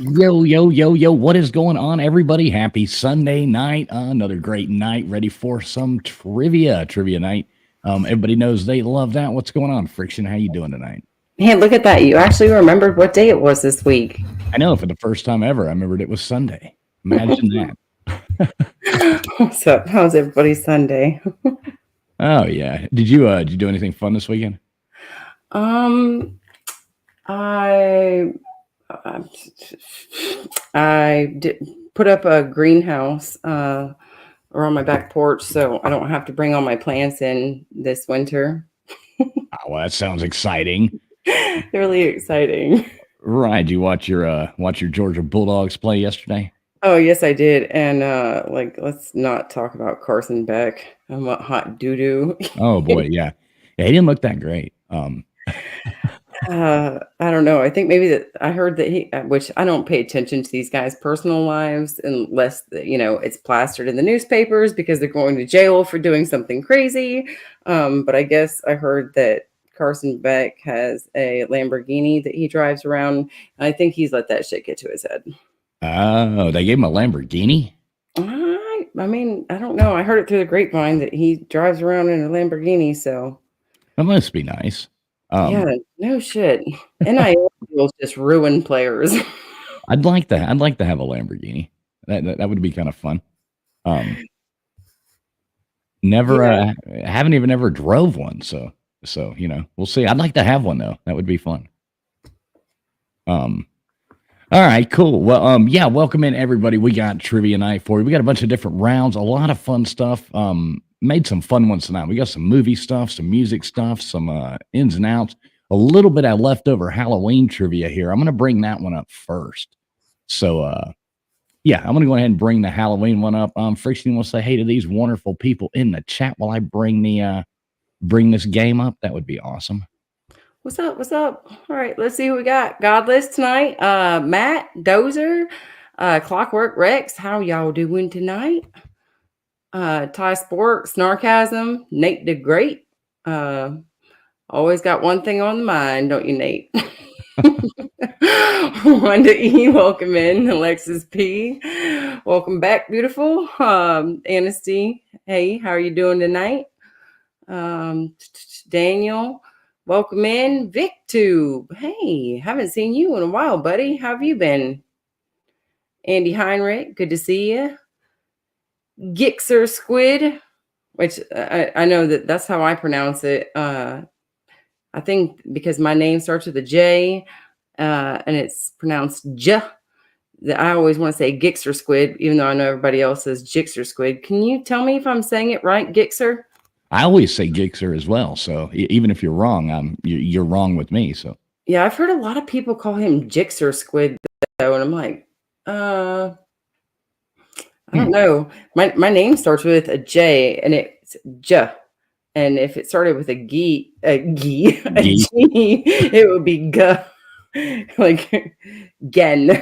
Yo, yo, yo, yo, what is going on, everybody? Happy Sunday night. Another great night, ready for some trivia night. Everybody knows they love that. What's going on, Friction? How you doing tonight? Hey, look at that. You actually remembered what day it was this week. I know, for the first time ever, I remembered it was Sunday. Imagine that. What's up? How's everybody's Sunday? Oh, yeah. Did you do anything fun this weekend? I did put up a greenhouse around my back porch, so I don't have to bring all my plants in this winter. Oh, well, that sounds exciting. Really exciting. Right. Did you watch your Georgia Bulldogs play yesterday? Oh, yes, I did. And let's not talk about Carson Beck. I'm a hot doo-doo. Oh boy, yeah. Yeah, he didn't look that great. I don't know. I think maybe that I heard that which I don't pay attention to these guys' personal lives unless, it's plastered in the newspapers because they're going to jail for doing something crazy. But I guess I heard that Carson Beck has a Lamborghini that he drives around. And I think he's let that shit get to his head. Oh, they gave him a Lamborghini? I mean, I don't know. I heard it through the grapevine that he drives around in a Lamborghini, so. That must be nice. Yeah, no shit. NIL deals just ruin players. I'd like to have a Lamborghini. That would be kind of fun. Haven't even ever drove one, so we'll see. I'd like to have one though. That would be fun. All right, cool. Well, yeah, welcome in everybody. We got trivia night for you. We got a bunch of different rounds, a lot of fun stuff. Made some fun ones tonight. We got some movie stuff, some music stuff, some ins and outs, a little bit of leftover Halloween trivia here. I'm going to bring that one up first. So, yeah, I'm going to go ahead and bring the Halloween one up. Friction will say hey to these wonderful people in the chat while I bring this game up. That would be awesome. What's up? What's up? All right, let's see who we got. Godless tonight. Matt, Dozer, Clockwork Rex. How y'all doing tonight? Ty Sport, Snarkasm, Nate the Great, Always got one thing on the mind, don't you, Nate? Wanda E, welcome in. Alexis P, welcome back, beautiful. Anasty, hey, how are you doing tonight? Daniel, welcome in. VicTube, hey, haven't seen you in a while, buddy. How have you been? Andy Heinrich, good to see you. Gixer Squid, which I know that's how I pronounce it. I think because my name starts with a J, and it's pronounced J. That I always want to say Gixer Squid, even though I know everybody else says Gixer Squid. Can you tell me if I'm saying it right, Gixer? I always say Gixer as well. So even if you're wrong, you're wrong with me. So yeah, I've heard a lot of people call him Gixer Squid though, and I'm like, I don't know. My name starts with a J, and it's J. And if it started with a G, G, it would be G, like Gen.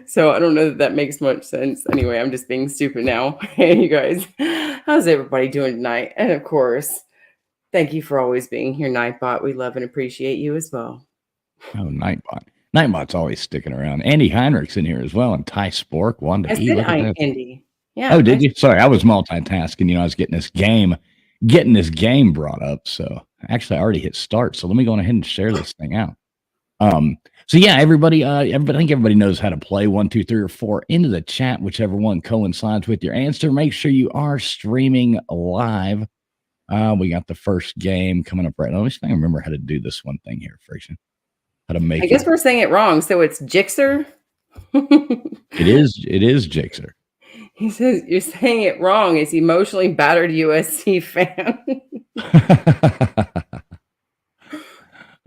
So I don't know that makes much sense. Anyway, I'm just being stupid now. Hey, you guys, how's everybody doing tonight? And of course, thank you for always being here, Nightbot. We love and appreciate you as well. Oh, Nightbot. Nightbot's always sticking around. Andy Heinrich's in here as well, and Ty Spork, Wanda E. Look at that. Andy. Yeah. Oh, did you? Sorry, I was multitasking. You know, I was getting this game brought up. So actually, I already hit start. So let me go ahead and share this thing out. So yeah, everybody, I think everybody knows how to play 1, 2, 3, or 4 into the chat, whichever one coincides with your answer. Make sure you are streaming live. We got the first game coming up right now. Let me see if I can remember how to do this one thing here, Friction. How to make it. I guess we're saying it wrong. So it's Gixer. It is Gixer. He says you're saying it wrong. It's emotionally battered USC fan.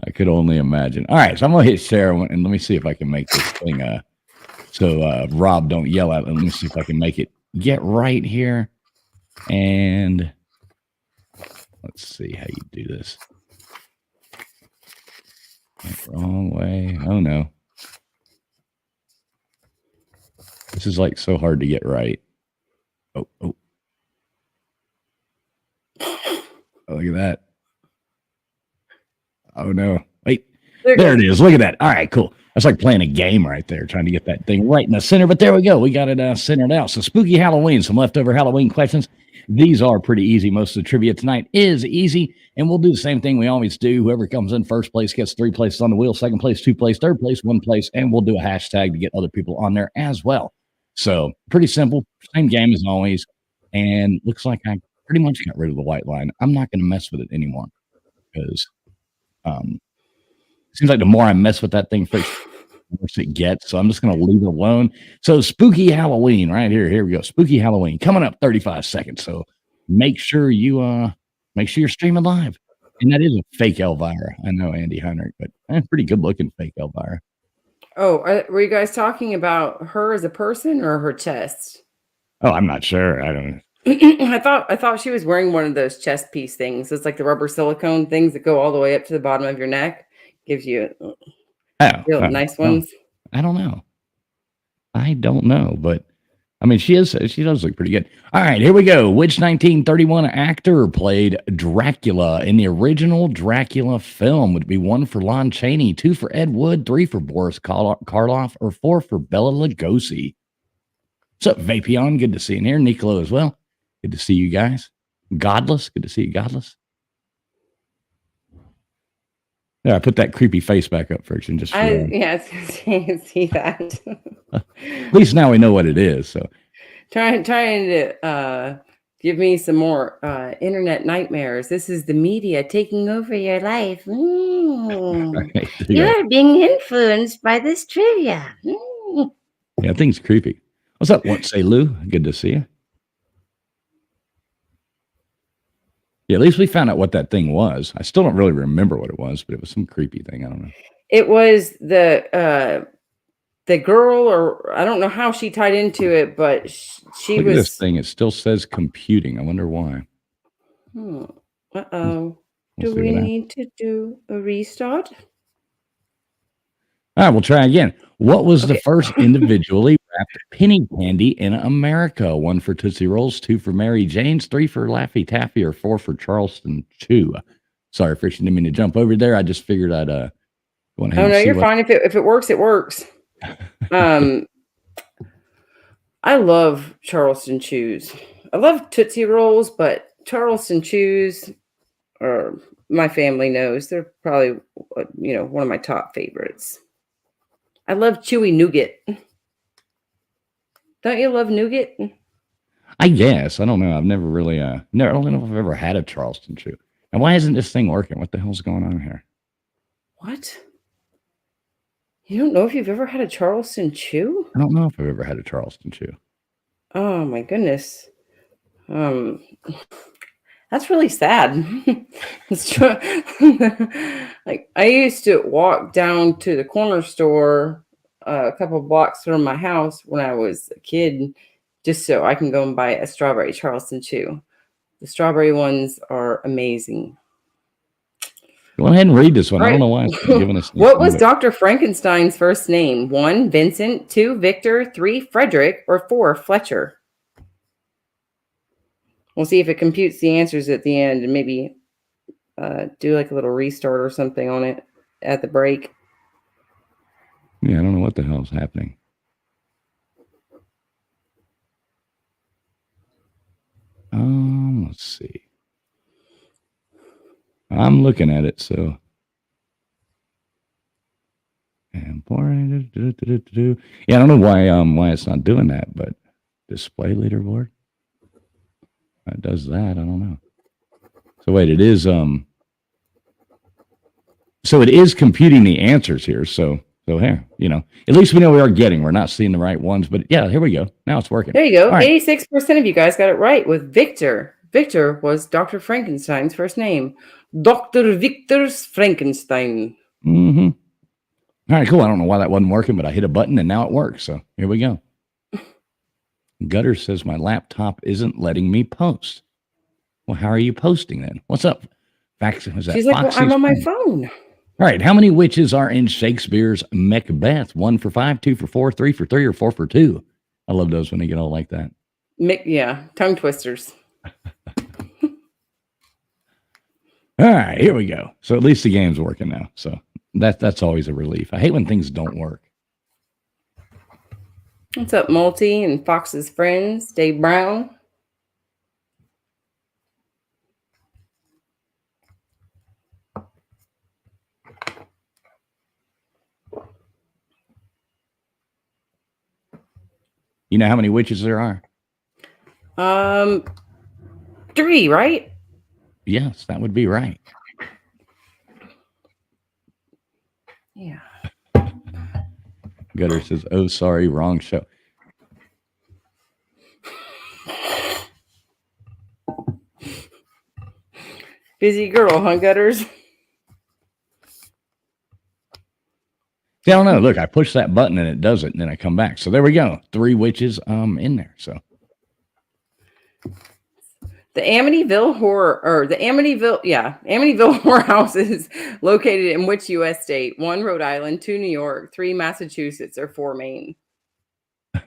I could only imagine. All right, so I'm gonna hit share and let me see if I can make this thing. So Rob, don't yell at it. Let me see if I can make it get right here. And let's see how you do this. Wrong way. Oh no. This is like so hard to get right. Oh. Oh, look at that. Oh no. Wait. There it is. Look at that. All right, cool. That's like playing a game right there, trying to get that thing right in the center. But there we go. We got it centered out. So spooky Halloween, some leftover Halloween questions. These are pretty easy. Most of the trivia tonight is easy. And we'll do the same thing we always do. Whoever comes in first place gets 3 places on the wheel, second place, 2 place, third place, 1 place. And we'll do a hashtag to get other people on there as well. So pretty simple. Same game as always. And looks like I pretty much got rid of the white line. I'm not going to mess with it anymore because it seems like the more I mess with that thing, the worse it gets. So I'm just going to leave it alone. So spooky Halloween right here. Here we go. Spooky Halloween coming up 35 seconds. So make sure you're streaming live. And that is a fake Elvira. I know Andy Heinrich, but pretty good looking fake Elvira. Oh, were you guys talking about her as a person or her chest? Oh, I'm not sure. I don't know. I thought she was wearing one of those chest piece things. It's like the rubber silicone things that go all the way up to the bottom of your neck. Gives you nice ones. I don't know, but I mean, she does look pretty good. All right, here we go. Which 1931 actor played Dracula in the original Dracula film? Would it be 1 for Lon Chaney, 2 for Ed Wood, 3 for Boris Karloff, or 4 for Bela Lugosi? What's up, Vapion? Good to see you in here. Nicolo as well. Good to see you guys. Godless. Good to see you, Godless. Yeah, I put that creepy face back up, Friction. Just I see that. At least now we know what it is. So trying to give me some more internet nightmares. This is the media taking over your life. Right, You're being influenced by this trivia. Yeah, thing's creepy. What's up? What say, Lou? Good to see you. Yeah, at least we found out what that thing was. I still don't really remember what it was, but it was some creepy thing. I don't know. It was the girl, or I don't know how she tied into it, but she Look was. At this thing. It still says computing. I wonder why. Uh-oh. Do we need to do a restart? All right, we'll try again. What was the first individually wrapped penny candy in America. 1 for Tootsie Rolls, 2 for Mary Jane's, 3 for Laffy Taffy, or 4 for Charleston Chew. Sorry, Friction, didn't mean to jump over there. I just figured I'd go ahead Oh and no, see you're what. fine. If it works, it works. I love Charleston Chews. I love Tootsie Rolls, but Charleston Chews, or my family knows, they're probably one of my top favorites. I love chewy nougat. Don't you love nougat? I guess. I don't know. I've never really I don't know if I've ever had a Charleston Chew. And why isn't this thing working? What the hell's going on here? What? You don't know if you've ever had a Charleston Chew? I don't know if I've ever had a Charleston Chew. Oh my goodness. That's really sad. It's true. Like, I used to walk down to the corner store a couple blocks from my house when I was a kid, just so I can go and buy a strawberry Charleston Chew. The strawberry ones are amazing. Go ahead and read this one. All I don't right. know why it's giving us. What was Dr. Frankenstein's first name? 1, Vincent, 2, Victor, 3, Frederick, or 4, Fletcher? We'll see if it computes the answers at the end and maybe do like a little restart or something on it at the break. Yeah, I don't know what the hell is happening. Let's see. I'm looking at it, so. And yeah, I don't know why it's not doing that, but display leaderboard. It does that. I don't know. So wait, it is so it is computing the answers here. So here, at least we know we are getting. We're not seeing the right ones, but yeah, here we go. Now it's working. There you go. Right. 86% of you guys got it right with Victor. Victor was Dr. Frankenstein's first name. Dr. Victor's Frankenstein. Mm-hmm. All right, cool. I don't know why that wasn't working, but I hit a button and now it works. So here we go. Gutter says my laptop isn't letting me post. Well, how are you posting then? What's up? She's like, well, I'm on my phone. All right. How many witches are in Shakespeare's Macbeth? 1 for 5, 2 for 4, 3 for 3, or 4 for 2? I love those when they get all like that. Yeah, tongue twisters. All right, here we go. So at least the game's working now. So that's always a relief. I hate when things don't work. What's up, Multi and Fox's friends? Dave Brown. You know how many witches there are? 3, right? Yes, that would be right. Yeah. Gutter says, oh, sorry, wrong show. Busy girl, huh, Gutters? See, I don't know. Look, I push that button and it does it, and then I come back. So there we go. 3 witches in there. So the Amityville whorehouse is located in which U.S. state? 1, Rhode Island, 2, New York, 3, Massachusetts, or 4, Maine? I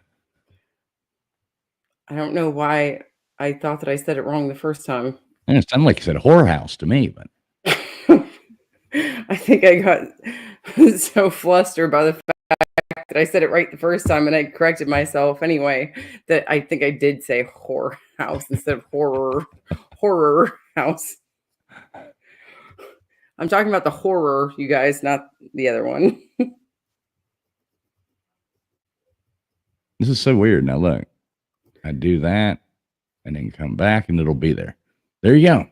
don't know why I thought that I said it wrong the first time. and it sounded like you said whorehouse to me, but I think I got so flustered by the fact that I said it right the first time, and I corrected myself anyway, that I think I did say whorehouse instead of horror house. I'm talking about the horror, you guys, not the other one. this is so weird. Now look, I do that and then come back and it'll be there. There you go.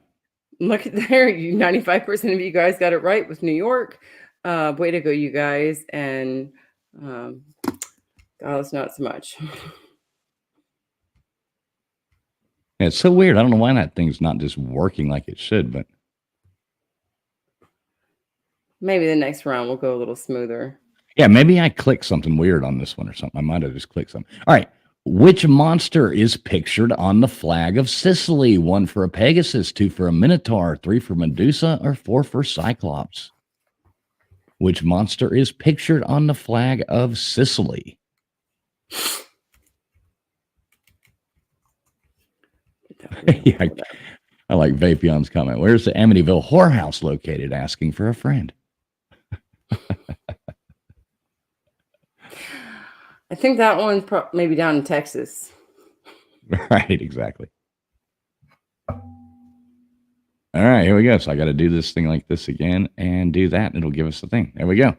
Look at there. 95% of you guys got it right with New York. Way to go, you guys. And Dallas, not so much. Yeah, it's so weird. I don't know why that thing's not just working like it should, but Maybe the next round will go a little smoother. yeah, maybe I clicked something weird on this one or something. I might have just clicked something. All right. Which monster is pictured on the flag of Sicily? 1 for a Pegasus, 2 for a Minotaur, 3 for Medusa, or 4 for Cyclops? Which monster is pictured on the flag of Sicily? Yeah, I like Vapion's comment. Where's the Amityville whorehouse located? Asking for a friend. I think that one's maybe down in Texas. Right, exactly. All right, here we go. So I got to do this thing like this again and do that, and it'll give us the thing. There we go.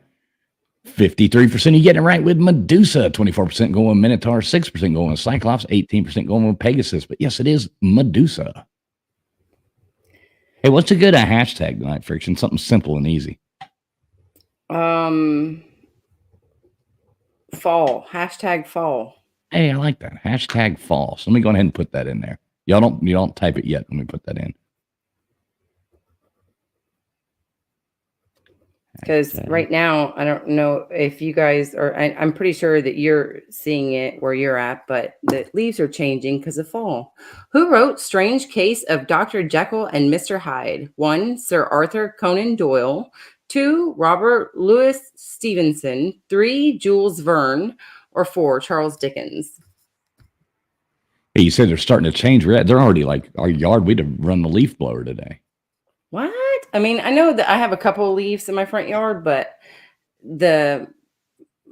53% you getting it right with Medusa, 24% going with Minotaur, 6% going with Cyclops, 18% going with Pegasus. But yes, it is Medusa. Hey, what's a good hashtag tonight, Friction? Something simple and easy. Fall. Hashtag fall. Hey, I like that. Hashtag fall. So let me go ahead and put that in there. You don't type it yet. Let me put that in. Because right now, I don't know if you guys are, I'm pretty sure that you're seeing it where you're at, but the leaves are changing because of fall. Who wrote Strange Case of Dr. Jekyll and Mr. Hyde? 1, Sir Arthur Conan Doyle. 2, Robert Louis Stevenson. 3, Jules Verne. Or 4, Charles Dickens. Hey, you said they're starting to change. They're already like our yard. We'd have run the leaf blower today. What? I mean, I know that I have a couple of leaves in my front yard, but I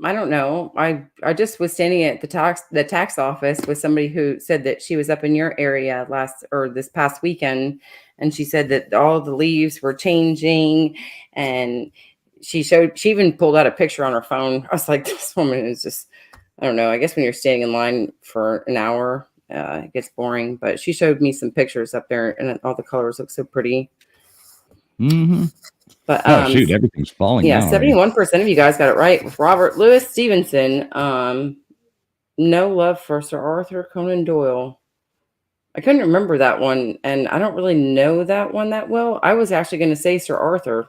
don't know. I just was standing at the tax office with somebody who said that she was up in your area this past weekend, and she said that all the leaves were changing, and she even pulled out a picture on her phone. I was like, this woman is just, I don't know. I guess when you're standing in line for an hour, it gets boring. But she showed me some pictures up there, and all the colors look so pretty. Mm-hmm. But shoot, everything's falling. Yeah, 71% of you guys got it right with Robert Louis Stevenson. No love for Sir Arthur Conan Doyle. I couldn't remember that one, and I don't really know that one that well. I was actually going to say Sir Arthur.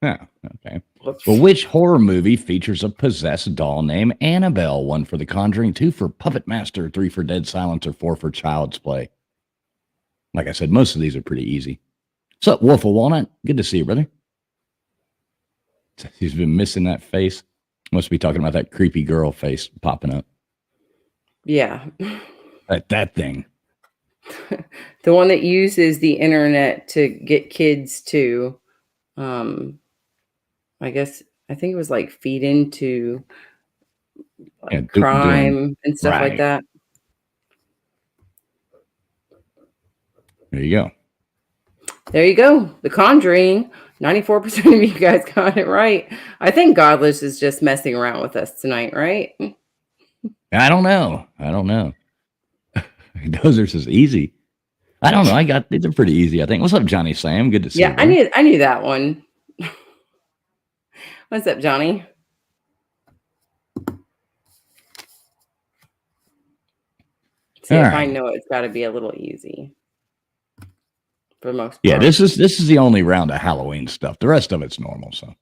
Oh, okay. Well, which horror movie features a possessed doll named Annabelle? 1 for The Conjuring, 2 for Puppet Master, 3 for Dead Silence, or 4 for Child's Play? Like I said, most of these are pretty easy. What's up, Wolf of Walnut? Good to see you, brother. He's been missing that face. Must be talking about that creepy girl face popping up. Yeah. That thing. The one that uses the internet to get kids to, I think it was like feed into crime and stuff like that. There you go. There you go. The Conjuring. 94% of you guys got it right. I think Godless is just messing around with us tonight, right? I don't know. Those are just easy. I don't know. These are pretty easy, I think. What's up, Johnny Sam? Good to see you. Yeah, I knew that one. What's up, Johnny? See, if I know it's got to be a little easy. For the most part. Yeah, this is the only round of Halloween stuff. The rest of it's normal. So,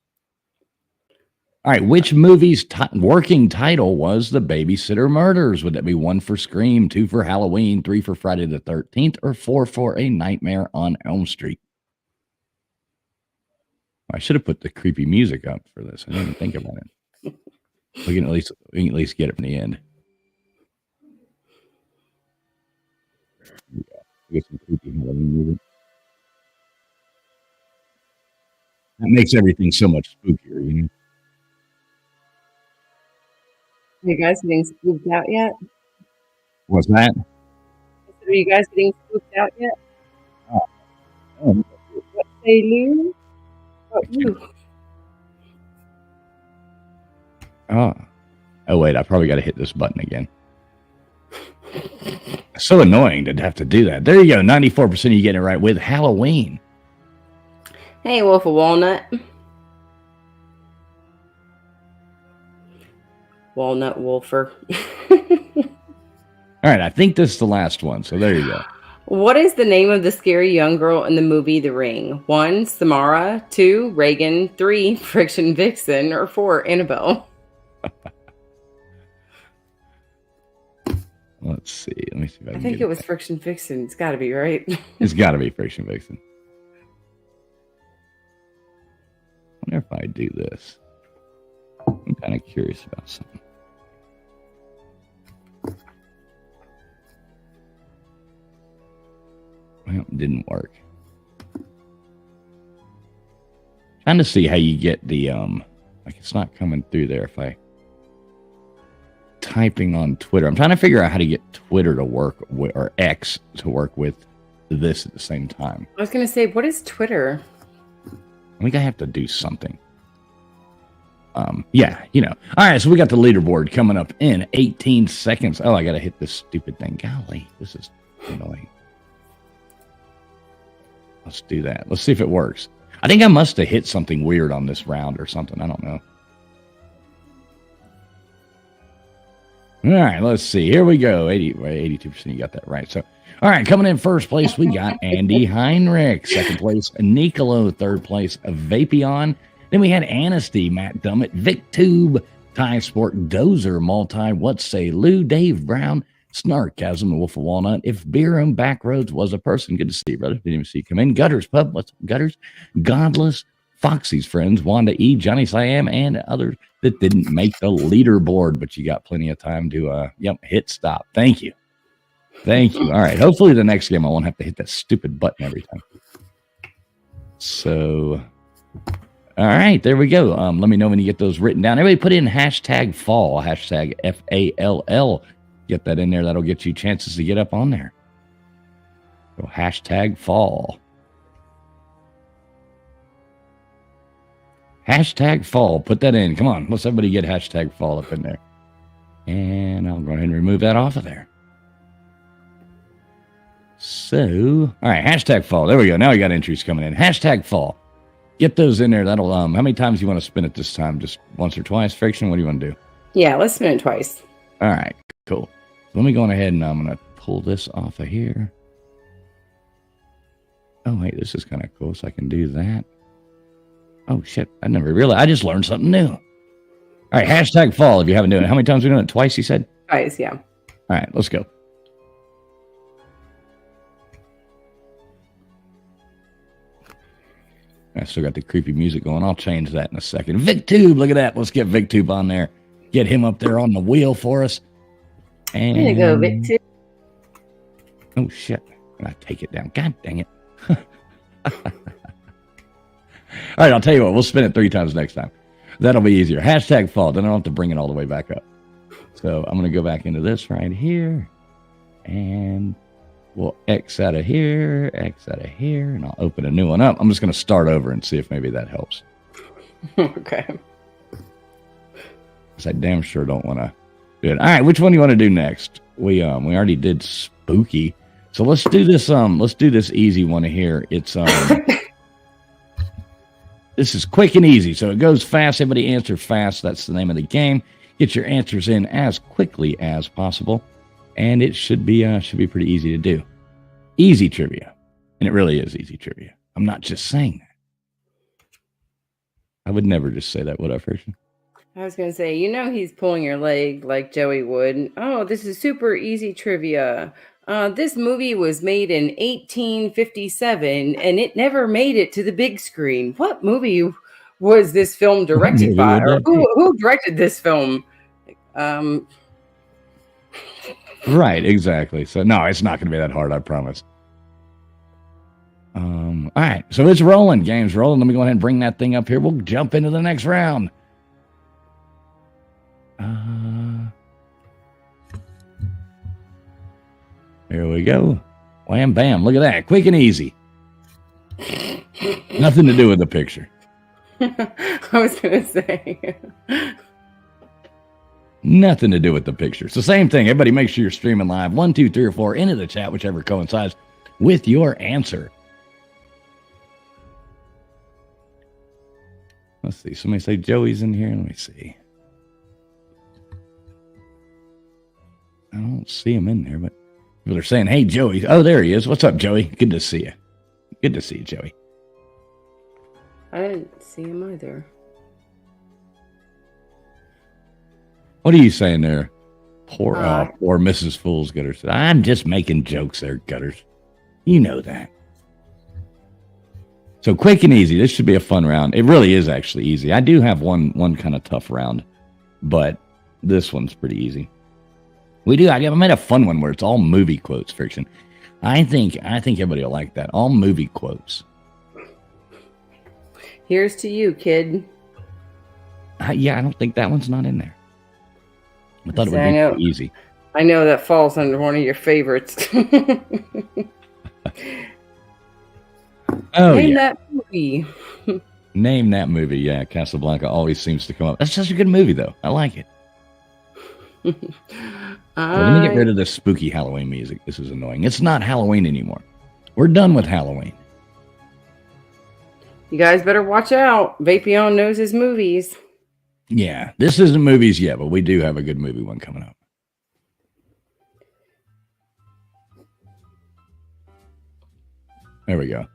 all right, which movie's working title was The Babysitter Murders? Would that be 1 for Scream, 2 for Halloween, 3 for Friday the 13th, or 4 for A Nightmare on Elm Street? I should have put the creepy music up for this. I didn't even think about it. We can at least get it from the end. Get some creepy Halloween music. That makes everything so much spookier, you know? Are you guys getting spooked out yet? What's that? Are you guys getting spooked out yet? Oh. What say Lou? What you? Oh, wait, I probably got to hit this button again. So annoying to have to do that. There you go. 94% of you getting it right with Halloween. Hey, Wolf of Walnut. Walnut Wolfer. All right, I think this is the last one. So there you go. What is the name of the scary young girl in the movie The Ring? 1, Samara. 2, Reagan. 3, Friction Vixen. Or 4, Annabelle. Let's see. Let me see if I can I think it was Friction Vixen. It's got to be, right? It's got to be Friction Vixen. I wonder if I do this. I'm kind of curious about something. Well, it didn't work. Trying to see how you get the like it's not coming through there if I typing on Twitter. I'm trying to figure out how to get Twitter to work with, or X to work with this at the same time. I was going to say, what is Twitter? I think I have to do something. Yeah, you know. All right, so we got the leaderboard coming up in 18 seconds. Oh, I got to hit this stupid thing. Golly, this is annoying. Let's do that. Let's see if it works. I think I must have hit something weird on this round or something. I don't know. All right, let's see. Here we go. 82%, you got that right. So, all right, coming in first place, we got Andy Heinrich. Second place, Nicolo. Third place, Vapion. Then we had Anasty, Matt Dummett, VicTube, Ty Sport, Dozer, Multi, What Say Lou, Dave Brown, Snarkasm, the Wolf of Walnut. If Beerham Backroads was a person, good to see you, brother. Didn't even see you come in. Gutters Pub, what's up, Gutters? Godless, Foxy's friends, Wanda E, Johnny Siam, and others that didn't make the leaderboard, but you got plenty of time to hit stop. Thank you. Thank you. All right. Hopefully the next game I won't have to hit that stupid button every time. So, all right, there we go. Let me know when you get those written down. Everybody put in hashtag fall, hashtag FALL. Get that in there. That'll get you chances to get up on there. So hashtag fall. Hashtag fall. Put that in. Come on. Let's everybody get hashtag fall up in there. And I'll go ahead and remove that off of there. So, all right, hashtag fall. There we go. Now we got entries coming in. Hashtag fall. Get those in there. That'll, how many times do you want to spin it this time? Just once or twice, Friction? What do you want to do? Yeah, let's spin it twice. All right, cool. So let me go on ahead and I'm going to pull this off of here. Oh, wait, this is kind of cool, so I can do that. Oh, shit, I never realized. I just learned something new. All right, hashtag fall if you haven't done it. How many times have we done it? Twice, you said? Twice, yeah. All right, let's go. I still got the creepy music going. I'll change that in a second. VicTube, look at that. Let's get VicTube on there. Get him up there on the wheel for us. And There you go, VicTube. Oh, shit. I take it down. God dang it. All right, I'll tell you what. We'll spin it 3 times next time. That'll be easier. Hashtag fall. Then I don't have to bring it all the way back up. So I'm going to go back into this right here. And we'll X out of here, and I'll open a new one up. I'm just going to start over and see if maybe that helps. Okay. Because I damn sure don't want to do it. All right, which one do you want to do next? We already did spooky. So let's do this easy one here. It's this is quick and easy. So it goes fast. Everybody answer fast. That's the name of the game. Get your answers in as quickly as possible. And it should be pretty easy to do. Easy trivia. And it really is easy trivia. I'm not just saying that. I would never just say that, would I, Friction? I was going to say, he's pulling your leg like Joey would. Oh, this is super easy trivia. This movie was made in 1857, and it never made it to the big screen. What movie was this film directed by? Or who directed this film? Right, exactly. So, no, it's not going to be that hard, I promise. All right, so it's rolling. Game's rolling. Let me go ahead and bring that thing up here. We'll jump into the next round. Here we go. Wham, bam. Look at that. Quick and easy. Nothing to do with the picture. I was going to say. Nothing to do with the picture. It's the same thing. Everybody make sure you're streaming live. 1, 2, 3, or 4 into the chat, whichever coincides with your answer. Let's see. Somebody say Joey's in here. Let me see. I don't see him in there, but people are saying, hey, Joey. Oh, there he is. What's up, Joey? Good to see you. Good to see you, Joey. I didn't see him either. What are you saying there? Poor Mrs. Fool's Gutters. I'm just making jokes there, Gutters. You know that. So quick and easy. This should be a fun round. It really is actually easy. I do have one kind of tough round, but this one's pretty easy. I made a fun one where it's all movie quotes, Friction. I think everybody will like that. All movie quotes. Here's to you, kid. Yeah, I don't think that one's not in there. I thought it would be too easy. I know that falls under one of your favorites. Name that movie. Name that movie. Yeah, Casablanca always seems to come up. That's such a good movie, though. I like it. Let me get rid of this spooky Halloween music. This is annoying. It's not Halloween anymore. We're done with Halloween. You guys better watch out. Vapion knows his movies. Yeah, this isn't movies yet, but we do have a good movie one coming up. There we go.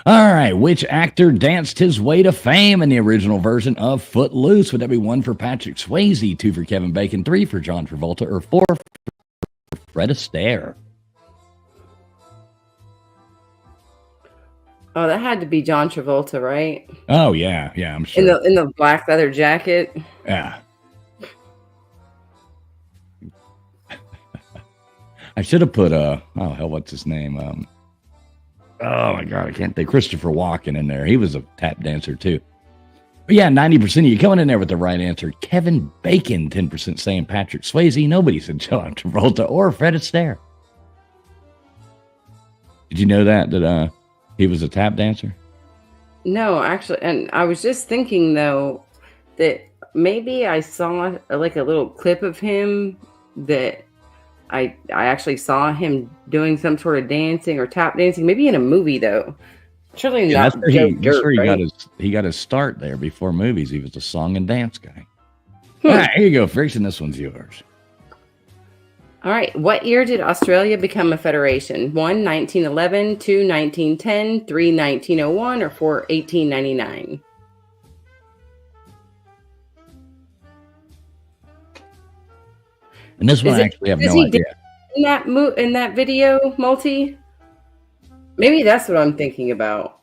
All right, which actor danced his way to fame in the original version of Footloose? Would that be 1 for Patrick Swayze, 2 for Kevin Bacon, 3 for John Travolta, or 4 for Fred Astaire? Oh, that had to be John Travolta, right? Oh yeah, I'm sure. In the black leather jacket. Yeah. I should have put what's his name? Oh my God, I can't think. Christopher Walken in there. He was a tap dancer too. But yeah, 90% of you coming in there with the right answer. Kevin Bacon, 10% saying Patrick Swayze. Nobody said John Travolta or Fred Astaire. Did you know that he was a tap dancer? No, actually, and I was just thinking though that maybe I saw like a little clip of him that I actually saw him doing some sort of dancing or tap dancing, maybe in a movie though. Surely not. He got his start there before movies. He was a song and dance guy. All right, here you go, Friction. This one's yours. All right. What year did Australia become a federation? 1, 1911, 2, 1910, 3, 1901, or 4, 1899? And this one I actually have no idea. In that video, Multi? Maybe that's what I'm thinking about.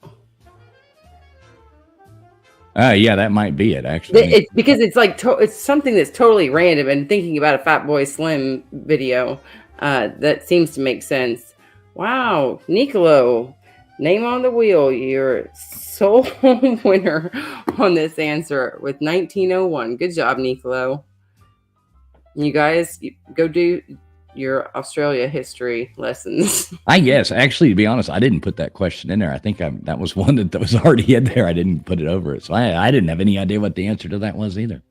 Yeah, that might be it, actually. It's because it's like it's something that's totally random, and thinking about a Fatboy Slim video, that seems to make sense. Wow, Nicolo, name on the wheel. You're sole winner on this answer with 1901. Good job, Nicolo. You guys go do your Australia history lessons. I guess. Actually, to be honest, I didn't put that question in there. I think that was one that was already in there. I didn't put it over it. So I didn't have any idea what the answer to that was either.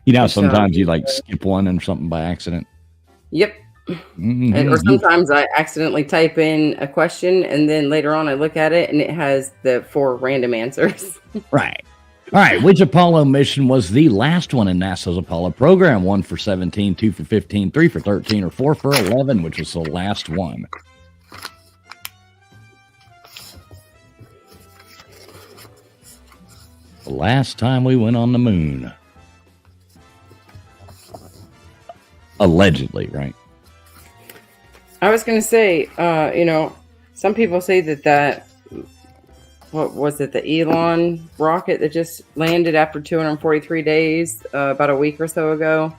You know, sometimes you like skip one and something by accident. Yep. Mm-hmm. Or sometimes I accidentally type in a question and then later on I look at it and it has the 4 random answers. Right. All right, which Apollo mission was the last one in NASA's Apollo program? 1 for 17, 2 for 15, 3 for 13, or 4 for 11, which was the last one? The last time we went on the moon. Allegedly, right? I was going to say, some people say that what was it, the Elon rocket that just landed after 243 days, about a week or so ago.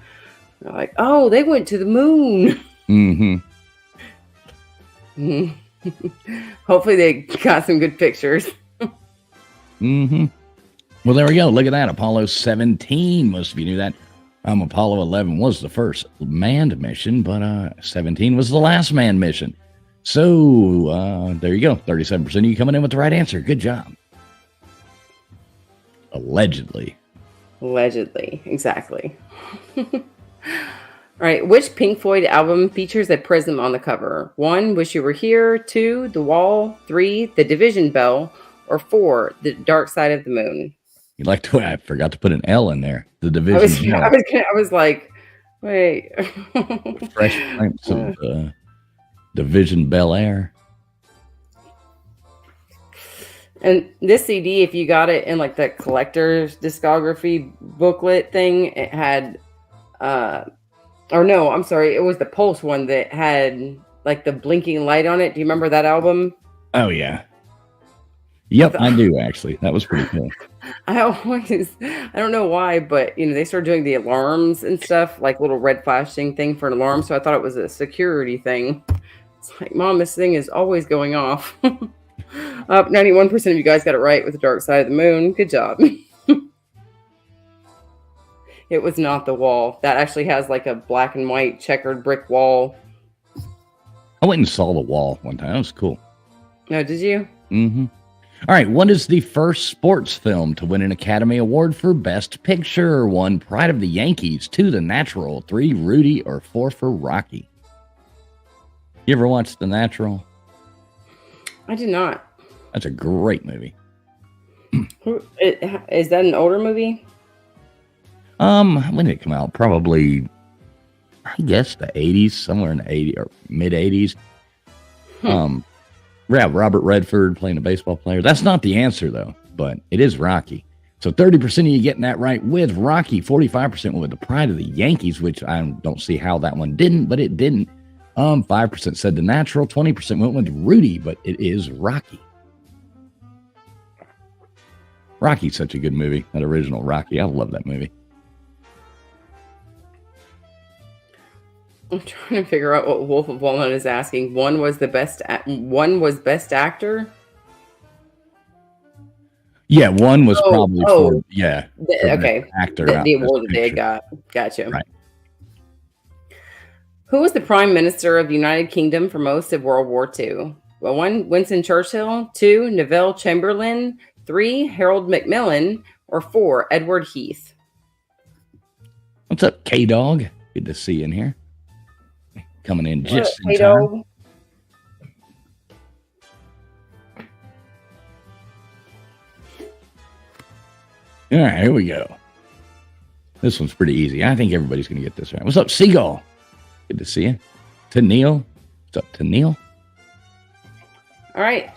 They're like, oh, they went to the moon. Mm-hmm. Hopefully they got some good pictures. Mm-hmm. Well, there we go. Look at that. Apollo 17. Most of you knew that. Apollo 11 was the first manned mission, but 17 was the last manned mission. So, there you go. 37% of you coming in with the right answer. Good job. Allegedly. Allegedly. Exactly. All right. Which Pink Floyd album features a prism on the cover? 1, Wish You Were Here. 2, The Wall. 3, The Division Bell. Or 4, The Dark Side of the Moon. You like to? I forgot to put an L in there. The Division Bell. I was like, wait. Fresh Prince of Division Bel Air. And this CD, if you got it in like that collector's discography booklet thing, it had, or no, I'm sorry, it was the Pulse one that had like the blinking light on it. Do you remember that album? Oh yeah. Yep, I do actually. That was pretty cool. I don't know why, but they started doing the alarms and stuff, like little red flashing thing for an alarm. So I thought it was a security thing. It's like, Mom, this thing is always going off. 91% of you guys got it right with the dark side of the moon. Good job. It was not the wall. That actually has like a black and white checkered brick wall. I went and saw the wall one time. That was cool. No, did you? Mm-hmm. All right. What is the first sports film to win an Academy Award for Best Picture? 1, Pride of the Yankees. 2, The Natural. 3, Rudy. Or 4 for Rocky? You ever watched The Natural? I did not. That's a great movie. Is that an older movie? When did it come out? Probably, I guess the 80s, somewhere in the 80s or mid 80s. Yeah, Robert Redford playing a baseball player. That's not the answer though, but it is Rocky. So 30% of you getting that right with Rocky, 45% went with the Pride of the Yankees, which I don't see how that one didn't, but it didn't. 5% said The Natural, 20% went with Rudy, but it is Rocky. Rocky's such a good movie. That original Rocky. I love that movie. I'm trying to figure out what Wolf of Walnut is asking. One was best actor. Yeah, one was probably for okay, actor. The award that they got. Gotcha. Right. Who was the Prime Minister of the United Kingdom for most of World War II? Well, 1, Winston Churchill. 2, Neville Chamberlain. 3, Harold Macmillan. Or 4, Edward Heath. What's up, K-Dog? Good to see you in here. Coming in just in time. All right, here we go. This one's pretty easy. I think everybody's going to get this right. What's up, Seagull? Good to see you. To Neil. What's up, to Neil? All right.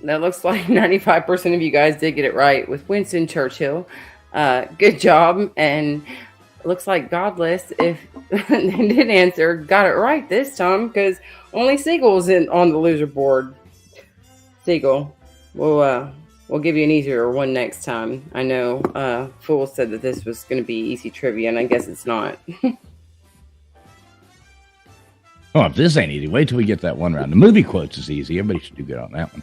That looks like 95% of you guys did get it right with Winston Churchill. Good job. And it looks like Godless, if they did answer, got it right this time because only Seagull's on the loser board. Seagull, we'll give you an easier one next time. I know Fool said that this was going to be easy trivia, and I guess it's not. Oh, if this ain't easy, wait till we get that one round. The movie quotes is easy. Everybody should do good on that one.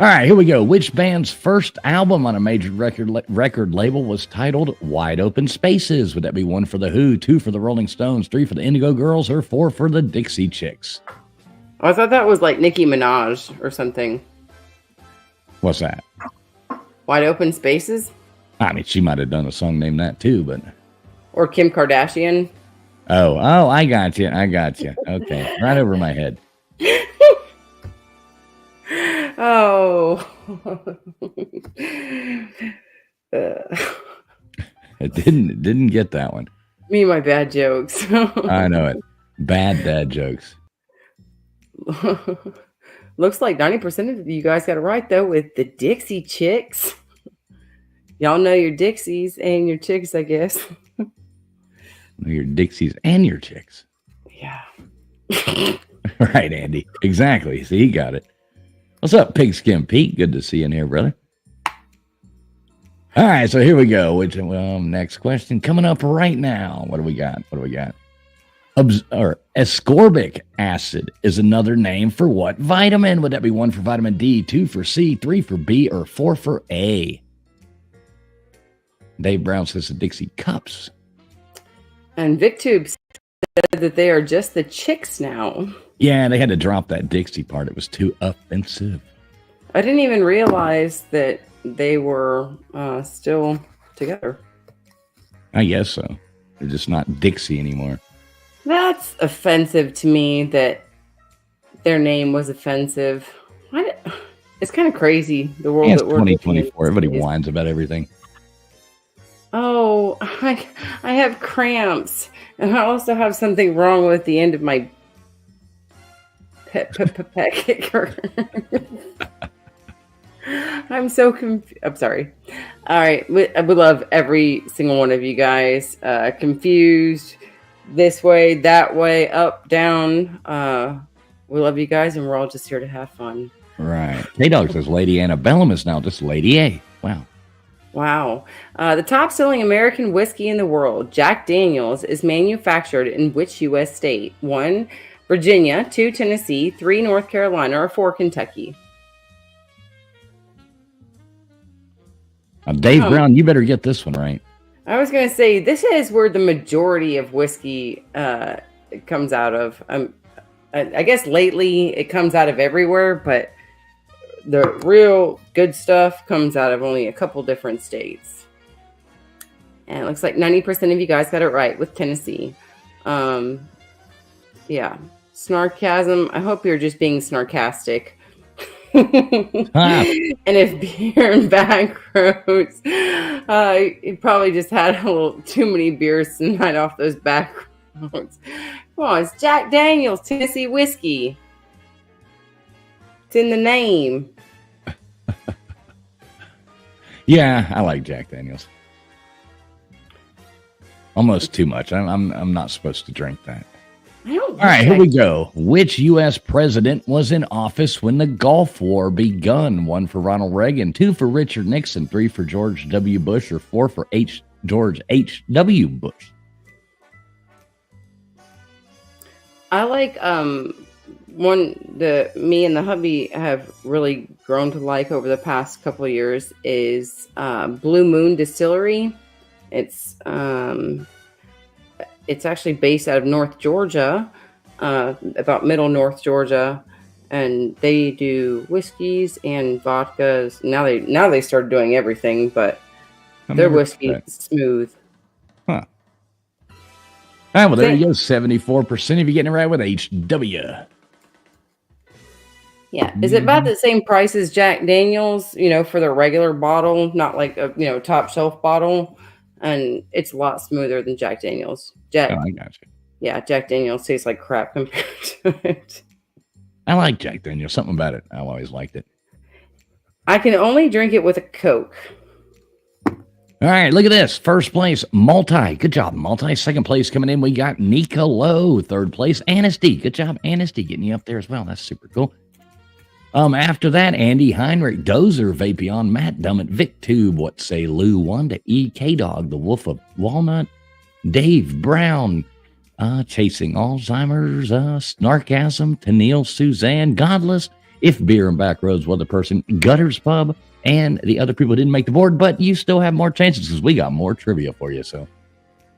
All right, here we go. Which band's first album on a major record label was titled Wide Open Spaces? Would that be 1 for The Who, 2 for the Rolling Stones, 3 for the Indigo Girls, or 4 for the Dixie Chicks? I thought that was like Nicki Minaj or something. What's that? Wide Open Spaces? I mean, she might have done a song named that too, but... Or Kim Kardashian? Oh, I got you. Okay, right over my head. Oh. It didn't get that one. Me and my bad jokes. I know it. Bad dad jokes. Looks like 90% of you guys got it right though with the Dixie Chicks. Y'all know your Dixies and your chicks, I guess. Your Dixies and your chicks. Yeah. Right, Andy. Exactly. See, he got it. What's up, Pigskin Pete? Good to see you in here, brother. All right, so here we go. Next question coming up right now. What do we got? Ascorbic acid is another name for what vitamin? Would that be 1 for vitamin D, 2 for C, 3 for B, or 4 for A? Dave Brown says the Dixie Cups. And VicTube said that they are just the chicks now. Yeah, they had to drop that Dixie part. It was too offensive. I didn't even realize that they were still together. I guess so. They're just not Dixie anymore. That's offensive to me that their name was offensive. It's kind of crazy, the world that we're 2024. Everybody whines about everything. Oh, I have cramps. And I also have something wrong with the end of my pet kicker. I'm so confused. I'm sorry. All right. We love every single one of you guys. Confused this way, that way, up, down. We love you guys, and we're all just here to have fun. Right. K-Dog says Lady Annabellum is now just Lady A. Wow. Wow. The top selling American whiskey in the world, Jack Daniels, is manufactured in which U.S. state? 1, Virginia, 2, Tennessee, 3, North Carolina, or 4, Kentucky? Dave Brown, you better get this one right. I was going to say, this is where the majority of whiskey comes out of. I guess lately it comes out of everywhere, but the real good stuff comes out of only a couple different states. And it looks like 90% of you guys got it right with Tennessee. Yeah. Snarkasm. I hope you're just being snarkastic. And if beer and back roads, you probably just had a little too many beers tonight off those back roads. Come on, it's Jack Daniels Tennessee whiskey. It's in the name. Yeah, I like Jack Daniels. Almost too much. I'm not supposed to drink that. All right, here we go. Which U.S. president was in office when the Gulf War begun? 1 for Ronald Reagan, 2 for Richard Nixon, 3 for George W. Bush, or 4 for George H.W. Bush? I like one that me and the hubby have really grown to like over the past couple of years is Blue Moon Distillery. It's actually based out of North Georgia, about middle North Georgia, and they do whiskeys and vodkas. Now they started doing everything, but their whiskey is smooth. Huh. All right, well, there you go. 74% of you getting it right with HW. Yeah. Is it about the same price as Jack Daniels, for the regular bottle, not like a, top shelf bottle? And it's a lot smoother than Jack Daniels. I got you. Yeah, Jack Daniels tastes like crap compared to it. I like Jack Daniels. Something about it. I've always liked it. I can only drink it with a Coke. All right, look at this. First place, Multi. Good job, Multi. Second place coming in, we got Nicolo. Third place, Anesty. Good job, Anesty, getting you up there as well. That's super cool. After that, Andy Heinrich, Dozer, Vapion, Matt Dummett, Vic Tube, What Say Lou, Wanda E, K-Dog, The Wolf of Walnut, Dave Brown, Chasing Alzheimer's, Snarkasm, Tennille, Suzanne, Godless, If Beer and Back Roads was the person, Gutters Pub, and the other people didn't make the board, but you still have more chances because we got more trivia for you. So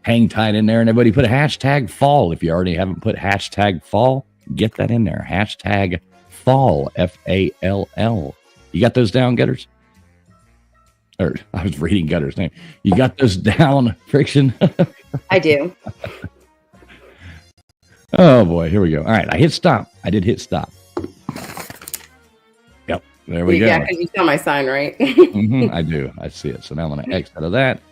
hang tight in there, and everybody put a hashtag fall. If you already haven't put hashtag fall, get that in there. Hashtag fall, F-A-L-L. You got those down, Gutters? Or I was reading Gutters' name. You got those down, Friction? I do. Oh, boy. Here we go. All right. I hit stop. I did hit stop. Yep. There we go. Yeah, because you saw my sign, right? I do. I see it. So now I'm going to X out of that.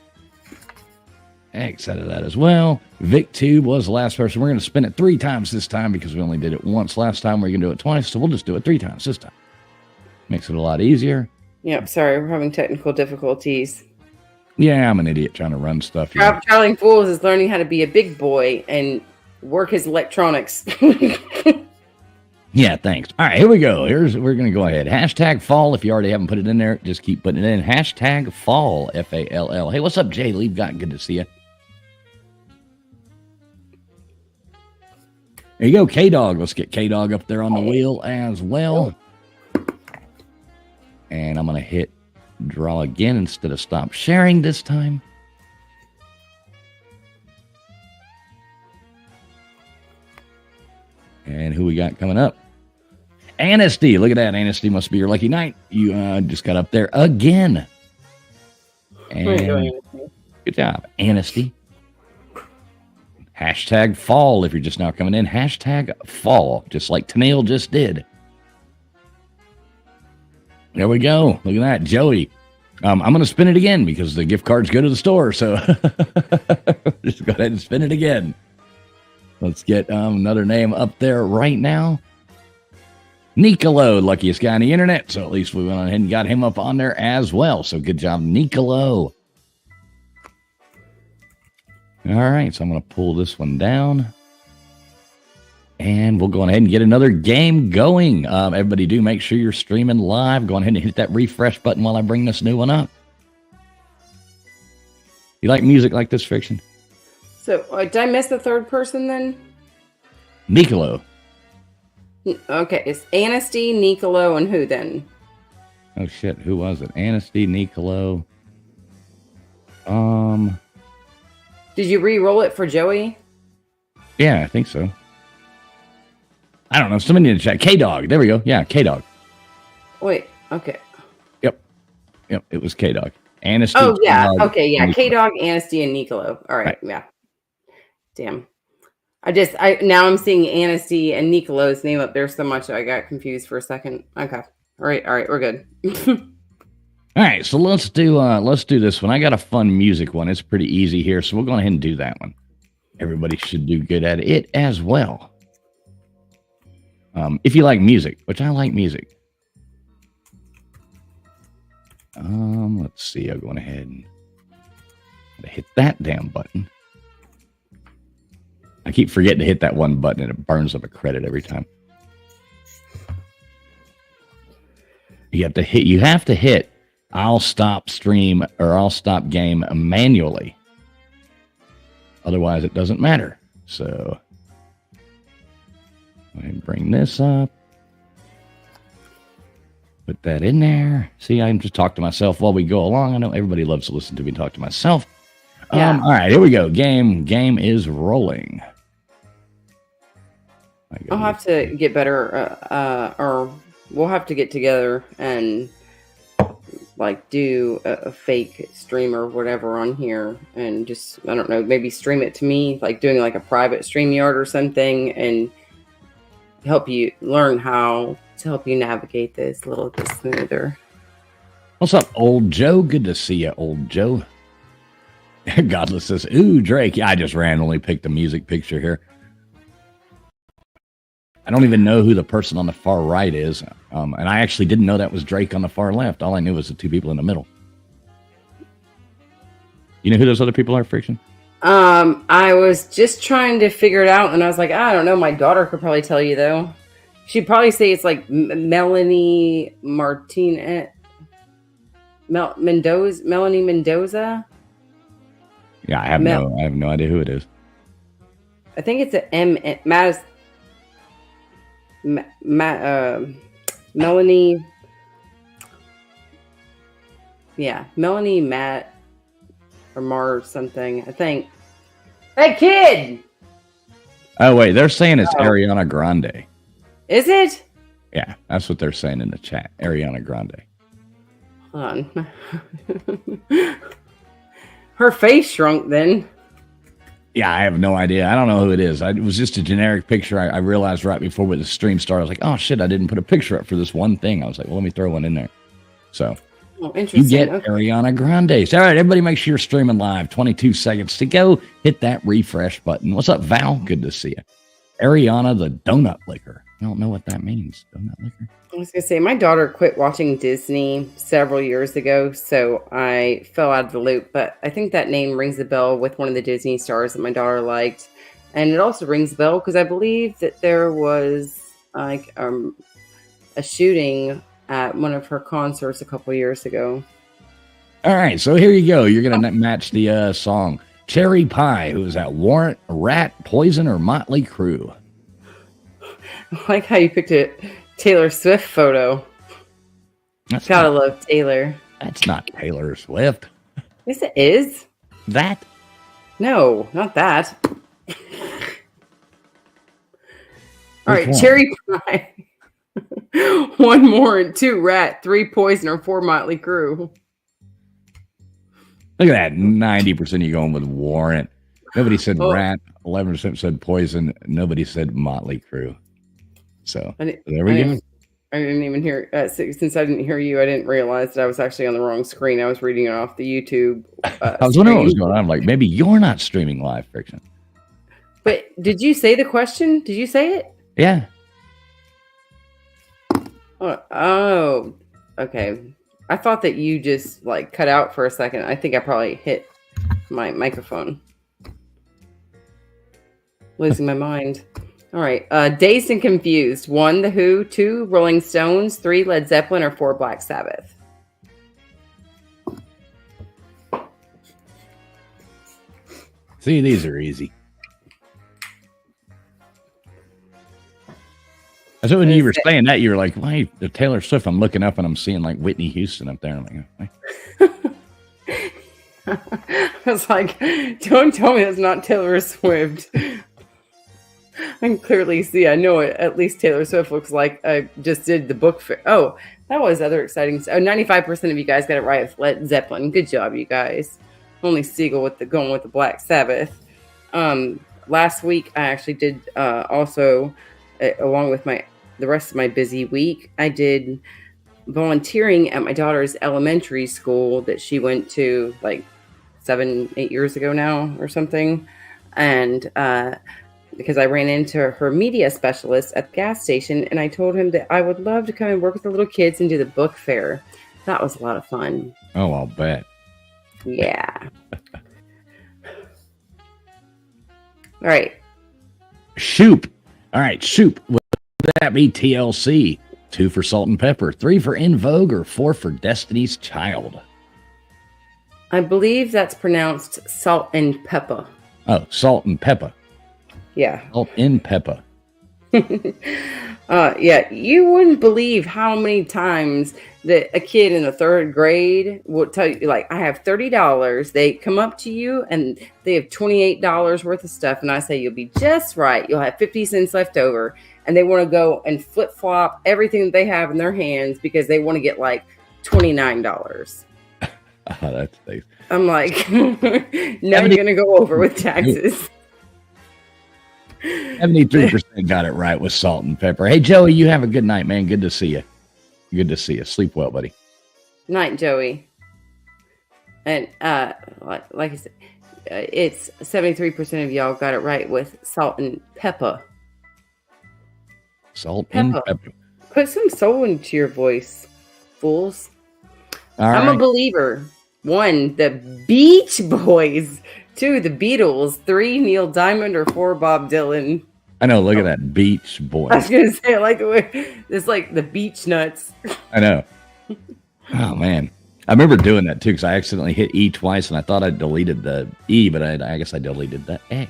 X out of that as well. VicTube was the last person. We're going to spin it 3 times this time because we only did it once last time. We're going to do it twice, so we'll just do it 3 times this time. Makes it a lot easier. Yep, sorry, we're having technical difficulties. Yeah, I'm an idiot trying to run stuff. Traveling Fools is learning how to be a big boy and work his electronics. Yeah, thanks. All right, here we go. We're going to go ahead. Hashtag fall. If you already haven't put it in there, just keep putting it in. Hashtag fall, F-A-L-L. Hey, what's up, Jay Lee? Good to see you. There you go, K-Dog. Let's get K-Dog up there on the wheel as well. And I'm going to hit draw again instead of stop sharing this time. And who we got coming up? Anesty. Look at that. Anesty must be your lucky night. You just got up there again. And good job, Anesty. Hashtag fall if you're just now coming in. Hashtag fall, just like Tennille just did. There we go. Look at that, Joey. I'm going to spin it again because the gift cards go to the store. So just go ahead and spin it again. Let's get another name up there right now. Nicolo, luckiest guy on the internet. So at least we went ahead and got him up on there as well. So good job, Nicolo. All right, so I'm going to pull this one down. And we'll go ahead and get another game going. Everybody do make sure you're streaming live. Go ahead and hit that refresh button while I bring this new one up. You like music like this, Fiction? So did I miss the third person then? Nicolo. Okay, it's Anasty, Nicolo, and who then? Oh shit, who was it? Anasty, Nicolo. Did you re-roll it for Joey? Yeah, I think so. I don't know. Somebody in the chat. K-Dog. There we go. Yeah, K-Dog. Wait, okay. Yep, it was K-Dog. Anasty. Oh, yeah. K-Dog, Okay, yeah. Nicolo. K-Dog, Anasty, and Nicolo. All right, Right. yeah. Damn. Now I'm seeing Anasty and Nicolo's name up there so much I got confused for a second. Okay. All right, we're good. All right, so let's do this one. I got a fun music one. It's pretty easy here, so we'll go ahead and do that one. Everybody should do good at it as well. If you like music, which I like music. Let's see. I'm going ahead and hit that damn button. I keep forgetting to hit that one button, and it burns up a credit every time. You have to hit I'll stop stream or I'll stop game manually. Otherwise, it doesn't matter. So, go ahead and bring this up. Put that in there. See, I can just talk to myself while we go along. I know everybody loves to listen to me talk to myself. Yeah. All right, here we go. Game is rolling. I'll have to get better, or we'll have to get together and like do a fake stream or whatever on here, and just, I don't know, maybe stream it to me, like doing like a private StreamYard or something, and help you learn how to help you navigate this a little bit smoother. What's up, old Joe? Good to see you, old Joe. Godless says, ooh, Drake. Yeah, I just randomly picked a music picture here. I don't even know who the person on the far right is. And I actually didn't know that was Drake on the far left. All I knew was the two people in the middle. You know who those other people are, Friction? I was just trying to figure it out, and I was like, I don't know. My daughter could probably tell you, though. She'd probably say it's like Melanie Martinez. Melanie Mendoza. Yeah, I have no idea who it is. I think it's a Melanie. Yeah, Melanie Matt or Mar something. I think. Hey, kid. Oh wait, they're saying it's Ariana Grande. Is it? Yeah, that's what they're saying in the chat. Ariana Grande. Hold on. Her face shrunk then. Yeah, I have no idea. I don't know who it is. It was just a generic picture. I realized right before the stream started, I was like, oh shit, I didn't put a picture up for this one thing. I was like, well, let me throw one in there. So interesting. You get Ariana Grande. So, all right, everybody make sure you're streaming live. 22 seconds to go. Hit that refresh button. What's up, Val? Good to see you. Ariana the Donut Licker. I don't know what that means. Donut Licker. I was going to say, my daughter quit watching Disney several years ago, so I fell out of the loop. But I think that name rings a bell with one of the Disney stars that my daughter liked. And it also rings a bell because I believe that there was like a shooting at one of her concerts a couple years ago. All right, so here you go. You're going to match the song. Cherry Pie, who is that? Warrant, Rat, Poison, or Motley Crue? I like how you picked a Taylor Swift photo. Gotta love Taylor. That's not Taylor Swift. Yes, it is. That? No, not that. All right, one? Cherry Pie. 1 more and 2 Rat, 3 Poison, or 4 Motley Crue. Look at that. 90% of you going with Warrant. Nobody said Rat. 11% said Poison. Nobody said Motley Crue. So there we go. I didn't even hear, since I didn't hear you, I didn't realize that I was actually on the wrong screen. I was reading it off the YouTube. I was wondering what was going on. I'm like, maybe you're not streaming live, Friction. But did you say the question? Did you say it? Yeah. Oh, okay. I thought that you just like cut out for a second. I think I probably hit my microphone. Losing my mind. All right. Dazed and Confused. 1, The Who. 2, Rolling Stones. 3, Led Zeppelin. Or 4, Black Sabbath. See, these are easy. So when you were saying that, you were like, "Why the Taylor Swift?" I'm looking up and I'm seeing like Whitney Houston up there. I'm like, I was like, "Don't tell me it's not Taylor Swift." I can clearly see. I know it. At least Taylor Swift looks like. I just did the book fair. Oh, that was other exciting. Oh, 95% of you guys got it right with Led Zeppelin. Good job, you guys. Only Siegel going with the Black Sabbath. Last week I actually did also, along with the rest of my busy week, I did volunteering at my daughter's elementary school that she went to like 7-8 years ago now or something, and because I ran into her media specialist at the gas station, and I told him that I would love to come and work with the little kids and do the book fair. That was a lot of fun. Oh, I'll bet. Yeah. All right. Shoop. All right, Shoop. Would that be TLC? 2 for Salt and Pepper, 3 for In Vogue, or 4 for Destiny's Child? I believe that's pronounced Salt and Pepper. Oh, Salt and Pepper. Yeah. Salt and Pepper. Yeah, you wouldn't believe how many times that a kid in the 3rd grade will tell you, like, I have $30. They come up to you and they have $28 worth of stuff. And I say, you'll be just right. You'll have 50 cents left over. And they want to go and flip flop everything that they have in their hands because they want to get like $29. Oh, that's nice. I'm like, now you're going to go over with taxes. 73% got it right with Salt and Pepper. Hey, Joey, you have a good night, man. Good to see you. Good to see you. Sleep well, buddy. Night, Joey. And like I said, it's 73% of y'all got it right with Salt and Pepper. Salt and Pepper. Put some soul into your voice, fools. I'm a believer. 1, the Beach Boys. 2, the Beatles. 3, Neil Diamond. Or 4, Bob Dylan. I know. Look at that Beach Boy. I was going to say, I like the way it's like the Beach Nuts. I know. Oh, man. I remember doing that, too, because I accidentally hit E twice, and I thought I deleted the E, but I guess I deleted the A.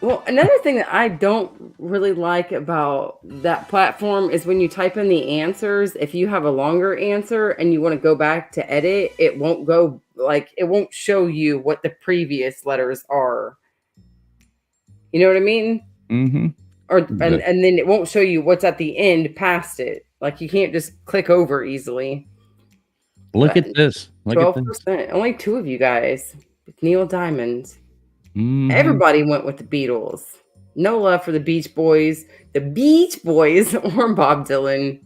Well, another thing that I don't really like about that platform is when you type in the answers, if you have a longer answer and you want to go back to edit, it won't show you what the previous letters are. You know what I mean? Mm-hmm. And then it won't show you what's at the end past it. Like you can't just click over easily. Look at this. 12%. Only 2 of you guys with Neil Diamond. Mm-hmm. Everybody went with the Beatles. No love for the Beach Boys. The Beach Boys or Bob Dylan.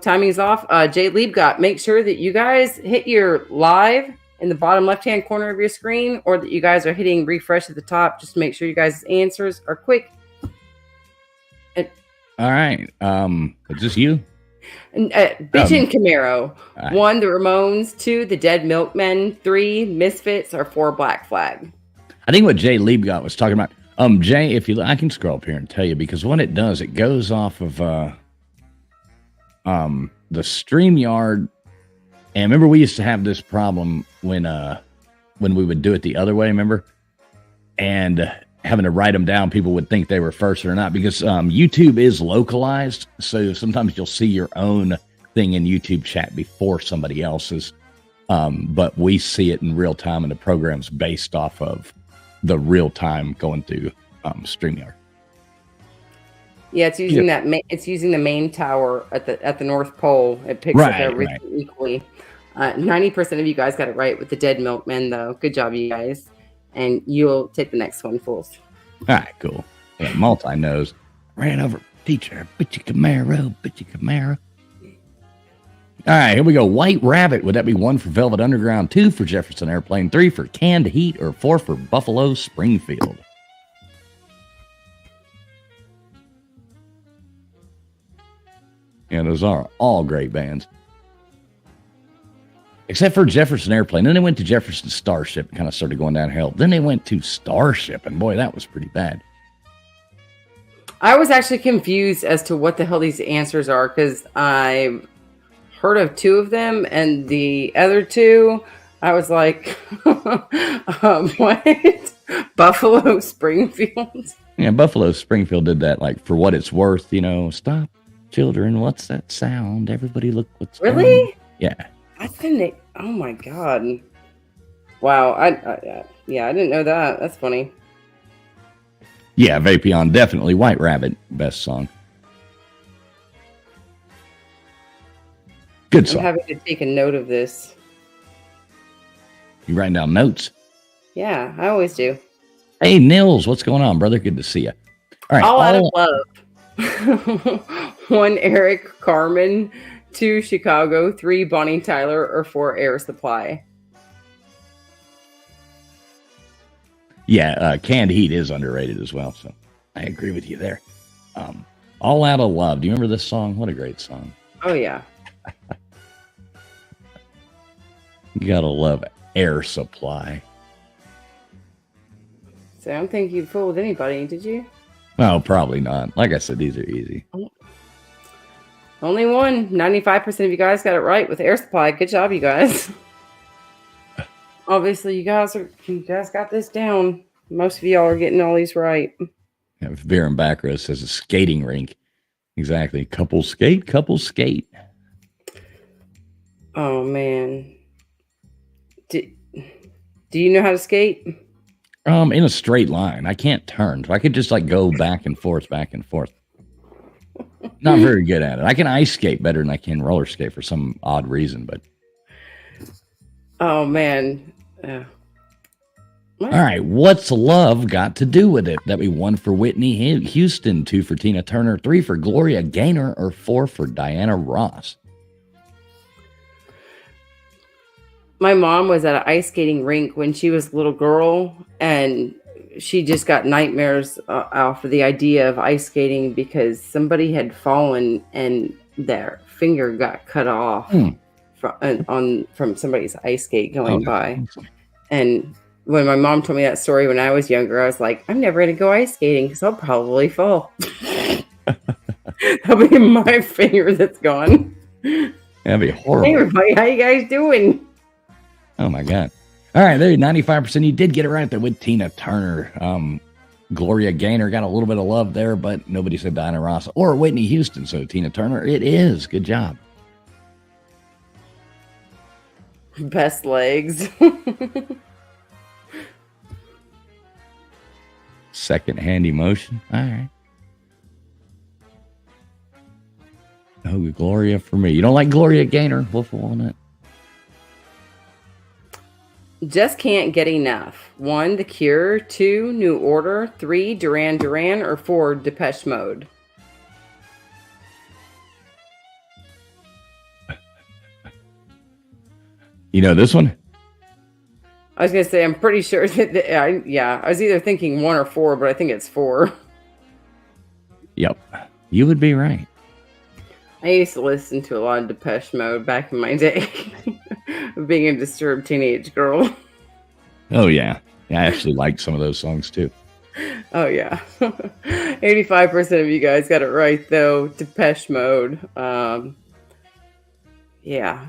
Timing's off. Jay Liebgott, make sure that you guys hit your live in the bottom left-hand corner of your screen, or that you guys are hitting refresh at the top. Just to make sure you guys' answers are quick. All right. Is this you? Bitch and Camaro. Right. 1, the Ramones. 2, the Dead Milkmen. 3, Misfits. Or 4, Black Flag. I think what Jay Liebgott was talking about. Jay, I can scroll up here and tell you, because what it does, it goes off of the StreamYard. And remember, we used to have this problem when we would do it the other way. Remember, and having to write them down, people would think they were first or not, because YouTube is localized. So sometimes you'll see your own thing in YouTube chat before somebody else's. But we see it in real time, and the program's based off of the real time going through StreamYard. Yeah, it's using it's using the main tower at the North Pole. It picks up everything equally. 90% of you guys got it right with the Dead Milkmen, though. Good job, you guys. And you'll take the next one, fools. All right, cool. Yeah, multi-nose. Ran over teacher. Bitchy Camaro. All right, here we go. White Rabbit. Would that be 1 for Velvet Underground, 2 for Jefferson Airplane, 3 for Canned Heat, or 4 for Buffalo Springfield? Yeah, those are all great bands. Except for Jefferson Airplane. Then they went to Jefferson Starship and kind of started going downhill. Then they went to Starship, and boy, that was pretty bad. I was actually confused as to what the hell these answers are, because I've heard of 2 of them, and the other 2, I was like, what? Buffalo Springfield. Yeah, Buffalo Springfield did that, like, For What It's Worth, stop, children, what's that sound? Everybody look what's going on. Really? Yeah. I couldn't. Oh my god! Wow. Yeah, I didn't know that. That's funny. Yeah, Vapion, definitely. White Rabbit, best song. Good song. I'm having to take a note of this. You writing down notes? Yeah, I always do. Hey, Nils, what's going on, brother? Good to see you. All right. All out of love. 1, Eric Carmen. 2, Chicago. 3, Bonnie Tyler. Or 4, Air Supply. Yeah, Canned Heat is underrated as well, so I agree with you there. All Out of Love. Do you remember this song? What a great song. Oh, yeah. You gotta love Air Supply. So I don't think you fooled anybody, did you? No, probably not. Like I said, these are easy. Only one. 95% of you guys got it right with Air Supply. Good job, you guys. Obviously, you guys got this down. Most of y'all are getting all these right. Yeah, Vera and Backrow says a skating rink. Exactly. Couple skate, couple skate. Oh, man. Do you know how to skate? In a straight line. I can't turn. So I could just go back and forth, back and forth. Not very good at it. I can ice skate better than I can roller skate for some odd reason, but. Oh, man. All right. What's love got to do with it? That be 1 for Whitney Houston, 2 for Tina Turner, 3 for Gloria Gaynor, or 4 for Diana Ross? My mom was at an ice skating rink when she was a little girl, and she just got nightmares off of the idea of ice skating because somebody had fallen and their finger got cut off from somebody's ice skate going by. And when my mom told me that story when I was younger, I was like, I'm never going to go ice skating because I'll probably fall. That'll be my finger that's gone. That'd be horrible. Hey, everybody, how you guys doing? Oh, my God. All right, there, 95%. You did get it right there with Tina Turner. Gloria Gaynor got a little bit of love there, but nobody said Diana Ross or Whitney Houston. So Tina Turner, it is. Good job. Best legs. Second-hand emotion. All right. Oh, Gloria for me. You don't like Gloria Gaynor? Wolf of Walnut. Just can't get enough. 1, The Cure. 2, New Order. 3, Duran Duran. Or 4, Depeche Mode. You know this one? I was going to say, I'm pretty sure that, I was either thinking 1 or 4, but I think it's 4. Yep. You would be right. I used to listen to a lot of Depeche Mode back in my day of being a disturbed teenage girl. Oh, yeah. Yeah, I actually like some of those songs, too. Oh, yeah. 85% of you guys got it right, though. Depeche Mode. Yeah.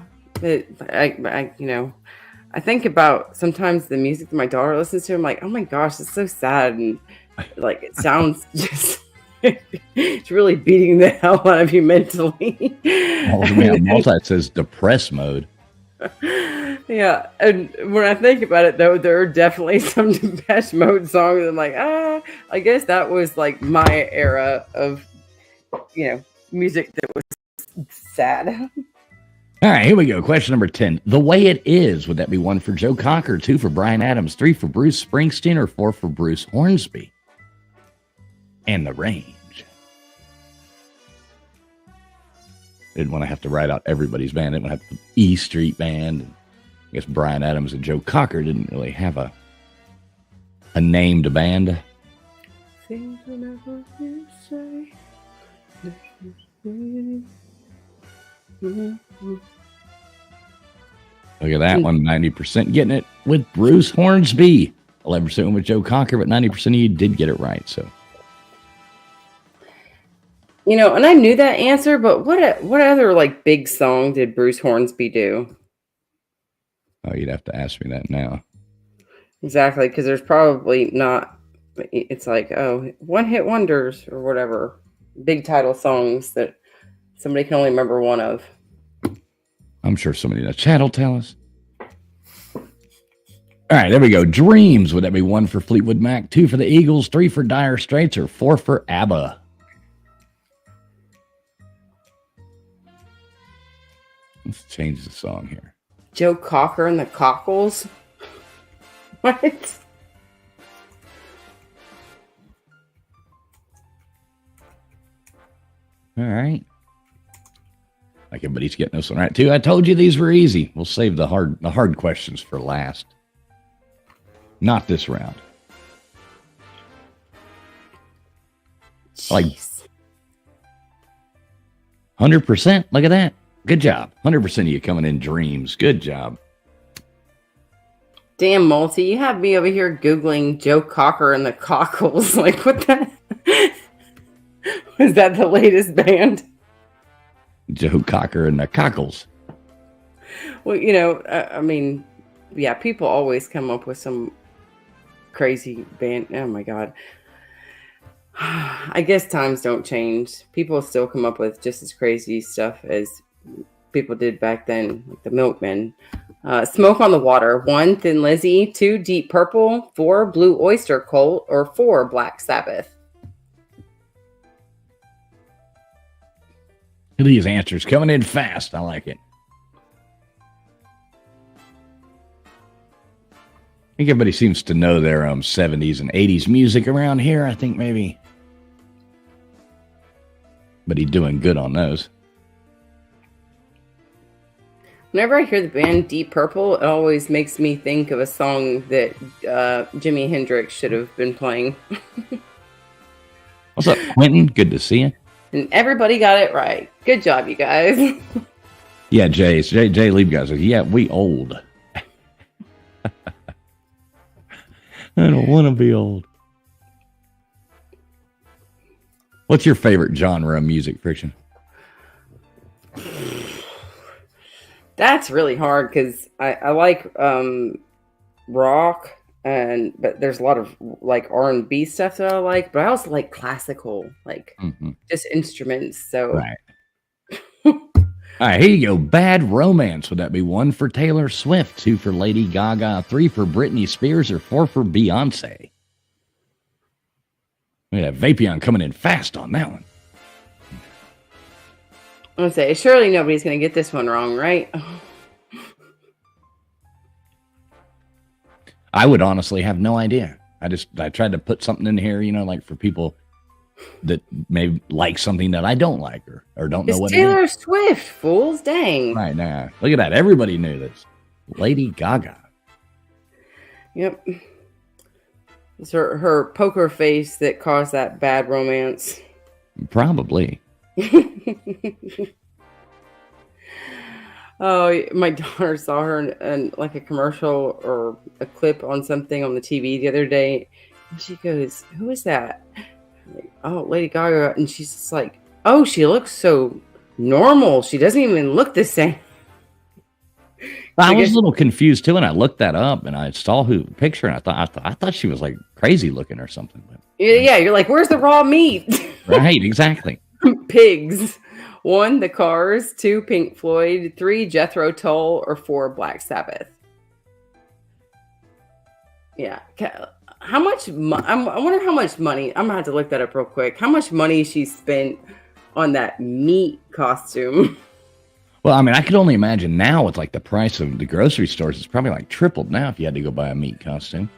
I think about sometimes the music that my daughter listens to. I'm like, oh, my gosh, it's so sad. And, it sounds just... it's really beating the hell out of you mentally. Oh, man. Multi says depressed mode. Yeah, and when I think about it, though, there are definitely some Depeche Mode songs. I'm like, I guess that was my era of, music that was sad. All right, here we go. Question number 10. The Way It Is. Would that be 1 for Joe Cocker, 2 for Bryan Adams, 3 for Bruce Springsteen, or 4 for Bruce Hornsby? And the range. Didn't want to have to write out everybody's band. Didn't want to have the E Street Band. I guess Bryan Adams and Joe Cocker didn't really have a named band. Look at that one, 90% getting it with Bruce Hornsby. 11% with Joe Cocker, but 90% of you did get it right. So, and I knew that answer, but what other big song did Bruce Hornsby do? Oh, you'd have to ask me that now. Exactly, because there's probably not. It's like, oh, one hit wonders or whatever, big title songs that somebody can only remember one of. I'm sure somebody in the chat will tell us. All right, there we go. Dreams. Would that be 1 for Fleetwood Mac, 2 for the Eagles, 3 for Dire Straits, or 4 for ABBA? Let's change the song here. Joe Cocker and the Cockles. What? All right. Like everybody's getting this one right too. I told you these were easy. We'll save the hard questions for last. Not this round. Jeez. Like 100%. Look at that. Good job. 100% of you coming in dreams. Good job. Damn, Multi, you have me over here Googling Joe Cocker and the Cockles. Like, what the? Was that the latest band? Joe Cocker and the Cockles. Well, you know, I mean, yeah, people always come up with some crazy band. Oh my God. I guess times don't change. People still come up with just as crazy stuff as people did back then, like the Milkmen. Smoke on the Water. 1, Thin Lizzy. 2, Deep Purple. 4, Blue Oyster Cult. Or 4, Black Sabbath. These answers coming in fast. I like it. I think everybody seems to know their 70s and 80s music around here. I think maybe. But he's doing good on those. Whenever I hear the band Deep Purple, it always makes me think of a song that Jimi Hendrix should have been playing. What's up, Quentin? Good to see you. And everybody got it right. Good job, you guys. Yeah, Jay Leib guys. Yeah, we old. I don't want to be old. What's your favorite genre of music, Friction? That's really hard because I like rock, but there's a lot of like R&B stuff that I like, but I also like classical, like just instruments. So right. All right, here you go. Bad Romance. Would that be 1 for Taylor Swift, 2 for Lady Gaga, 3 for Britney Spears, or 4 for Beyonce? Look at that Vapion coming in fast on that one. I'm gonna say, surely nobody's gonna get this one wrong, right? I would honestly have no idea. I tried to put something in here, you know, like for people that may like something that I don't like or don't know it's what Taylor it is. Swift, fools. Dang. Right now. Look at that. Everybody knew this. Lady Gaga. Yep. It's her poker face that caused that Bad Romance. Probably. Oh, my daughter saw her in like a commercial or a clip on something on the TV the other day. And she goes, "Who is that?" I'm like, "Oh, Lady Gaga." And she's just like, "Oh, she looks so normal. She doesn't even look the same." I was a little confused too, and I looked that up and I saw who picture, and I thought she was like crazy looking or something. But yeah, you're like, "Where's the raw meat?" Right, exactly. Pigs. 1, The Cars. 2, Pink Floyd. 3, Jethro Tull. Or 4, Black Sabbath. Yeah. How much? I wonder how much money. I'm gonna have to look that up real quick. How much money she spent on that meat costume? Well, I mean, I could only imagine now with like the price of the grocery stores, it's probably like tripled now if you had to go buy a meat costume.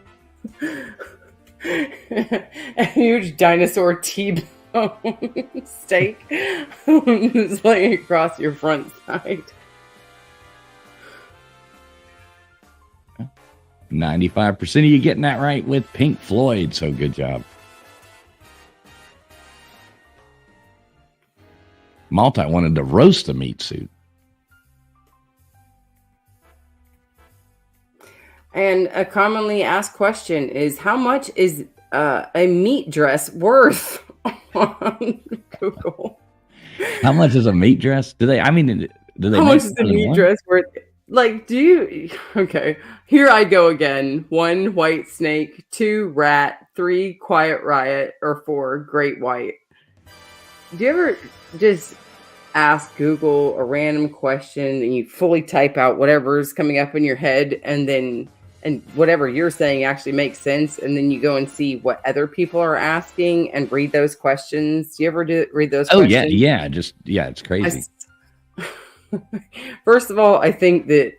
A huge dinosaur T-bone steak is laying across your front side. 95% of you getting that right with Pink Floyd, so good job. Multi wanted to roast the meat suit. And a commonly asked question is, how much is a meat dress worth on Google? How much is a meat dress? Do they? I mean, do they? How much is a meat dress worth? Like, do you? Okay, here I go again. 1, white snake. 2, rat. 3, quiet riot. Or 4, great white. Do you ever just ask Google a random question and you fully type out whatever's coming up in your head, and whatever you're saying actually makes sense, and then you go and see what other people are asking and read those questions? Do you ever read those Oh questions? yeah, it's crazy. First of all, I think that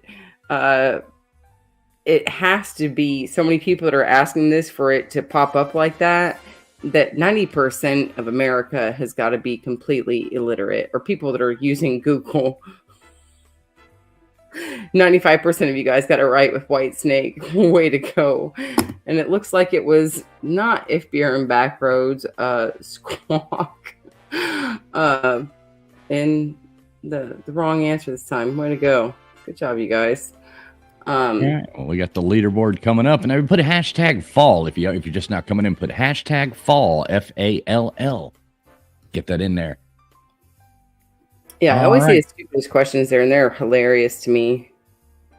it has to be so many people that are asking this for it to pop up like that, that 90% of America has got to be completely illiterate, or people that are using Google. 95% of you guys got it right with white snake. Way to go. And it looks like it was not If Beer and Back Roads, Squawk. And the wrong answer this time. Way to go. Good job, you guys. All right, well, we got the leaderboard coming up, and I would put a hashtag fall. If you're just not coming in, put hashtag fall, FALL. Get that in there. Yeah, I always see the stupidest questions there, and they're hilarious to me.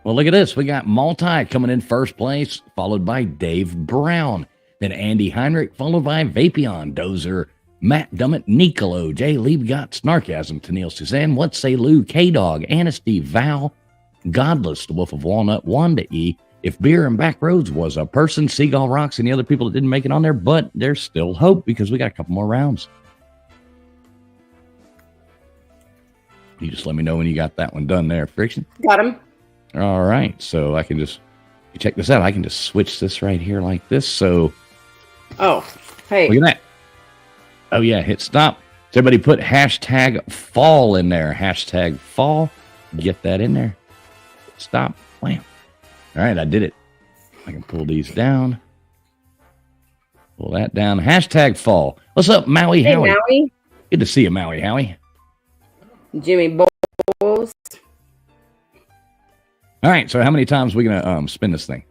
Well, look at this. We got Multi coming in first place, followed by Dave Brown. Then Andy Heinrich, followed by Vapion, Dozer, Matt Dummett, Nicolo, Jay Liebgott, Snarkasm, Tennille Suzanne, What Say Lou, K-Dog, Anasty, Val, Godless, the Wolf of Walnut, Wanda E. If Beer and Back Roads was a person, Seagull Rocks, and the other people that didn't make it on there, but there's still hope because we got a couple more rounds. You just let me know when you got that one done there, Friction. Got him. All right, so I can just check this out. I can just switch this right here like this. So, oh, hey, look at that. Oh yeah, hit stop. So everybody put hashtag fall in there. Hashtag fall. Get that in there. Stop. Wham. All right, I did it. I can pull these down. Pull that down. Hashtag fall. What's up, Maui hey, Howie? Maui. Good to see you, Maui Howie. Jimmy Bowles. All right, so how many times are we going to spin this thing?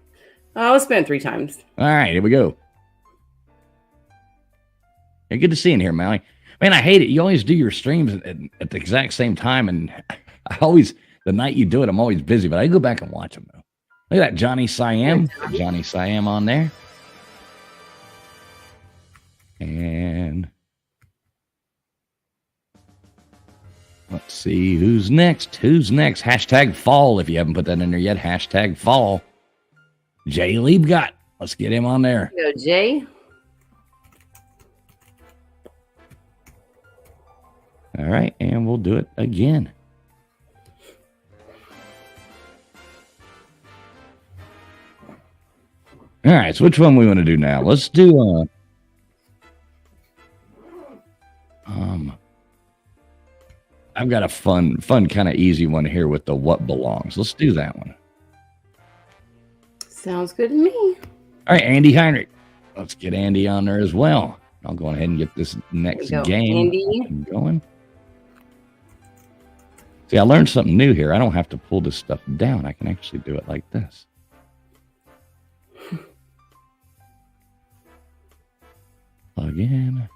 I'll spin it 3 times. All right, here we go. Yeah, good to see you in here, Maui. Man, I hate it. You always do your streams at the exact same time, and I always, the night you do it, I'm always busy, but I go back and watch them, though. Look at that, Johnny Siam. Johnny Siam on there. And let's see who's next. Who's next? Hashtag fall. If you haven't put that in there yet, hashtag fall. Jay Liebgott. Let's get him on there. Go, Jay. All right, and we'll do it again. All right, so which one we want to do now? Let's do I've got a fun kind of easy one here with the what belongs. Let's do that one. Sounds good to me. All right, Andy Heinrich. Let's get Andy on there as well. I'll go ahead and get this next game going. See, I learned something new here. I don't have to pull this stuff down. I can actually do it like this. Plug in.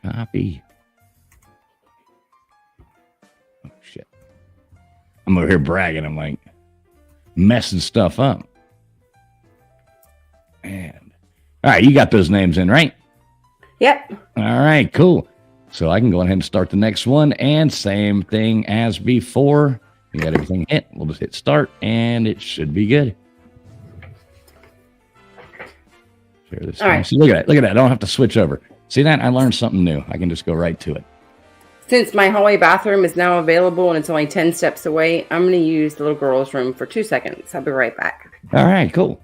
Copy. Oh, shit. I'm over here bragging. I'm like messing stuff up. And all right, you got those names in, right? Yep. All right, cool. So I can go ahead and start the next one, and same thing as before. You got everything hit. We'll just hit start, and it should be good. Share this. All right. See, look at that. Look at that. I don't have to switch over. See that? I learned something new. I can just go right to it. Since my hallway bathroom is now available and it's only 10 steps away, I'm going to use the little girl's room for 2 seconds. I'll be right back. All right, cool.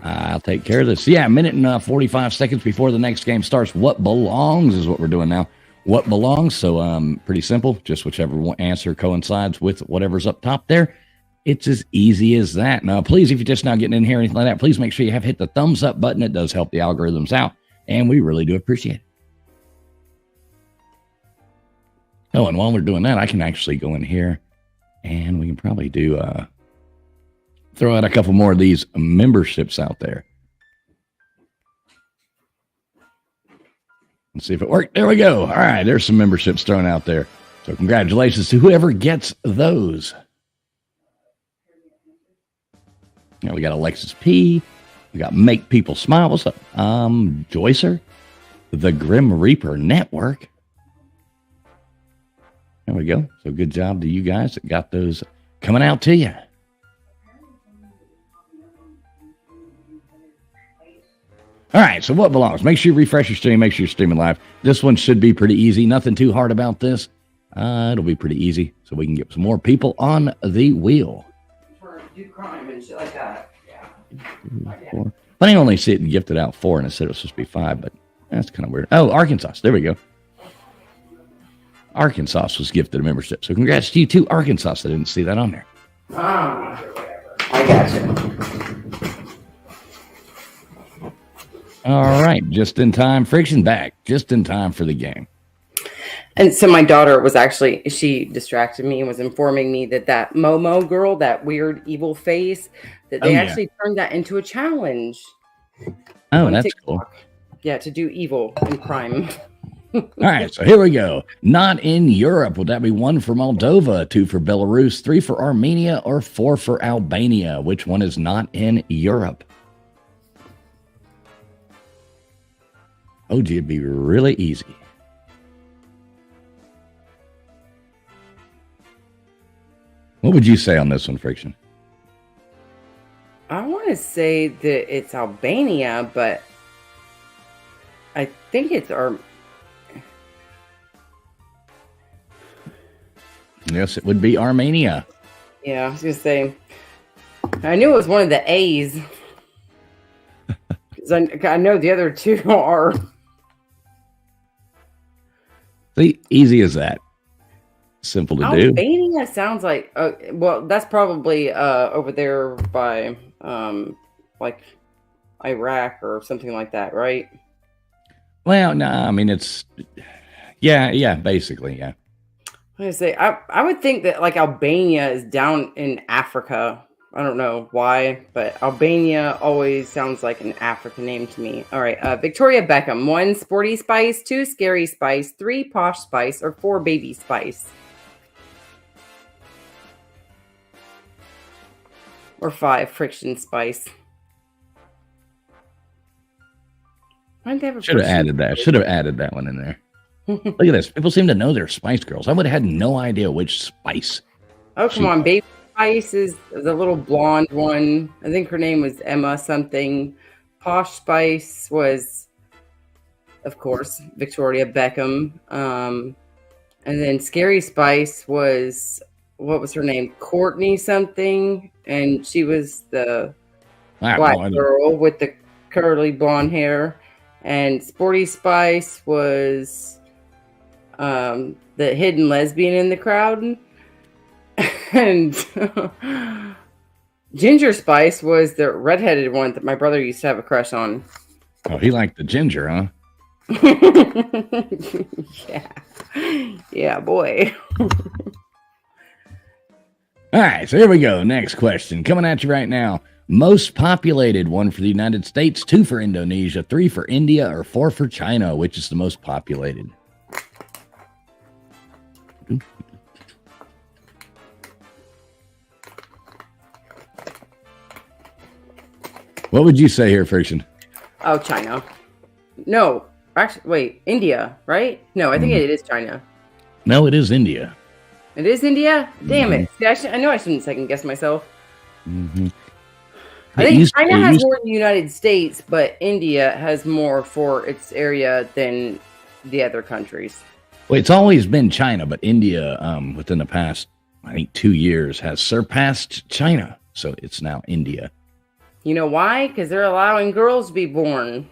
I'll take care of this. Yeah, a minute and 45 seconds before the next game starts. What belongs is what we're doing now. What belongs? So pretty simple. Just whichever answer coincides with whatever's up top there. It's as easy as that. Now, please, if you're just now getting in here or anything like that, please make sure you have hit the thumbs up button. It does help the algorithms out, and we really do appreciate it. Oh, and while we're doing that, I can actually go in here, and we can probably do throw out a couple more of these memberships out there. Let's see if it worked. There we go. All right, there's some memberships thrown out there. So congratulations to whoever gets those. Now we got Alexis P. We got Make People Smile. What's up? Joycer. The Grim Reaper Network. There we go. So good job to you guys that got those coming out to you. All right, so what belongs? Make sure you refresh your stream. Make sure you're streaming live. This one should be pretty easy. Nothing too hard about this. It'll be pretty easy, so we can get some more people on the wheel. Do crime and shit like that. Yeah. Four. But I only see it gifted out 4, and it said it was supposed to be 5, but that's kind of weird. Oh, Arkansas. There we go. Arkansas was gifted a membership. So congrats to you too, Arkansas. I didn't see that on there. I got you. All right. Just in time. Friction back. Just in time for the game. And so my daughter was actually, she distracted me and was informing me that Momo girl, that weird evil face, that they actually turned that into a challenge. Oh, that's TikTok. Cool. Yeah, to do evil and crime. All right, so here we go. Not in Europe. Would that be 1 for Moldova, 2 for Belarus, 3 for Armenia, or 4 for Albania? Which one is not in Europe? Oh, gee, it'd be really easy. What would you say on this one, Friction? I want to say that it's Albania, but I think it's Yes, it would be Armenia. Yeah, I was going to say, I knew it was one of the A's. Because I know the other 2 are. See, easy as that. Simple to do. Albania sounds like, well, that's probably over there by like Iraq or something like that, right? Well, no, I mean, it's, yeah, basically, yeah. I was gonna say, I would think that like Albania is down in Africa. I don't know why, but Albania always sounds like an African name to me. All right, Victoria Beckham. 1, Sporty Spice. 2, Scary Spice. 3, Posh Spice. Or 4, Baby Spice. Or 5, Friction Spice. Why didn't they have a Should have added that. Should have added that one in there. Look at this. People seem to know their Spice Girls. I would have had no idea which Spice. Oh, come on. Baby Spice is the little blonde one. I think her name was Emma something. Posh Spice was, of course, Victoria Beckham. And then Scary Spice was, what was her name? Courtney something. And she was the black girl with the curly blonde hair. And Sporty Spice was the hidden lesbian in the crowd. And Ginger Spice was the redheaded one that my brother used to have a crush on. Oh, he liked the ginger, huh? Yeah, boy. All right, so here we go. Next question coming at you right now. Most populated: 1 for the United States, 2 for Indonesia, 3 for India, or 4 for China. Which is the most populated? What would you say here, Friction? Oh, China. No, actually, wait, India, right? No, I think it is China. No, it is India. It is India? Damn it. See, I know I shouldn't second guess myself. I think China has more than the United States, but India has more for its area than the other countries. Well, it's always been China, but India, within the past, I think, 2 years, has surpassed China. So it's now India. You know why? Because they're allowing girls to be born.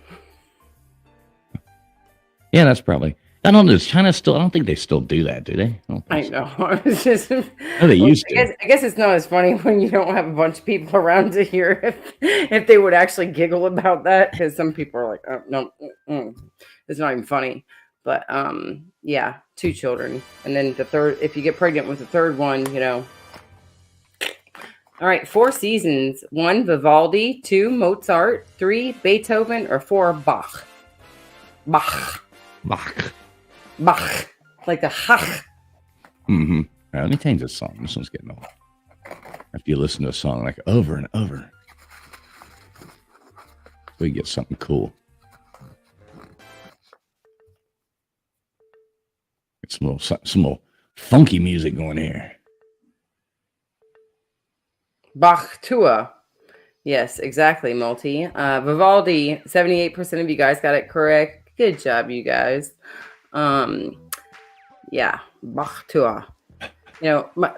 Yeah, that's probably. I don't know. Does China still? I don't think they still do that, do they? I know. It's just. Oh, they used to. I guess it's not as funny when you don't have a bunch of people around to hear if they would actually giggle about that, because some people are like, oh, no, it's not even funny. But yeah, 2 children, and then the third. If you get pregnant with the third one, you know. All right, 4 seasons: 1 Vivaldi, 2 Mozart, 3 Beethoven, or 4 Bach. Bach. Bach. Bach. Like the Hach. Mm-hmm. All right, let me change this song. This one's getting old. If you listen to a song like over and over, we get something cool. Get some little funky music going here. Bach Tua. Yes, exactly, Multi. Vivaldi, 78% of you guys got it correct. Good job, you guys. Yeah, Bach Tua. You know,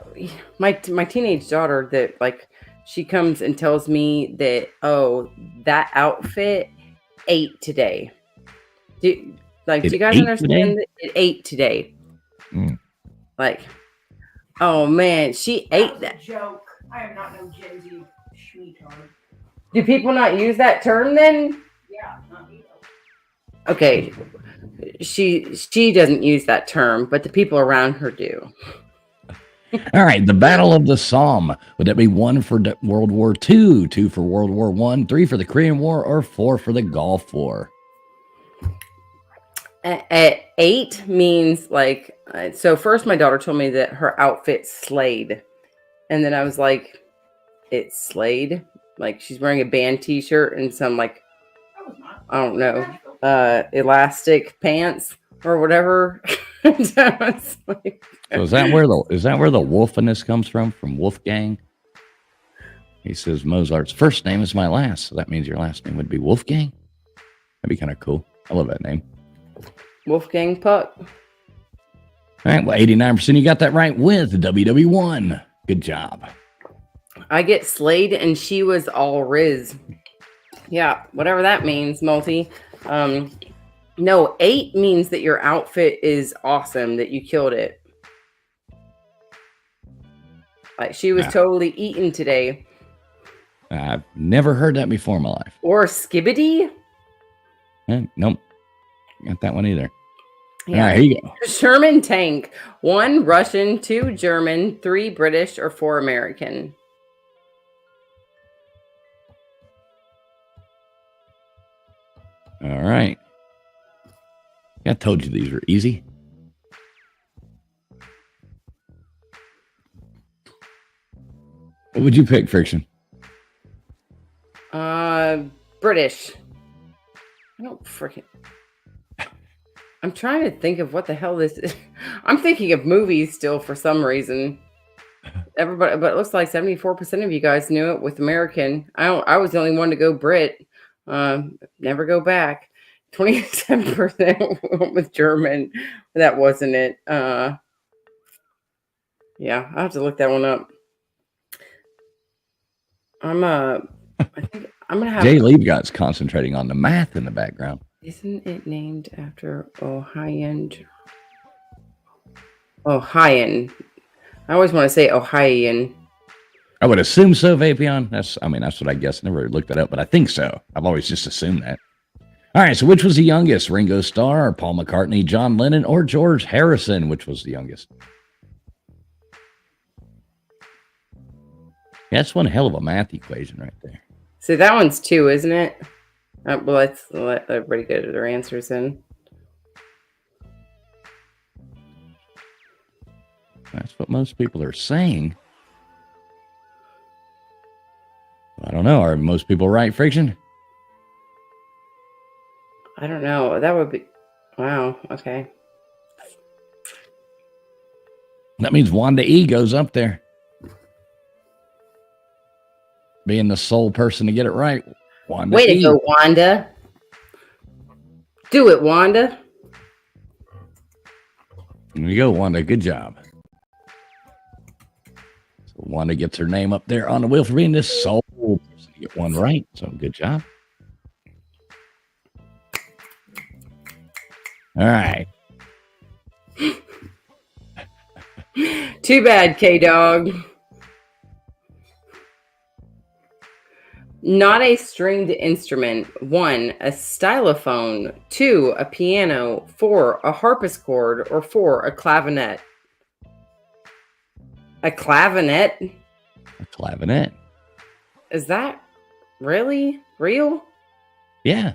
my teenage daughter that like she comes and tells me that, oh, that outfit ate today. Do you guys understand that it ate today? Like, oh man, she ate that. Joke. I am not no Gen Z sweetheart. Do people not use that term then? Yeah, not me. Okay, she doesn't use that term, but the people around her do. All right, the Battle of the Somme. Would that be 1 for World War II, 2 for World War I, 3 for the Korean War, or 4 for the Gulf War? 8 means like, so first my daughter told me that her outfit slayed. And then I was like, it slayed? Like she's wearing a band t-shirt and some like, I don't know, elastic pants or whatever. So is that where the wolfiness comes from Wolfgang? He says Mozart's first name is my last, so that means your last name would be Wolfgang. That'd be kind of cool. I love that name. Wolfgang Puck. All right, well, 89% you got that right with WW1. Good job. I get slayed and she was all Riz. Yeah, whatever that means, Multi. No, 8 means that your outfit is awesome, that you killed it. Like she was totally eaten today. I've never heard that before in my life. Or skibbity? Nope. Got that one either. Yeah. All right, here you go. Sherman tank. 1 Russian, 2 German, 3 British, or 4 American. All right. I told you these were easy. What would you pick, Friction? British. I don't freaking... I'm trying to think of what the hell this is. I'm thinking of movies still for some reason. Everybody, but it looks like 74% of you guys knew it with American. I was the only one to go Brit. Never go back. 27% went with German. That wasn't it. Yeah, I'll have to look that one up. I think I'm gonna have Jay Liebgott's concentrating on the math in the background. Isn't it named after Ohioan? Ohioan. I always want to say Ohioan. I would assume so, Vapion. That's what I guess. Never looked that up, but I think so. I've always just assumed that. All right, so which was the youngest? Ringo Starr, Paul McCartney, John Lennon, or George Harrison? Which was the youngest? Yeah, that's one hell of a math equation right there. So that one's 2, isn't it? Well, let's let everybody go to their answers in. That's what most people are saying. I don't know. Are most people right, Friction? I don't know. That would be... Wow, okay. That means Wanda E goes up there. Being the sole person to get it right. Wanda Way E. to go, Wanda. Do it, Wanda. There you go, Wanda. Good job. So Wanda gets her name up there on the wheel for being the sole person to get one right. So good job. All right. Too bad, K-Dog. Not a stringed instrument. 1, a stylophone. 2, a piano. 4, a harpsichord. Or 4, a clavinet. A clavinet? A clavinet. Is that really real? Yeah.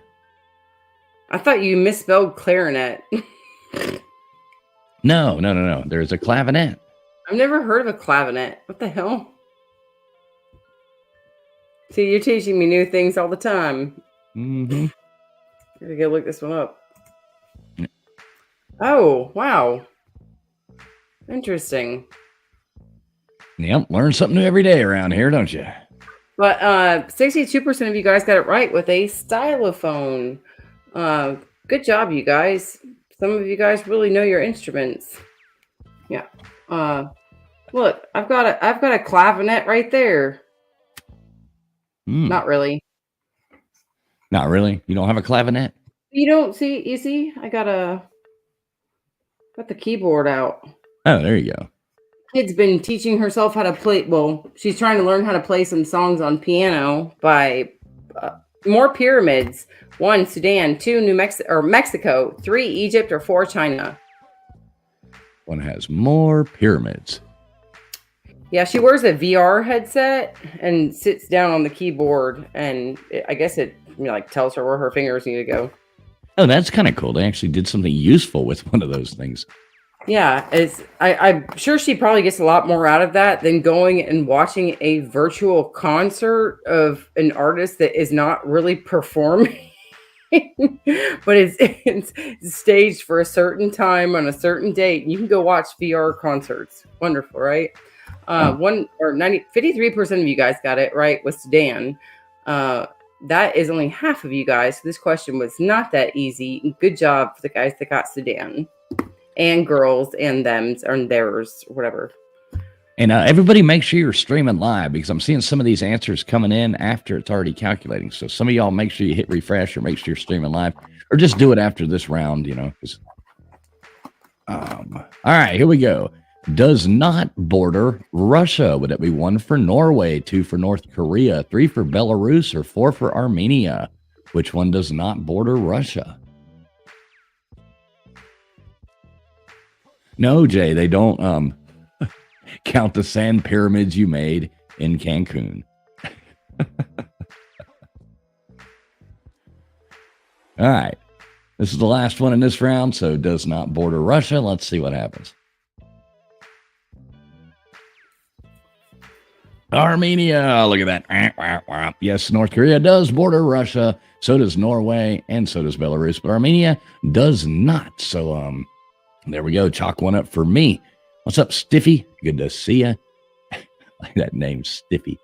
I thought you misspelled clarinet. No. There's a clavinet. I've never heard of a clavinet. What the hell? See, you're teaching me new things all the time. Mm-hmm. Gotta go look this one up. Yeah. Oh, wow. Interesting. Yep, learn something new every day around here, don't you? But 62% of you guys got it right with a stylophone. Good job, you guys. Some of you guys really know your instruments. Yeah. Look, I've got a clavinet right there. Not really. Not really. You don't have a clavinet? You don't see. You see, I got the keyboard out. Oh, there you go. Kid's been teaching herself how to play. Well, she's trying to learn how to play some songs on piano by more pyramids. 1, Sudan. 2, New Mexico or Mexico. 3, Egypt, or 4, China. One has more pyramids. Yeah, she wears a VR headset and sits down on the keyboard, and I guess it like tells her where her fingers need to go. Oh, that's kind of cool. They actually did something useful with one of those things. Yeah, I'm sure she probably gets a lot more out of that than going and watching a virtual concert of an artist that is not really performing, but it's staged for a certain time on a certain date. You can go watch VR concerts. Wonderful, right? 53% of you guys got it right with Sudan. That is only half of you guys. So this question was not that easy. Good job for the guys that got Sudan. And girls and thems and theirs, whatever. And everybody make sure you're streaming live because I'm seeing some of these answers coming in after it's already calculating. So some of y'all make sure you hit refresh or make sure you're streaming live or just do it after this round, you know. All right, here we go. Does not border Russia. Would it be 1 for Norway, 2 for North Korea, 3 for Belarus, or 4 for Armenia? Which one does not border Russia? No, Jay, they don't count the sand pyramids you made in Cancun. All right. This is the last one in this round, so does not border Russia. Let's see what happens. Armenia, look at that. Yes, North Korea does border Russia. So does Norway, and so does Belarus. But Armenia does not. So, there we go. Chalk one up for me. What's up, Stiffy? Good to see you. Like that name, Stiffy.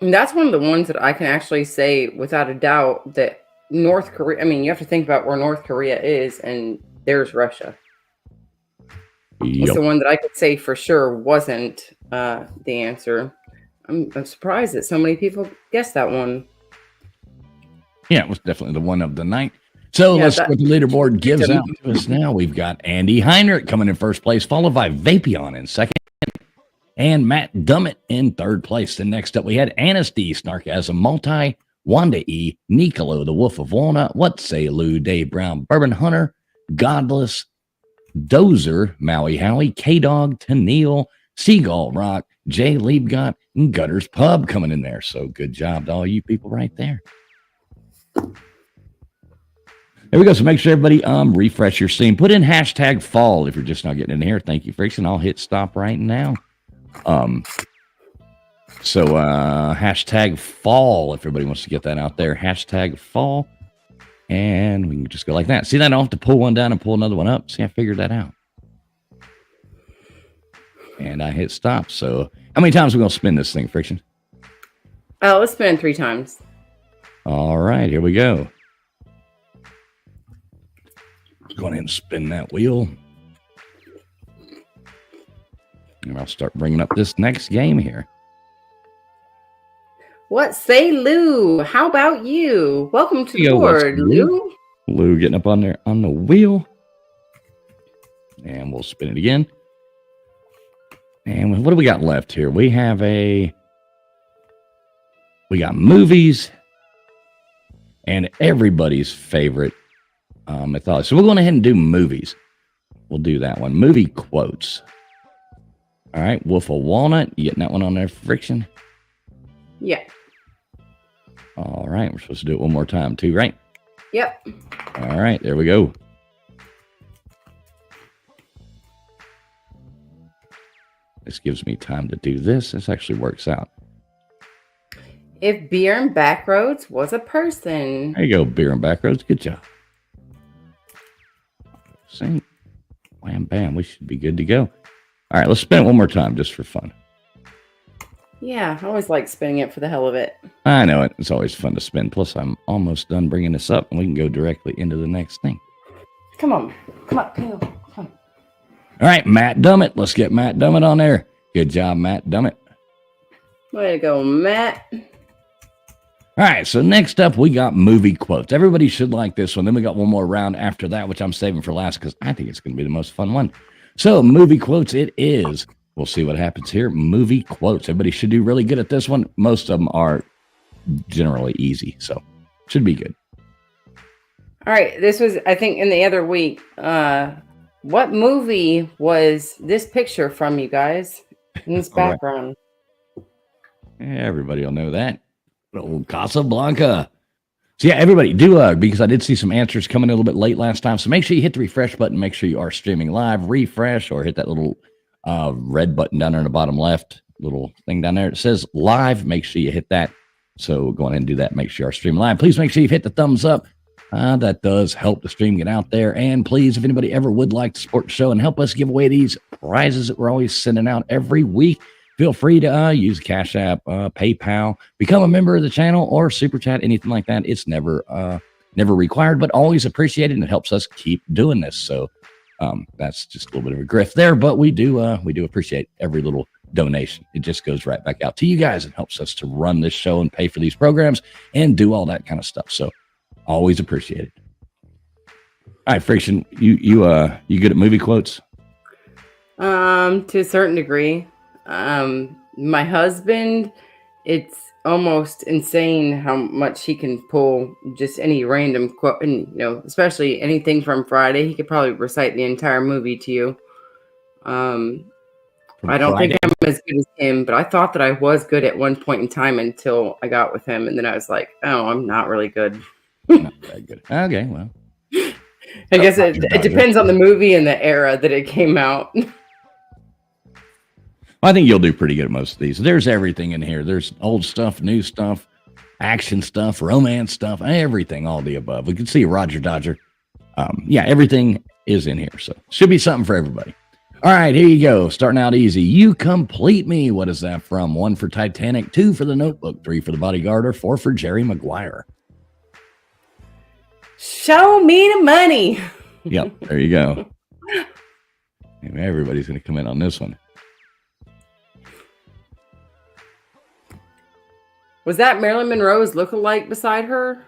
And that's one of the ones that I can actually say without a doubt that North Korea, I mean, you have to think about where North Korea is, and there's Russia. Yep. It's the one that I could say for sure wasn't the answer. I'm surprised that so many people guessed that one. Yeah, it was definitely the one of the night. So let's see what the leaderboard gives out to us now. We've got Andy Heinrich coming in first place, followed by Vapion in second, and Matt Dummett in third place. Then next up, we had Anis D, Snarkasm Multi, Wanda E, Nicolo, the Wolf of Walnut, What Say Lou, Dave Brown, Bourbon Hunter, Godless, Dozer, Maui Howie, K-Dog, Tennille, Seagull Rock, Jay Liebgott, and Gutters Pub coming in there. So good job to all you people right there. There we go. So make sure everybody refresh your scene. Put in hashtag fall if you're just not getting in here. Thank you, Friction. I'll hit stop right now. So hashtag fall if everybody wants to get that out there. Hashtag fall. And we can just go like that. See that? I don't have to pull one down and pull another one up. See, I figured that out. And I hit stop. So how many times are we going to spin this thing, Friction? Let's spin it 3 times. All right, here we go. Go ahead and spin that wheel. And I'll start bringing up this next game here. What say Lou? How about you? Welcome to the board, Lou. Lou getting up on there on the wheel. And we'll spin it again. And what do we got left here? We got movies and everybody's favorite mythology. So we're going ahead and do movies. We'll do that one. Movie quotes. All right. Wolf of Walnut. You getting that one on there, Friction? Yeah. All right. We're supposed to do it one more time too, right? Yep. All right. There we go. This gives me time to do this. This actually works out. If Beer and Backroads was a person. There you go, Beer and Backroads. Good job. See? Wham, bam. We should be good to go. All right, let's spin it one more time just for fun. Yeah, I always like spinning it for the hell of it. I know it. It's always fun to spin. Plus, I'm almost done bringing this up, and we can go directly into the next thing. Come on. Come on, Peel. Come on. All right, Matt Dummett. Let's get Matt Dummett on there. Good job, Matt Dummett. Way to go, Matt. All right, so next up, we got movie quotes. Everybody should like this one. Then we got one more round after that, which I'm saving for last because I think it's going to be the most fun one. So, movie quotes it is. We'll see what happens here. Movie quotes. Everybody should do really good at this one. Most of them are generally easy, so should be good. All right, this was, I think, in the other week. What movie was this picture from, you guys? In this background. Yeah, everybody will know that. Old Casablanca. So yeah, everybody do because I did see some answers coming a little bit late last time. So make sure you hit the refresh button. Make sure you are streaming live. Refresh or hit that little red button down there in the bottom left, little thing down there. It says live. Make sure you hit that. So go ahead and do that. Make sure you are streaming live. Please make sure you've hit the thumbs up. That does help the stream get out there. And please, if anybody ever would like to support the show and help us give away these prizes that we're always sending out every week, feel free to use Cash App, PayPal, become a member of the channel, or Super Chat, anything like that. It's never required, but always appreciated, and it helps us keep doing this. So that's just a little bit of a grift there, but we do appreciate every little donation. It just goes right back out to you guys and helps us to run this show and pay for these programs and do all that kind of stuff. So always appreciate it. All right, Friction, you good at movie quotes? To a certain degree. My husband, it's almost insane how much he can pull just any random quote, and especially anything from Friday. He could probably recite the entire movie to you. I don't think I'm as good as him, but I thought that I was good at one point in time until I got with him, and then I was like, oh, I'm not really good. Not very good. Okay, well, I guess it depends on the movie and the era that it came out. I think you'll do pretty good at most of these. There's everything in here. There's old stuff, new stuff, action stuff, romance stuff, everything, all the above. We can see Roger Dodger. Yeah, everything is in here. So should be something for everybody. All right, here you go. Starting out easy. You complete me. What is that from? 1 for Titanic, 2 for The Notebook, 3 for The Bodyguard, or 4 for Jerry Maguire. Show me the money. Yep, there you go. Everybody's going to come in on this one. Was that Marilyn Monroe's lookalike beside her?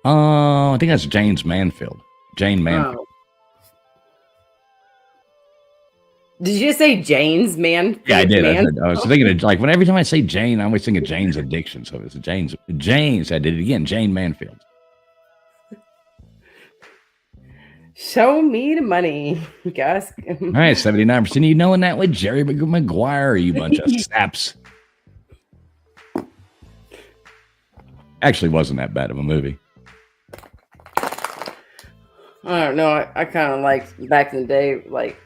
I think that's Jane Mansfield. Oh. Did you just say Jane's man? Yeah, I did. I was thinking of, like, every time I say Jane, I always think of Jane's Addiction. So it's Jane's. I did it again. Jane Mansfield. Show me the money, guys. All right, 79%. You knowing that with Jerry Maguire, you bunch of saps. Actually wasn't that bad of a movie. I don't know. I kind of liked back in the day, like,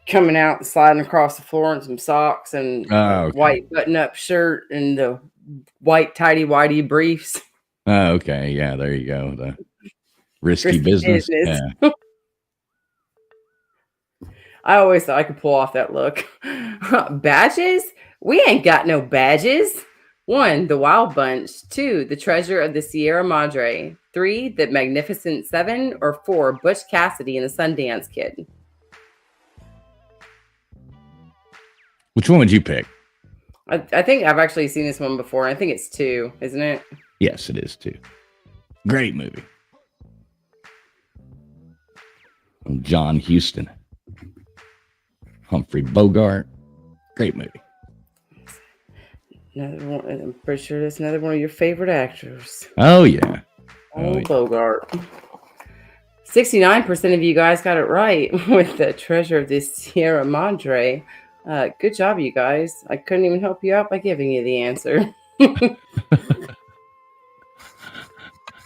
coming out and sliding across the floor in some socks and white button-up shirt and the white tighty-whitey briefs. Oh, okay. Yeah, there you go. The risky business. Yeah. I always thought I could pull off that look. Badges? We ain't got no badges. 1, the Wild Bunch. 2, the Treasure of the Sierra Madre. 3, the Magnificent Seven. Or 4, Butch Cassidy and the Sundance Kid. Which one would you pick? I think I've actually seen this one before. I think it's 2, isn't it? Yes, it is 2. Great movie. John Huston. Humphrey Bogart. Great movie. Another one. I'm pretty sure that's another one of your favorite actors. Oh, yeah. Bogart. 69% of you guys got it right with the Treasure of the Sierra Madre. Good job, you guys. I couldn't even help you out by giving you the answer.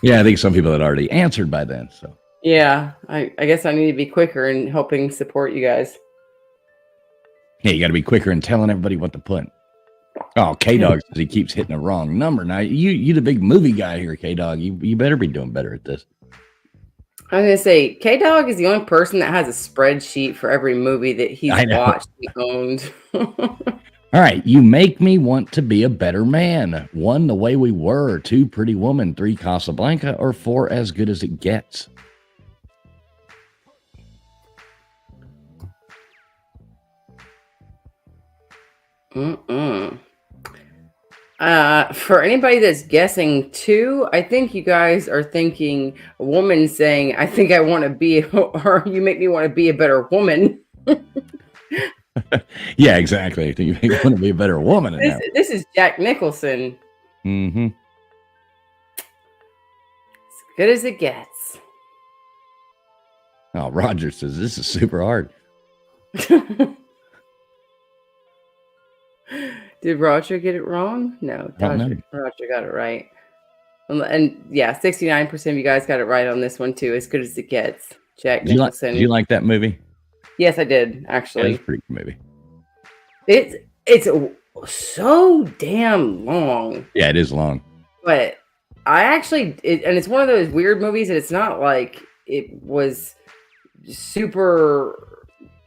Yeah, I think some people had already answered by then. So yeah, I guess I need to be quicker in helping support you guys. Yeah, you got to be quicker in telling everybody what to put. Oh, K-Dog says he keeps hitting the wrong number. Now, you the big movie guy here, K-Dog. You better be doing better at this. I was going to say, K-Dog is the only person that has a spreadsheet for every movie that he's watched and owned. All right. You make me want to be a better man. 1, The Way We Were. 2, Pretty Woman. 3, Casablanca. Or 4, As Good as It Gets. For anybody that's guessing 2, I think you guys are thinking a woman saying, I think I want to be, or you make me want to be a better woman. Yeah, exactly. I think you make me want to be a better woman. This is Jack Nicholson. Mm-hmm. As good as it gets. Oh, Roger says this is super hard. Did Roger get it wrong? No, Roger got it right. And yeah, 69% of you guys got it right on this one too. As good as it gets. Jack Nicholson. Did you like that movie? Yes, I did, actually. Yeah, it's a pretty good movie. It's so damn long. Yeah, it is long. But I actually, and it's one of those weird movies that it's not like it was super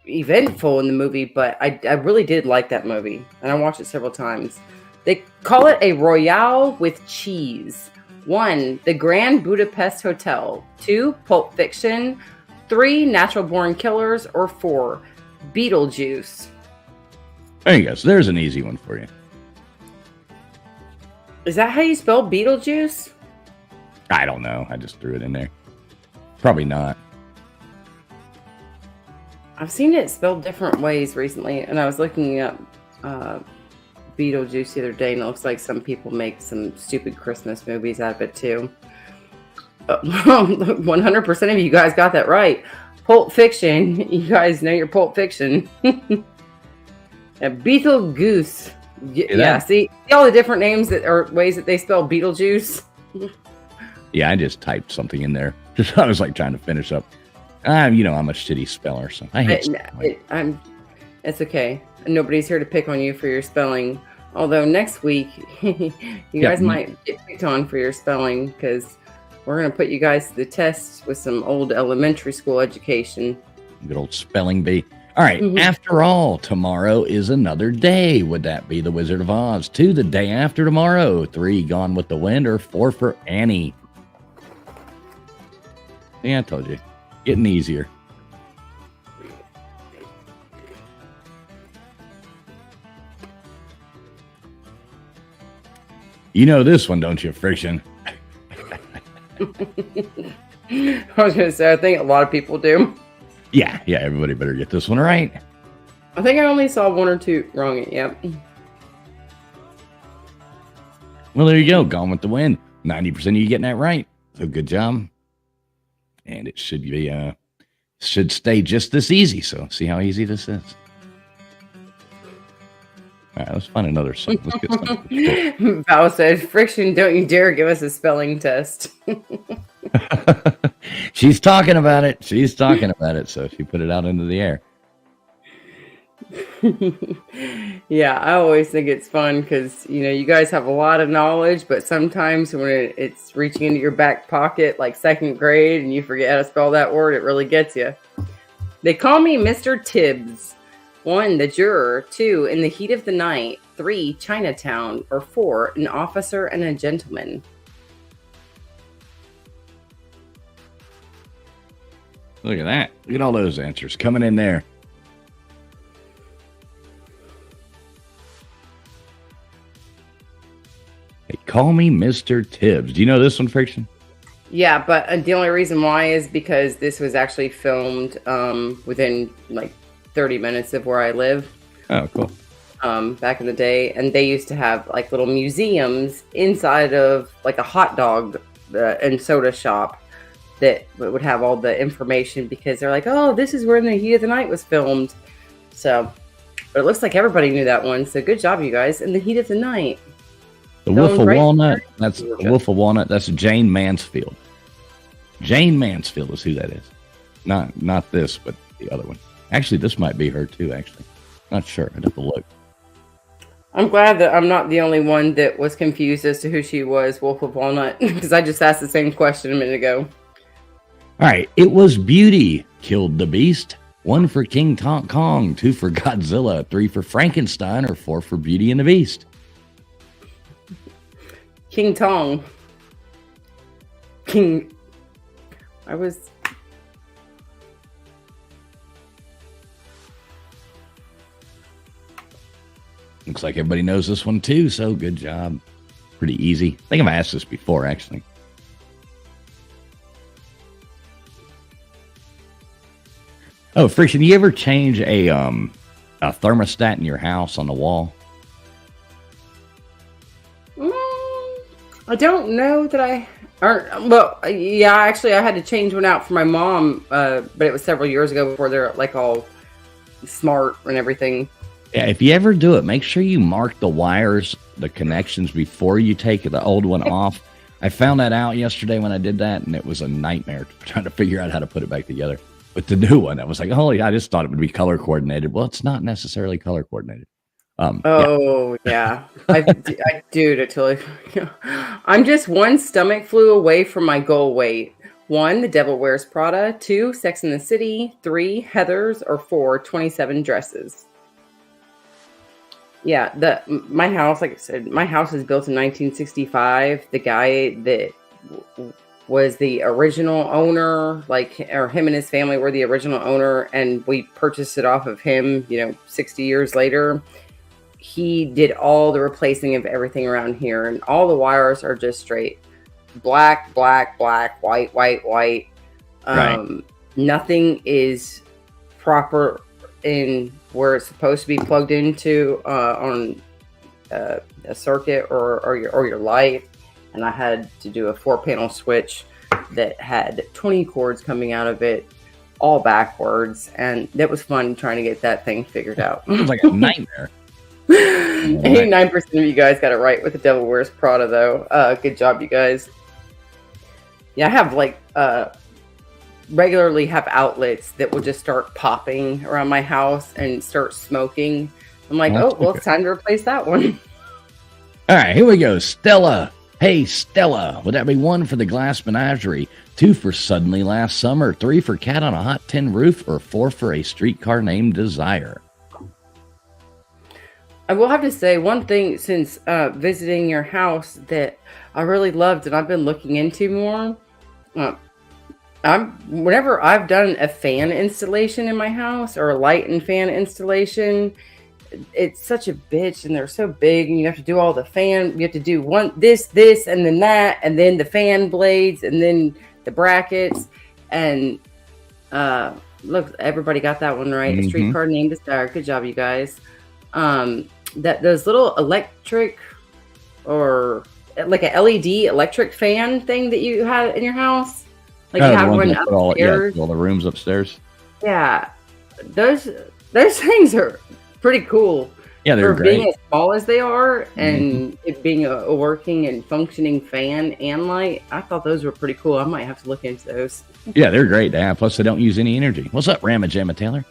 eventful in the movie, but I really did like that movie, and I watched it several times. They call it a Royale with cheese. 1, The Grand Budapest Hotel. 2, Pulp Fiction. 3, Natural Born Killers. Or 4, Beetlejuice. There you go. So there's an easy one for you. Is that how you spell Beetlejuice? I don't know. I just threw it in there. Probably not. I've seen it spelled different ways recently, and I was looking up Beetlejuice the other day, and it looks like some people make some stupid Christmas movies out of it too. 100% of you guys got that right. Pulp Fiction. You guys know your Pulp Fiction. And Beetlejuice. Yeah, see all the different names that are ways that they spell Beetlejuice. Yeah, I just typed something in there. Just I was like trying to finish up. I'm a shitty speller, so I hate spelling. It's okay. Nobody's here to pick on you for your spelling. Although next week, you guys might get picked on for your spelling because we're going to put you guys to the test with some old elementary school education. Good old spelling bee. All right. After all, tomorrow is another day. Would that be The Wizard of Oz? 2, The Day After Tomorrow. 3, Gone with the Wind. Or 4, For Annie. Yeah, I told you. Getting easier. You know this one, don't you, Friction? I was going to say, I think a lot of people do. Yeah, everybody better get this one right. I think I only saw 1 or 2 wrong. Yep. Well, there you go. Gone with the Wind. 90% of you getting that right. So good job. And it should be should stay just this easy. So see how easy this is. All right, let's find another song. Let's get something. Val said, Friction, don't you dare give us a spelling test. She's talking about it. So she put it out into the air. Yeah, I always think it's fun because, you guys have a lot of knowledge, but sometimes when it's reaching into your back pocket, like 2nd grade, and you forget how to spell that word, it really gets you. They call me Mr. Tibbs. 1, The Juror. 2, In the Heat of the Night. 3, Chinatown. Or 4, An Officer and a Gentleman. Look at that. Look at all those answers coming in there. They call me Mr. Tibbs. Do you know this one, Friction? Yeah, but the only reason why is because this was actually filmed within like 30 minutes of where I live. Oh, cool. Back in the day. And they used to have like little museums inside of like a hot dog and soda shop that would have all the information because they're like, oh, this is where In the Heat of the Night was filmed. So, but it looks like everybody knew that one. So good job, you guys. In the Heat of the Night. The Wolf of Walnut. That's the Wolf of Walnut. That's Jane Mansfield. Jane Mansfield is who that is. Not this, but the other one. Actually, this might be her too, actually. Not sure. I'd have to look. I'm glad that I'm not the only one that was confused as to who she was, Wolf of Walnut, because I just asked the same question a minute ago. All right. It was Beauty killed the Beast. 1 for King Kong, 2 for Godzilla, 3 for Frankenstein, or 4 for Beauty and the Beast. King Tong. I was... Looks like everybody knows this one too, so good job. Pretty easy. I think I've asked this before, actually. Oh, Friction, you ever change a thermostat in your house on the wall? I don't know that I... Well, yeah, actually, I had to change one out for my mom, but it was several years ago before they're like all smart and everything. Yeah, if you ever do it, make sure you mark the wires, the connections before you take the old one off. I found that out yesterday when I did that, and it was a nightmare trying to figure out how to put it back together. With the new one, I was like, holy, I just thought it would be color coordinated. Well, it's not necessarily color coordinated. Yeah. I do to tell you. I'm just one stomach flu away from my goal weight. 1, The Devil Wears Prada. 2, Sex and the City. 3, Heathers. Or 4, 27 Dresses. Yeah, my house, like I said, my house was built in 1965. The guy that was the original owner, or him and his family were the original owner, and we purchased it off of him, 60 years later. He did all the replacing of everything around here, and all the wires are just straight black, black, black, white, white, white. Right. Nothing is proper in where it's supposed to be plugged into on a circuit or your light. And I had to do a 4-panel switch that had 20 cords coming out of it, all backwards, and that was fun trying to get that thing figured out. It was like a nightmare. 89% of you guys got it right with The Devil Wears Prada, though. Good job, you guys. Yeah, I have regularly have outlets that will just start popping around my house and start smoking. I'm like, it's time to replace that one. All right, here we go. Stella. Hey, Stella. Would that be 1 for The Glass Menagerie, 2 for Suddenly Last Summer, 3 for Cat on a Hot Tin Roof, or 4 for A Streetcar Named Desire? I will have to say one thing since visiting your house that I really loved and I've been looking into more. Whenever I've done a fan installation in my house or a light and fan installation, it's such a bitch and they're so big and you have to do all the fan. You have to do this, and then that, and then the fan blades, and then the brackets. And look, everybody got that one right. A Streetcar Named Desire. Good job, you guys. Those little electric or like a LED electric fan thing that you had in your house. Like you have one upstairs. All the rooms upstairs. Yeah, those things are pretty cool. Yeah, they're great. Being as small as they are and it being a working and functioning fan and light. I thought those were pretty cool. I might have to look into those. Yeah, they're great to have. Plus, they don't use any energy. What's up, Ramajamma Taylor?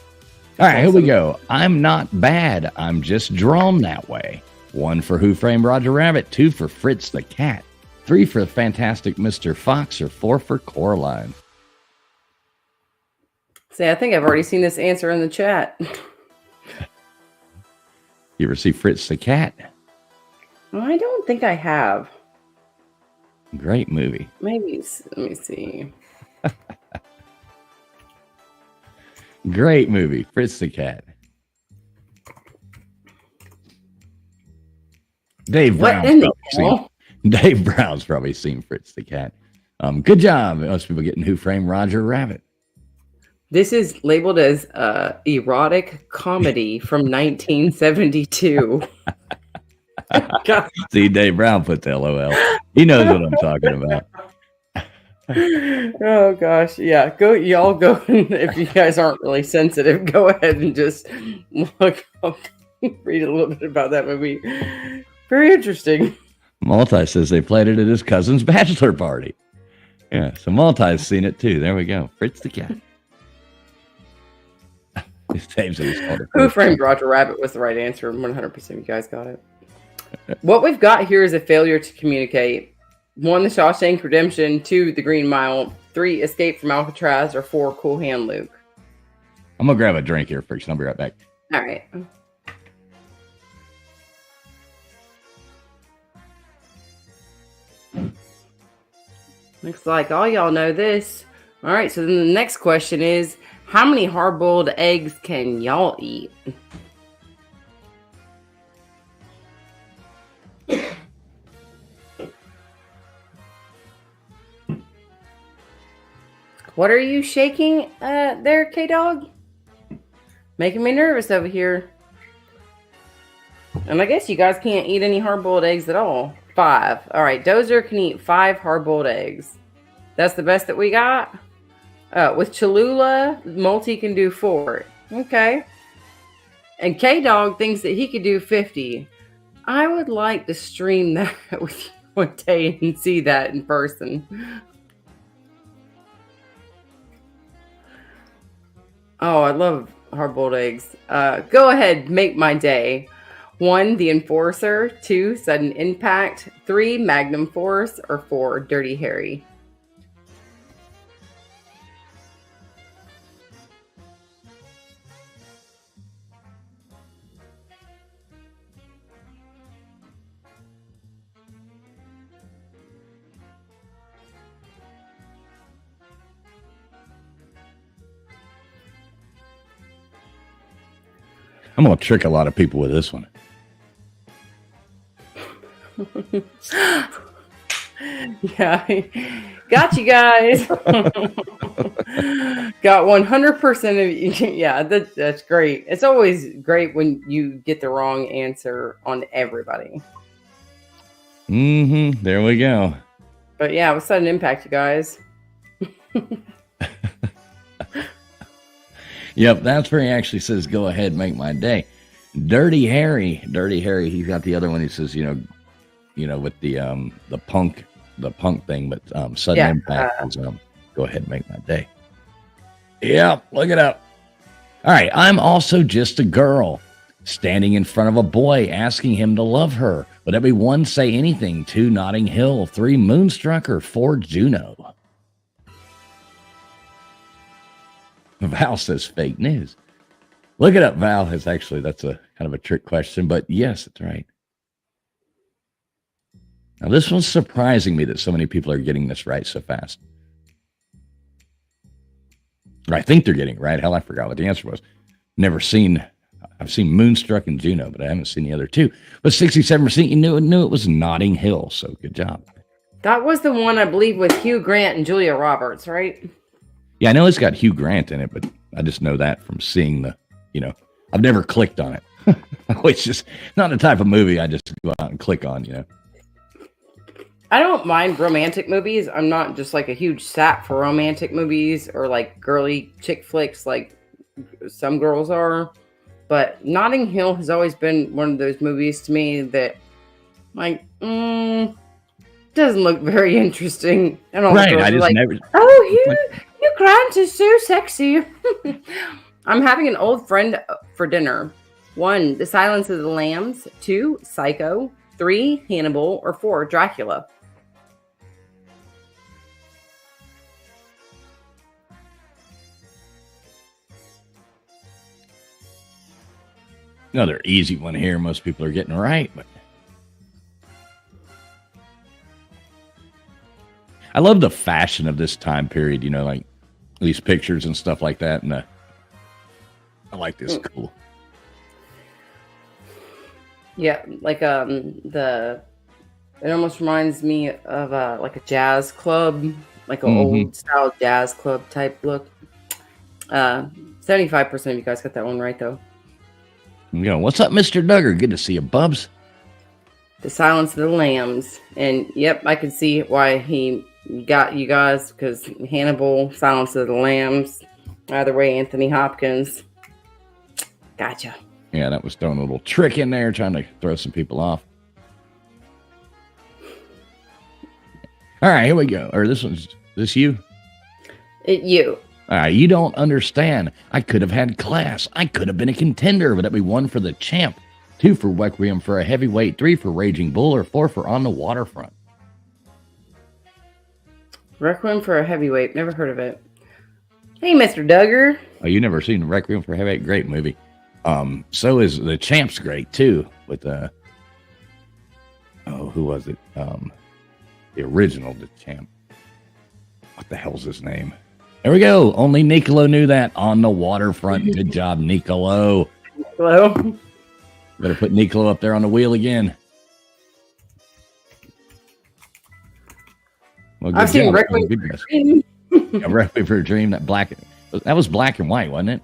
All right, here we go. I'm not bad. I'm just drawn that way. 1 for Who Framed Roger Rabbit, 2 for Fritz the Cat, 3 for the Fantastic Mr. Fox, or 4 for Coraline. See, I think I've already seen this answer in the chat. You ever see Fritz the Cat? I don't think I have. Great movie. Maybe. Let me see. Great movie, Fritz the Cat. Dave Brown's probably seen Fritz the Cat. Good job. Most people getting Who Framed Roger Rabbit. This is labeled as erotic comedy from 1972. See, Dave Brown put the LOL. He knows what I'm talking about. Oh gosh, yeah. Y'all go. If you guys aren't really sensitive, go ahead and just look up, read a little bit about that movie. Very interesting. Multi says they played it at his cousin's bachelor party. Yeah, so Multi's seen it too. There we go. Fritz the Cat. Dave said he saw it. Who Framed Roger Rabbit was the right answer. 100% of you guys got it. What we've got here is a failure to communicate. 1, The Shawshank Redemption. 2, The Green Mile. 3, Escape from Alcatraz. Or 4, Cool Hand Luke. I'm going to grab a drink here first. I'll be right back. All right. Looks like all y'all know this. All right, so then the next question is, how many hard-boiled eggs can y'all eat? What are you shaking there, K-Dog? Making me nervous over here. And I guess you guys can't eat any hard-boiled eggs at all. 5. All right, Dozer can eat 5 hard-boiled eggs. That's the best that we got? With Cholula, Multi can do 4. Okay. And K-Dog thinks that he could do 50. I would like to stream that with you one day and see that in person. Oh, I love hard-boiled eggs. Go ahead, make my day. 1, The Enforcer. 2, Sudden Impact. 3, Magnum Force. Or 4, Dirty Harry. I'm going to trick a lot of people with this one. Yeah, got you guys. Got 100% of you. Yeah, that's great. It's always great when you get the wrong answer on everybody. There we go. But yeah, with Sudden Impact, you guys. Yep, that's where he actually says, "Go ahead, make my day." Dirty Harry, he's got the other one. He says, you know, with the punk thing, but Sudden Impact is "Go ahead, make my day." Yeah, look it up. All right, I'm also just a girl standing in front of a boy, asking him to love her. Would that be 1, Say Anything, 2, Notting Hill, 3, Moonstruck, or 4, Juno? Val says fake news. Look it up, Val. That's a kind of a trick question, but yes, that's right. Now, this one's surprising me that so many people are getting this right so fast. Or I think they're getting it right. Hell, I forgot what the answer was. I've seen Moonstruck and Juno, but I haven't seen the other two. But 67%, you knew it was Notting Hill, so good job. That was the one, I believe, with Hugh Grant and Julia Roberts, right? Yeah, I know it's got Hugh Grant in it, but I just know that from seeing I've never clicked on it. It's just not the type of movie I just go out and click on, I don't mind romantic movies. I'm not just like a huge sap for romantic movies or like girly chick flicks like some girls are. But Notting Hill has always been one of those movies to me that doesn't look very interesting. And all right, the girls I just like, never. Oh, Hugh Grant is so sexy. I'm having an old friend for dinner. 1, The Silence of the Lambs. 2, Psycho. 3, Hannibal. Or 4, Dracula. Another easy one here. Most people are getting right, but I love the fashion of this time period. Like these pictures and stuff like that, and I like this. Cool. Yeah, like it almost reminds me of like a jazz club, like an old style jazz club type look. 75% of you guys got that one right though. What's up, Mr. Duggar? Good to see you, Bubs. The Silence of the Lambs. And yep, I can see why he got you guys, because Hannibal, Silence of the Lambs. Either way, Anthony Hopkins. Gotcha. Yeah, that was throwing a little trick in there, trying to throw some people off. All right, here we go. Or this you? You. All right, you don't understand. I could have had class. I could have been a contender, but that'd be 1 for the champ, 2 for Requiem for a heavyweight, 3 for Raging Bull, or 4 for On the Waterfront. Requiem for a heavyweight. Never heard of it. Hey, Mr. Duggar. Oh, you never seen Requiem for a Heavyweight? Great movie. So is the champ's great too. With who was it? The original, the champ. What the hell's his name? There we go. Only Nicolo knew that. On the Waterfront. Good job, Nicolo. Hello. Better put Nicolo up there on the wheel again. Well, I've seen Requiem for a Dream. Yeah, Requiem for a Dream. That was black and white, wasn't it?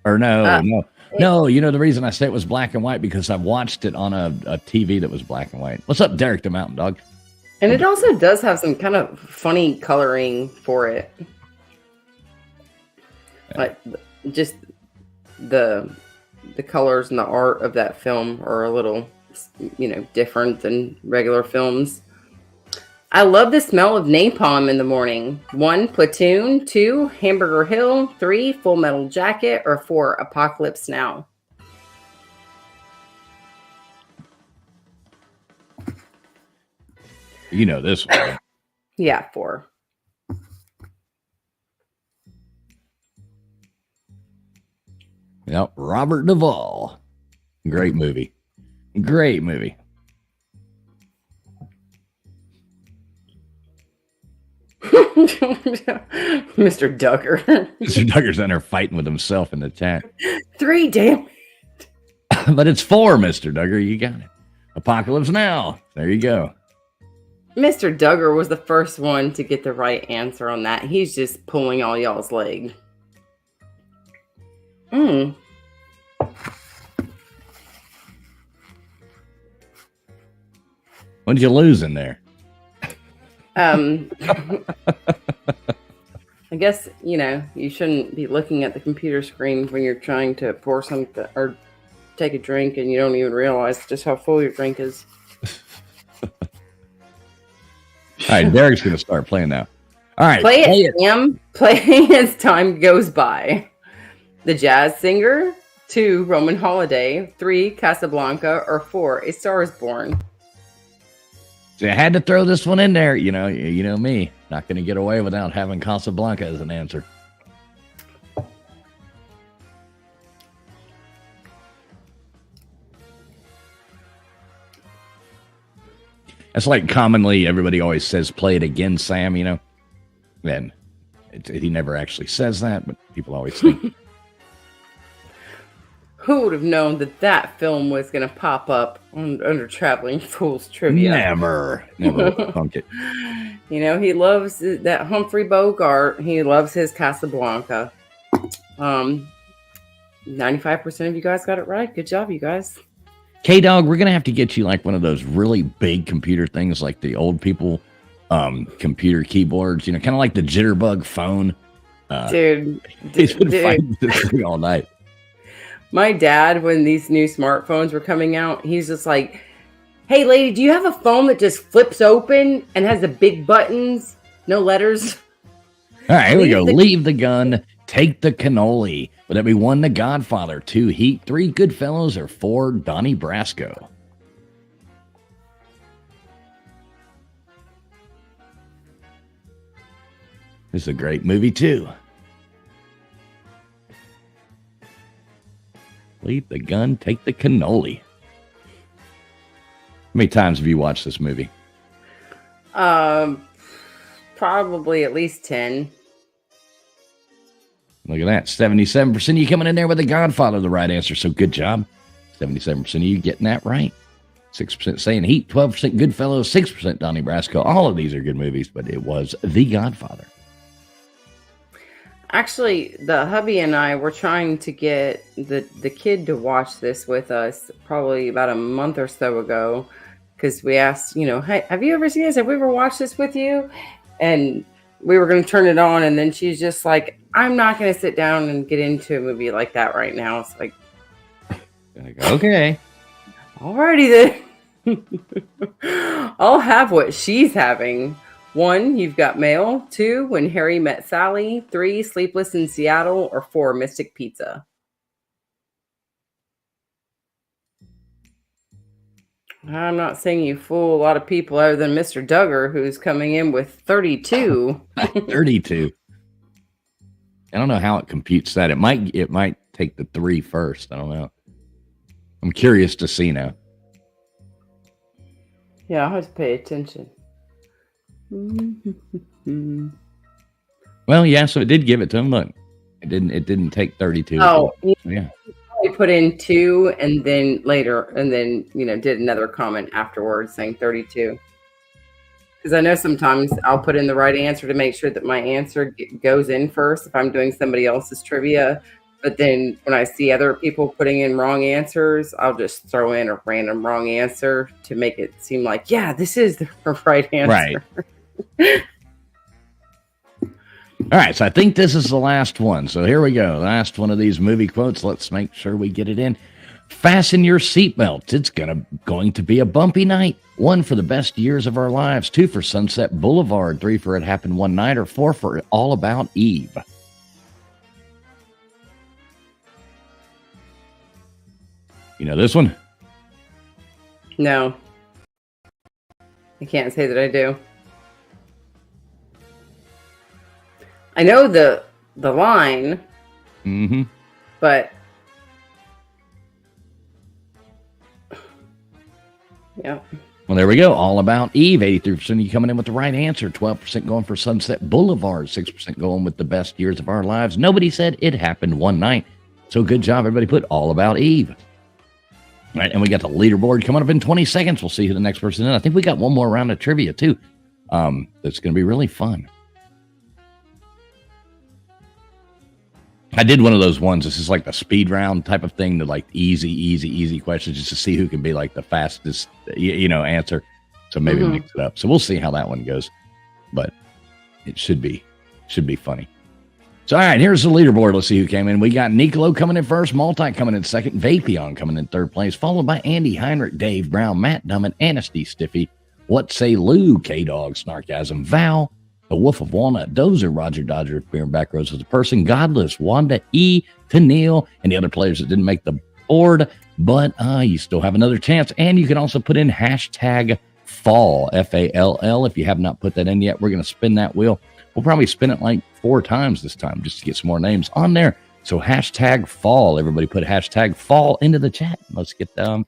Or no. You know the reason I say it was black and white because I watched it on a TV that was black and white. What's up, Derek the Mountain Dog? And it also does have some kind of funny coloring for it. Like just the colors and the art of that film are a little, different than regular films. I love the smell of napalm in the morning. 1, Platoon. 2, Hamburger Hill. 3, Full Metal Jacket. Or 4, Apocalypse Now. You know this one. Yeah, 4. Yep, Robert Duvall. Great movie. Great movie. Mr. Duggar. Mr. Duggar's in there fighting with himself in the chat. 3, damn. But it's 4, Mr. Duggar. You got it. Apocalypse Now. There you go. Mr. Duggar was the first one to get the right answer on that. He's just pulling all y'all's leg. What did you lose in there? I guess, you shouldn't be looking at the computer screen when you're trying to pour something or take a drink and you don't even realize just how full your drink is. All right, Derek's going to start playing now. All right. Play it, Sam. Play as time goes by. The Jazz Singer. 2, Roman Holiday. 3, Casablanca. Or 4, A Star is Born. So I had to throw this one in there. You know me. Not going to get away without having Casablanca as an answer. That's like commonly everybody always says, play it again, Sam, Then he never actually says that, but people always think. Who would have known that film was going to pop up under Traveling Fools Trivia? Never thunk it. He loves that Humphrey Bogart. He loves his Casablanca. 95% of you guys got it right. Good job, you guys. K-Dog, we're going to have to get you like one of those really big computer things like the old people computer keyboards, kind of like the Jitterbug phone. Dude. He's been fighting this thing all night. My dad, when these new smartphones were coming out, he's just like, hey, lady, do you have a phone that just flips open and has the big buttons, no letters? All right, here we go. Leave the gun, take the cannoli. Would that be 1, The Godfather, 2, Heat, 3, Goodfellas, or 4, Donnie Brasco? This is a great movie, too. Leave the gun, take the cannoli. How many times have you watched this movie? Probably at least 10. Look at that. 77% of you coming in there with The Godfather, the right answer. So good job. 77% of you getting that right. 6% saying Heat, 12% Goodfellas, 6% Donnie Brasco. All of these are good movies, but it was The Godfather. Actually, the hubby and I were trying to get the kid to watch this with us probably about a month or so ago because we asked, hey, have you ever seen this? Have we ever watched this with you? And we were going to turn it on, and then she's just like, I'm not going to sit down and get into a movie like that right now. It's like, okay. Alrighty then. I'll have what she's having. 1, You've Got Mail. 2, When Harry Met Sally. 3, Sleepless in Seattle. Or 4, Mystic Pizza. I'm not saying you fool a lot of people other than Mr. Duggar, who's coming in with 32. 32. I don't know how it computes that. It might take the 3 first. I don't know. I'm curious to see now. Yeah, I'll have to pay attention. Well, yeah, so it did give it to him. Look, it didn't take 32. Oh, yeah. He put in 2 and then later, and then, did another comment afterwards saying 32. Because I know sometimes I'll put in the right answer to make sure that my answer goes in first if I'm doing somebody else's trivia. But then when I see other people putting in wrong answers, I'll just throw in a random wrong answer to make it seem like, yeah, this is the right answer. Right. All right, so I think this is the last one. So here we go. Last one of these movie quotes. Let's make sure we get it in. Fasten your seatbelts. It's going to be a bumpy night. 1 for the best years of our lives. 2 for Sunset Boulevard. 3 for It Happened One Night. Or 4 for All About Eve. You know this one? No. I can't say that I do. I know the line, but yeah. Well, there we go. All About Eve. 83% of you coming in with the right answer. 12% going for Sunset Boulevard. 6% going with the best years of our lives. Nobody said It Happened One Night. So good job. Everybody put All About Eve. All right, and we got the leaderboard coming up in 20 seconds. We'll see who the next person is. I think we got one more round of trivia, too. That's going to be really fun. I did one of those ones. This is like the speed round type of thing, the like easy questions just to see who can be like the fastest, answer. So maybe mix it up. So we'll see how that one goes. But it should be funny. So, all right, here's the leaderboard. Let's see who came in. We got Nicolo coming in first, Multi coming in second, Vapion coming in third place, followed by Andy, Heinrich, Dave, Brown, Matt, Dummett, Anasty, Stiffy, What Say Lou, K-Dog, Snarkasm, Val, The Wolf of Walnut, Dozer, Roger Dodger, Beer and Back Rows as a person, Godless, Wanda E, Tennille, and the other players that didn't make the board, but you still have another chance. And you can also put in hashtag fall, F-A-L-L. If you have not put that in yet, we're going to spin that wheel. We'll probably spin it like 4 times this time just to get some more names on there. So hashtag fall. Everybody put hashtag fall into the chat. Let's get some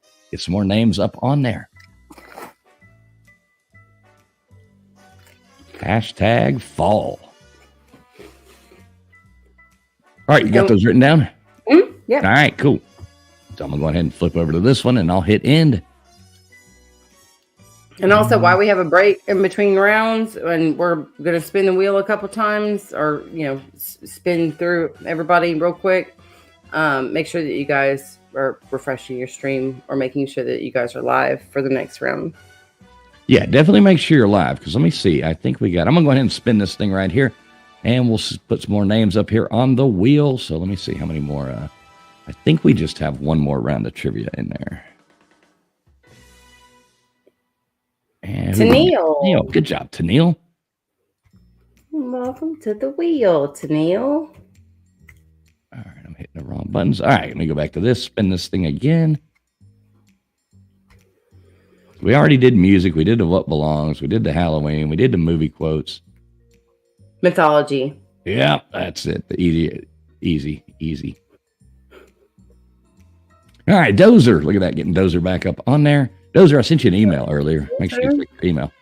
more names up on there. Hashtag fall. All right, you got those written down? Yeah. All right, cool. So I'm going to go ahead and flip over to this one, and I'll hit end. And also, why we have a break in between rounds, and we're going to spin the wheel a couple times, or spin through everybody real quick. Make sure that you guys are refreshing your stream or making sure that you guys are live for the next round. Yeah, definitely make sure you're live, because let me see. I think I'm going to go ahead and spin this thing right here, and we'll put some more names up here on the wheel. So let me see how many more. I think we just have one more round of trivia in there. And Tennille. Good job, Tennille. Welcome to the wheel, Tennille. All right, I'm hitting the wrong buttons. All right, let me go back to this, spin this thing again. We already did music. We did the What Belongs. We did the Halloween. We did the movie quotes. Mythology. Yeah, that's it. The easy. All right, Dozer. Look at that, getting Dozer back up on there. Dozer, I sent you an email earlier. Make sure you click your email.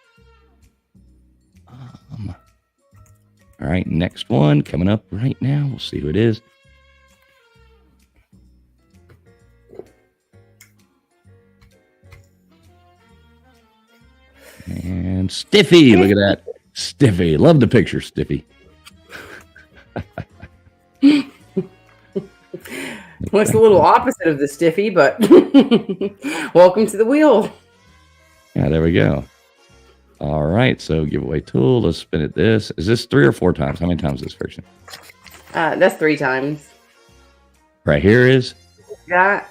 All right, next one coming up right now. We'll see who it is. And Stiffy, look at that. Stiffy. Love the picture, Stiffy. Looks a little opposite of the Stiffy, but welcome to the wheel. Yeah, there we go. All right, so giveaway tool. Let's spin it this. Is this 3 or 4 times? How many times is this friction? That's 3 times. Right here is? Got?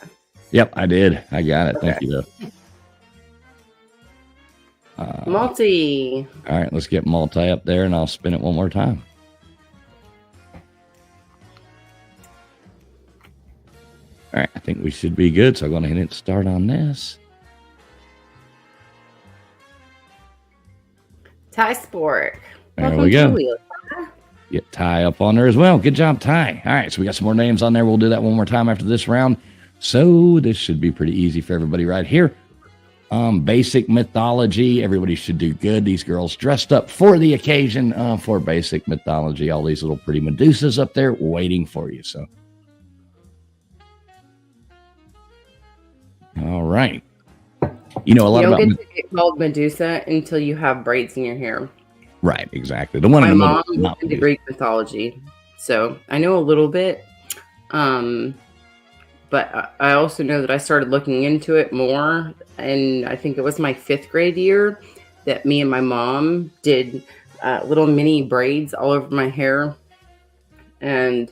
Yep, I did. I got it. Okay. Thank you, though. Multi. All right, let's get multi up there, and I'll spin it one more time. All right, I think we should be good, so I'm going to hit start on this. Ty Sport. There we go. Get Ty up on there as well. Good job, Ty. All right, so we got some more names on there. We'll do that one more time after this round. So this should be pretty easy for everybody right here. Basic mythology. Everybody should do good. These girls dressed up for the occasion for basic mythology. All these little pretty Medusas up there waiting for you. So, all right. You know a lot about. You don't get to get called Medusa until you have braids in your hair. Right, exactly. The one My in the mom middle. was into Greek mythology, so I know a little bit. But I also know that I started looking into it more, and I think it was my 5th grade year that me and my mom did little mini braids all over my hair. And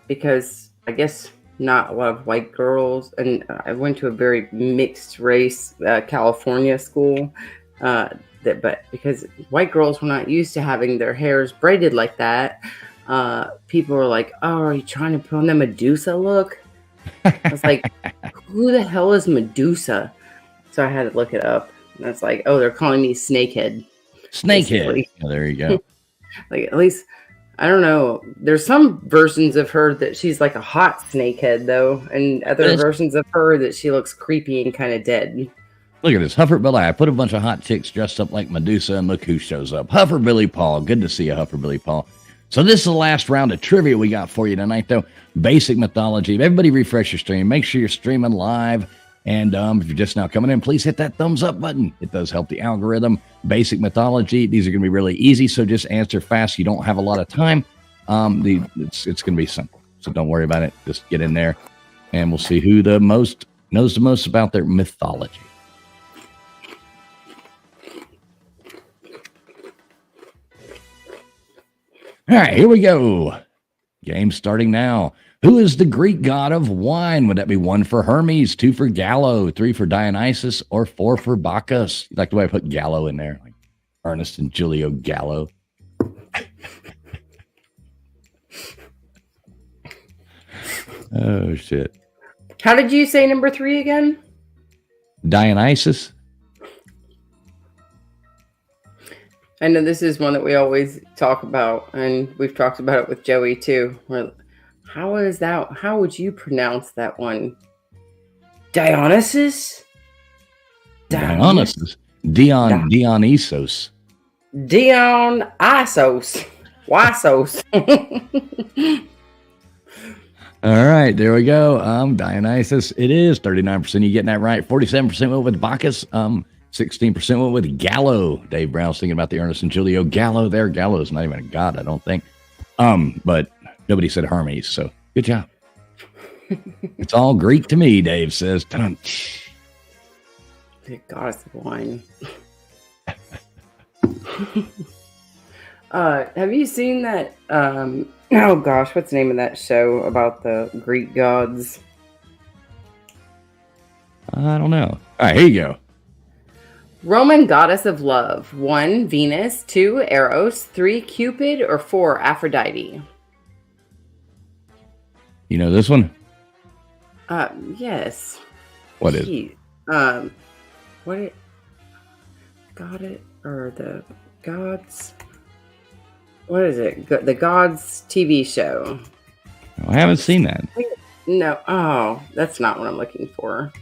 because I guess not a lot of white girls, and I went to a very mixed race California school, but because white girls were not used to having their hairs braided like that, people were like, "Oh, are you trying to put on the Medusa look?" I was like, "Who the hell is Medusa?" So I had to look it up. And it's like, "Oh, they're calling me Snakehead." Snakehead. Oh, there you go. Like, at least, I don't know. There's some versions of her that she's like a hot snakehead, though, and other versions of her that she looks creepy and kind of dead. Look at this. Huffer Billy. I put a bunch of hot chicks dressed up like Medusa, and look who shows up. Huffer Billy Paul. Good to see you, Huffer Billy Paul. So this is the last round of trivia we got for you tonight, though. Basic mythology. Everybody refresh your stream. Make sure you're streaming live. And if you're just now coming in, please hit that thumbs up button. It does help the algorithm. Basic mythology. These are going to be really easy, so just answer fast. You don't have a lot of time. It's going to be simple, so don't worry about it. Just get in there, and we'll see who knows the most about their mythology. All right, here we go. Game starting now. Who is the Greek god of wine? Would that be 1 for Hermes, 2 for Gallo, 3 for Dionysus, or 4 for Bacchus? You like the way I put Gallo in there? Like Ernest and Giulio Gallo. Oh, shit. How did you say number 3 again? Dionysus. I know this is one that we always talk about, and we've talked about it with Joey too. How is that? How would you pronounce that one? Dionysus? Dionysus. Dionysos. Dionysos. Wasos. All right, there we go. Dionysus. It is 39%. You getting that right? 47% went with Bacchus. 16% went with Gallo. Dave Brown's thinking about the Ernest and Giulio Gallo there. Gallo is not even a god, I don't think. But nobody said Hermes, so good job. It's all Greek to me, Dave says. Dun. The goddess of wine. Have you seen that? Oh gosh, what's the name of that show about the Greek gods? I don't know. All right, here you go. Roman goddess of love. 1, Venus. 2, Eros. 3, Cupid. Or 4, Aphrodite. You know this one? Yes. What is? What it? Got it? Or the gods? What is it? The Gods TV show. I haven't seen that. No. Oh, that's not what I'm looking for.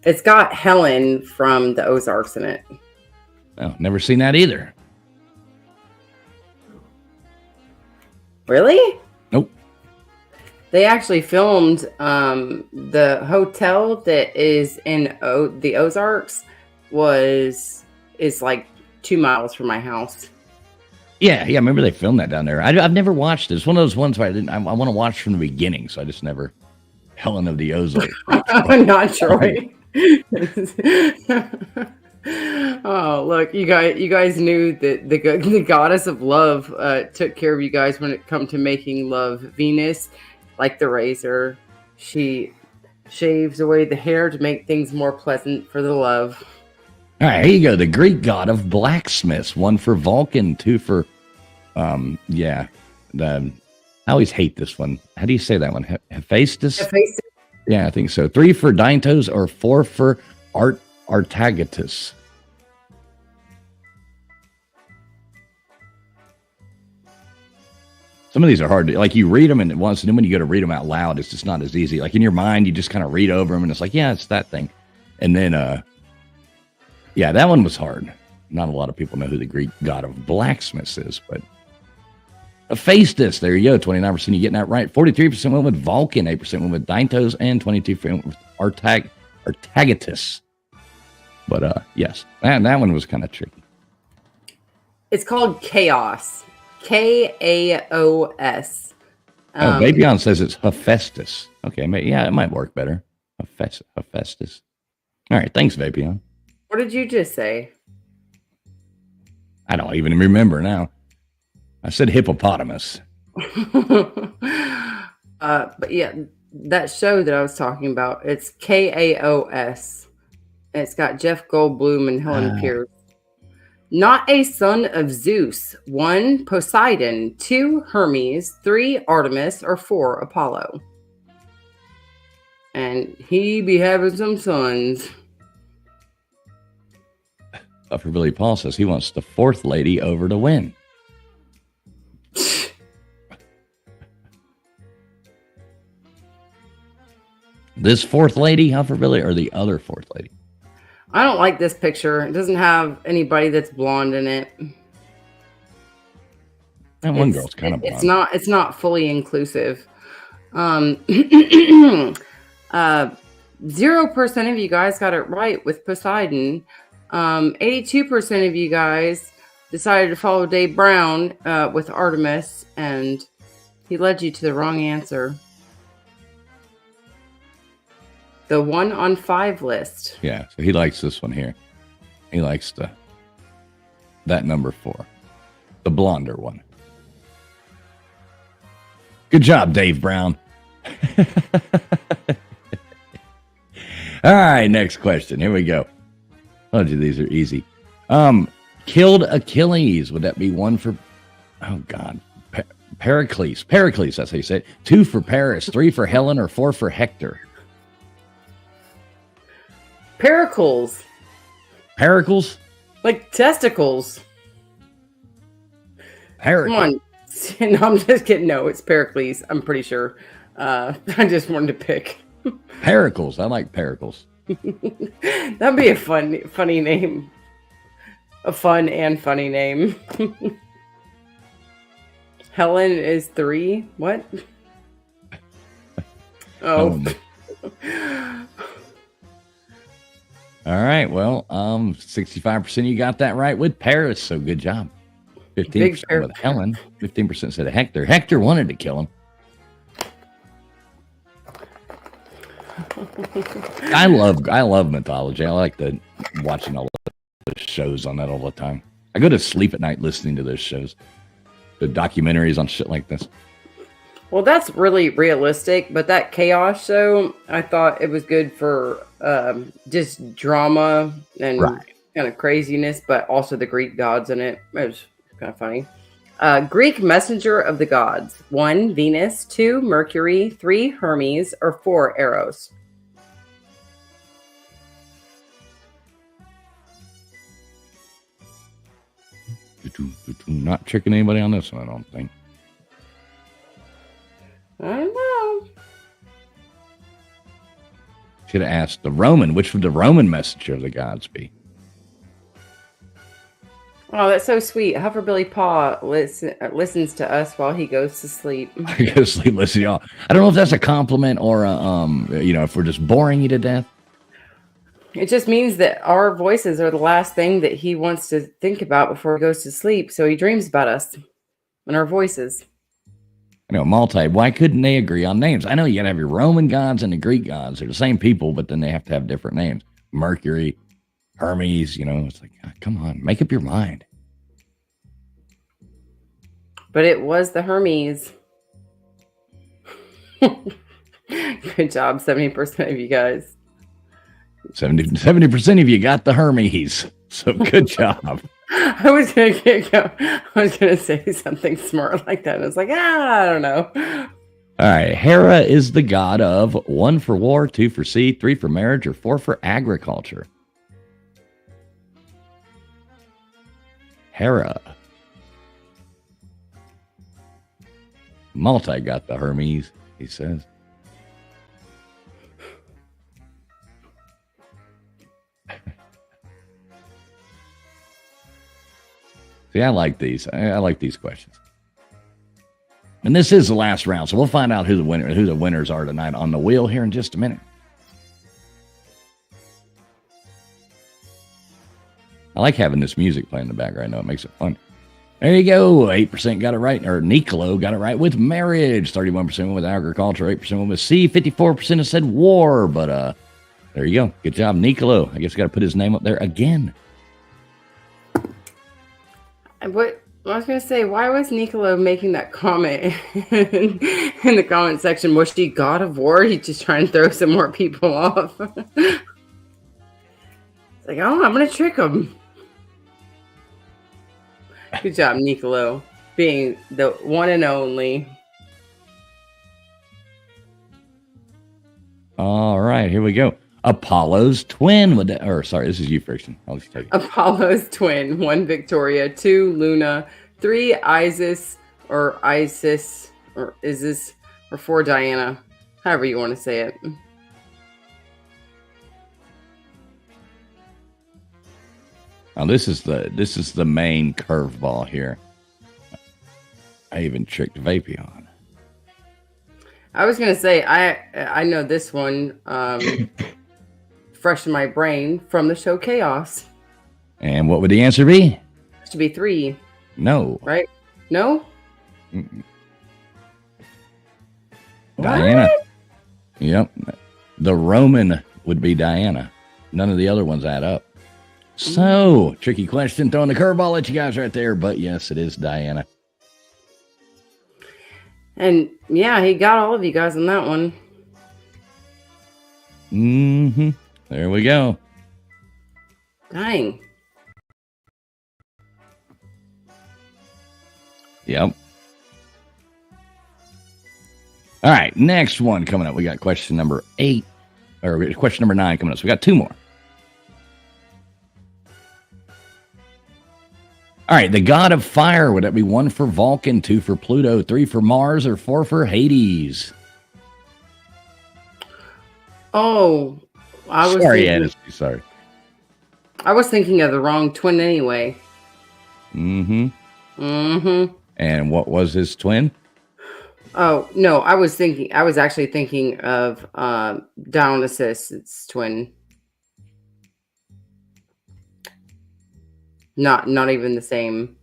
It's got Helen from the Ozarks in it. Oh, never seen that either. Really? Nope. They actually filmed the hotel that is in the Ozarks is like 2 miles from my house. Yeah. I remember they filmed that down there. I've never watched it. It's one of those ones where I want to watch from the beginning, so I just never. Helen of the Ozarks. Not Troy. Oh, look, you guys knew that the goddess of love took care of you guys when it come to making love. Venus, like the razor, she shaves away the hair to make things more pleasant for the love. All right, here you go. The Greek god of blacksmiths. 1 for Vulcan, 2 for, yeah. I always hate this one. How do you say that one? Hephaestus? Hephaestus. Yeah, I think so. 3 for Dyntos or 4 for Artagatus. Some of these are hard to, like, you read them and once, and then when you go to read them out loud, it's just not as easy. Like in your mind, you just kind of read over them and it's like, yeah, it's that thing. And then, yeah, that one was hard. Not a lot of people know who the Greek god of blacksmiths is, but Hephaestus, there you go. 29% you getting that right. 43% went with Vulcan, 8% went with Dyntos, and 22% went with Artagatus. But yes, that one was kind of tricky. It's called Chaos. Kaos. Vapion says it's Hephaestus. Okay, yeah, it might work better. Hephaestus. All right, thanks, Vapion. What did you just say? I don't even remember now. I said hippopotamus. But yeah, that show that I was talking about, it's Kaos. And it's got Jeff Goldblum and Helen Pierce. Not a son of Zeus. 1, Poseidon. 2, Hermes. 3, Artemis. Or 4, Apollo. And he be having some sons. Dr. Billy Paul says he wants the 4th lady over to win. This 4th lady, Hufford Billy, or the other 4th lady? I don't like this picture. It doesn't have anybody that's blonde in it. That one girl's kind of blonde. It's not fully inclusive. 0% of you guys got it right with Poseidon. 82% of you guys decided to follow Dave Brown with Artemis, and he led you to the wrong answer. The 1 on 5 list. Yeah, so he likes this one here. He likes that number 4. The blonder one. Good job, Dave Brown. All right, next question. Here we go. Oh, gee, these are easy. Killed Achilles. Would that be 1 for... Oh, God. Pericles. Pericles, that's how you say it. 2 for Paris. 3 for Helen, or 4 for Hector? Pericles. Pericles? Like testicles. Pericles. Come on. No, I'm just kidding. No, it's Pericles. I'm pretty sure. I just wanted to pick. Pericles. I like Pericles. That'd be a funny name. A fun and funny name. Helen is 3. What? Oh. All right. Well, 65% you got that right with Paris. So good job. 15% with Helen. 15% said Hector. Hector wanted to kill him. I love mythology. I like watching all the shows on that all the time. I go to sleep at night listening to those shows, the documentaries on shit like this. Well, that's really realistic, but that Chaos show, I thought it was good for just drama and kind of craziness, but also the Greek gods in it. It was kind of funny. Greek messenger of the gods. 1, Venus. 2, Mercury. 3, Hermes. Or 4, Eros. Not tricking anybody on this one, I don't think. I don't know. Should have asked the Roman. Which would the Roman messenger of the gods be? Oh, that's so sweet. Hufferbilly Paw listens to us while he goes to sleep. I go to sleep listening to y'all. I don't know if that's a compliment or if we're just boring you to death. It just means that our voices are the last thing that he wants to think about before he goes to sleep. So he dreams about us and our voices. Why couldn't they agree on names? I know you got to have your Roman gods and the Greek gods. They're the same people, but then they have to have different names. Mercury, Hermes, it's like, come on, make up your mind. But it was the Hermes. Good job, 70% of you guys. 70% of you got the Hermes. So good job. I was gonna say something smart like that. I was like, I don't know. All right. Hera is the god of 1 for war, 2 for sea, 3 for marriage, or 4 for agriculture. Hera. Multi got the Hermes, he says. See, I like these. I like these questions. And this is the last round, so we'll find out who the winners are tonight on the wheel here in just a minute. I like having this music playing in the background. I know it makes it fun. There you go. 8% got it right, or Nicolo got it right with marriage. 31% went with agriculture. 8% went with sea. 54% have said war. But there you go. Good job, Nicolo. I guess we got to put his name up there again. What I was going to say, why was Nicolo making that comment in the comment section? Was she god of war? He's just trying to throw some more people off. It's like, oh, I'm going to trick him. Good job, Nicolo, being the one and only. All right, here we go. Apollo's twin. This is you, Friction. I'll just tell you. Apollo's twin. 1, Victoria. 2, Luna. 3, Isis, or 4, Diana. However you want to say it. Now this is the main curveball here. I even tricked Vapion. I was gonna say I know this one fresh in my brain from the show Chaos. And what would the answer be? It should be 3. No. Right? No? Mm-mm. Diana. Yep. The Roman would be Diana. None of the other ones add up. So, tricky question, throwing the curveball at you guys right there, but yes, it is Diana. And yeah, he got all of you guys on that one. Mm-hmm. There we go. Dang. Yep. All right, next one coming up. We got question number 8, or question number 9 coming up. So we got 2 more. All right, the god of fire. Would that be 1 for Vulcan, 2 for Pluto, 3 for Mars, or 4 for Hades? Oh, Sorry. I was thinking of the wrong twin anyway. Mm-hmm. Mm-hmm. And what was his twin? Oh, no, I was actually thinking of Dionysus' twin. Not even the same.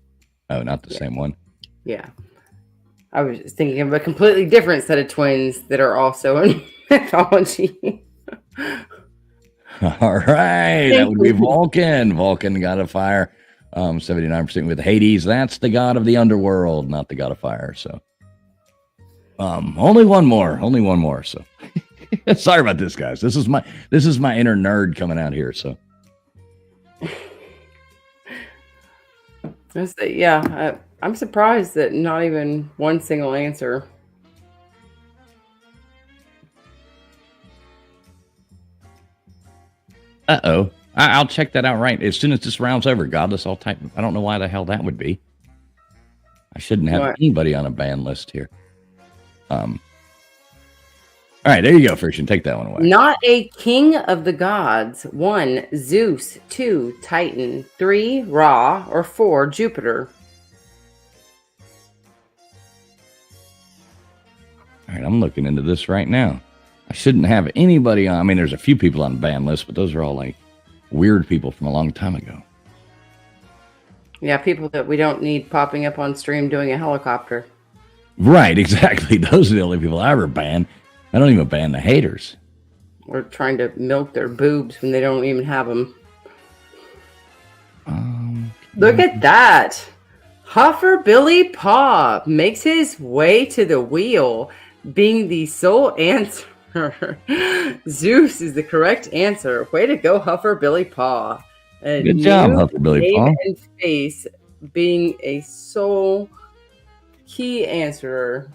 Oh, not the same one. Yeah. I was just thinking of a completely different set of twins that are also in mythology. All right. That would be Vulcan. Vulcan, god of fire. 79% with Hades. That's the god of the underworld, not the god of fire. So only one more. So sorry about this, guys. This is my inner nerd coming out here. So I'm surprised that not even one single answer. Uh-oh. I'll check that out right as soon as this round's over. Godless, I'll type. I don't know why the hell that would be. I shouldn't have anybody on a ban list here. All right, there you go, Friction. Take that one away. Not a king of the gods. 1, Zeus. 2, Titan. 3, Ra. Or 4, Jupiter. All right, I'm looking into this right now. I shouldn't have anybody on. I mean, there's a few people on the ban list, but those are all like weird people from a long time ago. Yeah, people that we don't need popping up on stream doing a helicopter. Right, exactly. Those are the only people I ever ban. I don't even ban the haters. Or trying to milk their boobs when they don't even have them. Look at that. Huffer Billy Paw makes his way to the wheel, being the sole answer Zeus is the correct answer. Way to go, Huffer Billy Paw. A Good job, new Huffer Billy name Paw. and face being a sole key answerer.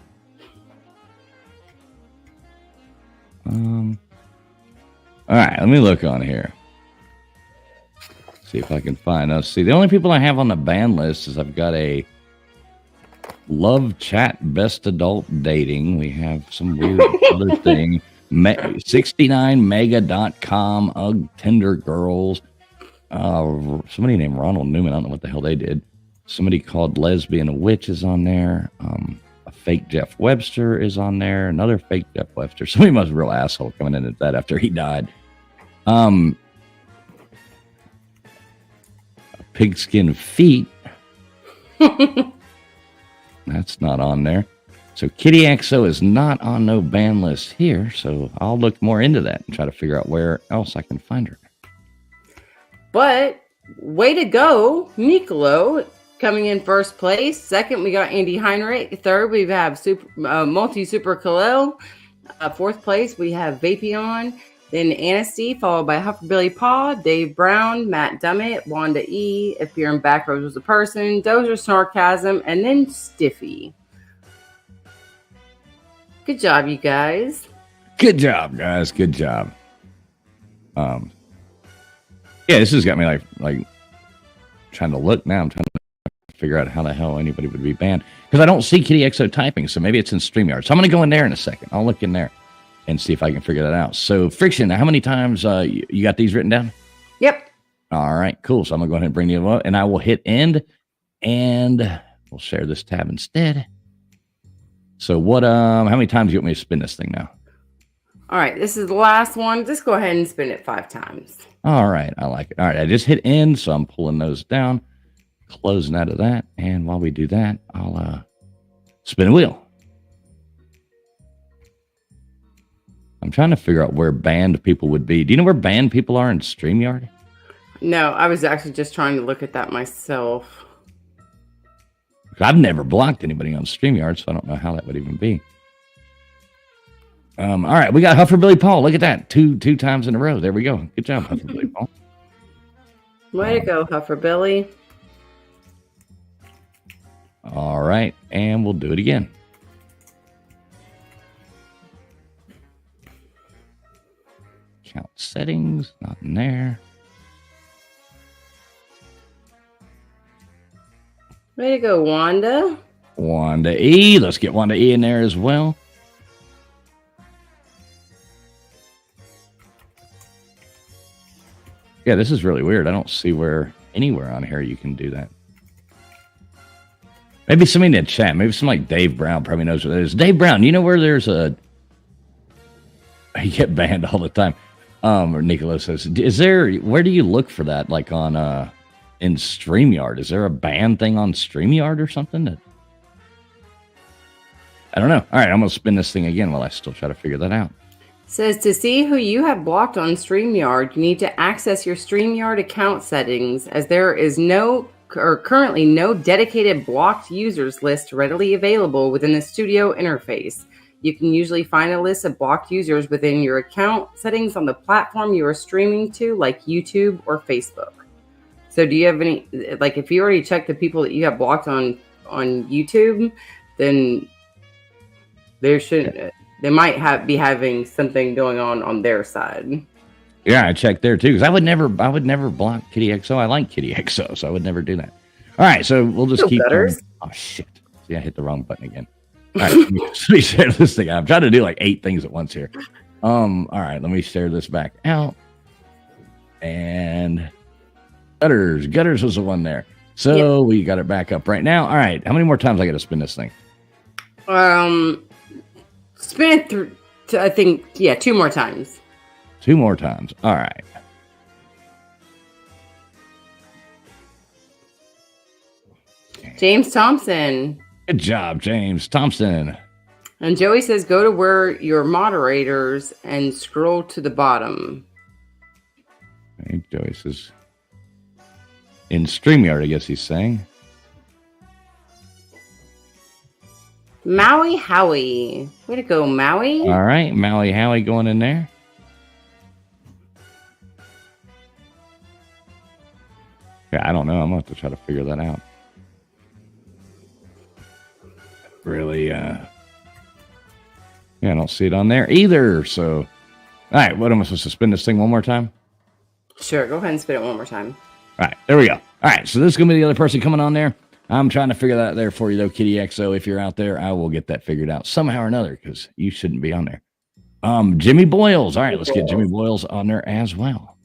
All right, let me look on here. See if I can find us. See, the only people I have on the ban list is I've got a Love Chat Best Adult Dating. We have some weird other thing. 69mega.com, Ugh, Tinder Girls. Somebody named Ronald Newman. I don't know what the hell they did. Somebody called Lesbian Witch is on there. A fake Jeff Webster is on there. Another fake Jeff Webster. Somebody must be a real asshole coming in at that after he died. Pigskin Feet. That's not on there. So Kitty XO is not on no ban list here. So I'll look more into that and try to figure out where else I can find her. But way to go, Nicolo coming in first place. Second, we got Andy Heinrich. Third, we have Multi Super Khalil. Fourth place, we have Vapion. Then Anasty, followed by Hufferbilly Paw, Dave Brown, Matt Dummett, Wanda E, If You're in Back Rows Was a Person, Dozer Snarkasm, and then Stiffy. Good job, you guys. Good job, guys. Good job. Yeah, this has got me like trying to look now. I'm trying to figure out how the hell anybody would be banned because I don't see Kitty XO typing, so maybe it's in StreamYard. So I'm going to go in there in a second. I'll look in there and see if I can figure that out. So, Friction, how many times you got these written down? Yep. All right, cool. So I'm going to go ahead and bring you up, and I will hit end, and we'll share this tab instead. So what, how many times do you want me to spin this thing now? All right, this is the last one. Just go ahead and spin it 5 times. All right, I like it. All right, I just hit end, so I'm pulling those down, closing out of that, and while we do that, I'll spin a wheel. I'm trying to figure out where banned people would be. Do you know where banned people are in StreamYard? No, I was actually just trying to look at that myself. I've never blocked anybody on StreamYard, so I don't know how that would even be. All right, we got Hufferbilly Paul. Look at that. Two times in a row. There we go. Good job, Hufferbilly Paul. Way to go, Hufferbilly. All right, and we'll do it again. Account settings, not in there. Way to go, Wanda. Wanda E. Let's get Wanda E in there as well. Yeah, this is really weird. I don't see anywhere on here you can do that. Maybe somebody in the chat. Maybe somebody like Dave Brown probably knows what it is. Dave Brown, you know where there's a... You get banned all the time. Or Nicola says, where do you look for that? Like on, in StreamYard? Is there a ban thing on StreamYard or something? I don't know. All right, I'm going to spin this thing again while I still try to figure that out. Says to see who you have blocked on StreamYard, you need to access your StreamYard account settings as there is currently no dedicated blocked users list readily available within the studio interface. You can usually find a list of blocked users within your account settings on the platform you are streaming to, like YouTube or Facebook. So do you have any, like if you already checked the people that you have blocked on YouTube, then they might be having something going on their side. Yeah, I checked there too, because I would never block Kitty XO. I like Kitty XO, so I would never do that. All right, so we'll just keep going. Oh shit. See, I hit the wrong button again. All right, let me share this thing out. I'm trying to do like 8 things at once here. All right, let me share this back out. And Gutters was the one there. So we got it back up right now. All right, how many more times I got to spin this thing? Spin it through to, I think, 2 more times. 2 more times. All right. James Thompson. Good job, James Thompson. And Joey says, go to where your moderators and scroll to the bottom. Okay, Joey says, in StreamYard, I guess he's saying. Maui Howie. Way to go, Maui. All right, Maui Howie going in there. Yeah, I don't know. I'm going to have to try to figure that out. Really, yeah, I don't see it on there either. So, all right, what am I supposed to spin this thing one more time? Sure, go ahead and spin it one more time. All right, there we go. All right, so this is going to be the other person coming on there. I'm trying to figure that out there for you, though, Kitty XO. If you're out there, I will get that figured out somehow or another because you shouldn't be on there. Jimmy Boyles. All right, let's get Jimmy Boyles on there as well.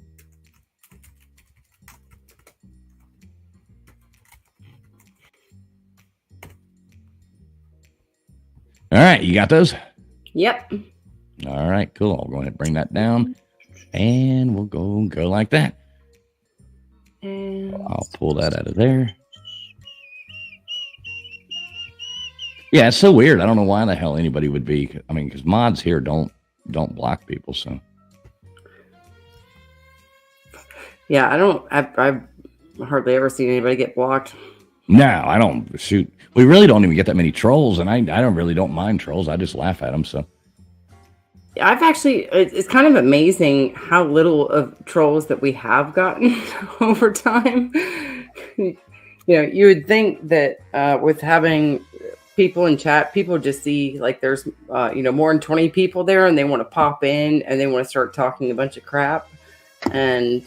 All right, you got those? Yep. All right, cool. I'll go ahead and bring that down, and we'll go like that. And I'll pull that out of there. Yeah, it's so weird. I don't know why the hell anybody would be. I mean, because mods here don't block people. So yeah, I've hardly ever seen anybody get blocked. no, I don't. Shoot, we really don't even get that many trolls, and I don't mind trolls. I just laugh at them. So I've actually, it's kind of amazing how little of trolls that we have gotten over time. You know, you would think that with having people in chat, people just see like there's, more than 20 people there and they want to pop in and they want to start talking a bunch of crap. And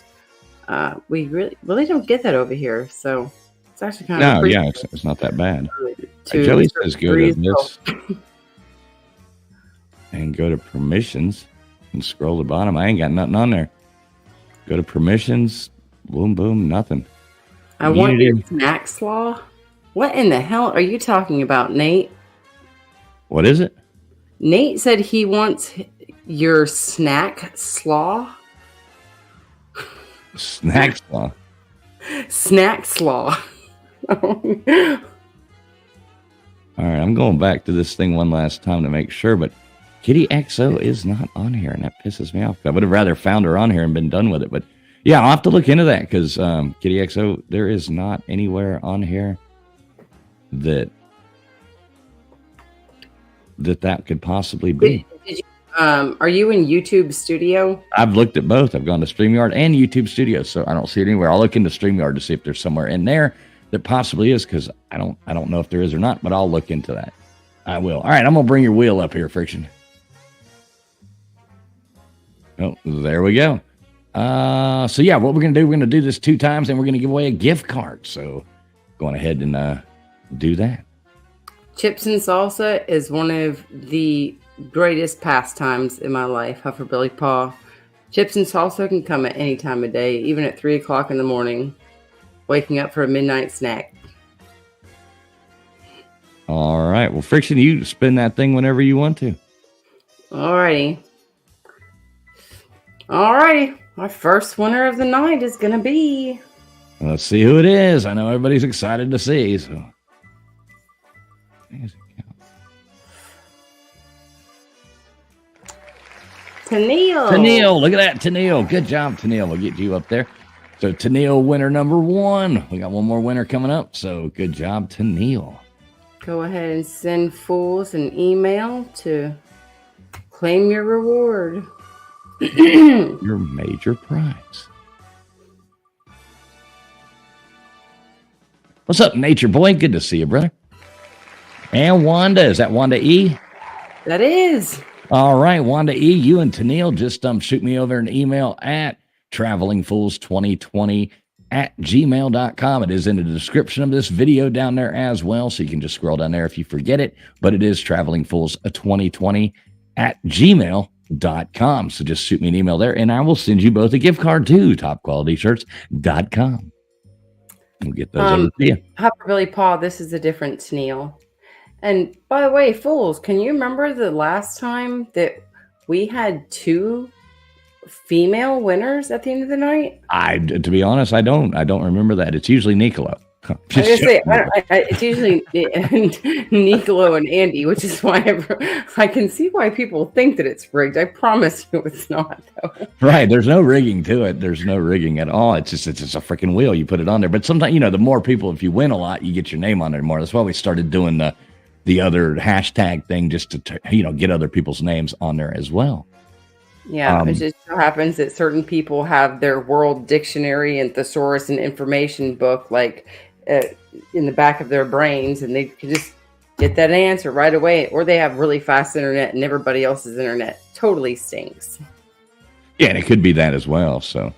we really don't get that over here. So it's actually kind of it's not that bad. Joey says go to this and go to permissions and scroll to the bottom. I ain't got nothing on there. Go to permissions, boom, boom, nothing. I want your snack slaw. What in the hell are you talking about, Nate? What is it? Nate said he wants your snack slaw. Snack slaw. Snack slaw. All right, I'm going back to this thing one last time to make sure, but Kitty XO is not on here, and that pisses me off. I would have rather found her on here and been done with it, but yeah, I'll have to look into that because Kitty XO, there is not anywhere on here that could possibly be. Are you in YouTube Studio? I've looked at both. I've gone to StreamYard and YouTube Studio, so I don't see it anywhere. I'll look into StreamYard to see if there's somewhere in there that possibly is, because I don't know if there is or not, but I'll look into that. I will. All right, I'm gonna bring your wheel up here, Friction. Oh, there we go. So yeah, what we're gonna do this 2 times, and we're gonna give away a gift card. So going ahead and do that. Chips and salsa is one of the greatest pastimes in my life. Huffer Billy Paw. Chips and salsa can come at any time of day, even at 3 o'clock in the morning, waking up for a midnight snack. All right. Well, Friction, you spin that thing whenever you want to. Alrighty. Our first winner of the night is going to be... Let's see who it is. I know everybody's excited to see. So, Tennille. Look at that, Tennille. Good job, Tennille. We'll get you up there. So, Tennille, winner number 1. We got one more winner coming up. So, good job, Tennille. Go ahead and send fools an email to claim your reward. Your major prize. What's up, Nature Boy? Good to see you, brother. And Wanda. Is that Wanda E? That is. All right, Wanda E, you and Tennille, just shoot me over an email at travelingfools2020@gmail.com. It is in the description of this video down there as well, so you can just scroll down there if you forget it. But it is travelingfools2020@gmail.com. So just shoot me an email there, and I will send you both a gift card to topqualityshirts.com. We'll get those over to you. Hopper Billy Paw, this is a different Tennille. And by the way, fools, can you remember the last time that we had 2 female winners at the end of the night? To be honest, I don't remember that. It's usually Nicolo. It's usually Nicolo and Andy, which is why I can see why people think that it's rigged. I promise you it's not, though. Right. There's no rigging to it. There's no rigging at all. It's just a freaking wheel. You put it on there. But sometimes, the more people, if you win a lot, you get your name on there more. That's why we started doing the the other hashtag thing just to get other people's names on there as well. Yeah, it just so happens that certain people have their World Dictionary and thesaurus and information book like in the back of their brains, and they can just get that answer right away. Or they have really fast internet, and everybody else's internet totally stinks. Yeah, and it could be that as well. So,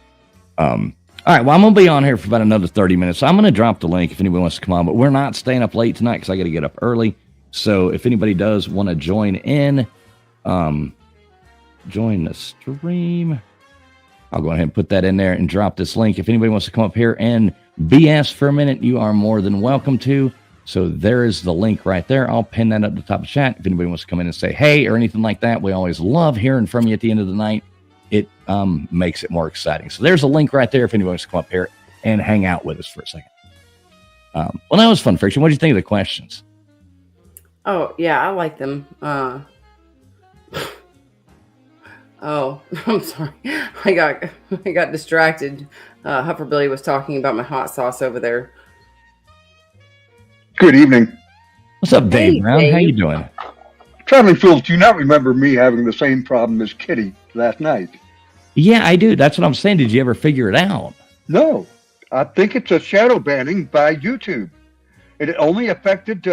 all right. Well, I'm gonna be on here for about another 30 minutes. So I'm gonna drop the link if anybody wants to come on. But we're not staying up late tonight because I got to get up early. So if anybody does want to join in, join the stream, I'll go ahead and put that in there and drop this link. If anybody wants to come up here and BS for a minute, you are more than welcome to. So there is the link right there. I'll pin that up at the top of the chat. If anybody wants to come in and say hey or anything like that, we always love hearing from you at the end of the night. It makes it more exciting. So there's a link right there if anybody wants to come up here and hang out with us for a second. Well, that was fun, Friction. What did you think of the questions? Oh, yeah, I like them. Oh, I'm sorry. I got distracted. Hufferbilly was talking about my hot sauce over there. Good evening. What's up, Dave Hey, Brown? Dave. How you doing? Traveling Fools, do you not remember me having the same problem as Kitty last night? Yeah, I do. That's what I'm saying. Did you ever figure it out? No. I think it's a shadow banning by YouTube. It only affected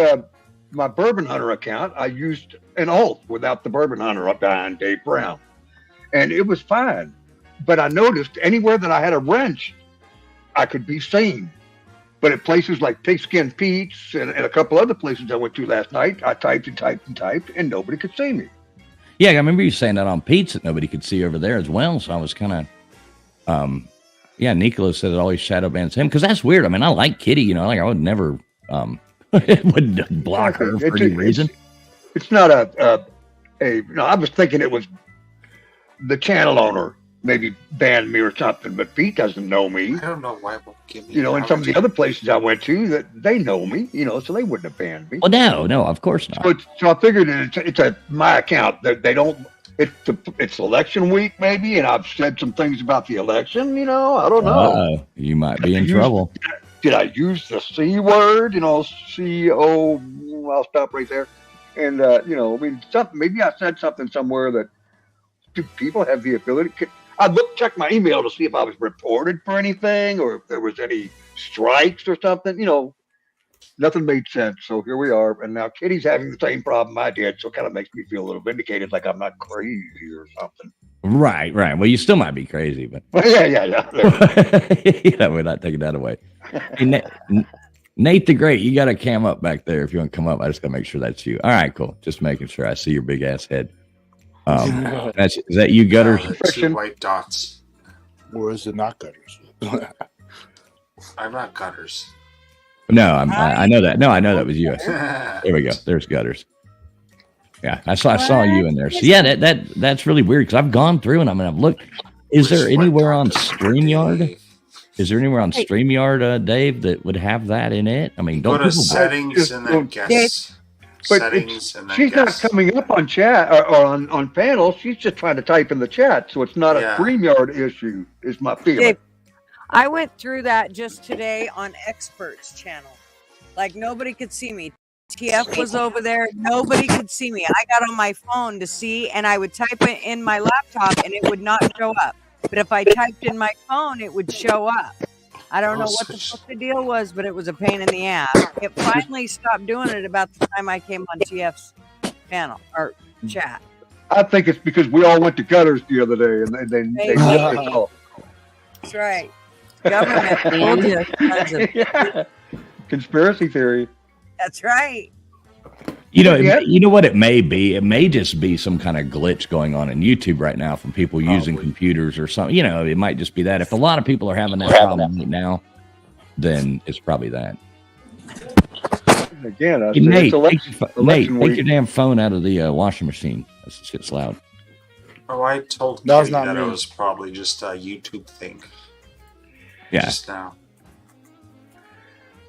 my Bourbon Hunter account. I used an alt without the Bourbon Hunter up behind Dave Brown. And it was fine. But I noticed anywhere that I had a wrench, I could be seen. But at places like Pigskin Pete's and a couple other places I went to last night, I typed and typed and typed, and nobody could see me. Yeah, I remember you saying that on Pete's that nobody could see over there as well. So I was kind of, Nicola said it always shadow bans him because that's weird. I mean, I like Kitty, like I would never would block her for any reason. It's not I was thinking it was the channel owner maybe banned me or something, but Pete doesn't know me. I don't know why it won't give me. And some of the other places I went to that they know me, so they wouldn't have banned me. Well, no, of course not. So I figured it's my account. They don't. It's election week maybe, and I've said some things about the election. I don't know. Uh-oh. You might be in trouble. Did I use the C word? C-O. I'll stop right there. And maybe I said something somewhere that. Do people have the ability? I check my email to see if I was reported for anything or if there was any strikes or something. Nothing made sense. So here we are. And now Kitty's having the same problem I did. So it kind of makes me feel a little vindicated, like I'm not crazy or something. Right. Well, you still might be crazy, but yeah. We're not taking that away. Hey, Nate the Great, you got a cam up back there. If you want to come up, I just got to make sure that's you. All right, cool. Just making sure I see your big ass head. Is that you, Gutters? Two white dots. Or is it not Gutters? I'm not Gutters. No, I know that. No, I know that was you. There we go. There's Gutters. Yeah, I saw you in there. So yeah, that's really weird because I've gone through and I've looked. Is there anywhere on StreamYard? Is there anywhere on StreamYard, Dave, that would have that in it? I mean, don't go to people settings and then guess. But Settings and then she's guess. not coming up on chat or on panel. She's just trying to type in the chat. So it's not a StreamYard issue, is my feeling. Dave, I went through that just today on Experts channel. Like nobody could see me. TF was over there. Nobody could see me. I got on my phone to see, and I would type it in my laptop, and it would not show up. But if I typed in my phone, it would show up. I don't know what the fuck the deal was, but it was a pain in the ass. It finally stopped doing it about the time I came on TF's panel or chat. I think it's because we all went to Gutters the other day, and they missed it all. That's right. Government told you tons of- Yeah. Conspiracy theory. That's right. You know what it may be? It may just be some kind of glitch going on in YouTube right now from people using computers or something. It might just be that. If a lot of people are having that problem right now, then it's probably that. Again, Hey, Nate, take election your week. damn phone out of the washing machine. That shit's loud. Oh, I told No, it's Kitty not that it me. was probably just a YouTube thing. Yeah. Just now.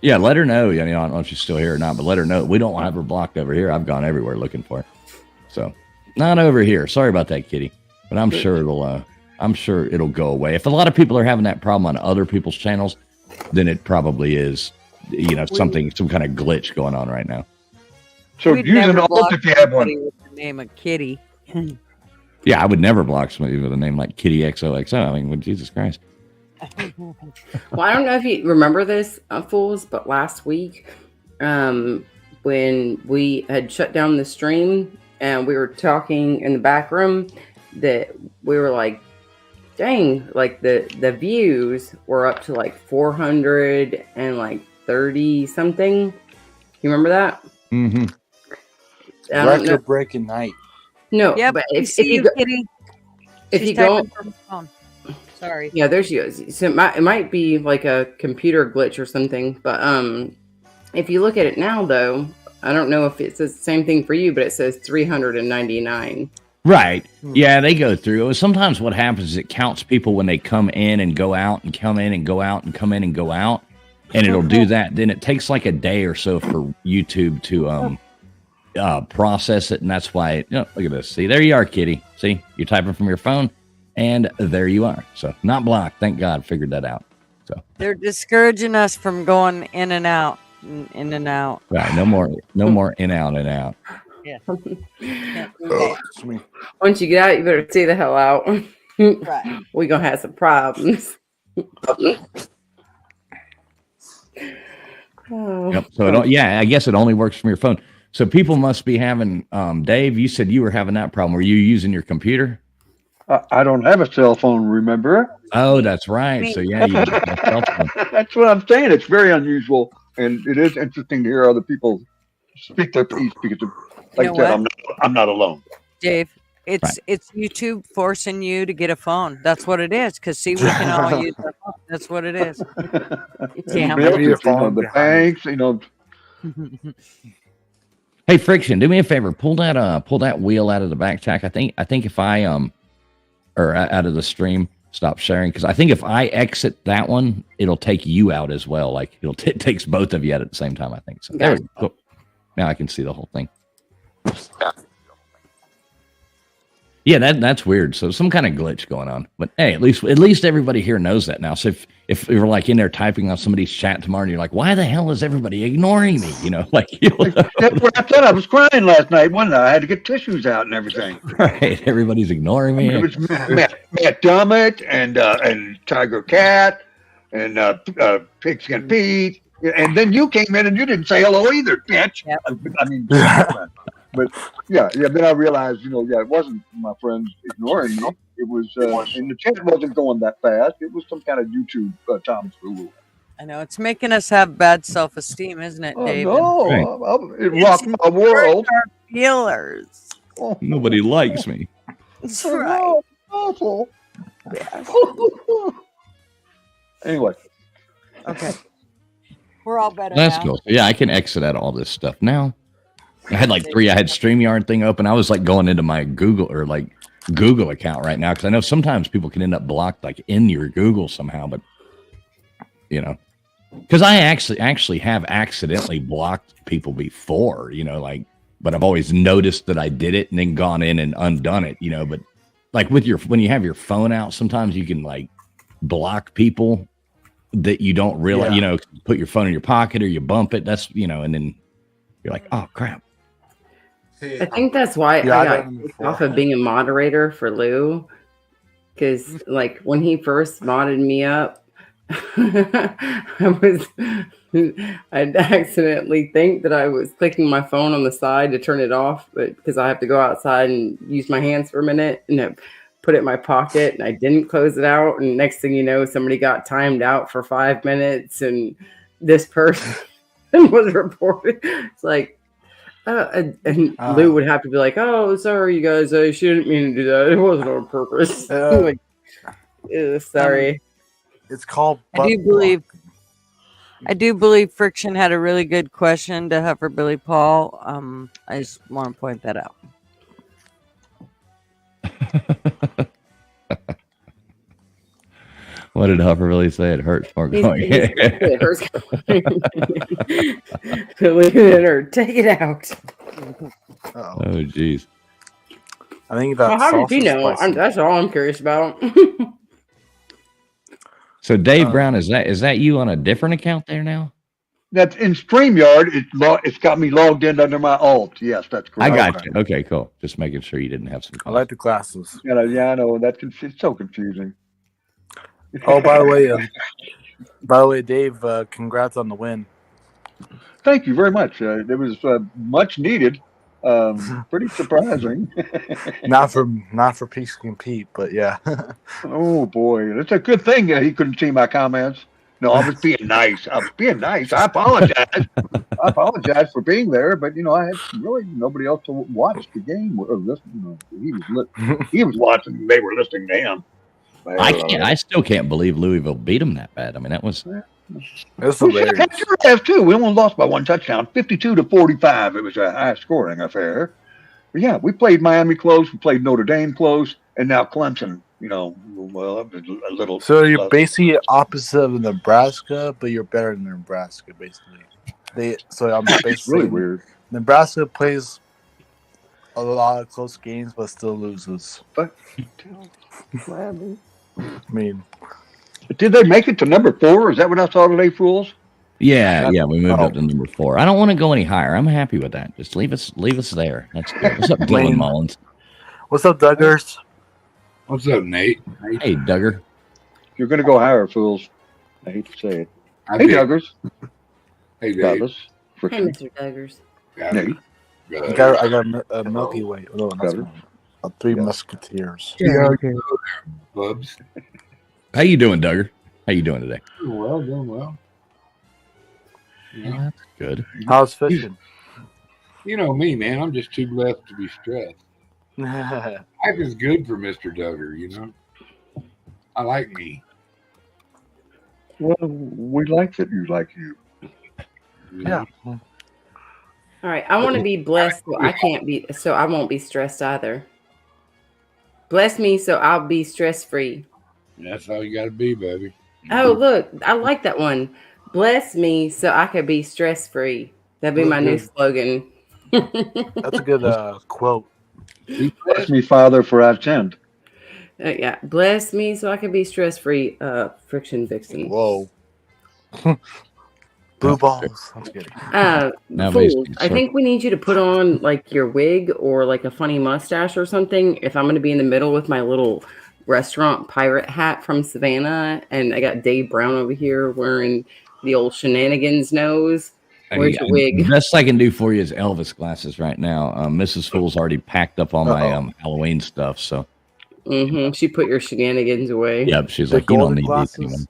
Yeah, let her know. I don't know if she's still here or not, but let her know. We don't have her blocked over here. I've gone everywhere looking for her. So, not over here. Sorry about that, Kitty. But I'm sure it'll go away. If a lot of people are having that problem on other people's channels, then it probably is, some kind of glitch going on right now. So We'd use an never alt block if you have one. somebody with the name of Kitty. Yeah, I would never block somebody with a name like Kitty XOXO. I mean, well, Jesus Christ. Well, I don't know if you remember this, fools, but last week, when we had shut down the stream and we were talking in the back room, that we were like, dang, like the views were up to like 400 and like 30 something. You remember that? Mm-hmm. I don't know. Record breaking night. No, Yep. but we if see you you, go, Kitty. if She's you go, typing from her phone. Sorry. yeah, there she is. So it might be like a computer glitch or something. But if you look at it now, though, I don't know if it says the same thing for you, but it says 399. Right. Yeah, they go through. Sometimes what happens is it counts people when they come in and go out and come in and go out and come in and go out. And it'll do that. Then it takes like a day or so for YouTube to process it. And that's why, look at this. See, there you are, Kitty. See, you're typing from your phone. And there you are. So not blocked. Thank God, figured that out. So They're discouraging us from going in and out, in and out. right, no more in out and out. Yeah. Oh, it's me. Once you get out, you better stay the hell out. Right. We're gonna have some problems. Oh. Yep. So I guess it only works from your phone. So people must be having. Dave, you said you were having that problem. Were you using your computer? I don't have a cell phone, remember? Oh, that's right. So yeah, you got a cell phone. That's what I'm saying. It's very unusual, and it is interesting to hear other people speak their piece because, like I know said, what? I'm not alone. Dave, it's Right. it's YouTube forcing you to get a phone. That's what it is. Because see, we can all use our phone. That's what it is. Damn Everybody it. else, the banks, Hey, Friction, do me a favor. Pull that wheel out of the back tack. I think if I or out of the stream, stop sharing, because I think if I exit that one, it'll take you out as well. Like it takes both of you out at the same time. I think so. There we go. Cool. Now I can see the whole thing. Yeah, that's weird. So some kind of glitch going on. But hey, at least everybody here knows that now. So if you're like in there typing on somebody's chat tomorrow and you're like, why the hell is everybody ignoring me? That's what I said. I was crying last night, wasn't I? I had to get tissues out and everything. right. Everybody's ignoring me. It was Matt Dummett and Tiger Cat and Pigskin Pete. And then you came in and you didn't say hello either, bitch. Yep. I mean, but yeah. Then I realized, it wasn't my friends ignoring me. It was, and the chat wasn't going that fast. It was some kind of YouTube Thomas Rule. I know it's making us have bad self-esteem, isn't it, David? No, it rocked my world. Our feelers. Oh, Nobody likes me. That's right. awful. Anyway. Okay. We're all better That's now. cool. Yeah, I can exit out all this stuff now. I had like 3. I had StreamYard thing open. I was like going into my Google account right now because I know sometimes people can end up blocked like in your Google somehow, but because I actually have accidentally blocked people before, but I've always noticed that I did it and then gone in and undone it, but like when you have your phone out, sometimes you can like block people that you don't realize, put your phone in your pocket or you bump it. That's, and then you're like, oh crap. Hey, I think that's why Yeah, I I've got done it kicked before. off of being a moderator for Lou. Because, like, when he first modded me up, I'd accidentally think that I was clicking my phone on the side to turn it off, but because I have to go outside and use my hands for a minute, and I put it in my pocket, and I didn't close it out. And next thing you know, somebody got timed out for 5 minutes, and this person was reported. It's like, and Lou would have to be like, "Oh, sorry, you guys. I shouldn't mean to do that. It wasn't on purpose." Like, sorry. It's called. I do believe Friction had a really good question to Heifer Billy Paul. I just want to point that out. What did Huffer really say? It hurts more going. It hurts. Look at her. Take it out. Oh, geez. I think that. Well, how did you sauce is know? spicy. That's all I'm curious about. So Dave Brown, is that you on a different account there now? That's in StreamYard. It's got me logged in under my alt. Yes, that's I correct. got you. Okay, cool. Just making sure you didn't have some. I like the glasses. Yeah, I know. It's so confusing. Oh, by the way, Dave, congrats on the win. Thank you very much. It was much needed. Pretty surprising. Not for Peace and Pete, but yeah. Oh boy, it's a good thing he couldn't see my comments. No, I was being nice. I was being nice. I apologize. I apologize for being there, but I had really nobody else to watch the game or listen. He was watching. They were listening to him. I still can't believe Louisville beat them that bad. I mean, that was. That's We should hilarious. have too. We only lost by one touchdown, 52-45. It was a high scoring affair. But yeah, we played Miami close. We played Notre Dame close, and now Clemson. Well, a little. So you're basically opposite of Nebraska, but you're better than Nebraska, basically. I'm It's basically really weird. Nebraska plays a lot of close games, but still loses. But I mean, did they make it to number 4? Is that what I saw today, fools? Yeah, we moved up to number 4. I don't want to go any higher. I'm happy with that. Just leave us there. That's good. What's up, Dylan Mullins? what's up, Duggars? What's up, Nate? Hey, Duggar. You're going to go higher, fools. I hate to say it. I Hey, did. Duggars. Hey, Dave. Douglas. Hey, Friction. Mr. Duggars. Yeah, Nate. I got a Milky Way. Oh, that's Duggars. fine. Three Musketeers. Yeah, Bubs. How you doing, Duggar? How you doing today? Doing well. Yeah. That's good. How's fishing? You know me, man. I'm just too blessed to be stressed. Life is good for Mr. Duggar, I like me. Well, we like that you like you. Yeah. All right, I want to be blessed, so I won't be stressed either. Bless me, so I'll be stress free. That's all you got to be, baby. Oh, look, I like that one. Bless me, so I could be stress free. That'd be my new slogan. That's a good quote. Bless me, Father, for I sinned. Yeah, bless me, so I could be stress free. Friction Vixen. Whoa. Blue balls. I'm kidding. Now Fools, basically, I think we need you to put on like your wig or like a funny mustache or something. If I'm going to be in the middle with my little restaurant pirate hat from Savannah, and I got Dave Brown over here wearing the old shenanigans nose. Where's your wig? The best I can do for you is Elvis glasses right now. Mrs. Fool's already packed up all my Halloween stuff, so. She put your shenanigans away. Yep, she's The like, you don't golden need glasses? these anymore.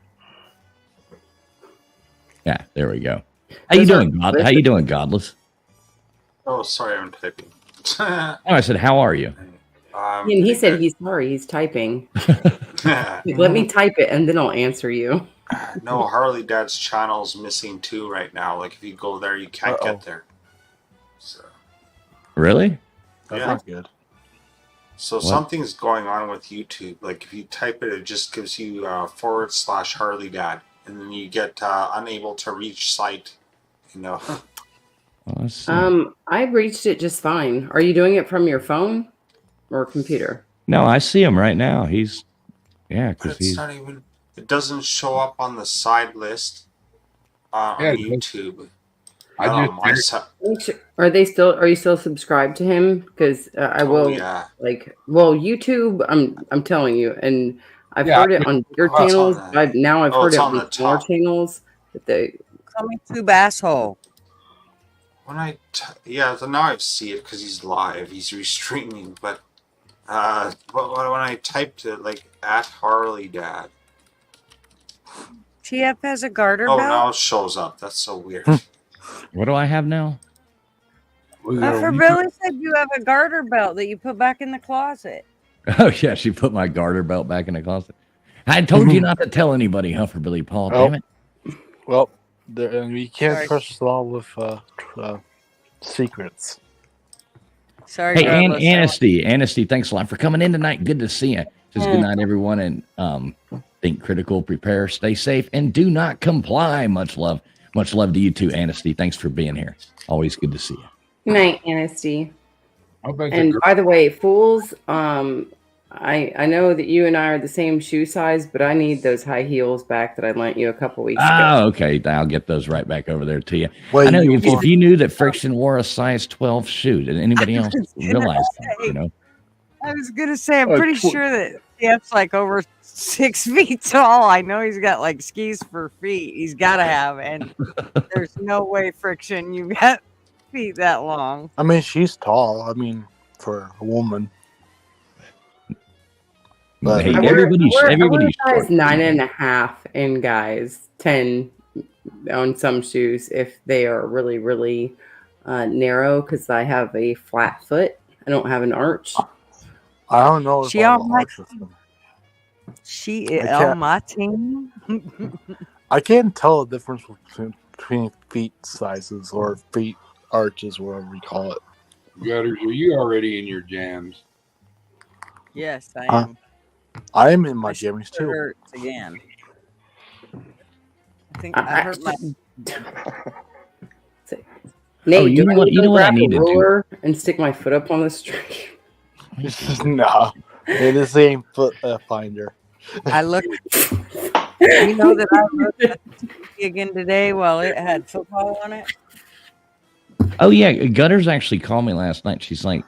Yeah, there we go. How you doing, God? How you doing, Godless? Oh, sorry, I'm typing. Oh, I said, how are you? And he said he's sorry. He's typing. Let me type it, and then I'll answer you. No, Harley Dad's channel's missing too right now. Like if you go there, you can't get there. So Really? That's yeah. not good. So something's going on with YouTube. Like if you type it, it just gives you / Harley Dad, and then you get unable to reach site. Well, let's see. I reached it just fine. Are you doing it from your phone or computer? No, I see him right now. He's But because it's he's not even. It doesn't show up on the side list on Yeah, YouTube. I just Are you still subscribed to him? Because I will. Yeah. YouTube. I'm telling you, and I've Yeah, heard it on bigger Oh, it's on channels. the- I've Oh, heard it's it on on the smaller top. channels. That they Coming tube asshole. When so now I see it because he's live. He's restreaming, but when I typed it like at Harley Dad, TF has a garter oh, belt. now it shows up. That's so weird. what do I have now? For Billy said you have a garter belt that you put back in the closet. Oh yeah, she put my garter belt back in the closet. I told you not to tell anybody, Huffer Billy Paul. Oh. Damn it! Well, we can't Sorry. trust law with secrets. Sorry, Hey, Carlos. Anasty, thanks a lot for coming in tonight. Good to see you. Just good night, everyone, and think critical, prepare, stay safe, and do not comply. Much love to you too, Anasty. Thanks for being here. Always good to see you. Good night, Anasty. I bet And by the way, fools, I know that you and I are the same shoe size, but I need those high heels back that I lent you a couple weeks ago. Oh, okay. I'll get those right back over there to you. Wait, I know you if you knew that Friction wore a size 12 shoe, did anybody else realize that? You know? I was gonna say, I'm Uh, pretty tw- sure that TF's like over 6 feet tall. I know he's got like skis for feet. He's got to have, and there's no way Friction you got feet that long. I mean, she's tall. I mean, for a woman. But Hey, I wear everybody's size short. 9.5 in guys, 10 on some shoes if they are really, really narrow because I have a flat foot. I don't have an arch. I don't know if She I have on an my arch system. She is can't- on my team. I can't tell the difference between feet sizes or feet arches, whatever you call it. Gutters, are you already in your jams? Yes, I Huh? am. I am in my My shoulder jammies too. hurts again. I think I I hurt my. Nate, you do know I what- need you to know what I grab a need to do? ruler and stick my foot up on the street? No, it is the same foot finder. I looked. You know that I looked at the TV again today while it had football on it. Oh, yeah. Gutters actually called me last night. She's like,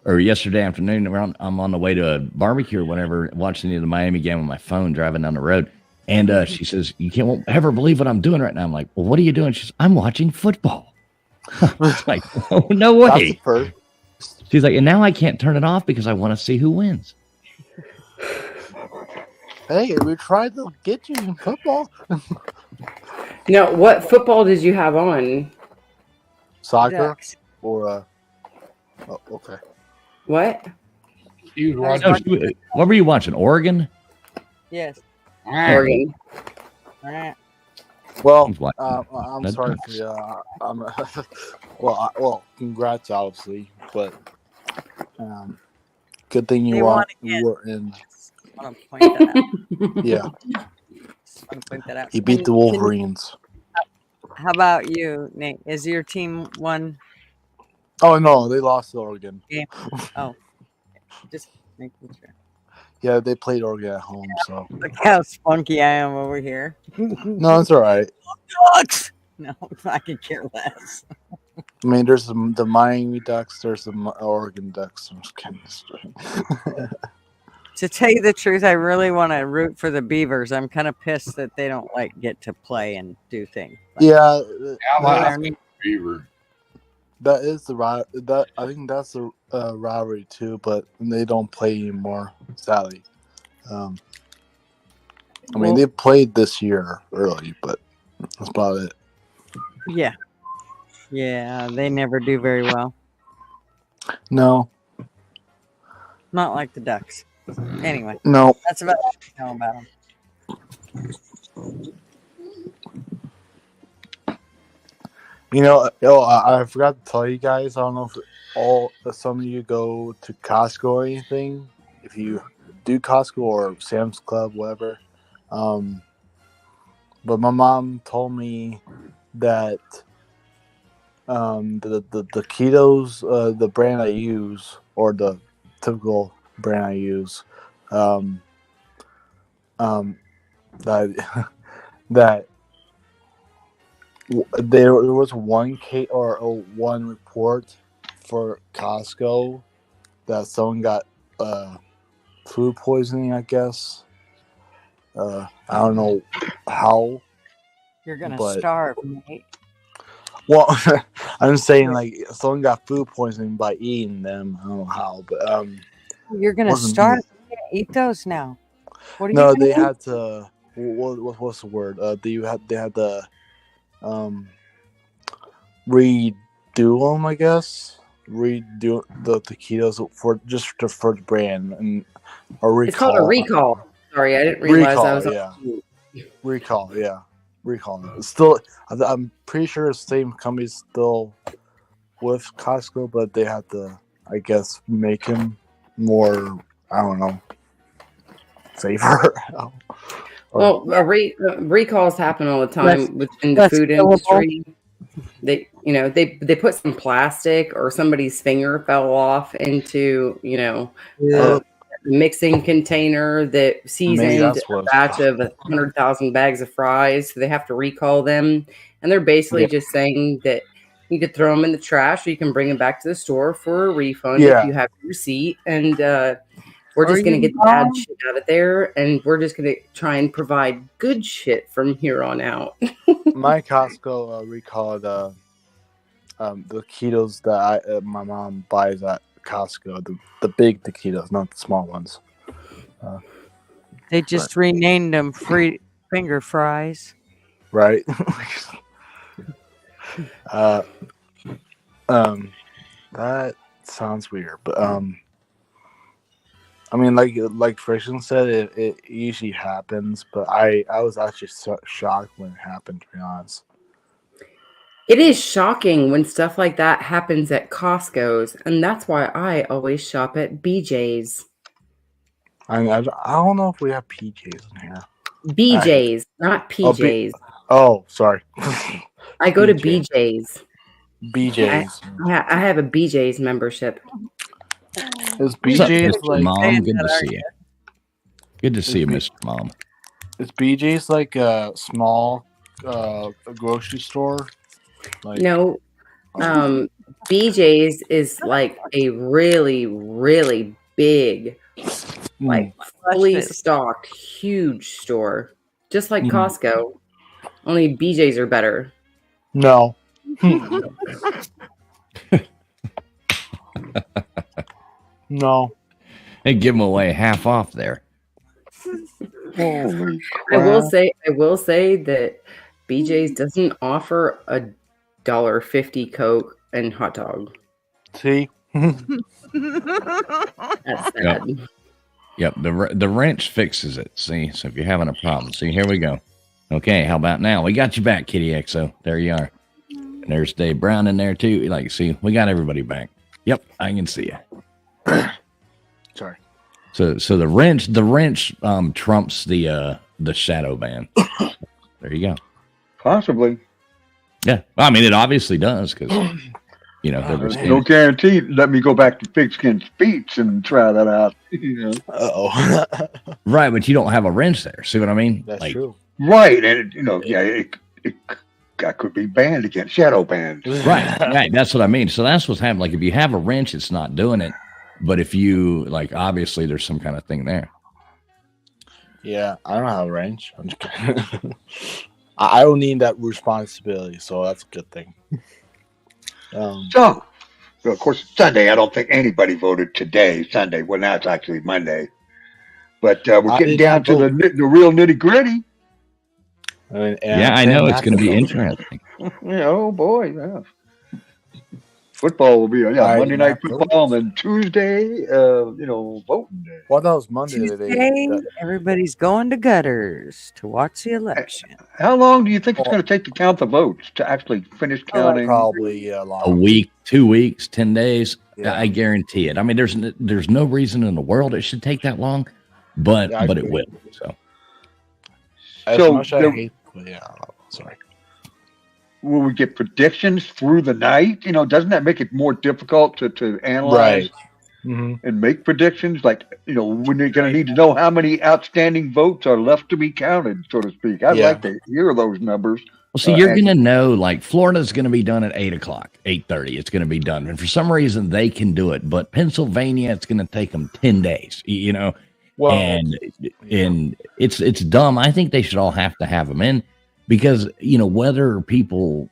or yesterday afternoon, I'm on the way to a barbecue or whatever, watching the Miami game on my phone, driving down the road. And she says, you won't ever believe what I'm doing right now. I'm like, well, what are you doing? She's, I'm watching football. It's like, oh, no That's way. the first. She's like, and now I can't turn it off because I want to see who wins. Hey, we tried to get you in football. Now, what football did you have on? Soccer Ducks. or oh, okay. What? You was No, watching. what were you watching? Oregon? Yes. Oregon. Well, He's watching I'm the sorry Ducks. for you. Well, congrats, obviously, but good thing They you won were in. I want to point that out. Yeah, Just want to point that out. he beat the Wolverines. How about you, Nate? Is your team one? Oh no, they lost to Oregon. Oh, just making sure. Yeah, they played Oregon at home, so Look how spunky I am over here. no, it's all right. Ducks. No, I could care less. I mean, there's the Miami Ducks, there's the Oregon Ducks. I'm just kidding. To tell you the truth, I really want to root for the Beavers. I'm kind of pissed that they don't like get to play and do things. But Yeah, I like Beaver. that is the that I think that's the rivalry too, but they don't play anymore. Sadly, I mean they played this year early, but that's about it. yeah, they never do very well. No, Not like the Ducks. Anyway, no. that's about all I know about them. You know, I forgot to tell you guys. I don't know if some of you go to Costco or anything. If you do Costco or Sam's Club, whatever. But my mom told me that the Ketos, the brand I use, or the typical brand I use, that that there was one case or one report for Costco that someone got food poisoning, I guess. I don't know how. You're gonna But- starve, mate. Well, I'm saying like someone got food poisoning by eating them. I don't know how, but You're gonna wasn't starve. You can't eat those now. What are no, you they gonna had to. What's the word? They had to redo them, I guess. Redo the taquitos for the brand and a recall. It's called a recall. Sorry, I didn't realize I was. Recall, yeah. Recall. It's still, I'm pretty sure the same company's still with Costco, but they had to, I guess, make him more, I don't know, safer. Well, recalls happen all the time within the less food killable. industry. They put some plastic or somebody's finger fell off into mixing container that Maybe seasoned that's a what. batch of 100,000 bags of fries. So they have to recall them. And they're basically Yeah. just saying that you could throw them in the trash or you can bring them back to the store for a refund Yeah. if you have your receipt. And we're Are just going to you get the bad wrong? shit out of there. And we're just going to try and provide good shit from here on out. My Costco recalled the taquitos that my mom buys at Costco. The big taquitos, not the small ones. They just renamed them free finger fries. Right. That sounds weird, but I mean, like Friction said, it usually happens, but I was actually shocked when it happened, to be honest. It is shocking when stuff like that happens at Costco's. And that's why I always shop at BJ's. I don't know if we have PJs in here. BJ's, not PJ's. Oh, sorry. I go to BJ. BJ's. BJ's. I have a BJ's membership. Is What's up, BJ's Mr. like? Mom? Good to see you. Good to see you, Mr. Mom. Is BJ's like a small grocery store? Like, No, BJ's is like a really, really big, like fully stocked, huge store, just like Costco. Only BJ's are better. No. No. They give them away half off there. Holy I will crap. say that BJ's doesn't offer a $1.50 Coke and hot dog. See? That's sad. Yep, the wrench fixes it. See, so if you're having a problem, see, here we go. Okay, how about now? We got you back, Kitty XO. There you are. And there's Dave Brown in there too. Like, see, we got everybody back. Yep, I can see you. Sorry. So the wrench trumps the shadow ban. There you go. Possibly. Yeah, I mean, it obviously does because there was No guarantee. Let me go back to Pigskin's Beats and try that out. Uh-oh. right, but you don't have a wrench there. See what I mean? That's like, true. Right, and it could be banned again, shadow banned. Right. That's what I mean. So that's what's happening. Like if you have a wrench, it's not doing it. But if you obviously there's some kind of thing there. Yeah, I don't have a wrench. I'm just kidding. I don't need that responsibility, so that's a good thing. So, of course, Sunday. I don't think anybody voted today. Sunday. Well, now it's actually Monday. But we're getting down to the real nitty gritty. I know it's going to be interesting. Oh boy, yeah. Football will be Monday night football, and then Tuesday, voting day. Well, that was Monday. Tuesday, everybody's going to gutters to watch the election. How long do you think it's going to take to count the votes to actually finish counting? Probably a lot. A week, 2 weeks, 10 days. Yeah. I guarantee it. I mean, there's no reason in the world it should take that long, but it will. So as much I hate, sorry. Will we get predictions through the night? Doesn't that make it more difficult to analyze and make predictions? Like, when you're going to need to know how many outstanding votes are left to be counted, so to speak. I'd like to hear those numbers. Well, see, you're going to know, like, Florida's going to be done at 8 o'clock, 8:30. It's going to be done. And for some reason, they can do it. But Pennsylvania, it's going to take them 10 days, Well, and it's dumb. I think they should all have to have them in. Because, whether people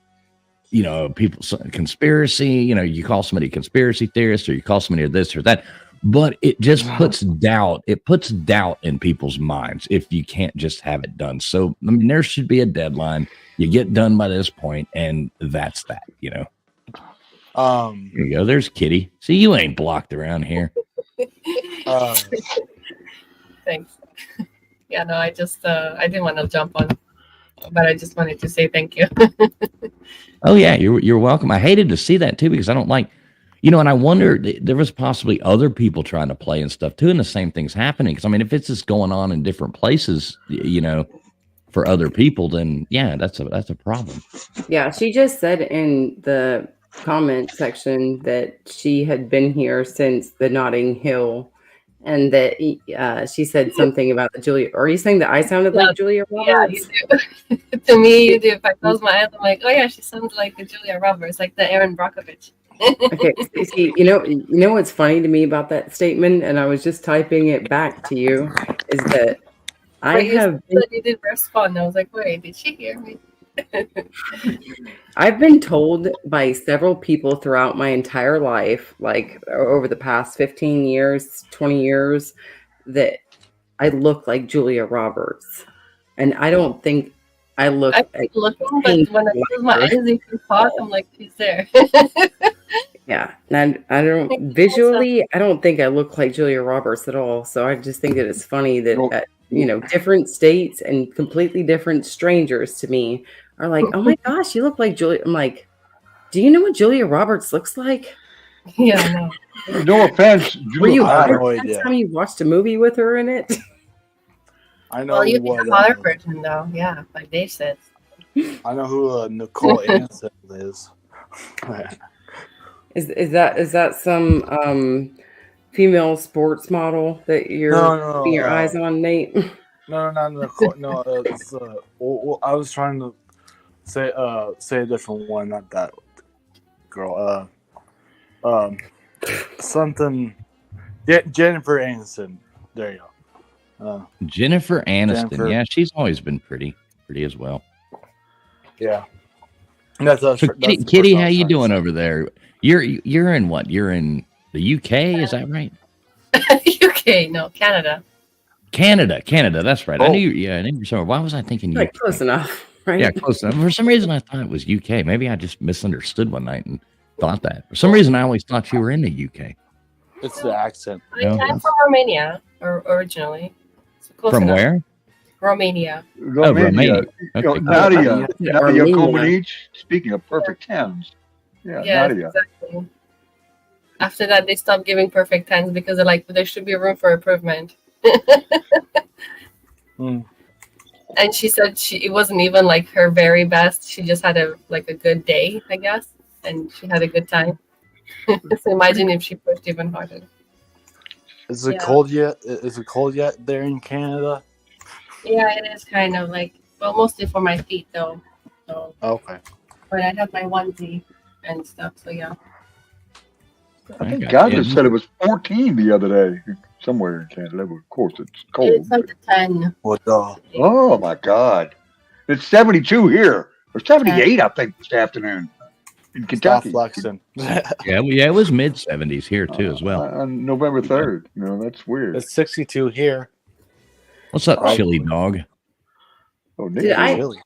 conspiracy, you call somebody a conspiracy theorist or you call somebody this or that, but it just puts doubt. It puts doubt in people's minds if you can't just have it done. So, I mean, there should be a deadline. You get done by this point, and that's that, Here you go. There's Kitty. See, you ain't blocked around here. Thanks. Yeah, no, I just, I didn't want to jump on, but I just wanted to say thank you. Oh yeah, you're welcome. I hated to see that too because I don't like, and I wonder there was possibly other people trying to play and stuff too, and the same thing's happening. Because I mean, if it's just going on in different places, for other people, then yeah, that's a problem. Yeah, she just said in the comment section that she had been here since the Notting Hill and that she said something about the Julia. Are you saying that I sounded like Julia Yeah, Roberts? you do. To me, you do. If I close my eyes, I'm like, oh yeah, she sounds like the Julia Roberts, like the Aaron Brockovich. Okay, see, you know what's funny to me about that statement, and I was just typing it back to you, is that I But you have said been, that you did respond. I was like, wait, did she hear me? I've been told by several people throughout my entire life, like over the past 15 years, 20 years, that I look like Julia Roberts, and I don't think I look. I keep looking, but when I close my eyes, you can talk. I'm like, she's there. Yeah, and I don't visually. I don't think I look like Julia Roberts at all. So I just think that it's funny that different states and completely different strangers to me are like, "Oh my gosh, you look like Julia." I'm like, "Do you know what Julia Roberts looks like?" Yeah, no. No offense, Were you I have honored no last idea. time you watched a movie with her in it? I know Well, you what. can holler version though, yeah, like Dave said. I know who Nicole Anderson is. Is that some female sports model that you're No, putting your eyes on, Nate? No, not Nicole. No, it's well, I was trying to say a different one, not that girl. Something. Jennifer Aniston. There you go. Jennifer Aniston. Jennifer. Yeah, she's always been pretty as well. Yeah. That's So, Kitty, how you doing over there? You're in what? You're in the UK, is that right? UK, no, Canada. Canada. That's right. Oh. I knew. Yeah, I knew. So why was I thinking Like UK? close enough, right? Yeah, close enough. For some reason, I thought it was UK. Maybe I just misunderstood one night and thought that. For some reason, I always thought you were in the UK. It's the accent. I'm from Romania, originally. So close From enough. where? Romania. Romania. You know, Okay. Nadia Armenia. Comaneci, speaking of perfect tens. Yeah, Yes, Nadia. exactly. After that, they stopped giving perfect tens because they're like, there should be room for improvement. Mm. And she said it wasn't even like her very best. She just had a good day, I guess, and she had a good time. So imagine if she pushed even harder. Is it cold yet? Is it cold yet there in Canada? Yeah, it is kind of like, well, mostly for my feet though. So, Okay. but I have my onesie and stuff. So yeah. I think God just said it was 14 the other day somewhere in Canada. Of course, it's cold. It's like a 10. What the? Oh my God! It's 72 here, or 78, I think, this afternoon in Stop Kentucky. flexing. Yeah, it was mid 70s here too as well. On November 3rd. You know, that's weird. It's 62 here. What's up, chili dog? Oh, Did I Really?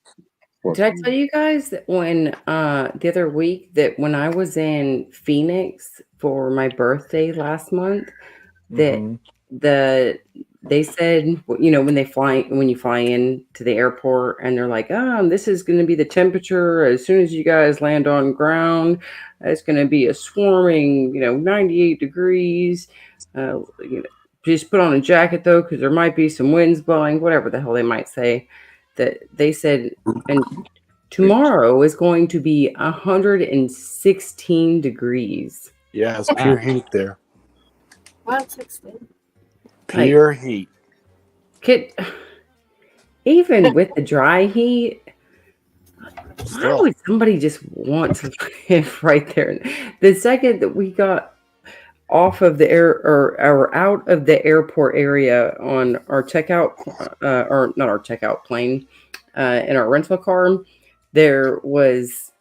did I tell you guys that when the other week that when I was in Phoenix for my birthday last month, that Mhm. they said, you know, when you fly in to the airport and they're like, this is going to be the temperature as soon as you guys land on ground. It's going to be a swarming, 98 degrees. Just put on a jacket though, because there might be some winds blowing, whatever the hell they might say. That they said, and tomorrow is going to be 116 degrees. Yeah, it's pure heat there. 116. Pure heat. Even with the dry heat, why Still. would somebody just want to live right there? The second that we got off of the air or out of the airport area on our checkout, or not our checkout plane, in our rental car, there was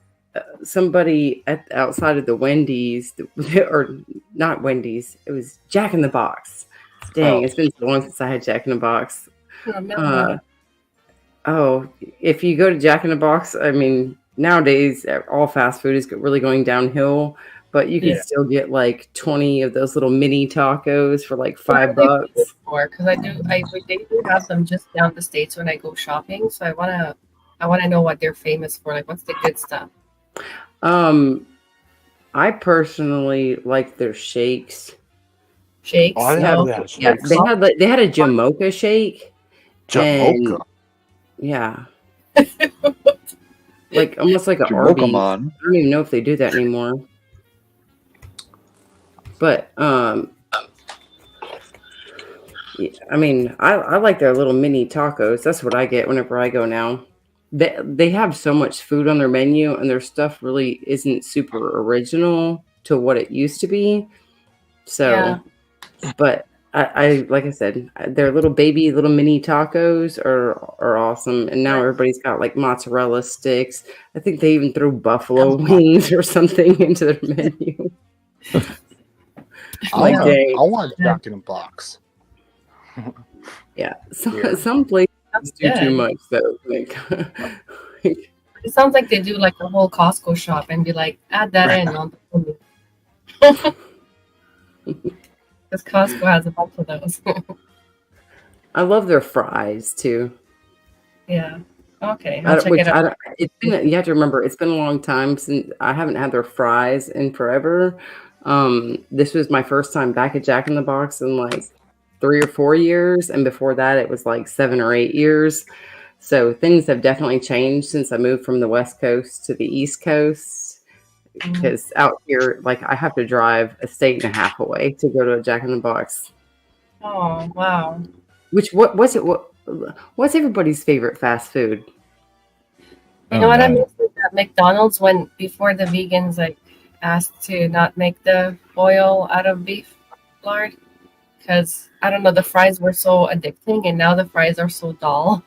somebody outside of the Wendy's, or not Wendy's, it was Jack in the Box. Dang, it's been so long since I had Jack in the Box. If you go to Jack in the Box, I mean, nowadays all fast food is really going downhill, but you can still get like 20 of those little mini tacos for like $5. Because they do have them just down the States when I go shopping. So I wanna know what they're famous for. Like, what's the good stuff? I personally like their shakes. Shakes? Oh, Yeah, they had a Jamocha shake. Jamocha. Yeah. Like almost like an Arby's. I don't even know if they do that anymore. But Yeah, I mean, I like their little mini tacos. That's what I get whenever I go now. They have so much food on their menu, and their stuff really isn't super original to what it used to be. Yeah. So, but I like I said, their little mini tacos are awesome. And now everybody's got like mozzarella sticks. I think they even threw buffalo wings or something into their menu. I Like, want, dang. I want a Jack in the Box. Yeah, Yeah. some places That's do too good. much though. Like, It sounds like they do like a whole Costco shop and be like, add that in on the menu. Because Costco has a bunch of those. I love their fries too. Yeah. Okay. I I'll don't- check which it I out. don't, it's been, you have to remember, it's been a long time since I haven't had their fries in forever. This was my first time back at Jack in the Box in like 3 or 4 years, and before that it was like 7 or 8 years. So things have definitely changed since I moved from the West Coast to the East Coast. Because out here, like I have to drive a state and a half away to go to a Jack in the Box. Oh, wow. Which what's everybody's favorite fast food? You know what I miss is at McDonald's when before the vegans like asked to not make the oil out of beef lard because I don't know, the fries were so addicting and now the fries are so dull.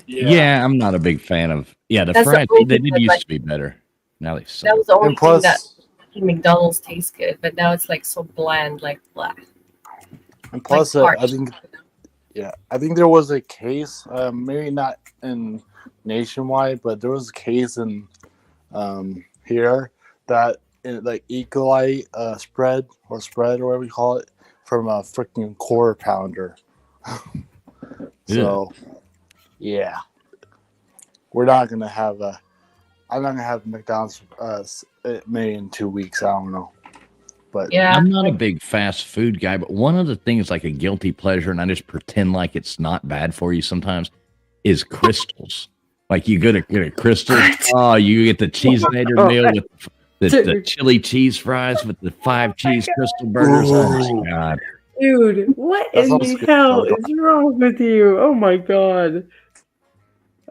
Yeah, I'm not a big fan of. Yeah, the That's the fries only they thing did that, used like- to be better. Now they suck. That was the only And thing that plus, making McDonald's tastes good, but now it's like so bland, like blah. and plus, Like I think, yeah, I think there was a case, maybe not in nationwide, but there was a case in here that like E. coli spread or whatever we call it from a freaking quarter pounder. So, yeah, we're not gonna have a. I'm not gonna have McDonald's maybe in 2 weeks. I don't know, but Yeah. I'm not a big fast food guy, but one of the things like a guilty pleasure, and I just pretend like it's not bad for you sometimes, is crystals. Like you go to get a crystal. Oh, you get the Cheesenator meal with the chili cheese fries with the 5 cheese crystal burgers. Oh my god. Dude, what That in sounds the good, hell though. is wrong with you? Oh my god.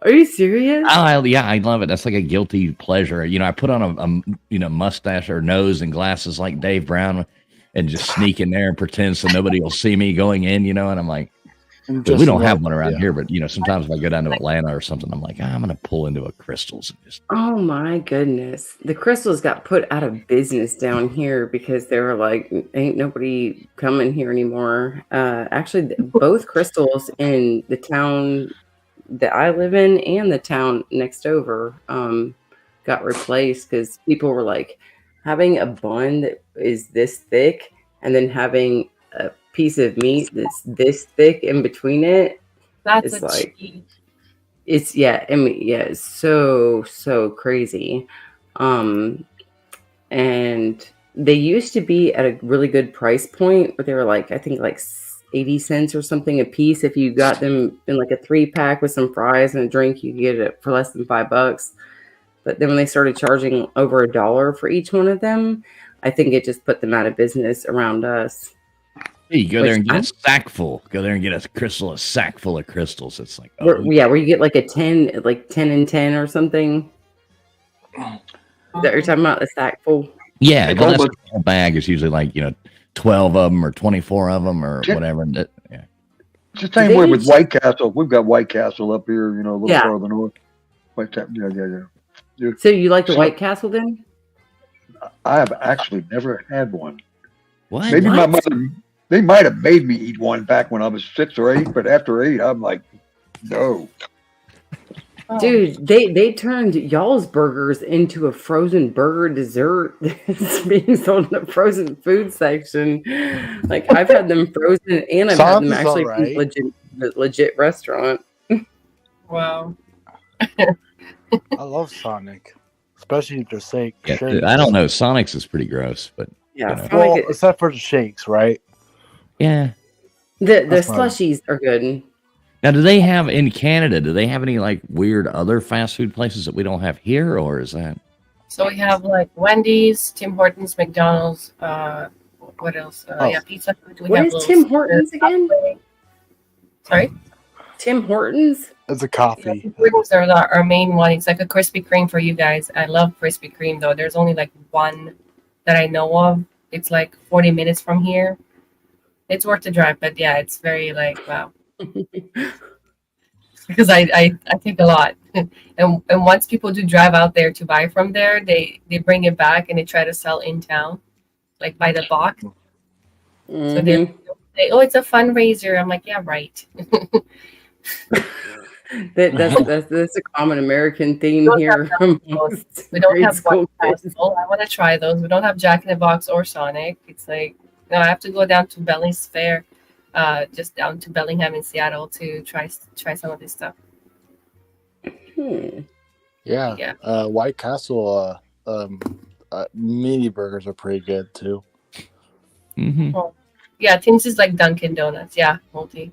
Are you serious? Yeah, I love it. That's like a guilty pleasure. You know, I put on a mustache or nose and glasses like Dave Brown and just sneak in there and pretend so nobody will see me going in, and I'm like, we don't have one around here, but sometimes if I go down to Atlanta or something, I'm like, I'm gonna pull into a Crystals and just Oh my goodness. The crystals got put out of business down here because they were like, ain't nobody coming here anymore. Actually, both crystals in the town that I live in and the town next over got replaced because people were like having a bun that is this thick and then having a piece of meat that's this thick in between it. That's It's a like cheat. it's it's so crazy. And they used to be at a really good price point where they were like, I think like 80 cents or something a piece. If you got them in like a 3-pack with some fries and a drink, you could get it for less than $5. But then when they started charging over $1 for each one of them, I think it just put them out of business around us. hey, you go there and get Which a sack full. Go there and get a sack full of crystals. It's like, where you get like a 10, like 10 and 10 or something. Is that what you're talking about? The sack full? yeah, It's well, that's almost- the whole bag is usually like 12 of them or 24 of them or Yeah. whatever. Yeah. It's the same way with White Castle. We've got White Castle up here, a little Yeah. farther north. White Castle, yeah. So you like the So- White Castle then? I have actually never had one. What? Maybe my What? mother, they might have made me eat one back when I was 6 or 8, but after 8, I'm like, no. Oh. Dude, they turned y'all's burgers into a frozen burger dessert that's being sold in the frozen food section. Like I've had them frozen and I've had them Sounds actually from alright. legit restaurant. Wow. I love Sonic, especially the shake. Yeah, shakes. I don't know. Sonic's is pretty gross, but Yeah, know. Well, Sonic- except for the shakes, right? yeah. the That's fine. slushies are good. Now, do they have in Canada? Do they have any like weird other fast food places that we don't have here, or is that? So we have like Wendy's, Tim Hortons, McDonald's, What else? Oh. Yeah, Pizza Hut. We What have is little Tim Caesar Hortons again? Subway. Sorry? Tim Hortons? It's a Yeah, coffee. Tim Hortons are our main one. It's like a Krispy Kreme for you guys. I love Krispy Kreme though. There's only like one that I know of. It's like 40 minutes from here. It's worth the drive, but yeah, it's very like wow. Because I take a lot. and once people do drive out there to buy from there, they bring it back and they try to sell in town, like by the box. So they say, "Oh, it's a fundraiser." I'm like, "Yeah, right." That's a common American theme here. We don't have White Castle. I want to try those. We don't have Jack in the Box or Sonic. It's like, no, I have to go down to Belling's Fair, just down to Bellingham in Seattle to try some of this stuff. Yeah. White Castle mini burgers are pretty good too. Well, yeah, Tim's is like Dunkin' Donuts. Yeah, multi.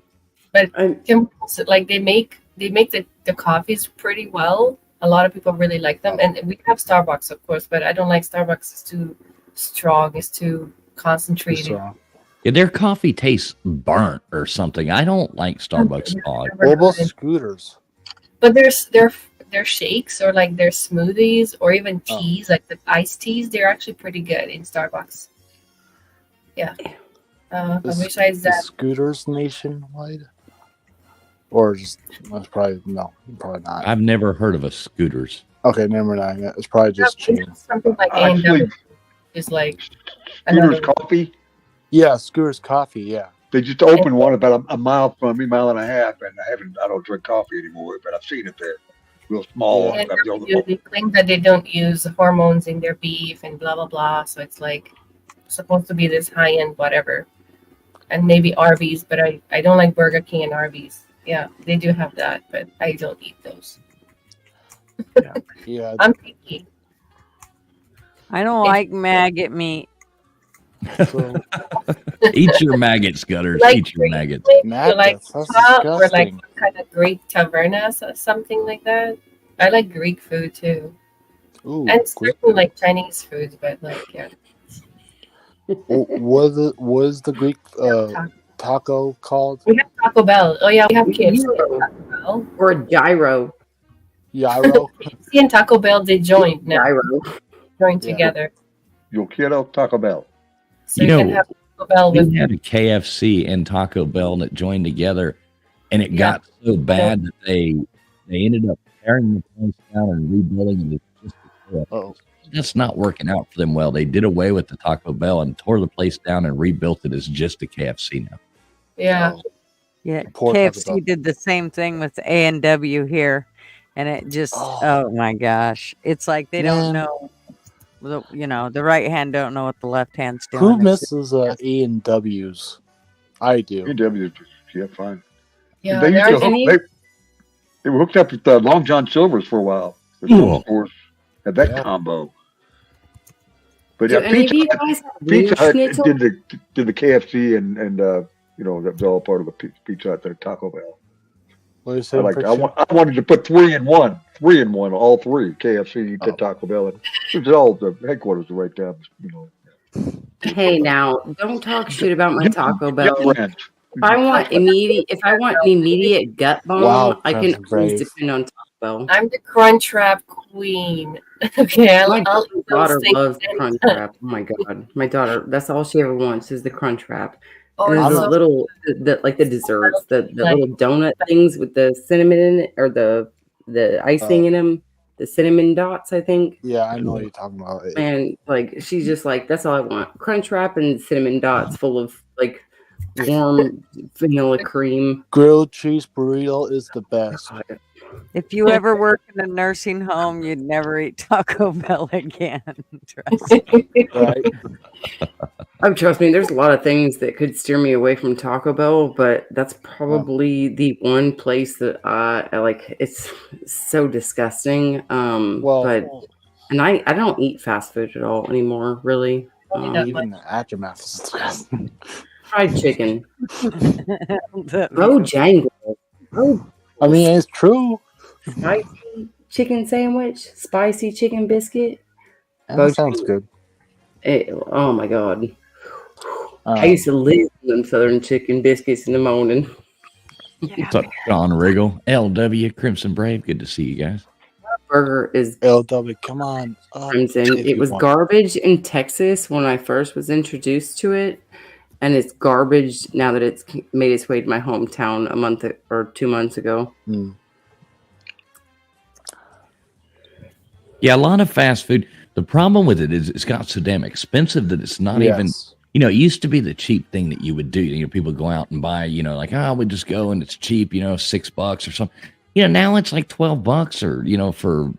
But Tim, like they make the coffees pretty well. A lot of people really like them, and we have Starbucks, of course, but I don't like Starbucks. It's too strong. It's too concentrated. Yeah, their coffee tastes burnt or something. I don't like Starbucks coffee. What about scooters? But their shakes or like their smoothies or even teas, like the iced teas, they're actually pretty good in Starbucks. Yeah. Besides that, scooters nationwide, or just that's probably not. I've never heard of a Scooters. Okay, never mind. It's probably just chain. Something like Actually, is like Scooters Coffee. Yeah, Scooters Coffee. Yeah, they just opened one about a mile from me, mile and a half, and I don't drink coffee anymore, but I've seen it there. Real small. And they claim that they don't use hormones in their beef and blah blah blah. So it's like supposed to be this high end whatever. And maybe Arby's, but I don't like Burger King and Arby's. Yeah, they do have that, but I don't eat those. Yeah. I'm picky. I don't like maggot meat. So, Eat your maggots, Gutters. Like Eat your maggots. maggots. Like That's or like disgusting. kind of Greek tavernas or something like that. I like Greek food too, Ooh, and Greek certainly like Chinese food, but like yeah. What is the Greek taco called? We have Taco Bell. Oh yeah, we have KFC and Taco Bell. Or gyro. Gyro. KFC and Taco Bell they joined now. Joined Yeah. together. Yo quiero Taco Bell. So you can have Taco Bell with We had a KFC and Taco Bell that joined together, and it got so bad that they ended up tearing the place down and rebuilding it. Oh, That's not working out for them well. They did away with the Taco Bell and tore the place down and rebuilt it as just a KFC now. yeah. Yeah, Poor Taco Bell. KFC did the same thing with A&W here, and it just oh my gosh, it's like they don't know. The right hand don't know what the left hand's doing. who It's just- misses A&W's? I do. A&W, yeah, fine. Yeah, They, there used are to, they were hooked up with Long John Silver's for a while. The Silver Force had that combo. But Do yeah, any of Pizza you Hut, guys have Pizza Hut schnitzel? did the KFC and that was all part of the Pizza Hut and Taco Bell. What are you saying? I wanted to put 3 in 1, all three KFC, Taco Bell, and it was all the headquarters right down. Hey, now don't talk shit about my Taco Bell. Rent. If I want immediate gut bomb, Wow, I can Crunch always Brave. depend on Taco Bell. I'm the Crunchwrap queen. Okay, My I'll eat those daughter things loves anytime. Crunchwrap. Oh my god, my daughter. That's all she ever wants is the Crunchwrap. Oh, And it's there's so a little, like the desserts, the like- little donut things with the cinnamon in it, or the icing in them, the cinnamon dots, I think. Yeah, I know what you're talking about. And like she's just like, that's all I want: Crunchwrap and cinnamon dots full of like warm vanilla cream. Grilled cheese burrito is the best. If you ever work in a nursing home, you'd never eat Taco Bell again. Trust me. Right? Oh, trust me, there's a lot of things that could steer me away from Taco Bell, but that's probably the one place that I like. It's so disgusting. But I don't eat fast food at all anymore, really. Even the aftermath is disgusting. Fried chicken. Bojangles. I mean, it's true. Spicy chicken sandwich, spicy chicken biscuit. That sounds good. Oh my god. I used to live on them Southern chicken biscuits in the morning. What's up, John Riggle? LW Crimson Brave. Good to see you guys. Burger is LW, come on. crimson. It was garbage in Texas when I first was introduced to it, and it's garbage now that it's made its way to my hometown a month or 2 months ago. Yeah, a lot of fast food. The problem with it is it's got so damn expensive that it's not even. It used to be the cheap thing that you would do. People go out and buy. Like we just go and it's cheap. $6 or something. Now it's like $12 or for.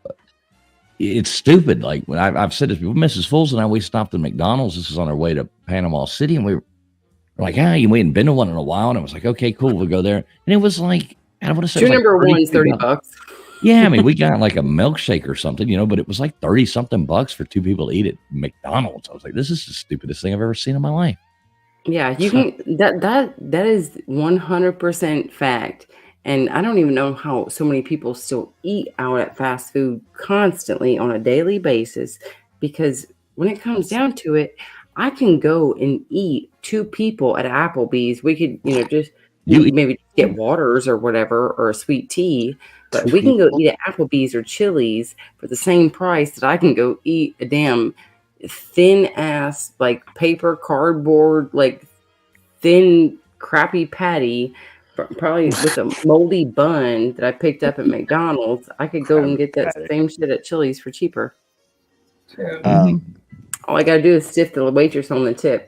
It's stupid. Like when I've said this before, Mrs. Fools and I, we stopped at McDonald's. This is on our way to Panama City, and we were like, we hadn't been to one in a while, and it was like, okay, cool, we'll go there. And it was like, I don't want to say, two number one is $30. Yeah, I mean, we got like a milkshake or something, but it was like 30 something bucks for two people to eat at McDonald's. I was like, this is the stupidest thing I've ever seen in my life. Yeah, you can that is 100% fact. And I don't even know how so many people still eat out at fast food constantly on a daily basis, because when it comes down to it, I can go and eat two people at Applebee's. We could, just maybe get waters or whatever, or a sweet tea, but we can go eat at Applebee's or Chili's for the same price that I can go eat a damn thin ass, like paper cardboard, like thin crappy patty, probably with a moldy bun that I picked up at McDonald's. I could go and get that same shit at Chili's for cheaper. All I gotta do is stiff the waitress on the tip.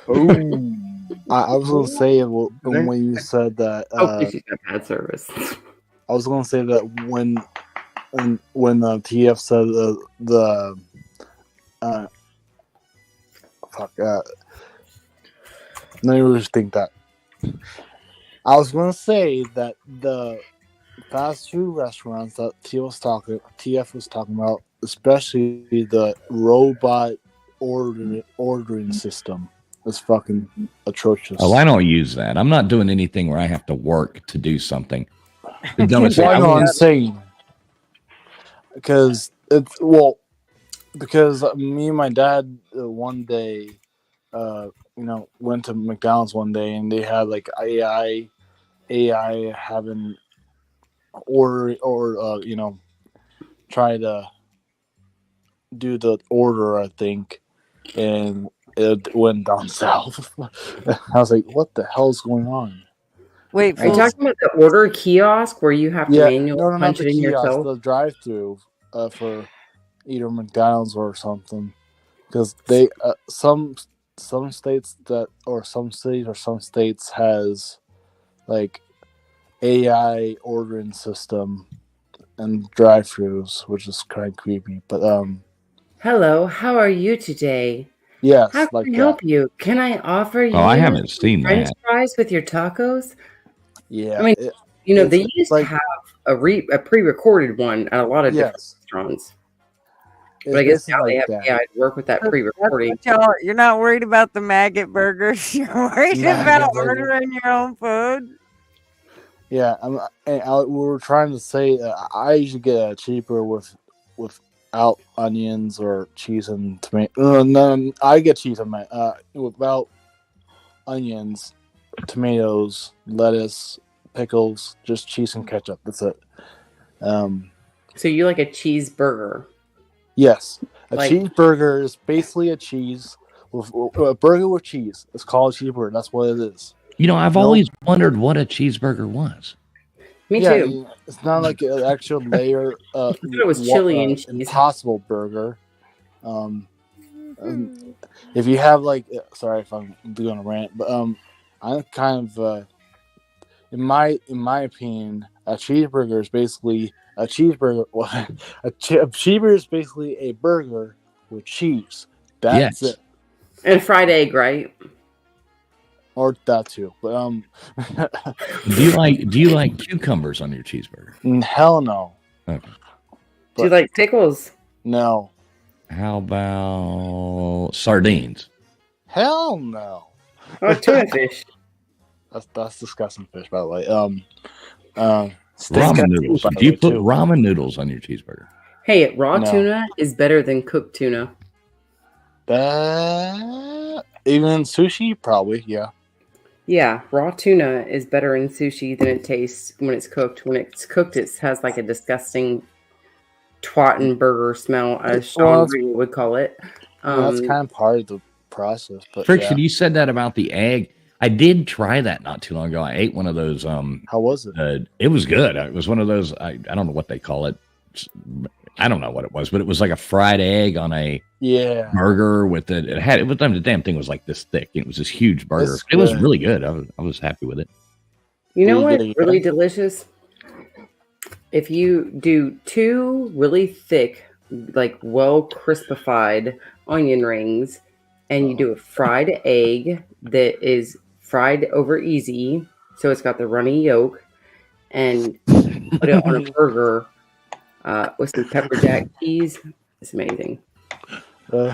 I was gonna say when you said that. Hopefully she's got bad service. I was gonna say that when TF said let me just think that. I was gonna say that the fast food restaurants that TF was talking about, especially the robot ordering system, is fucking atrocious. Oh, I don't use that. I'm not doing anything where I have to work to do something. I know what I'm saying. Because me and my dad one day, went to McDonald's one day, and they had like AI having order or try to do the order, I think, and it went down south. I was like, what the hell's going on? Wait, are you talking about the order kiosk where you have to manually punch it in kiosk, yourself? the drive-through for either McDonald's or something, because they some states some states has like AI ordering system and drive-throughs, which is kind of creepy. But hello, how are you today? Yes, how can I help you? Can I offer you? Oh, I haven't seen French that. fries with your tacos? Yeah, I mean, they used to have a pre-recorded one at a lot of different restaurants. But I guess now they have AI to work with that pre-recording. You're not worried about the maggot burgers. You're worried about ordering your own food. Yeah, we were trying to say I usually get a cheaper without onions or cheese and tomato. No, I get cheese and without onions, tomatoes, lettuce, pickles, just cheese and ketchup. That's it. So you like a cheeseburger? Yes, a cheeseburger is basically a cheese with a burger with cheese. It's called a cheeseburger. That's what it is. I've always wondered what a cheeseburger was. Me too. It's not like an actual layer. I thought it was chili and cheese. Impossible burger. If you have sorry if I'm doing a rant, but I'm kind of in my opinion, a cheeseburger is basically a cheeseburger. A cheeseburger is basically a burger with cheese. That's it. And fried egg, right? Or that too, but Do you like cucumbers on your cheeseburger? Hell no. Okay. Do you like pickles? No. How about sardines? Hell no. Oh, tuna fish. That's disgusting fish, by the way. Ramen noodles. Do you put ramen noodles on your cheeseburger? Hey, raw tuna is better than cooked tuna. Even sushi, probably, yeah. Yeah, raw tuna is better in sushi than it tastes when it's cooked. When it's cooked, it has like a disgusting twatting burger smell, as Sean Reed would call it. That's kind of part of the process. But Friction, yeah. you said that about the egg. I did try that not too long ago. I ate one of those. How was it? It was good. It was one of those. I don't know what they call it. I don't know what it was, but it was like a fried egg on a burger with it. It was the damn thing was like this thick. It was this huge burger. It was really good. I was happy with it. You know what's really delicious? If you do 2 really thick, like well crispified onion rings, and you do a fried egg that is fried over easy, so it's got the runny yolk, and put it on a burger with some pepper jack cheese, it's amazing. Damn,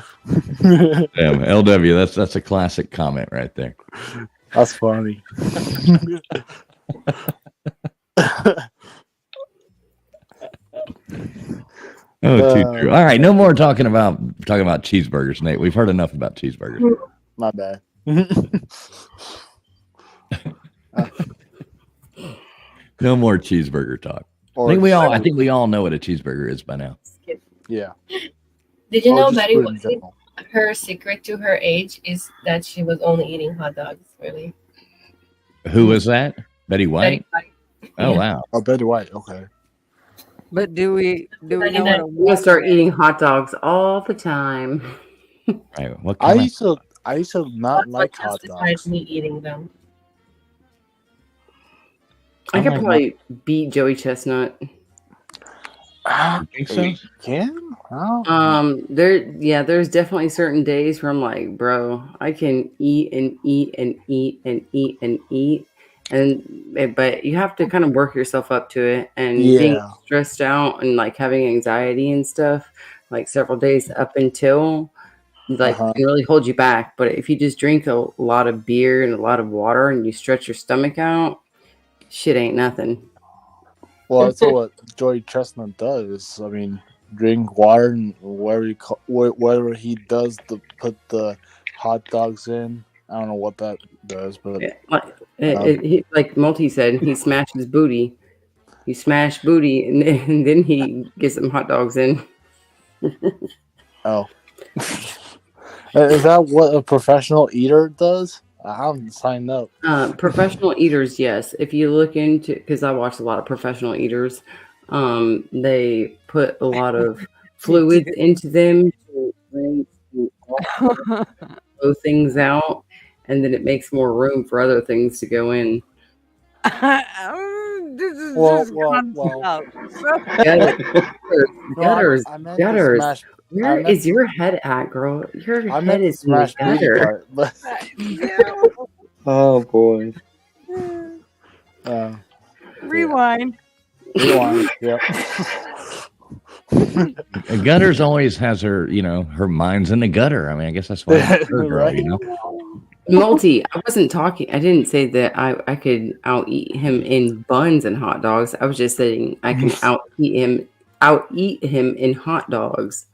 LW, that's a classic comment right there. That's funny. Oh, too true. All right, no more talking about cheeseburgers, Nate. We've heard enough about cheeseburgers. My bad. No more cheeseburger talk. I think we all know what a cheeseburger is by now. Yeah. Did you know Betty White, her secret to her age is that she was only eating hot dogs, really? Who was that? Betty White? Betty White. Oh, wow. Oh, Betty White. Okay. But do we know what I'm gonna start eating hot dogs all the time. Right, what I used to not like hot dogs. Me eating them. I could probably beat Joey Chestnut. Think so? You can? Oh. There's definitely certain days where I'm like, bro, I can eat and eat and eat and eat and eat. But you have to kind of work yourself up to it, and being stressed out and like having anxiety and stuff, like several days up until like can really hold you back. But if you just drink a lot of beer and a lot of water and you stretch your stomach out, shit ain't nothing. Well, that's what Joey Chestnut does. I mean, drink water and whatever he does to put the hot dogs in. I don't know what that does, but like Multi said, he smashes booty. He smashed booty, and then he gets some hot dogs in. Oh, is that what a professional eater does? I haven't signed up. Professional eaters, yes. If you look into, because I watch a lot of professional eaters, they put a lot of fluids into them to blow things out, and then it makes more room for other things to go in. This is gutters. Where is your head at, girl? Your head is in the gutter. Oh boy. Rewind. Yep. Gutters always has her, her mind's in the gutter. I mean, I guess that's why it's her girl, Multi, I wasn't talking. I didn't say that I could out eat him in buns and hot dogs. I was just saying I can out eat him in hot dogs.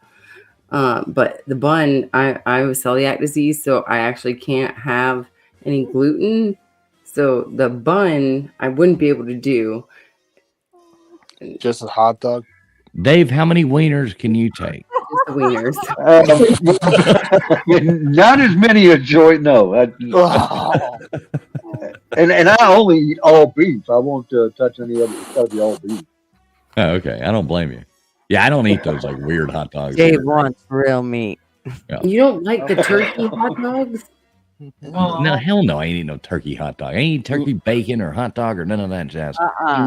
But the bun, I have celiac disease, so I actually can't have any gluten. So the bun, I wouldn't be able to do. Just a hot dog. Dave, how many wieners can you take? Just the wieners. Not as many as Joy. No. And I only eat all beef. I won't touch any of the all beef. Oh, okay. I don't blame you. Yeah, I don't eat those like weird hot dogs. Dave wants real meat. Yeah. You don't like the turkey hot dogs? No, hell no. I ain't eat no turkey hot dog. I ain't eat turkey bacon or hot dog or none of that jazz.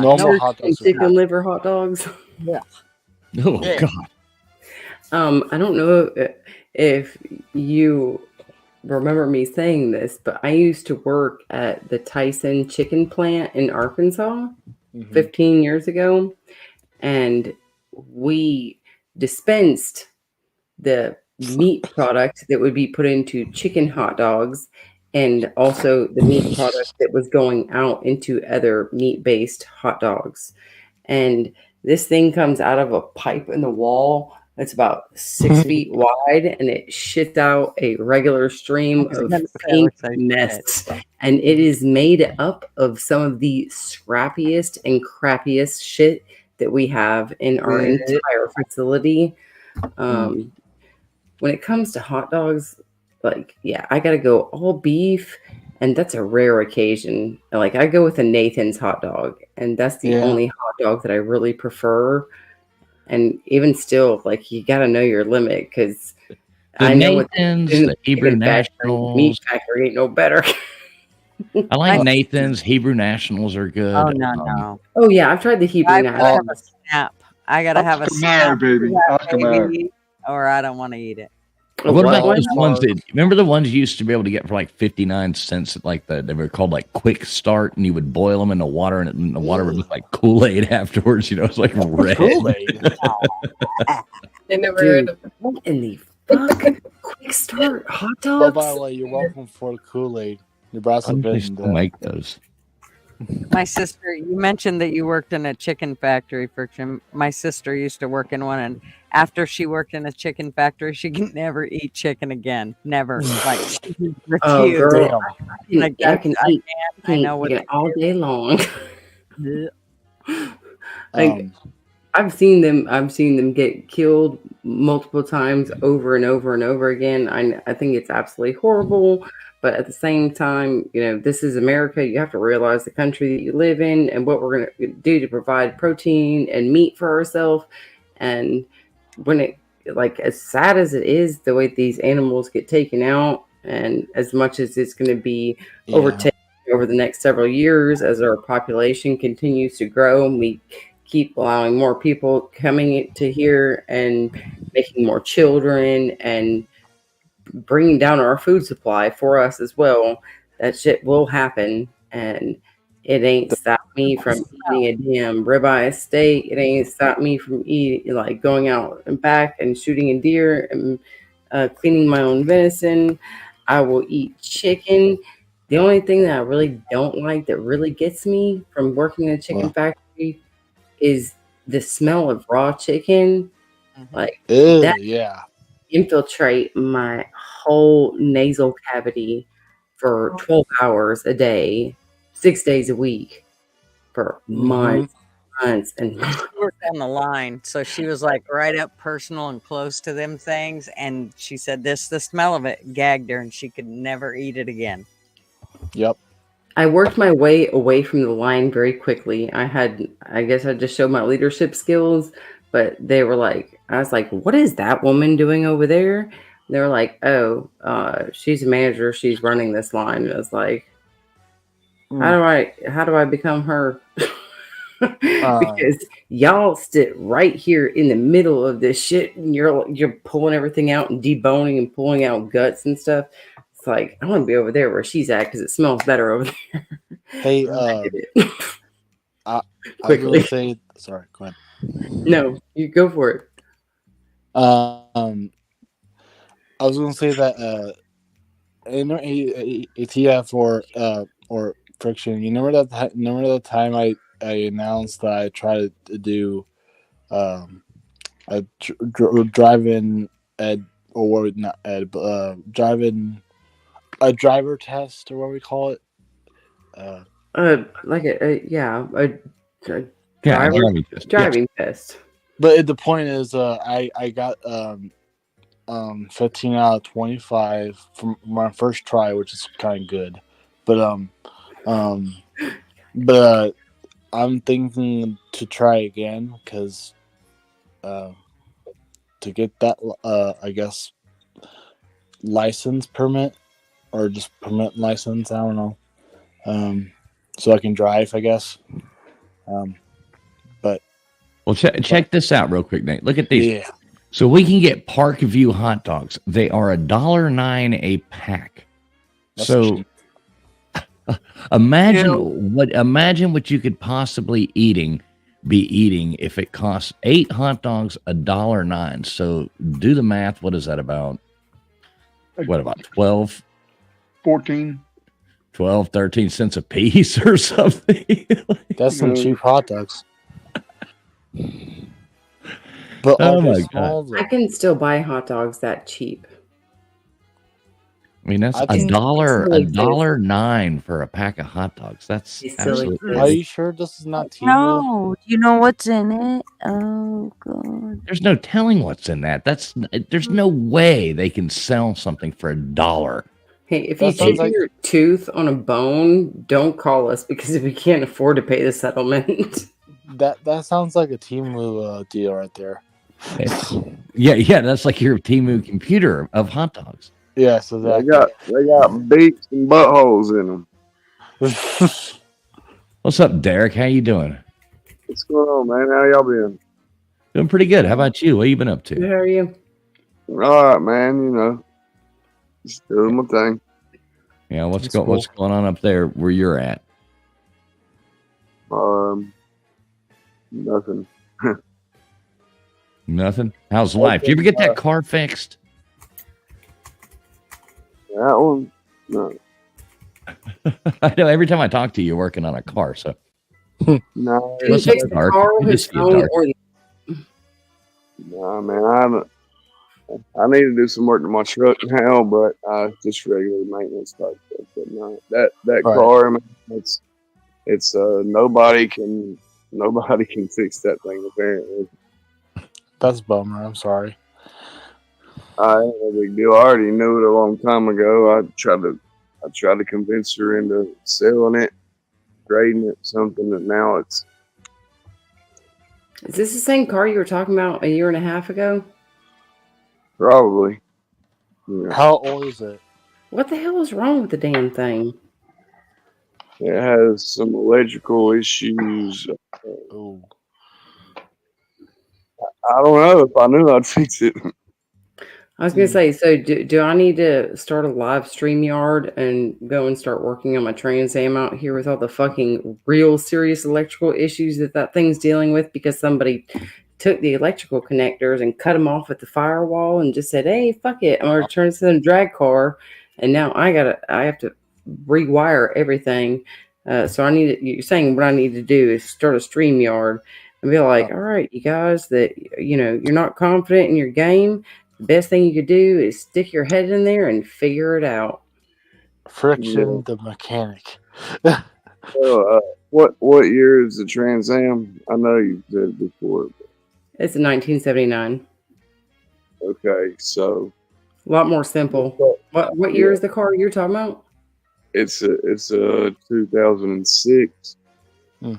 Normal hot dogs. Chicken liver hot dogs. Yeah. Oh, God. I don't know if you remember me saying this, but I used to work at the Tyson chicken plant in Arkansas 15 years ago, and we dispensed the meat product that would be put into chicken hot dogs, and also the meat product that was going out into other meat-based hot dogs. And this thing comes out of a pipe in the wall It's about 6 feet wide, and it shits out a regular stream was of gonna say, it pink looks like mess. And it is made up of some of the scrappiest and crappiest shit that we have in our entire facility. When it comes to hot dogs, like, yeah, I gotta go all beef, and that's a rare occasion. Like, I go with a Nathan's hot dog, and that's the only hot dog that I really prefer. And even still, like, you got to know your limit, because I know Nathan's, the Hebrew Nationals. Meat factory ain't no better. I like Nathan's. Hebrew Nationals are good. Oh no. Oh yeah, I've tried the Hebrew I gotta Nationals. have a snap. I gotta have a Oscar snap, Mayer, baby. Oscar Mayer. or I don't want to eat it. What about those ones that, remember the ones you used to be able to get for like 59 cents at like they were called like Quick Start, and you would boil them in the water, and the water would look like Kool-Aid afterwards, you know, it's like red. Kool-Aid. I never heard of What in the fuck? Quick Start hot But dogs? by the way, you're welcome for the Kool-Aid. Nebraska They been still make those. My sister, you mentioned that you worked in a chicken factory, Friction. My sister used to work in one, and after she worked in a chicken factory, she could never eat chicken again. Never. Like, she refused. Oh, girl. Like, I can eat I know what chicken all day long. Um, I've seen them get killed multiple times over and over and over again. I think it's absolutely horrible, but at the same time, you know, this is America. You have to realize the country that you live in and what we're going to do to provide protein and meat for ourselves. And when it, like, as sad as it is, the way these animals get taken out, and as much as it's going to be overtaken over the next several years as our population continues to grow, and we keep allowing more people coming to here and making more children and bringing down our food supply for us as well, that shit will happen. And it ain't stopped me from eating a damn ribeye steak. It ain't stopped me from eating, like, going out and back and shooting a deer and cleaning my own venison. I will eat chicken. The only thing that I really don't like, that really gets me from working in a chicken factory, is the smell of raw chicken. Like, that infiltrate my whole nasal cavity for 12 hours a day, 6 days a week, for months and months. She worked on the line, so she was like right up personal and close to them things, and she said the smell of it gagged her, and she could never eat it again. Yep. I worked my way away from the line very quickly. I guess I just showed my leadership skills, but they were like, I was like, what is that woman doing over there? And they were like, oh, she's a manager. She's running this line. And I was like, how do I become her? Because y'all sit right here in the middle of this shit, and you're pulling everything out and deboning and pulling out guts and stuff. It's like, I want to be over there where she's at because it smells better over there. Hey, I was gonna say, sorry, go ahead. No, you go for it. I was gonna say that ATF or Friction. You remember that time I announced that I tried to do a drive-in ed, or not ed, but drive-in a driver test, or what we call it. Like a driving test. But the point is, I got 15 out of 25 from my first try, which is kind of good. But I'm thinking to try again, because to get that I guess license permit, or just permit license, I don't know, so I can drive, I guess. But well, check this out real quick, Nate. Look at these. Yeah. So we can get Park View hot dogs. They are $1.09 a pack. That's so cheap. imagine what you could possibly be eating if it costs 8 hot dogs $1.09. So do the math. What is that about? What about 12? 14. 12, 13 cents a piece or something. That's some cheap hot dogs. But Oh are my they God. small? Though? I can still buy hot dogs that cheap. I mean, that's I think $1.09 for a pack of hot dogs. That's You silly absolutely. kid. Are you sure this is not Timu? No, do you know what's in it? Oh god. There's no telling what's in that. There's no way they can sell something for $1. Hey, if That you sounds chip like- your tooth on a bone, don't call us because we can't afford to pay the settlement. That sounds like a Timu deal right there. Yeah, that's like your Temu computer of hot dogs. Yes, They exactly. got beaks and buttholes in them. What's up, Derek? How you doing? What's going on, man? How y'all been? Doing pretty good. How about you? What you been up How to? are you? All right, man. You know, just doing my thing. Yeah, what's That's cool. what's going on up there where you're at? Nothing. Nothing. How's life? You ever get that car fixed? That one, no. I know every time I talk to you, you're working on a car. So No, Did he What's up, fix the Dark? car, You his just get phone, dark. or the no, man. I need to do some work to my truck now, but just regular maintenance type stuff. But no, that Right. car, man, it's nobody can fix that thing apparently. That's a bummer. I'm sorry. Ain't no big deal. I already knew it a long time ago. I tried to convince her into selling it, trading it, something that now it's Is this the same car you were talking about a year and a half ago? probably. You know, How old is it? What the hell is wrong with the damn thing? it has some electrical issues. Oh, I don't know. If I knew, I'd fix it. I was going to say, so do I need to start a live StreamYard and go and start working on my Trans Am out here with all the fucking real serious electrical issues that thing's dealing with because somebody took the electrical connectors and cut them off at the firewall and just said, hey, fuck it, I'm going to turn this into a drag car. And now I have to rewire everything. So you're saying what I need to do is start a StreamYard and be like, all right, you guys that, you're not confident in your game. The best thing you could do is stick your head in there and figure it out. Friction, the mechanic. So, what year is the Trans Am? I know you said before. It's a 1979. Okay, so A lot more simple. What year is the car you're talking about? it's a 2006. Hmm. I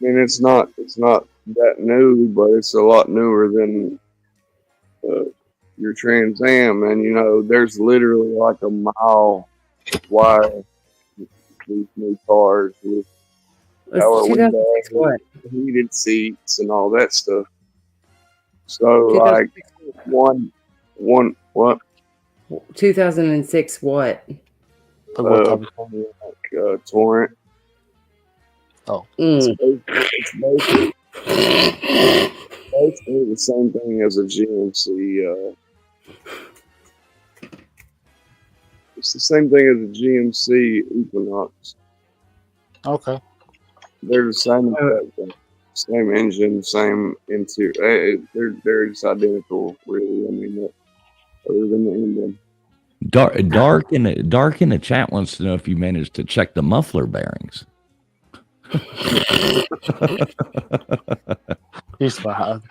mean, it's not that new, but it's a lot newer than your Trans Am, and there's literally like a mile wide these new cars with power It's 2006 windows, what? heated seats, and all that stuff. So like 2006 one what 2006 what? But what type of car? like Torrent. Mm. It's basically the same thing as a GMC. It's the same thing as a GMC Equinox. Okay. They're the same engine, same interior. They're just identical, really. I mean, other than the emblem. Dark in the chat wants to know if you managed to check the muffler bearings. He's fine.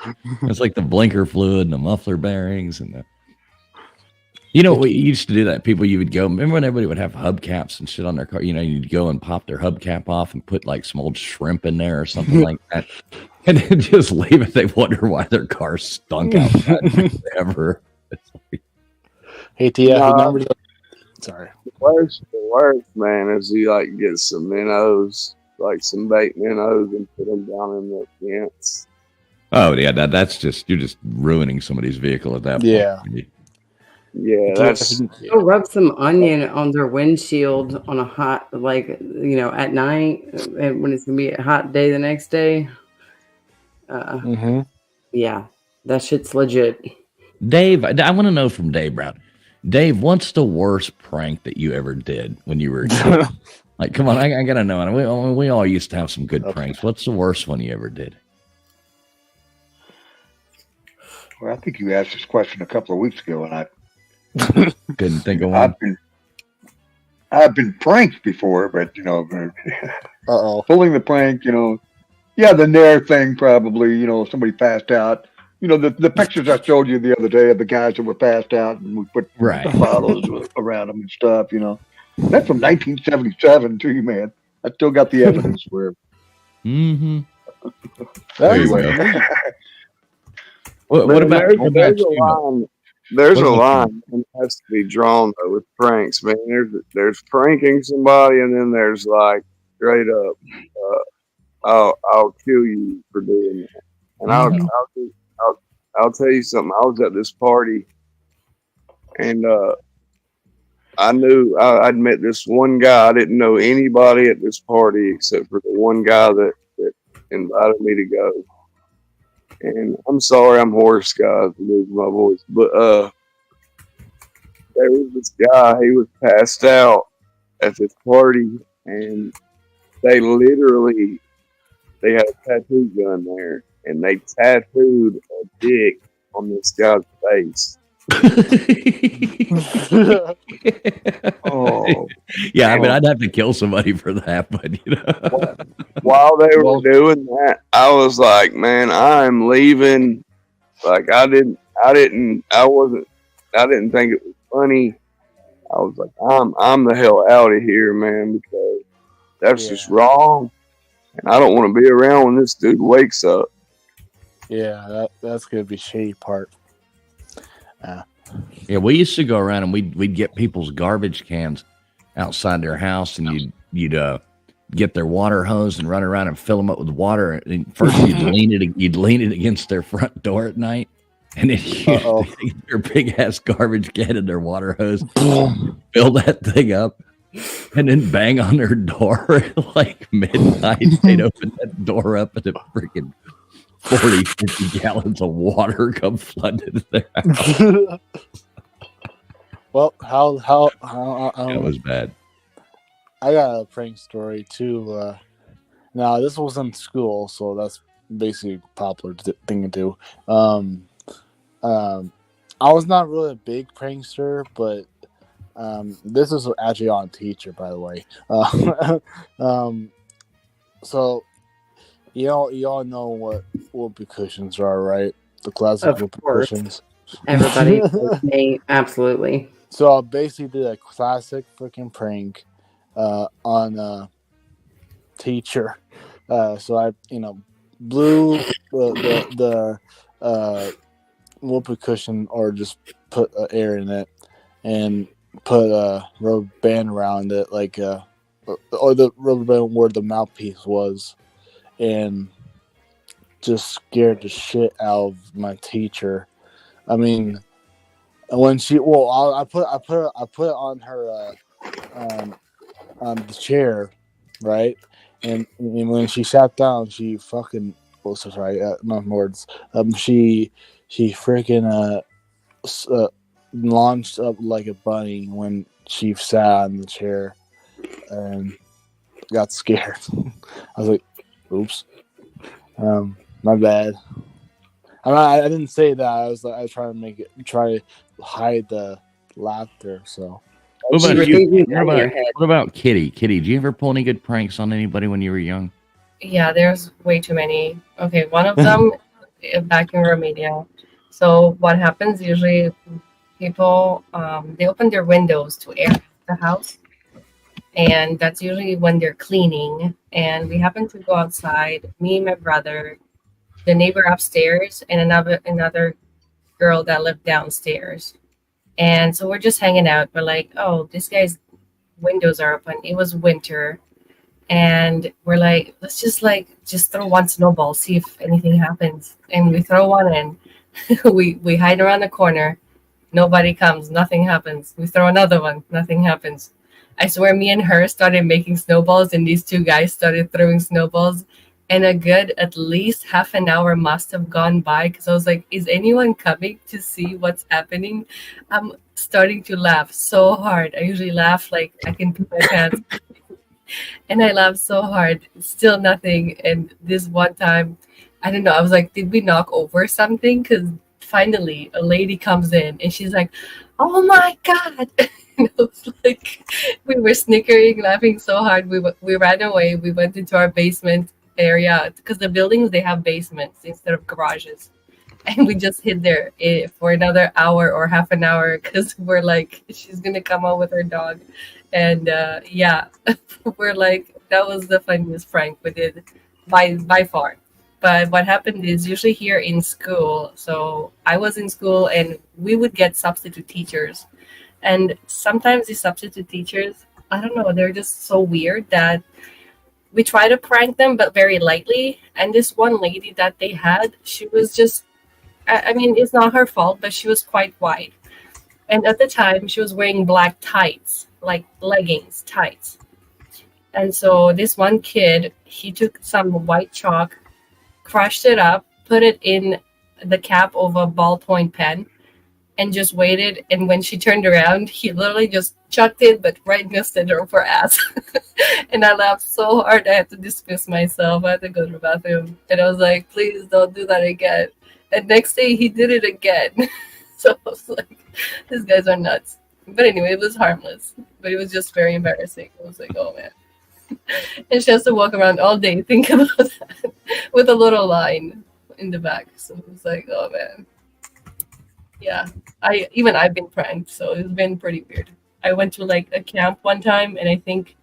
It's like the blinker fluid and the muffler bearings and the. We used to do that. You would go. Remember when everybody would have hubcaps and shit on their car? You'd go and pop their hubcap off and put like some old shrimp in there or something like that, and then just leave it. They wonder why their car stunk out forever. Hey, Tia, Nah. remember the... Sorry. The worst, man, is you like get some minnows, like some bait minnows, and put them down in the fence. Oh yeah, that's just you're just ruining somebody's vehicle at that point. Yeah. Yeah, that's Go rub some onion on their windshield on a hot, at night, and when it's gonna be a hot day the next day. Mm-hmm. Yeah, that shit's legit. Dave, I want to know from Dave Brown. Dave, what's the worst prank that you ever did when you were a kid? Like, come on, I gotta know. We all used to have some good pranks. What's the worst one you ever did? Well, I think you asked this question a couple of weeks ago, and Couldn't think of one. I've been pranked before, but pulling the prank, yeah, the Nair thing probably, somebody passed out. The pictures I showed you the other day of the guys that were passed out, and we put bottles around them and stuff. That's from 1977 too, man. I still got the evidence for it. Mm-hmm. Anyway. What about you? There's a line that has to be drawn though with pranks, man. There's pranking somebody, and then there's like straight up, I'll kill you for doing that. And I'll tell you something. I was at this party, and I knew I'd met this one guy. I didn't know anybody at this party except for the one guy that invited me to go. And I'm sorry, I'm hoarse, guys, to lose my voice. But there was this guy. He was passed out at this party, and they had a tattoo gun there, and they tattooed a dick on this guy's face. Oh, yeah, I mean, I'd have to kill somebody for that, but While they were doing that, I was like, man, I'm leaving. Like I didn't think it was funny. I was like, I'm the hell out of here, man, because that's just wrong, and I don't want to be around when this dude wakes up. Yeah, that's gonna be shady part. Yeah, we used to go around and we'd get people's garbage cans outside their house, and you'd get their water hose and run around and fill them up with water. And first you'd lean it against their front door at night, and then you'd take their big ass garbage can and their water hose, fill that thing up, and then bang on their door at like midnight. They'd open that door up and a freaking 40-50 gallons of water come flooded there. Well, how that was bad. I got a prank story too. Now this was in school, so that's basically a popular thing to do. I was not really a big prankster, but this is actually on teacher, by the way. So you all know what whoopee cushions are, right? The classic whoopee cushions. Everybody, me, absolutely. So I basically did a classic freaking prank on a teacher. So I, blew the whoopee cushion, or just put air in it, and put a rubber band around it, like or the rubber band where the mouthpiece was, and just scared the shit out of my teacher. I mean, when she, I put it on her on the chair, right? And when she sat down, she fucking, not words. She freaking launched up like a bunny when she sat on the chair, and got scared. I was like, "Oops, my bad." I didn't say that. I was trying to try to hide the laughter. So, what about you? What about Kitty? Kitty, did you ever pull any good pranks on anybody when you were young? Yeah, there's way too many. Okay, one of them back in Romania. So what happens usually? People they open their windows to air the house, and that's usually when they're cleaning. And we happen to go outside. Me and my brother, the neighbor upstairs, and another girl that lived downstairs. And so we're just hanging out. We're like, oh, this guy's windows are open. It was winter. And we're like, let's just throw one snowball, see if anything happens. And we throw one in. we hide around the corner. Nobody comes. Nothing happens. We throw another one. Nothing happens. I swear me and her started making snowballs, and these two guys started throwing snowballs. And a good at least half an hour must have gone by, because I was like, is anyone coming to see what's happening? I'm starting to laugh so hard. I usually laugh like I can pee my pants. And I laughed so hard. Still nothing. And this one time, I don't know. I was like, did we knock over something? Because finally a lady comes in and she's like, "Oh my God." And it was like we were snickering, laughing so hard. We ran away. We went into our basement area because the buildings, they have basements instead of garages. And we just hid there for another hour or half an hour because we're like, she's gonna come out with her dog. And yeah, we're like, that was the funniest prank we did by far. But what happened is, usually here in school, so I was in school and we would get substitute teachers. And sometimes these substitute teachers, I don't know, they're just so weird that we try to prank them, but very lightly. And this one lady that they had, she was just, I mean, it's not her fault, but she was quite white. And at the time, she was wearing black tights, like leggings, tights. And so this one kid, he took some white chalk, crushed it up, put it in the cap of a ballpoint pen, and just waited. And when she turned around, he literally just chucked it, but right in the center of her ass. And I laughed so hard, I had to dismiss myself. I had to go to the bathroom. And I was like, please don't do that again. And next day he did it again. So I was like, these guys are nuts. But anyway, it was harmless. But it was just very embarrassing. I was like, oh man. And she has to walk around all day thinking about that with a little line in the back. So it was like, oh man. Yeah. I've been pranked, so it's been pretty weird. I went to like a camp one time, and I think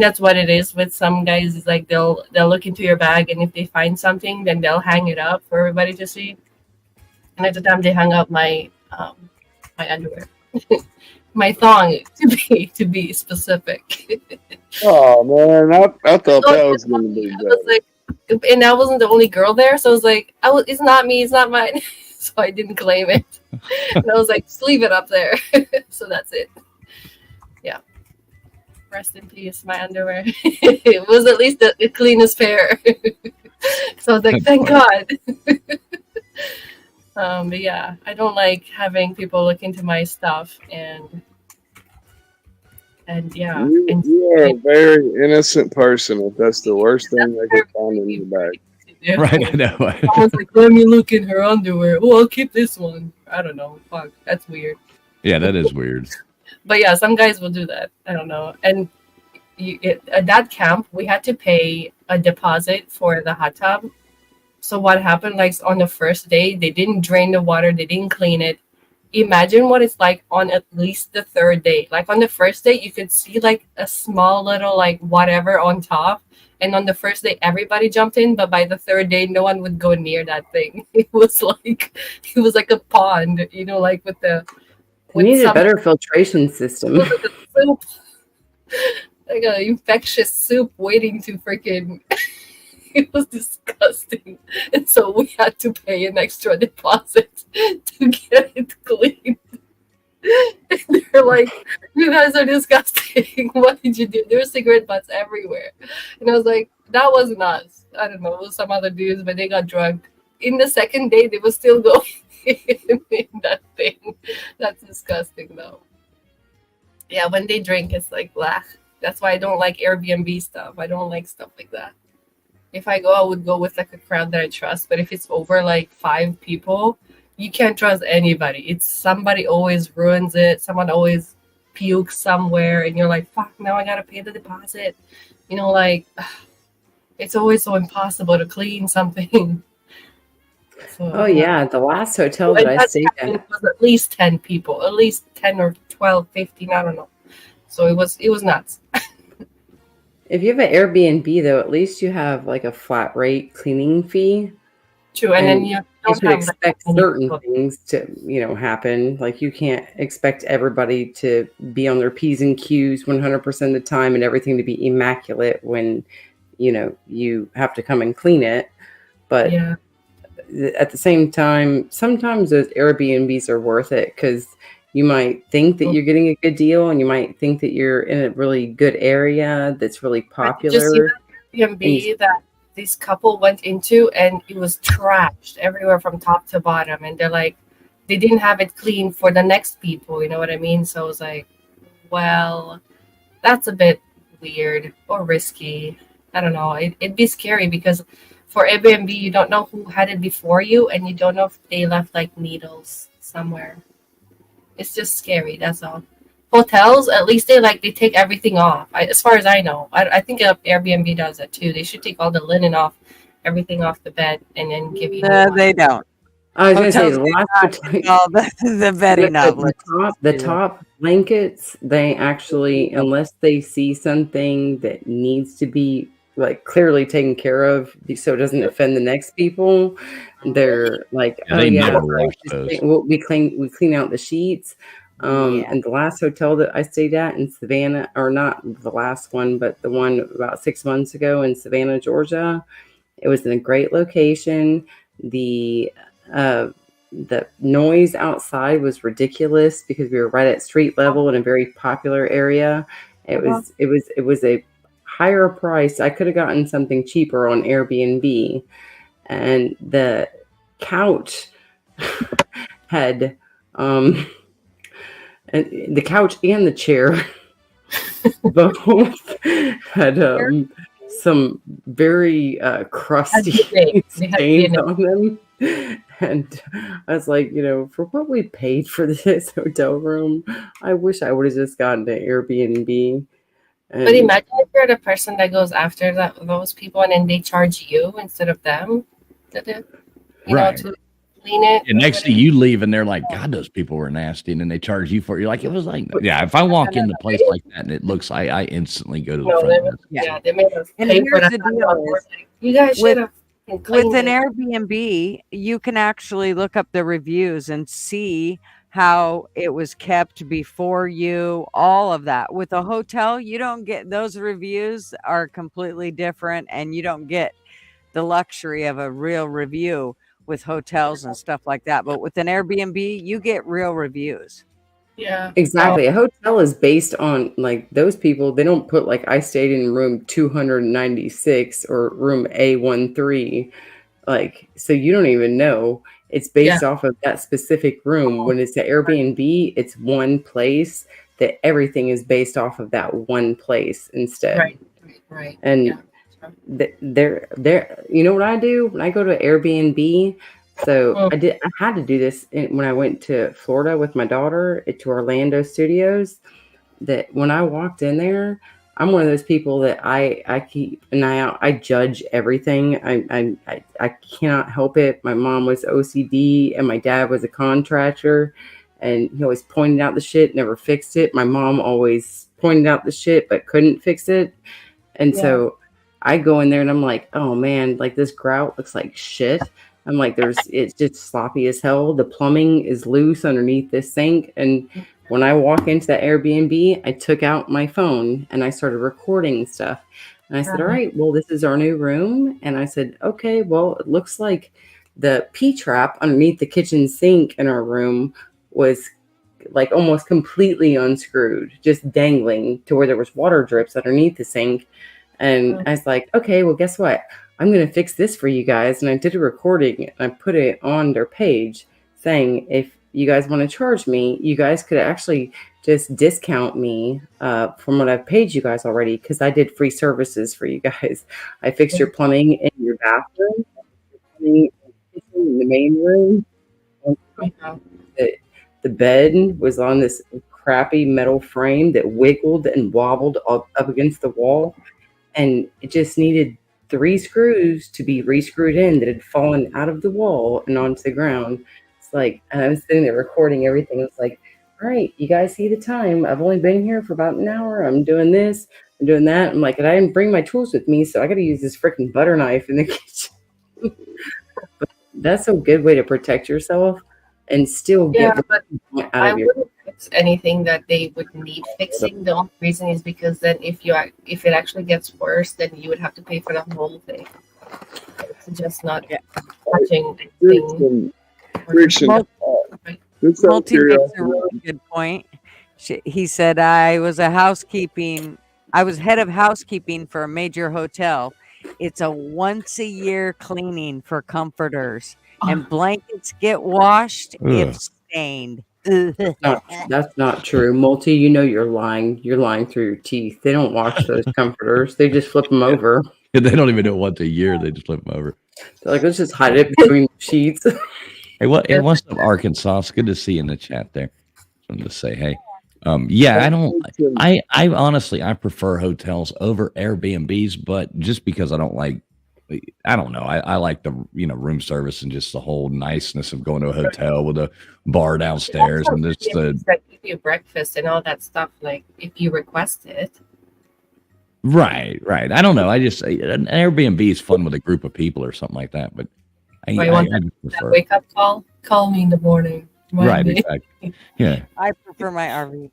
that's what it is with some guys. Is like they'll look into your bag, and if they find something, then they'll hang it up for everybody to see. And at the time, they hung up my underwear, my thong, to be specific. Oh man, I thought that was gonna be I bad. was like, and I wasn't the only girl there, so I was like, it's not me, it's not mine. So I didn't claim it. And I was like, just leave it up there. So that's it. Yeah. Rest in peace, my underwear. It was at least the cleanest pair. So I was like, thank God. But yeah, I don't like having people look into my stuff, and yeah. You are a very innocent person if that's the worst thing they could find in your bag. Yeah. Right, I know. I was like, let me look in her underwear. Oh, I'll keep this one. I don't know. Fuck, that's weird. Yeah, that is weird. But yeah, some guys will do that. I don't know. And at that camp, we had to pay a deposit for the hot tub. So what happened, like on the first day, they didn't drain the water. They didn't clean it. Imagine what it's like on at least the third day. Like on the first day, you could see like a small little like whatever on top. And on the first day, everybody jumped in, but by the third day, no one would go near that thing. It was like a pond, you know, like with the. We need a better filtration system. It was like a soup, like an infectious soup waiting to freaking. It was disgusting, and so we had to pay an extra deposit to get it clean. And they're like, "You guys are disgusting. What did you do?" There were cigarette butts everywhere, and I was like, "That wasn't us. I don't know. It was some other dudes, but they got drugged." In the second day, they were still going in that thing. That's disgusting, though. Yeah, when they drink, it's like blah. That's why I don't like Airbnb stuff. I don't like stuff like that. If I go, I would go with like a crowd that I trust. But if it's over like 5 people, you can't trust anybody. It's somebody always ruins it. Someone always pukes somewhere, and you're like, fuck, now I gotta pay the deposit. You know, like it's always so impossible to clean something. So, Oh yeah, the last hotel that I stayed at. It was at least 10 people, at least 10 or 12, 15, I don't know. So it was nuts. If you have an Airbnb, though, at least you have like a flat rate cleaning fee. True, and then you You don't can have expect certain things to, happen. Like you can't expect everybody to be on their P's and Q's 100% of the time and everything to be immaculate when, you have to come and clean it. But yeah. at the same time, sometimes those Airbnbs are worth it because you might think that you're getting a good deal, and you might think that you're in a really good area that's really popular. Did you see that Airbnb that this couple went into, and it was trashed everywhere from top to bottom, and they're like, they didn't have it clean for the next people, you know what I mean? So I was like, well, that's a bit weird or risky. I don't know. It'd be scary because for Airbnb, you don't know who had it before you, and you don't know if they left like needles somewhere. It's just scary. That's all. Hotels, at least they take everything off. As far as I know, I think Airbnb does it too. They should take all the linen off, everything off the bed, and then give you. No, they don't. I was going to say Hotels the last do not all the bedding off. the top blankets, they actually, unless they see something that needs to be like clearly taken care of, so it doesn't offend the next people, they're like, Yeah, oh they yeah, never wash those. we clean out the sheets. And the last hotel that I stayed at in Savannah, or not the last one, but the one about 6 months ago in Savannah, Georgia, it was in a great location. The noise outside was ridiculous because we were right at street level in a very popular area. It was a higher price. I could have gotten something cheaper on Airbnb, and the couch had and the couch and the chair both had some very crusty stains on them. And I was like, for what we paid for this hotel room, I wish I would have just gotten an Airbnb. But imagine if you're the person that goes after those people, and then they charge you instead of them to clean it. And next thing you leave, and they're like, God, those people were nasty, and then they charge you for it. You're like, it was like, yeah. If I walk in the place like that and it looks, I instantly go to the front desk. They made us And pay here's for the that. deal is, You guys should have. With an Airbnb, you can actually look up the reviews and see how it was kept before you, all of that. With a hotel, you don't get those reviews, are completely different, and you don't get the luxury of a real review with hotels and stuff like that. But with an Airbnb, you get real reviews. Yeah, exactly. A hotel is based on like those people. They don't put like I stayed in room 296 or room A13. Like, so you don't even know. It's based off of that specific room. When it's an Airbnb, it's one place that everything is based off of that one place instead. Right. And they're you know what I do when I go to Airbnb? So I had to do this when I went to Florida with my daughter to Orlando Studios. That when I walked in there, I'm one of those people that I keep an eye out. I judge everything. I cannot help it. My mom was OCD and my dad was a contractor, and he always pointed out the shit, never fixed it. My mom always pointed out the shit but couldn't fix it. And so I go in there and I'm like, oh man, like this grout looks like shit. I'm like, it's just sloppy as hell. The plumbing is loose underneath this sink. And when I walk into that Airbnb, I took out my phone and I started recording stuff. And I said, all right, well, this is our new room. And I said, okay, well, it looks like the P-trap underneath the kitchen sink in our room was like almost completely unscrewed, just dangling to where there was water drips underneath the sink. And I was like, okay, well, guess what? I'm going to fix this for you guys. And I did a recording and I put it on their page saying, if you guys want to charge me, you guys could actually just discount me from what I've paid you guys already, because I did free services for you guys. I fixed your plumbing in your bathroom, in the main room. The bed was on this crappy metal frame that wiggled and wobbled up against the wall. And it just needed 3 screws to be re-screwed in that had fallen out of the wall and onto the ground. It's like, and I was sitting there recording everything. It's like, all right, you guys see the time. I've only been here for about an hour. I'm doing this, I'm doing that. I'm like, and I didn't bring my tools with me, so I got to use this freaking butter knife in the kitchen. But that's a good way to protect yourself and still get but out of your. Wouldn't fix anything that they would need fixing. The only reason is because then if it actually gets worse, then you would have to pay for the whole thing. It's just not touching anything. Multi makes a really good point. He said, I was head of housekeeping for a major hotel. It's a once a year cleaning for comforters, and blankets get washed if stained. That's not true. Multi, you're lying. You're lying through your teeth. They don't wash those comforters. They just flip them over. They don't even do it once a year. They just flip them over. They're like, let's just hide it between the sheets. Hey, what's up, Arkansas? It's good to see you in the chat there. Just wanted to say, hey, yeah, I honestly, I prefer hotels over Airbnbs, but just because I don't know. I like the room service and just the whole niceness of going to a hotel with a bar downstairs and just that give you breakfast and all that stuff. Like if you request it. right. I don't know. I just an Airbnb is fun with a group of people or something like that, but I That prefer. wake up call. Call me in the morning. Right, exactly. Yeah. I prefer my RV.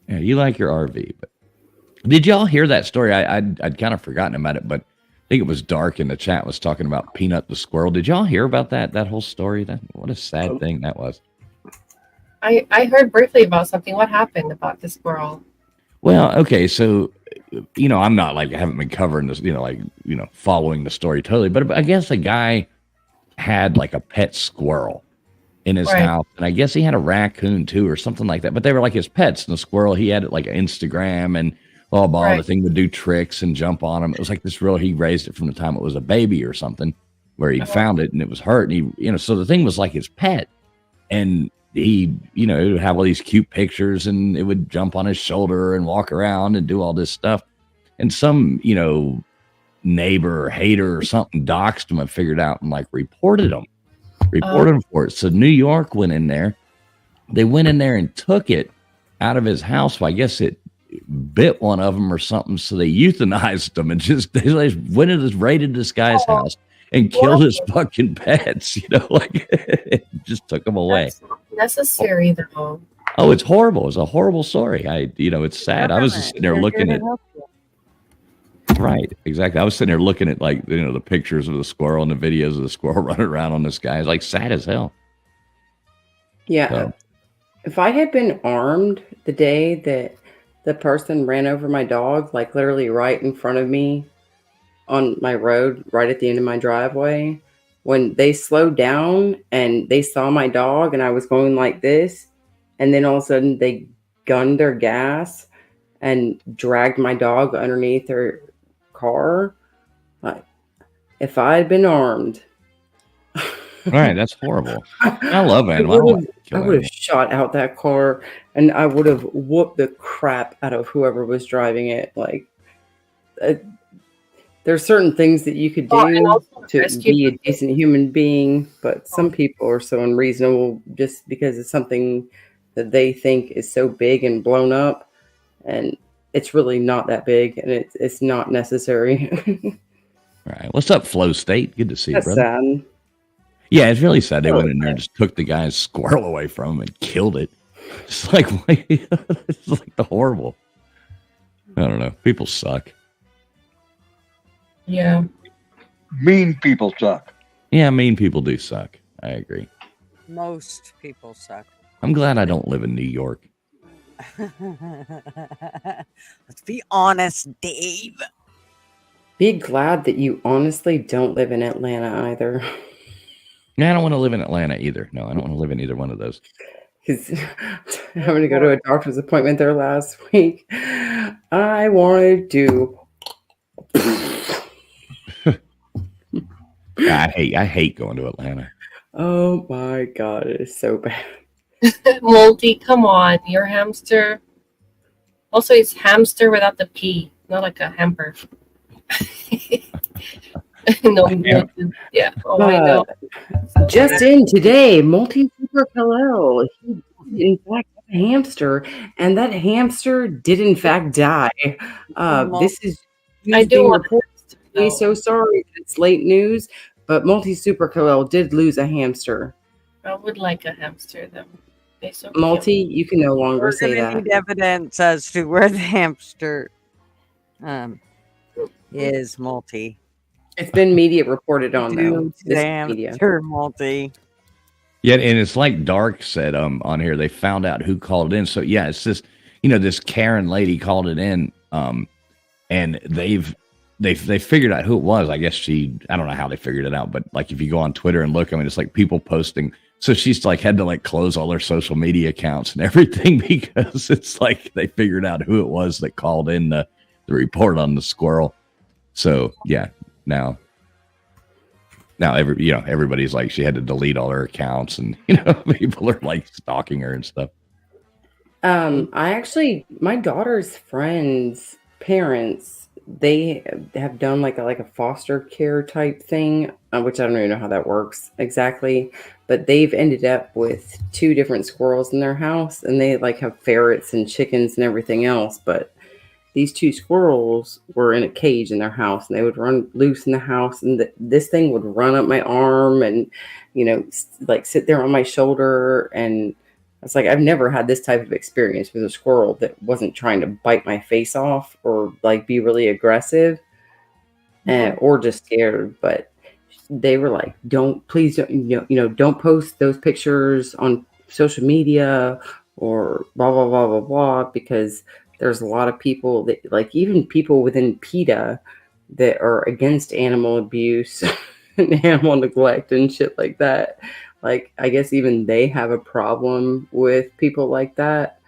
Yeah, you like your RV, but did y'all hear that story? I'd kind of forgotten about it, but I think it was Dark in the chat was talking about Peanut the squirrel. Did y'all hear about that whole story? What a sad thing that was. I heard briefly about something. What happened about the squirrel? Well, okay, so I'm not like I haven't been covering this, following the story totally, but I guess a guy had like a pet squirrel in his house, and I guess he had a raccoon too or something like that, but they were like his pets. And the squirrel, he had it like Instagram and the thing would do tricks and jump on him. It was like this he raised it from the time it was a baby or something, where he found it and it was hurt, and he so the thing was like his pet, and he would have all these cute pictures, and it would jump on his shoulder and walk around and do all this stuff. And some neighbor or hater or something doxed him and figured out and like reported him for it. So New York went in there. They went in there and took it out of his house. Well, I guess it bit one of them or something. So they euthanized him and they went and raided this guy's house and killed his fucking pets. It just took them away. That's not necessary though. Oh, it's horrible. It's a horrible story. It's sad. I was just sitting there looking at. Right, exactly. I was sitting there looking at the pictures of the squirrel and the videos of the squirrel running around on this guy. It's like sad as hell. Yeah. So. If I had been armed the day that the person ran over my dog, like literally right in front of me on my road, right at the end of my driveway, when they slowed down and they saw my dog and I was going like this, and then all of a sudden they gunned their gas and dragged my dog underneath their car. If I had been armed, right, that's horrible. I love animals. I would have shot out that car and I would have whooped the crap out of whoever was driving it. There's certain things that you could do to be a decent human being, but some people are so unreasonable just because it's something that they think is so big and blown up, and it's really not that big, and it's not necessary. Right. What's up, Flow State? Good to see you, brother. Sad. Yeah, it's really sad. They went in there and just took the guy's squirrel away from him and killed it. It's like it's like the horrible. I don't know. People suck. Yeah. Mean people suck. Yeah, mean people do suck. I agree. Most people suck. I'm glad I don't live in New York. Let's be honest, Dave. Be glad that you honestly don't live in Atlanta either. Yeah, I don't want to live in Atlanta either. No, I don't want to live in either one of those. Because having to go to a doctor's appointment there last week, I wanted to. I hate going to Atlanta. Oh my God, it is so bad. Multi, come on, your hamster. Also, it's hamster without the P, not like a hamper. No, yeah. Oh, I know. Just in today, multi-super Kalel. He did in fact have a hamster, and that hamster did in fact die. This is I do being want reported today, so sorry that it's late news, but multi-super Kalel did lose a hamster. I would like a hamster though. They're so Multi, cute. you can no longer We're say gonna that. need evidence as to where the hamster is multi. It's been media reported on though. Doomed This the media. hamster multi. Yeah, and it's like Dark said on here. They found out who called it in. So yeah, it's this this Karen lady called it in, and they figured out who it was. I guess I don't know how they figured it out, but like if you go on Twitter and look, I mean, it's like people posting. So she's like had to like close all their social media accounts and everything because it's like they figured out who it was that called in the report on the squirrel. So yeah, now Now everybody's like she had to delete all her accounts, and people are like stalking her and stuff. My daughter's friends' parents, they have done like a foster care type thing, which I don't even know how that works exactly, but they've ended up with 2 different squirrels in their house, and they like have ferrets and chickens and everything else, but these 2 squirrels were in a cage in their house, and they would run loose in the house, and this thing would run up my arm and like sit there on my shoulder. And it's like, I've never had this type of experience with a squirrel that wasn't trying to bite my face off or like be really aggressive or just scared. But they were like, please don't, don't post those pictures on social media or blah, blah, blah, blah, blah, because there's a lot of people that, like, even people within PETA that are against animal abuse and animal neglect and shit like that. Like, I guess even they have a problem with people like that.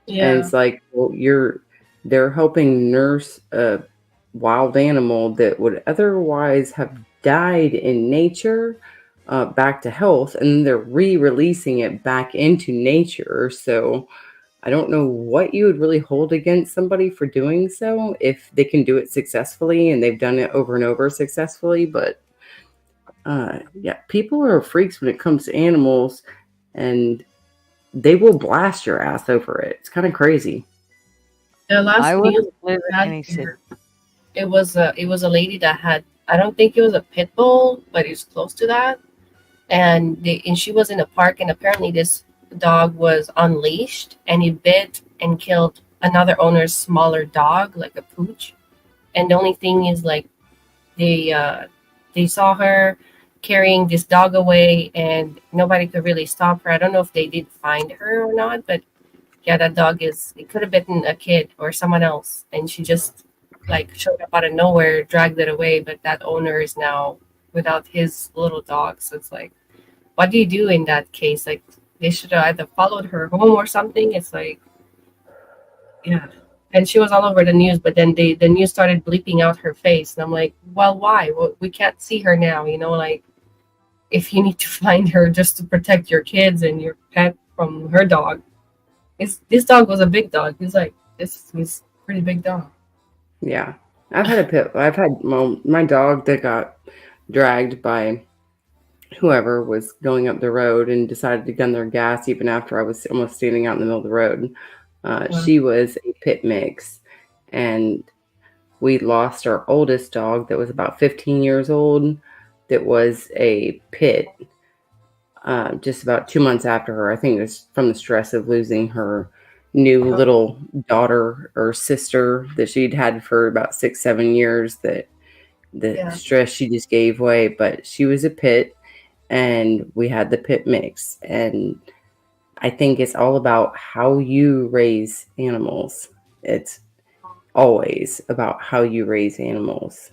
Yeah. And it's like, well, they're helping nurse a wild animal that would otherwise have died in nature back to health, and then they're re-releasing it back into nature. So I don't know what you would really hold against somebody for doing so if they can do it successfully, and they've done it over and over successfully. But yeah, people are freaks when it comes to animals, and they will blast your ass over it. It's kind of crazy. The last I news wouldn't live in had any city. it was a lady that had, I don't think it was a pit bull, but it was close to that, and she was in a park, and apparently this dog was unleashed, and he bit and killed another owner's smaller dog, like a pooch. And the only thing is, like, they saw her carrying this dog away, and nobody could really stop her. I don't know if they did find her or not, but yeah, that dog it could have bitten a kid or someone else, and she just like showed up out of nowhere, dragged it away. But that owner is now without his little dog. So it's like, what do you do in that case? Like, they should have either followed her home or something. It's like, yeah. And she was all over the news, but then the news started bleeping out her face. And I'm like, well, why? Well, we can't see her now, like, if you need to find her just to protect your kids and your pet from her dog. This dog was a big dog. He's like, this was a pretty big dog. Yeah. I've had my dog that got dragged by whoever was going up the road and decided to gun their gas even after I was almost standing out in the middle of the road. She was a pit mix, and we lost our oldest dog that was about 15 years old that was a pit just about 2 months after her. I think it was from the stress of losing her new little daughter or sister that she'd had for about 6-7 years, that the stress, she just gave way. But she was a pit, and we had the pit mix. And I think it's all about how you raise animals. It's always about how you raise animals.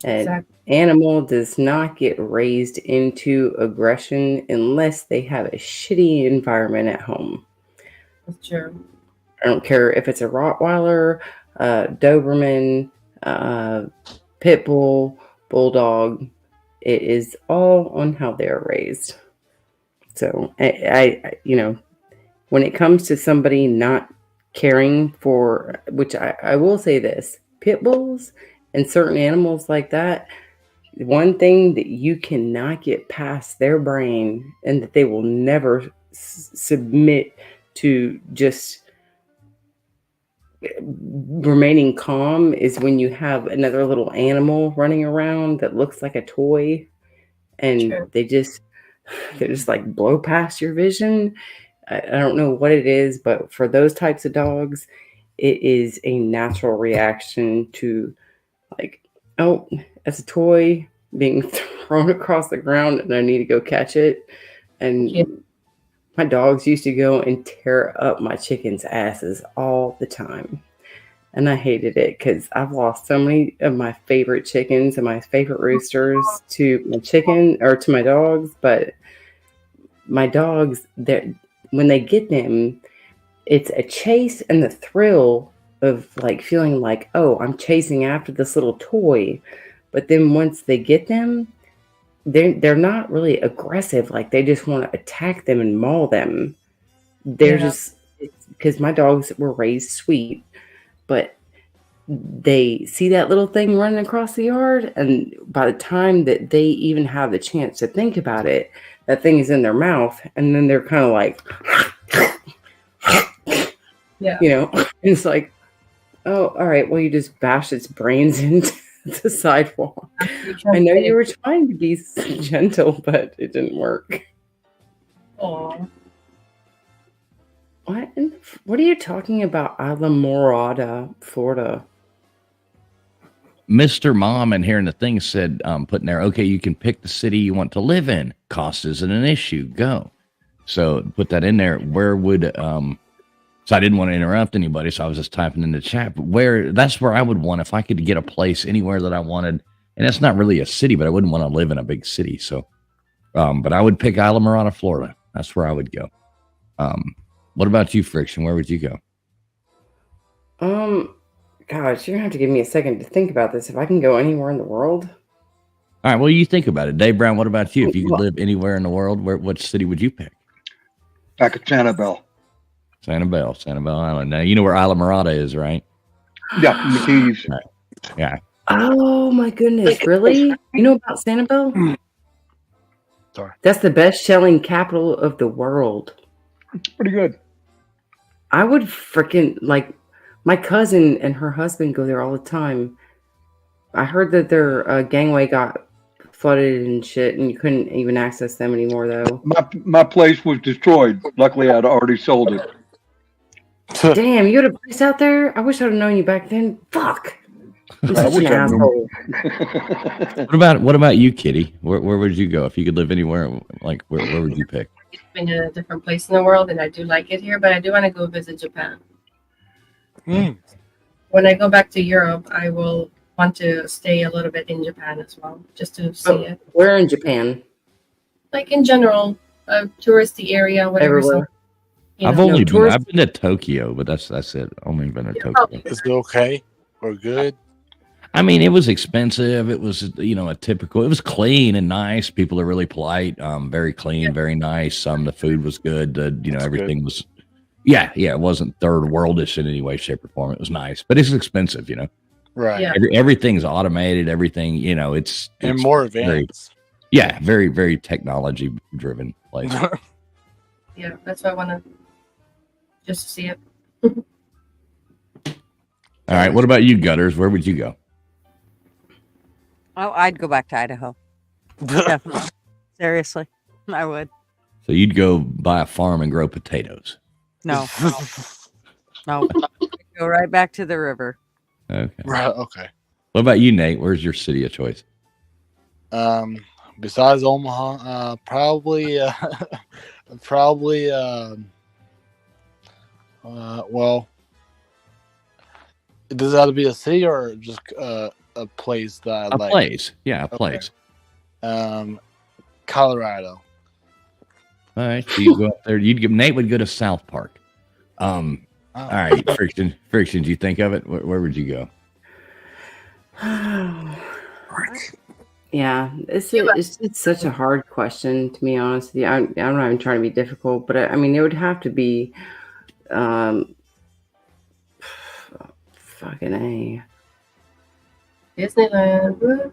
And animal does not get raised into aggression unless they have a shitty environment at home. That's true. I don't care if it's a Rottweiler, Doberman, Pit Bull, Bulldog. It is all on how they're raised. So I when it comes to somebody not caring for, which I will say this, pit bulls and certain animals like that, one thing that you cannot get past their brain, and that they will never submit to just remaining calm, is when you have another little animal running around that looks like a toy, and they just like blow past your vision. I don't know what it is, but for those types of dogs, it is a natural reaction to, like, oh, that's a toy being thrown across the ground and I need to go catch it. And my dogs used to go and tear up my chickens' asses all the time. And I hated it because I've lost so many of my favorite chickens and my favorite roosters to my dogs. But my dogs, when they get them, it's a chase and the thrill of like feeling like, oh, I'm chasing after this little toy. But then once they get them, they're not really aggressive. Like they just want to attack them and maul them. They're just because my dogs were raised sweet, but they see that little thing running across the yard, and by the time that they even have the chance to think about it, that thing is in their mouth, and then they're kind of like, you know, and it's like, oh, all right, well, you just bashed its brains into the sidewalk. I know you were trying to be gentle, but it didn't work. Aw. What are you talking about? Alamorada, Florida. Mr. Mom and here in the thing said, putting there, okay, you can pick the city you want to live in. Cost isn't an issue. Go. So put that in there. Where would, so I didn't want to interrupt anybody. So I was just typing in the chat, but that's where I would want, if I could get a place anywhere that I wanted. And it's not really a city, but I wouldn't want to live in a big city. So, but I would pick Islamorada, Florida. That's where I would go. What about you, Friction? Where would you go? Gosh, you're gonna have to give me a second to think about this. If I can go anywhere in the world. All right, well, you think about it. Dave Brown, what about you? If you could live anywhere in the world, what city would you pick? Back at Sanibel. Sanibel Island. Now, you know where Islamorada is, right? Yeah, in the Keys. Right. Yeah. Oh my goodness, really? You know about Sanibel? Sorry. That's the best shelling capital of the world. Pretty good. I would freaking like my cousin and her husband go there all the time. I heard that their gangway got flooded and shit, and you couldn't even access them anymore, though. My place was destroyed. Luckily, I'd already sold it. Damn, you had a place out there? I wish I'd have known you back then. Fuck. I'm such an asshole. What about you, Kitty? Where would you go if you could live anywhere? Like where would you pick? It's been in a different place in the world, and I do like it here, but I do want to go visit Japan. When I go back to Europe, I will want to stay a little bit in Japan as well, just to see it. Where in Japan? Like in general, a touristy area, whatever. Everywhere. So, I've been to Tokyo, but that's it. Only been to Tokyo. Is it okay or good? I mean, it was expensive. It was, it was clean and nice. People are really polite, very clean, very nice. The food was good. Everything was, it wasn't third worldish in any way, shape, or form. It was nice, but it's expensive, Right. Yeah. Everything's automated. Everything, it's more advanced. Very, very technology driven place. Yeah, that's why I want to just see it. All right. What about you, Gutters? Where would you go? Oh, I'd go back to Idaho. Definitely. Seriously, I would. So you'd go buy a farm and grow potatoes. No. I'd go right back to the river. Okay. Right. Okay. What about you, Nate? Where's your city of choice? Besides Omaha, probably. Well, does that have to be a city or just a place that A place. Yeah, a place. Colorado. All right. So you go up there. Nate would go to South Park. All right. Friction. Do you think of it? Where would you go? Yeah, it's such a hard question, to be honest with you. I'm not even trying to be difficult, but I mean, it would have to be fucking A. Disneyland.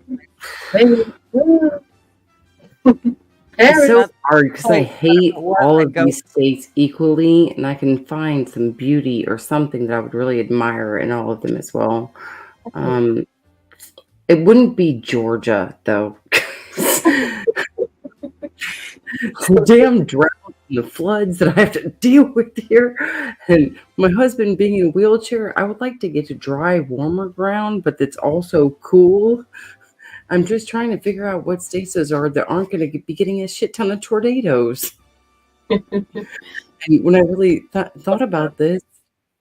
It's so hard because I hate all of these states equally, and I can find some beauty or something that I would really admire in all of them as well. It wouldn't be Georgia, though. The damn drought and the floods that I have to deal with here, and my husband being in a wheelchair, I would like to get to dry, warmer ground, but that's also cool. I'm just trying to figure out what states those are that aren't going to be getting a shit ton of tornadoes. And when I really thought about this,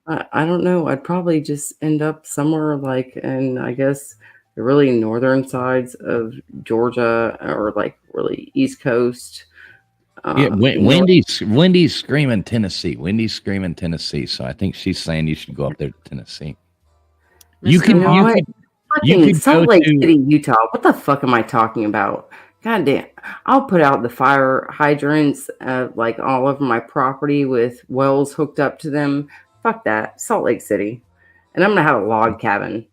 I don't know. I'd probably just end up somewhere like in, I guess, the really northern sides of Georgia or like really East Coast. Wendy's screaming Tennessee. Wendy's screaming Tennessee. So I think she's saying you should go up there to Tennessee. You could Salt Lake City, Utah. What the fuck am I talking about? God damn. I'll put out the fire hydrants like all over my property with wells hooked up to them. Fuck that. Salt Lake City. And I'm going to have a log cabin.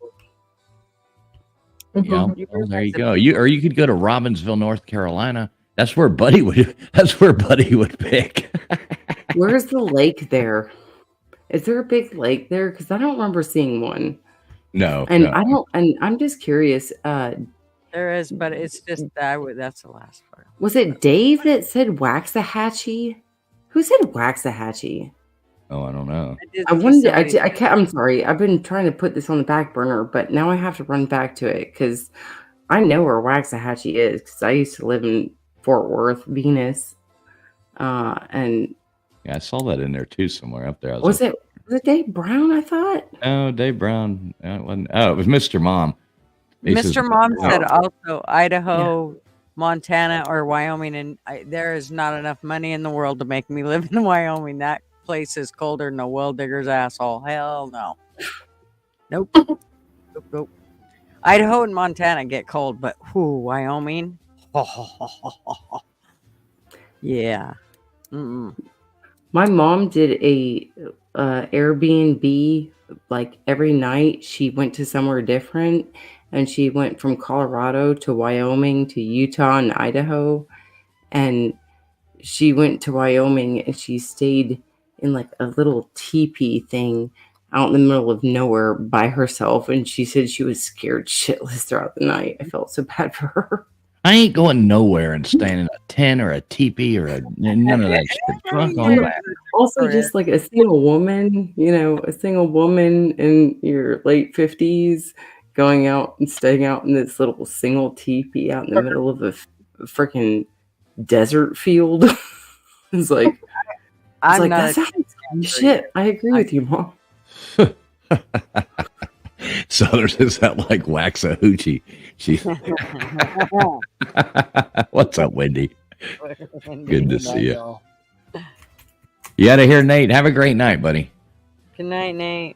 Yeah, well, there you go. You could go to Robbinsville, North Carolina. That's where Buddy would pick. Where's the lake there? Is there a big lake there? Because I don't remember seeing one. No. And no. I don't, and I'm just curious. There is, but it's just that's the last part. Was it Dave that said Waxahachie? Who said Waxahachie? Oh, I don't know. I wanted. I'm sorry. I've been trying to put this on the back burner, but now I have to run back to it because I know where Waxahachie is because I used to live in Fort Worth, Venus, and yeah, I saw that in there too somewhere up there. Was it Dave Brown? I thought. Oh, Dave Brown. It was Mr. Mom. Mr. Mom said also Idaho, Montana, or Wyoming, and there is not enough money in the world to make me live in Wyoming. That place is colder than a well digger's asshole. Hell no. Nope. Nope. Idaho and Montana get cold, but Wyoming? Yeah. Mm-mm. My mom did a Airbnb. Like every night she went to somewhere different, and she went from Colorado to Wyoming to Utah and Idaho. And she went to Wyoming and she stayed in like a little teepee thing out in the middle of nowhere by herself. And she said she was scared shitless throughout the night. I felt so bad for her. I ain't going nowhere and staying in a tent or a teepee or none of that shit. Fuck all that. Also, just like a single woman, a single woman in your late 50s going out and staying out in this little single teepee out in the middle of a freaking desert field. It's like, that sounds shit. I agree with you, Mom. So is that like Waxahachie? What's up, Wendy? Good to see you. You out of here, Nate. Have a great night, buddy. Good night, Nate.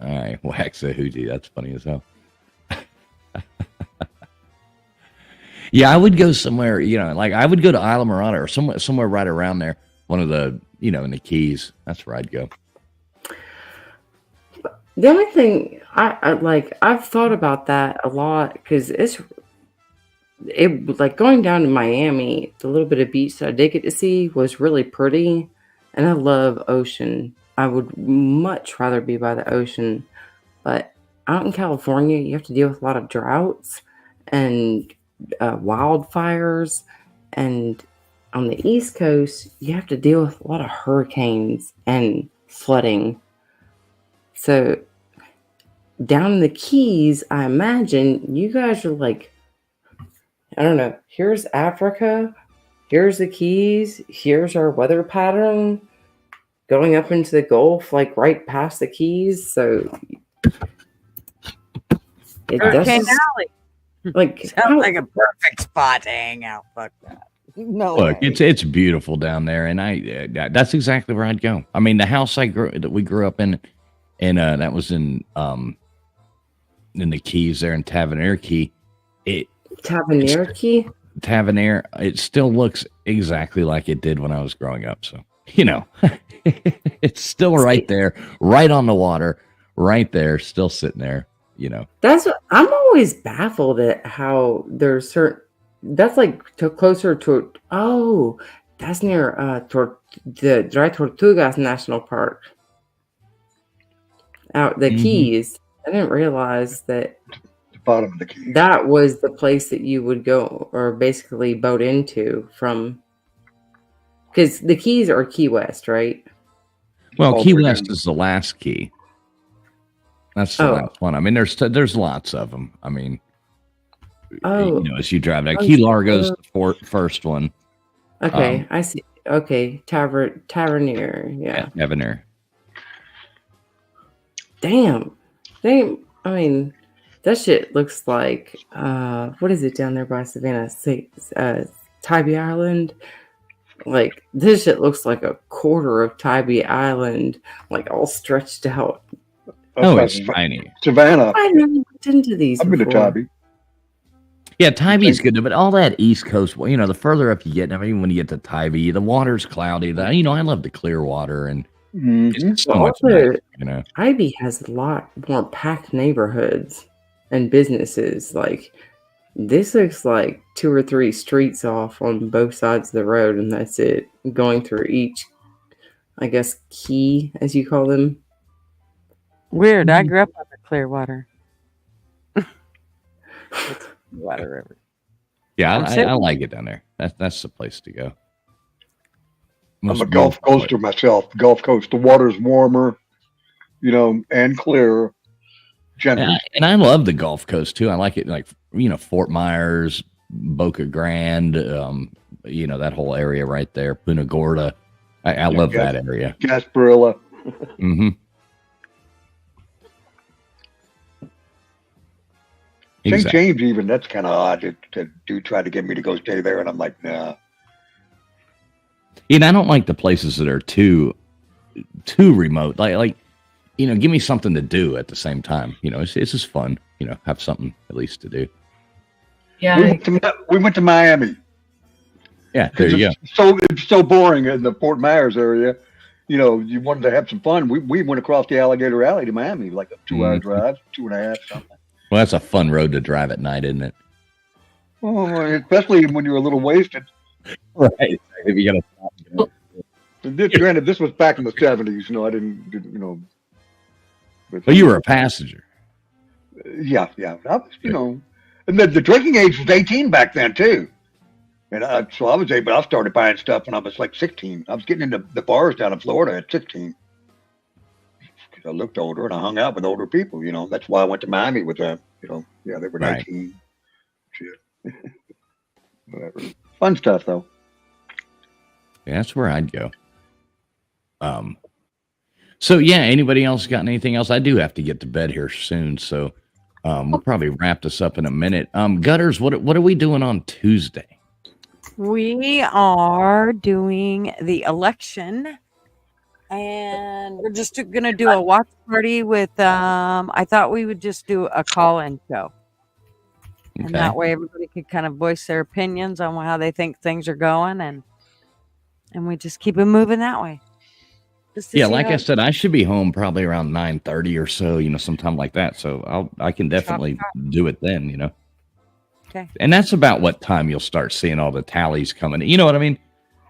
All right, Waxahachie. That's funny as hell. Yeah, I would go somewhere, like I would go to Isla Morada or somewhere right around there. One of the, in the Keys. That's where I'd go. The only thing I've thought about that a lot because it like going down to Miami, the little bit of beach that I did get to see was really pretty, and I love ocean. I would much rather be by the ocean, but out in California, you have to deal with a lot of droughts and wildfires, and on the East Coast, you have to deal with a lot of hurricanes and flooding. So down in the Keys, I imagine you guys are like, I don't know, here's Africa, here's the Keys, here's our weather pattern going up into the Gulf, like right past the Keys. So Hurricane Alley. Like sounds like a perfect spot to hang out. Fuck that. No. Look, it's beautiful down there, and that's exactly where I'd go. I mean, the house that we grew up in, and that was in the Keys there in Tavernier Key. Tavernier Key? Tavernier. It still looks exactly like it did when I was growing up. So, it's still right there, right on the water, right there, still sitting there, That's what I'm always baffled at how there's certain, that's like closer to, that's near the Dry Tortugas National Park. Out the Keys. I didn't realize that the bottom of the Keys. That was the place that you would go or basically boat into from, because the Keys are Key West, right? Well, Key West is the last key. That's the last one. I mean, there's lots of them. I mean, as you drive down, Key Largo's the first one. Okay, I see. Okay, Tavernier. Yeah, Tavernier. Damn. I mean, that shit looks like what is it down there by Savannah? Tybee Island. Like this shit looks like a quarter of Tybee Island, like all stretched out. Oh, it's tiny. Savannah. I never looked into these. I've been to Tybee. Yeah, Tyvee's good, but all that East Coast, you know, the further up you get, I mean, when you get to Tyvee, the water's cloudy. You know, I love the clear water, and it's just so Well, much also, nicer, you know. Ivy has a lot more packed neighborhoods and businesses. Like this looks like 2 or 3 streets off on both sides of the road, and that's it. Going through each, I guess, key as you call them. Weird. I grew up on the Clearwater. Water River. Yeah, I'm I sitting- like it down there. That's the place to go. I'm Most a Gulf beautiful Coaster myself. Gulf Coast, the water's warmer, you know, and clearer. Generally, and I love the Gulf Coast too. I like it, like, you know, Fort Myers, Boca Grande, you know, that whole area right there, Punta Gorda. I love that area. Gasparilla. Mm-hmm. St. Exactly. James, even that's kind of odd to do. Try to get me to go stay there, and I'm like, nah. And I don't like the places that are too remote. Like, you know, give me something to do at the same time. You know, it's just fun. You know, have something at least to do. Yeah. We went to Miami. Yeah, there you go. It's so boring in the Fort Myers area. You know, you wanted to have some fun. We went across the Alligator Alley to Miami, like a 2-hour drive, 2.5 something. Well, that's a fun road to drive at night, isn't it? Oh, especially when you're a little wasted. Right. If you gotta stop. You know. Granted, this was back in the 70s. You know, I didn't you know. But you were a passenger. Yeah. I was, you know, and the drinking age was 18 back then too. And so I was able. I started buying stuff when I was like 16. I was getting into the bars down in Florida at 16. I looked older and I hung out with older people. You know, that's why I went to Miami with them. You know, yeah, they were 19. Shit. Whatever. Fun stuff though. Yeah, that's where I'd go. So yeah, anybody else got anything else? I do have to get to bed here soon, so we'll probably wrap this up in a minute. Gutters, what are we doing on Tuesday? We are doing the election, and we're just gonna do a watch party with. I thought we would just do a call-in show, and that way everybody could kind of voice their opinions on how they think things are going, and we just keep it moving that way. Yeah, like I said, I should be home probably around 9:30 or so, you know, sometime like that. So I can definitely do it then, you know. Okay. And that's about what time you'll start seeing all the tallies coming. You know what I mean?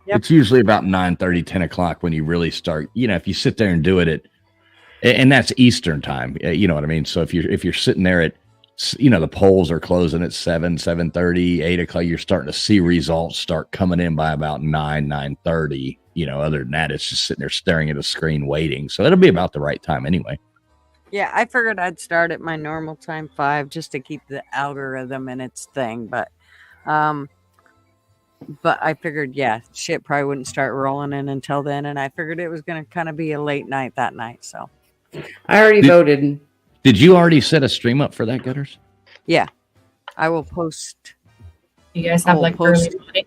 Yep. It's usually about 9:30, 10 o'clock when you really start, you know, if you sit there and do it and that's Eastern time, you know what I mean? So if you're sitting there at, you know, the polls are closing at 7:30, 8 o'clock, you're starting to see results start coming in by about 9:30. You know, other than that, it's just sitting there staring at a screen waiting. So it'll be about the right time anyway. Yeah, I figured I'd start at my normal time, 5, just to keep the algorithm in its thing. But I figured, yeah, shit probably wouldn't start rolling in until then. And I figured it was going to kind of be a late night that night. So I already voted. Did you already set a stream up for that, Gutters? Yeah, I will post. You guys have like early voting?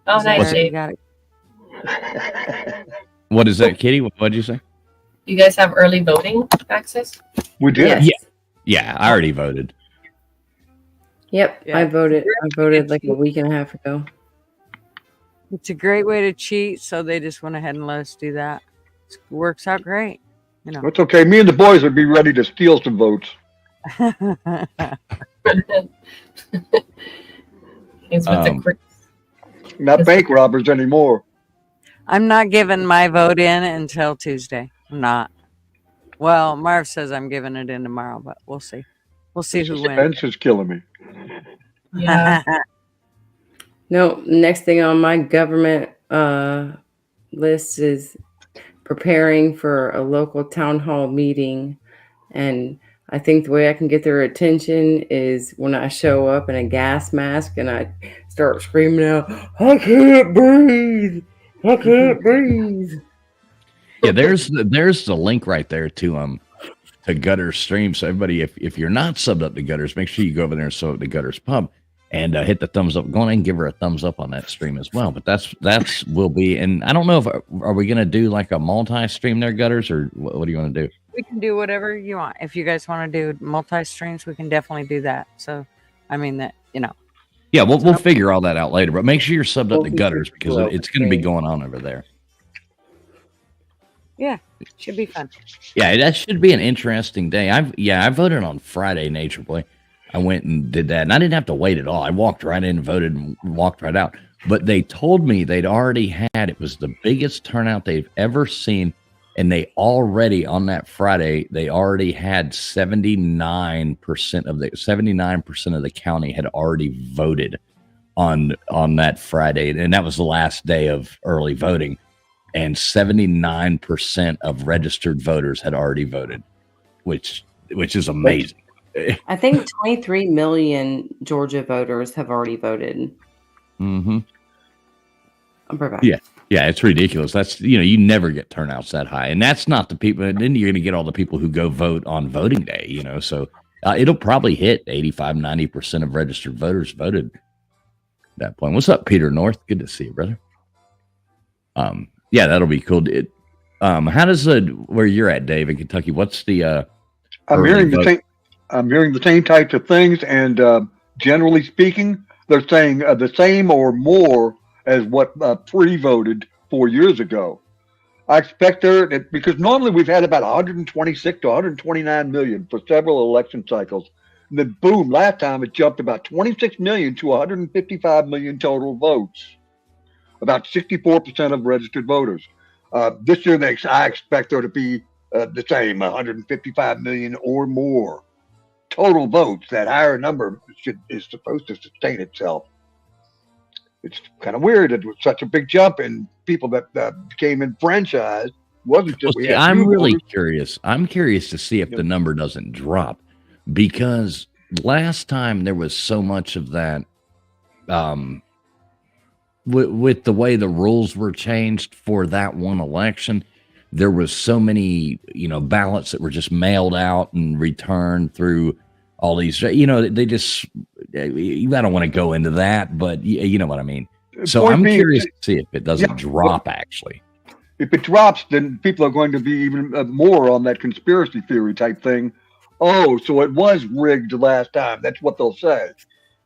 Oh, nice. You got it. What is that, Kitty? What did you say? You guys have early voting access? We did. Yes. Yeah, I already voted. Yep, Yeah. I voted. I voted like a week and a half ago. It's a great way to cheat, so they just went ahead and let us do that. It works out great, you know. That's okay. Me and the boys would be ready to steal some votes. It's with the Not bank robbers anymore. I'm not giving my vote in until Tuesday. I'm not. Well, Marv says I'm giving it in tomorrow, but we'll see. We'll see who wins. Suspense is killing me. Yeah. No, next thing on my government list is preparing for a local town hall meeting. And I think the way I can get their attention is when I show up in a gas mask and I start screaming out, I can't breathe. I can't breathe. Yeah, there's the link right there to Gutters stream. So everybody, if you're not subbed up to Gutters, make sure you go over there and sub up to Gutters Pub and hit the thumbs up. Go on and give her a thumbs up on that stream as well. But that's will be, and I don't know if are we gonna do like a multi-stream there, Gutters, or what do you want to do? We can do whatever you want. If you guys want to do multi-streams, we can definitely do that. So, I mean, that Yeah, we'll figure all that out later. But make sure you're subbed up to Gutters because Well, it's going to be going on over there. Yeah, should be fun. Yeah, that should be an interesting day. I voted on Friday, Nature Boy. I went and did that, and I didn't have to wait at all. I walked right in, voted, and walked right out. But they told me they'd already had, it was the biggest turnout they've ever seen, and they already, on that Friday, they already had 79% of the county had already voted on that Friday, and that was the last day of early voting. And 79% of registered voters had already voted, which is amazing. I think 23 million Georgia voters have already voted. Mm-hmm. I'm perfect. Yeah, it's ridiculous. That's you never get turnouts that high, and that's not the people. And then you're going to get all the people who go vote on voting day. So it'll probably hit 85-90% of registered voters voted at that point. What's up, Peter North? Good to see you, brother. Yeah, that'll be cool. How does where you're at, Dave, in Kentucky? What's the? I'm hearing the same types of things, and generally speaking, they're saying the same or more as what pre-voted 4 years ago. I expect because normally we've had about 126 to 129 million for several election cycles. And then boom, last time it jumped about 26 million to 155 million total votes. About 64% of registered voters. This year, I expect there to be the same, 155 million or more total votes. That higher number is supposed to sustain itself. It's kind of weird. It was such a big jump in people that became enfranchised. Wasn't just I'm really curious. I'm curious to see if the number doesn't drop, because last time there was so much of that. With the way the rules were changed for that one election, there was so many, ballots that were just mailed out and returned through all these, they just, I don't want to go into that, but you know what I mean? So I'm curious to see if it doesn't drop, actually. If it drops, then people are going to be even more on that conspiracy theory type thing. Oh, so it was rigged last time. That's what they'll say.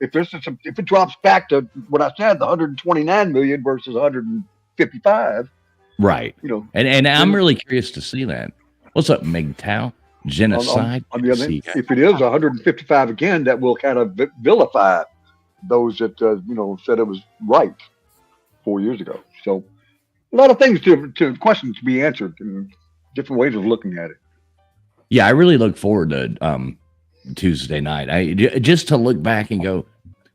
If it drops back to what I said, the 129 million versus 155, right? And I'm really curious to see that. What's up, MGTOW? Genocide. On the other hand, if it is 155 again, that will kind of vilify those that said it was right 4 years ago. So a lot of things to questions to be answered and different ways of looking at it. Yeah, I really look forward to Tuesday night. Just to look back and go,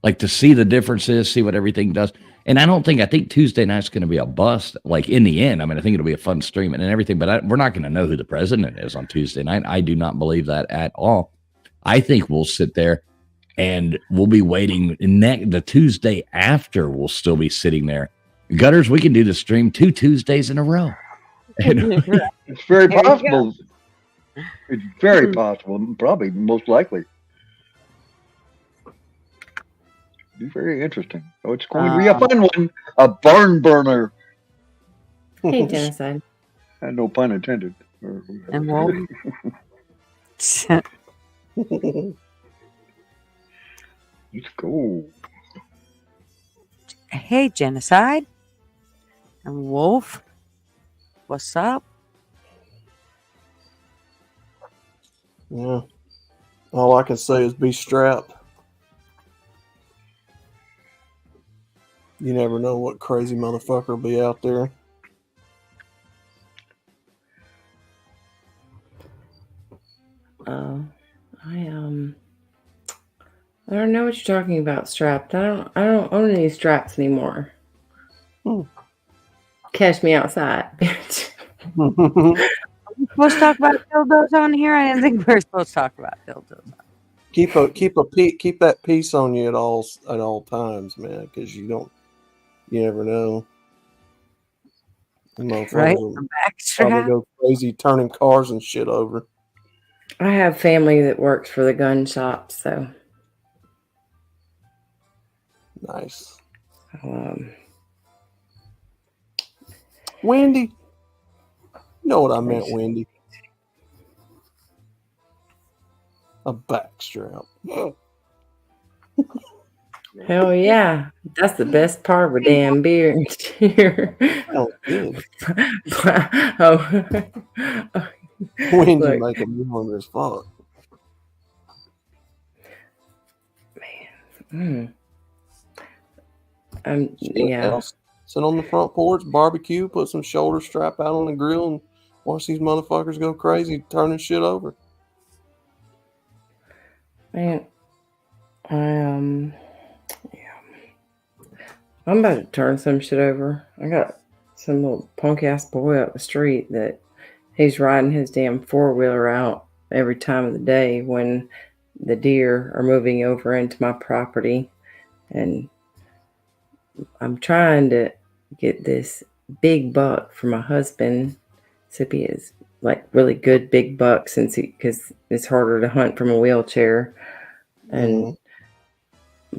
like, to see the differences, see what everything does. And I think Tuesday night's going to be a bust. Like, in the end, I think it'll be a fun stream and everything, but we're not going to know who the president is on Tuesday night. I do not believe that at all. I think we'll sit there and we'll be waiting. The Tuesday after, we'll still be sitting there. Gutters, we can do the stream 2 Tuesdays in a row. It's very possible. It's very possible, probably most likely. Be very interesting. Oh, it's going to be a fun one. A barn burner. Hey, Genocide. And no pun intended. And Wolf. Let's go. Hey, Genocide. And Wolf. What's up? Yeah. All I can say is be strapped. You never know what crazy motherfucker will be out there. I don't know what you're talking about, strapped. I don't own any straps anymore. Catch me outside, bitch. Are we supposed to talk about dildos on here? I didn't think we were supposed to talk about dildos. Keep that piece on you at all times, man, because you never know. Right? Probably go crazy turning cars and shit over. I have family that works for the gun shop, so nice. Wendy, you know what I meant, Wendy? A backstrap. Hell yeah. That's the best part of a damn beer. Oh, good. Oh. When you Look, make a meal on this fuck. mm, Shit yeah. else. Sit on the front porch, barbecue, put some shoulder strap out on the grill, and watch these motherfuckers go crazy, turning shit over. Man, I'm about to turn some shit over. I got some little punk ass boy up the street that he's riding his damn 4-wheeler out every time of the day when the deer are moving over into my property. And I'm trying to get this big buck for my husband. Except he is like really good big buck because it's harder to hunt from a wheelchair. And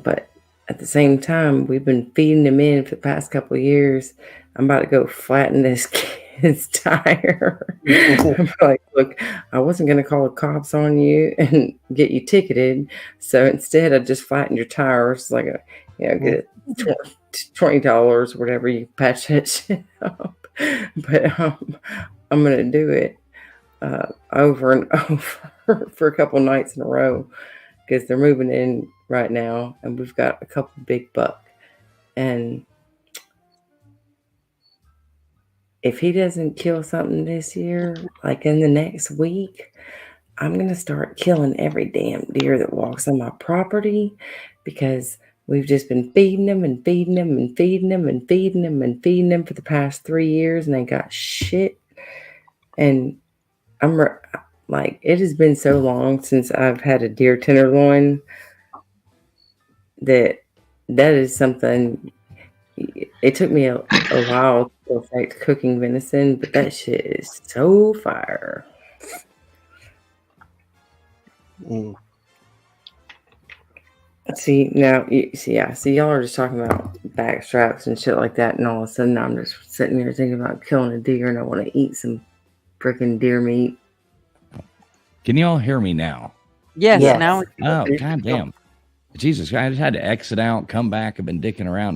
but at the same time, we've been feeding him in for the past couple of years. I'm about to go flatten this kid's tire. I'm like, look, I wasn't going to call the cops on you and get you ticketed. So instead, I just flattened your tires like get $20 or whatever, you patch that shit up. But I'm going to do it over and over for a couple nights in a row because they're moving in right now, and we've got a couple big buck. And if he doesn't kill something this year, like in the next week, I'm going to start killing every damn deer that walks on my property because we've just been feeding them and feeding them and feeding them and feeding them and feeding them for the past 3 years, and they got shit. And I'm like, it has been so long since I've had a deer tenderloin that is something. It took me a while to perfect cooking venison, but that shit is so fire. See, now, y'all are just talking about back straps and shit like that, and all of a sudden I'm just sitting here thinking about killing a deer, and I want to eat some freaking deer meat. Can you all hear me now? Yes. Now. Oh, goddamn. Jesus, I just had to exit out, come back. I've been dicking around.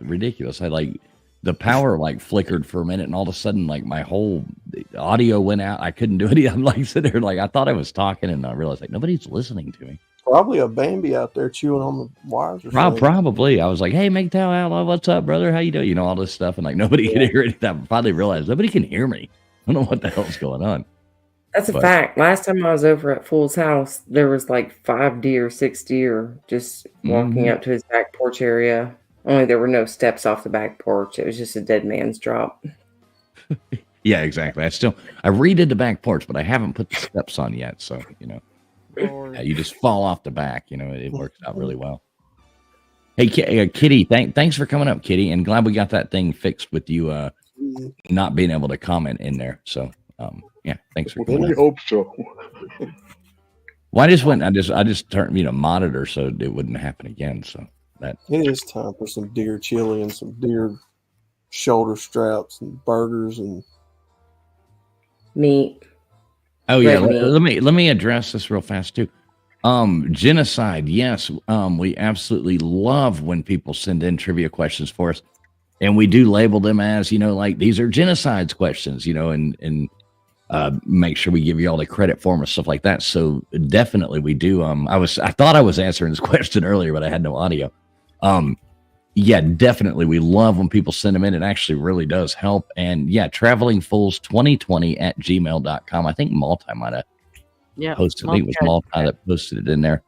Ridiculous. I the power flickered for a minute, and all of a sudden, my whole audio went out. I couldn't do it. I'm sitting there, I thought I was talking, and I realized nobody's listening to me. Probably a Bambi out there chewing on the wires or something. Probably. I was like, hey, MGTOW Outlaw, what's up, brother? How you doing? All this stuff. And nobody could hear it. I finally realized nobody can hear me. I don't know what the hell's going on. That's a fact. Last time I was over at Fool's house, there was 6 deer just walking up to his back porch area. Only there were no steps off the back porch. It was just a dead man's drop. Yeah, exactly. I redid the back porch, but I haven't put the steps on yet. So, you just fall off the back. It works out really well. Hey, Kitty, thanks for coming up, Kitty. And glad we got that thing fixed with you not being able to comment in there. So, yeah, thanks for coming. I hope so. Well, I just turned monitor so it wouldn't happen again. So that it is time for some deer chili and some deer shoulder straps and burgers and meat. Oh yeah, let me address this real fast too. Genocide, yes. We absolutely love when people send in trivia questions for us, and we do label them as these are genocides questions, and make sure we give you all the credit for them and stuff like that. So definitely we do. I thought I was answering this question earlier, but I had no audio. Yeah, definitely. We love when people send them in. It actually really does help. And yeah, travelingfools2020@gmail.com. I think Multi might have posted. I think it was Multi that posted it in there.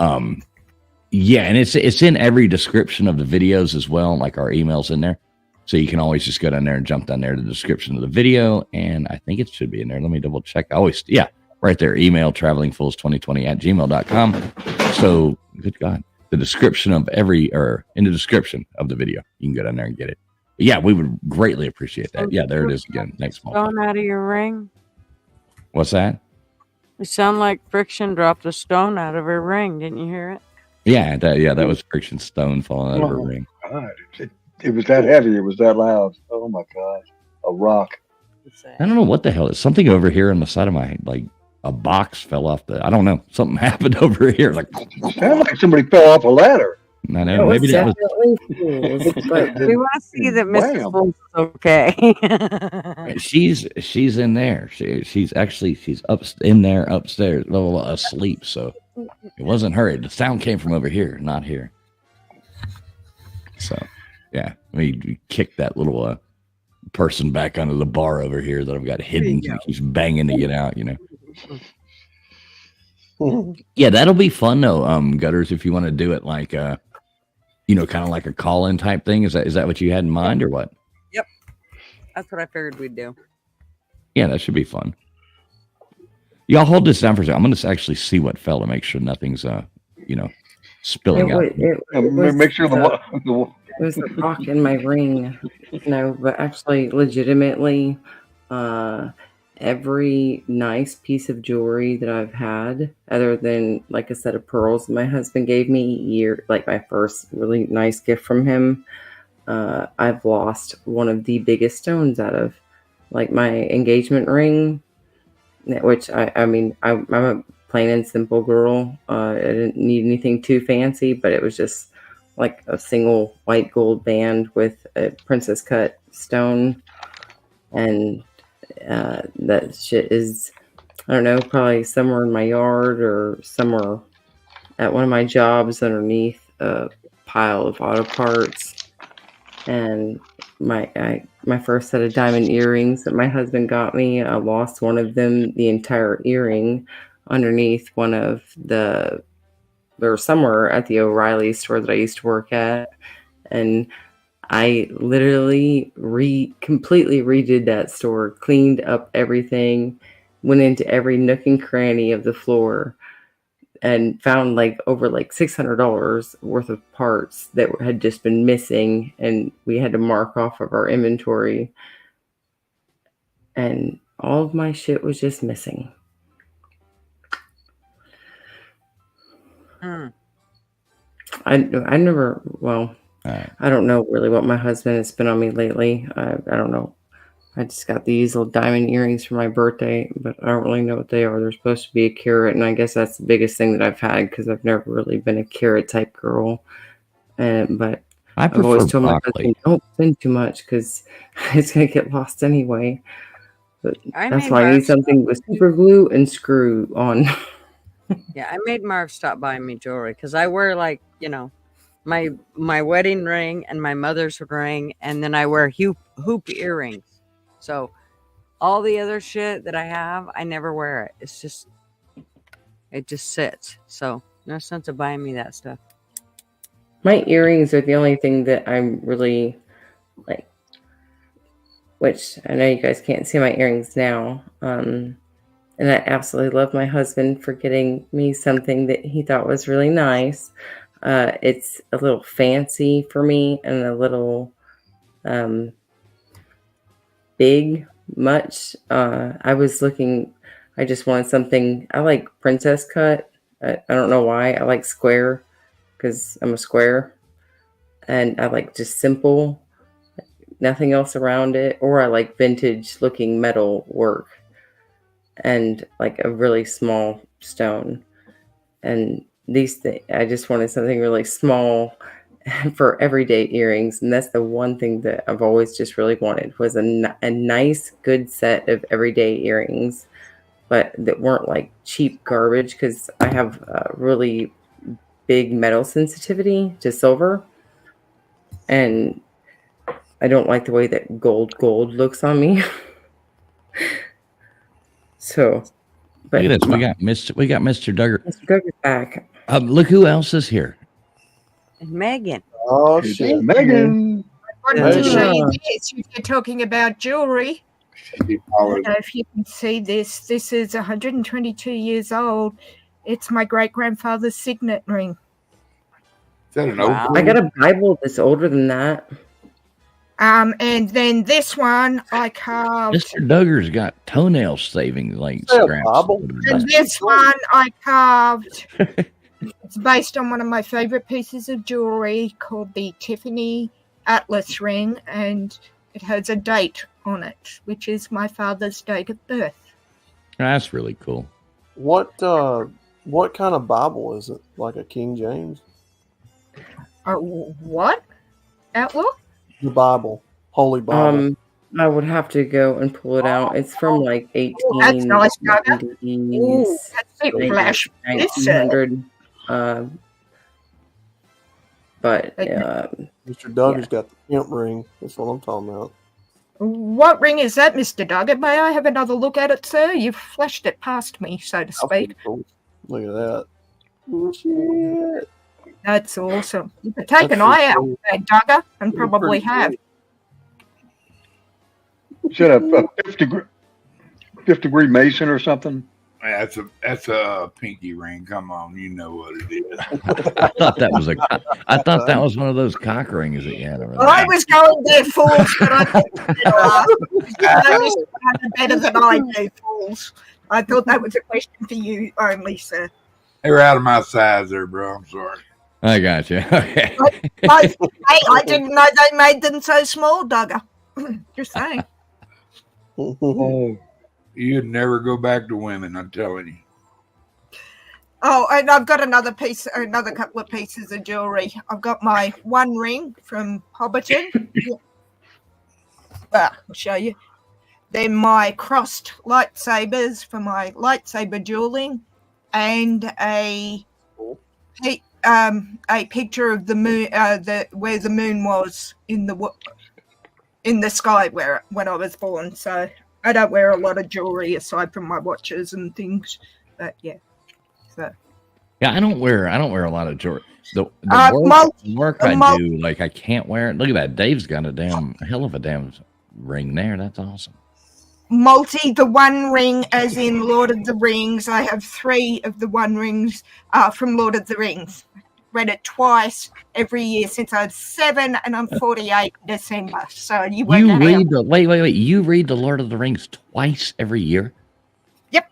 Yeah, and it's in every description of the videos as well, like our emails in there. So you can always just go down there and jump down there to the description of the video. And I think it should be in there. Let me double check. Right there. Email travelingfools2020@gmail.com. So good God. The description of in the description of the video. You can go down there and get it. But yeah, we would greatly appreciate that. Yeah, there it is again. Thanks, Multi. Stone out of your ring. What's that? It sounded like Friction dropped a stone out of her ring. Didn't you hear it? Yeah, that was Friction stone falling out of her ring. God, it was that heavy. It was that loud. Oh my God. A rock. I don't know what the hell. It's something over here on the side of my, a box fell off I don't know. Something happened over here. Sounded like somebody fell off a ladder. I It know. was Maybe that was. definitely fools, but We want to see that Mrs. Wham. Fools is okay. She's in there. She's up in there upstairs, well, asleep. So it wasn't her. The sound came from over here, not here. So yeah, we kicked that little person back under the bar over here that I've got hidden. He's banging to get out. Yeah, that'll be fun though. Gutters, if you want to do it like kind of like a call-in type thing. Is that what you had in mind or what? Yep, that's what I figured we'd do. Yeah, that should be fun. Y'all hold this down for a second. I'm going to actually see what fell to make sure nothing's spilling out. Make sure the it was the rock in my ring. No, but actually, legitimately, every nice piece of jewelry that I've had, other than like a set of pearls my husband gave me, like my first really nice gift from him, I've lost one of the biggest stones out of, like my engagement ring, which I'm a plain and simple girl. I didn't need anything too fancy, but it was just like a single white gold band with a princess cut stone, and that shit is, I don't know, probably somewhere in my yard or somewhere at one of my jobs underneath a pile of auto parts. And my first set of diamond earrings that my husband got me, I lost one of them, the entire earring, underneath one of the, or somewhere at the O'Reilly store that I used to work at. And I literally completely redid that store, cleaned up everything, went into every nook and cranny of the floor, and found over $600 worth of parts that had just been missing, and we had to mark off of our inventory. And all of my shit was just missing. I never, well, I don't know really what my husband has spent on me lately. I don't know. I just got these little diamond earrings for my birthday, but I don't really know what they are. They're supposed to be a carat, and I guess that's the biggest thing that I've had because I've never really been a carat type girl. But I've always told my husband, don't spend too much because it's going to get lost anyway. But that's why I need something with super glue and screw on. Yeah, I made Marv stop buying me jewelry because I wear my wedding ring and my mother's ring, and then I wear hoop earrings. So all the other shit that I have, I never wear it. It just sits. So no sense of buying me that stuff. My earrings are the only thing that I'm really like, which I know you guys can't see my earrings now. And I absolutely love my husband for getting me something that he thought was really nice. It's a little fancy for me and a little big much. I just wanted something. I like princess cut. I don't know why. I like square because I'm a square. And I like just simple, nothing else around it. Or I like vintage looking metal work. And like a really small stone. And these things, I just wanted something really small for everyday earrings. And that's the one thing that I've always just really wanted, was a nice, good set of everyday earrings, but that weren't like cheap garbage, because I have a really big metal sensitivity to silver. And I don't like the way that gold looks on me. So, but look at this. We got Mr. Duggar. Mr. Duggar's back. Look who else is here. Megan. Oh shit, Megan. I wanted to show you this. If you're talking about jewelry, I don't know if you can see this. This is 122 years old. It's my great-grandfather's signet ring. Is that an old I got a Bible that's older than that. And then this one I carved. Mr. Duggar's got toenail savings scraps. And this one I carved. It's based on one of my favorite pieces of jewelry called the Tiffany Atlas ring, and it has a date on it, which is my father's date of birth. That's really cool. What kind of Bible is it? Like a King James? What? Outlook? The Bible, Holy Bible. I would have to go and pull it out. It's from like That's nice, Gaga. Ooh, 1890s, that's a flash. 1900. But Mr. Duggar's got the pimp ring. That's what I'm talking about. What ring is that, Mr. Duggett? May I have another look at it, sir? You've flashed it past me, so to speak. Cool. Look at that. Oh, shit. That's awesome. You could take an eye out for that, Duggar, and probably have. Is that a fifth degree Mason or something? That's a pinky ring. Come on, you know what it is. I thought that was one of those cock rings that you had over there. I was going there, fools, but I think you better than I do, fools. I thought that was a question for you only, sir. They were out of my size there, bro. I'm sorry. I got you. Okay. I didn't know they made them so small, Duggar. Just saying. Oh, you'd never go back to women, I'm telling you. Oh, and I've got another couple of pieces of jewelry. I've got my one ring from Hobbiton. I'll show you. Then my crossed lightsabers for my lightsaber dueling, and a picture of the moon, where the moon was in the sky when I was born. So I don't wear a lot of jewelry aside from my watches and things, but yeah. So yeah, I don't wear a lot of jewelry. The work I do, like I can't wear it. Look at that. Dave's got a hell of a damn ring there. That's awesome. The One Ring, as in Lord of the Rings. I have 3 of the One Rings from Lord of the Rings. Read it twice every year since I was 7, and I'm 48 in December. So you wait. You read the Lord of the Rings twice every year? Yep.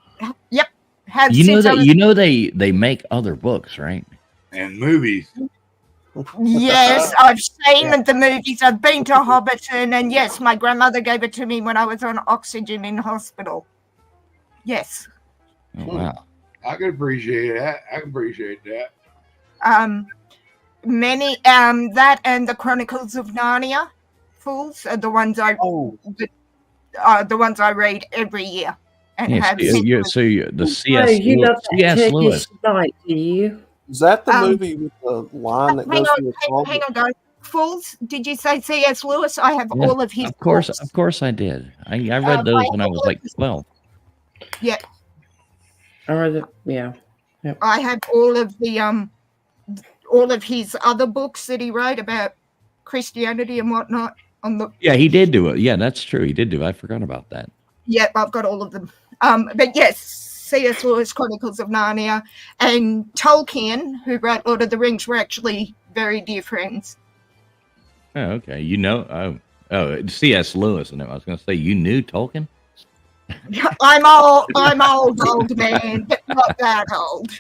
You know they make other books, right? And movies. Yes, I've seen the movies. I've been to Hobbiton, and yes, my grandmother gave it to me when I was on oxygen in hospital. Yes. Oh, wow. I can appreciate that. That And the Chronicles of Narnia, fools, are the ones I read every year. And the C.S. you love C.S. Lewis. Night, do you? Is that the movie with the line that goes through the song? Hang on, guys. Fools, did you say C.S. Lewis? I have all of his books. books. Of course I did. I read those when I was like 12. Yeah. Yeah. Yep. I have all of his other books that he wrote about Christianity and whatnot on the. Yeah, he did do it. Yeah, that's true. He did do it. I forgot about that. Yep, I've got all of them. But yes, C.S. Lewis, Chronicles of Narnia, and Tolkien, who wrote Lord of the Rings, were actually very dear friends. Oh, okay. C.S. Lewis. And I was going to say, you knew Tolkien? I'm old man, but not that old.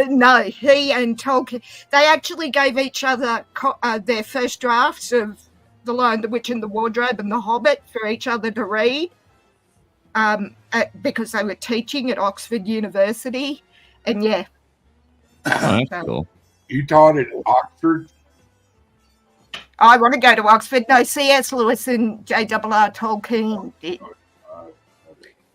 No, he and Tolkien, they actually gave each other their first drafts of The Lion, the Witch and the Wardrobe and The Hobbit for each other to read. Because they were teaching at Oxford University, and yeah. Oh, that's cool. You taught at Oxford? I want to go to Oxford. No, C.S. Lewis and J.R.R. Tolkien did.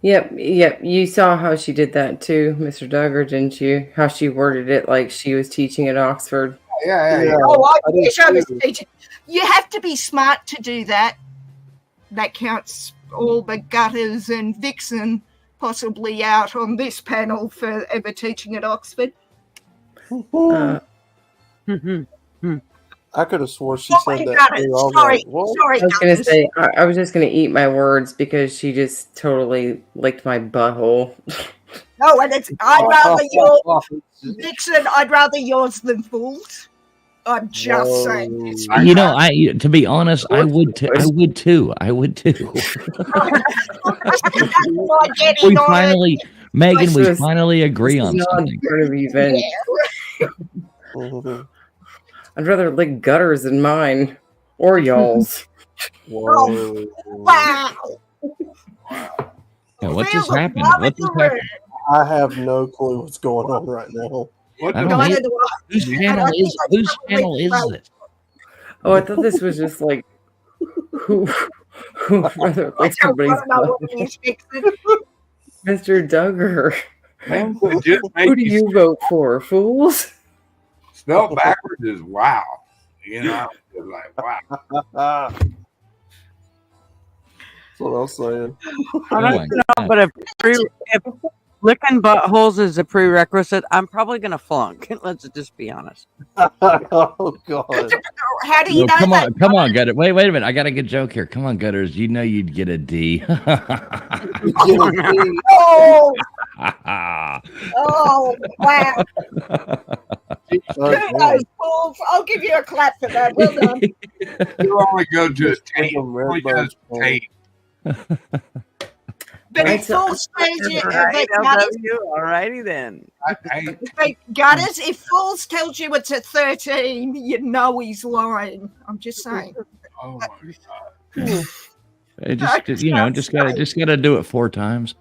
Yep. You saw how she did that too, Mr. Duggar, didn't you? How she worded it like she was teaching at Oxford. Yeah. Oh, I wish I was teaching. You have to be smart to do that. That counts all the Gutters and Vixen possibly out on this panel for ever teaching at Oxford. I could have swore she said that. Sorry. I was going to say, I was just going to eat my words because she just totally licked my butthole. No, and I'd rather yours, Vixen, I'd rather yours than Fools. I'm just saying this. To be honest, I would too. We finally agree on something. I'd rather lick Gutters than mine or y'all's. Whoa. Wow. Yeah, what just happened? I have no clue what's going on right now. What I the don't Guy know. of the World. Whose And channel I think is that's whose probably channel is about- this? Oh, I thought this was just like who rather like That's how somebody's fun I want to use Vixen. Mr. Duggar. Man, it just Who make do you you vote for, fools? spell backwards is wow. You know, it's like wow. That's what I was saying. Oh my God. But if licking buttholes is a prerequisite, I'm probably gonna flunk. Let's just be honest. Oh God. How do you No, know come that? on, come on, Gutter. Wait a minute. I got a good joke here. Come on, Gutters. You know you'd get a D. Oh, oh, wow. Kudos, fools. I'll give you a clap for that. Well done. You only go to a tape. Only goes to tape. But Right, if so- Fools tells you, Right, but Gutters, alrighty then. Gutters, if Fools tells you it's a 13, you know he's lying. I'm just saying. Oh my God. Just gotta do it 4 times.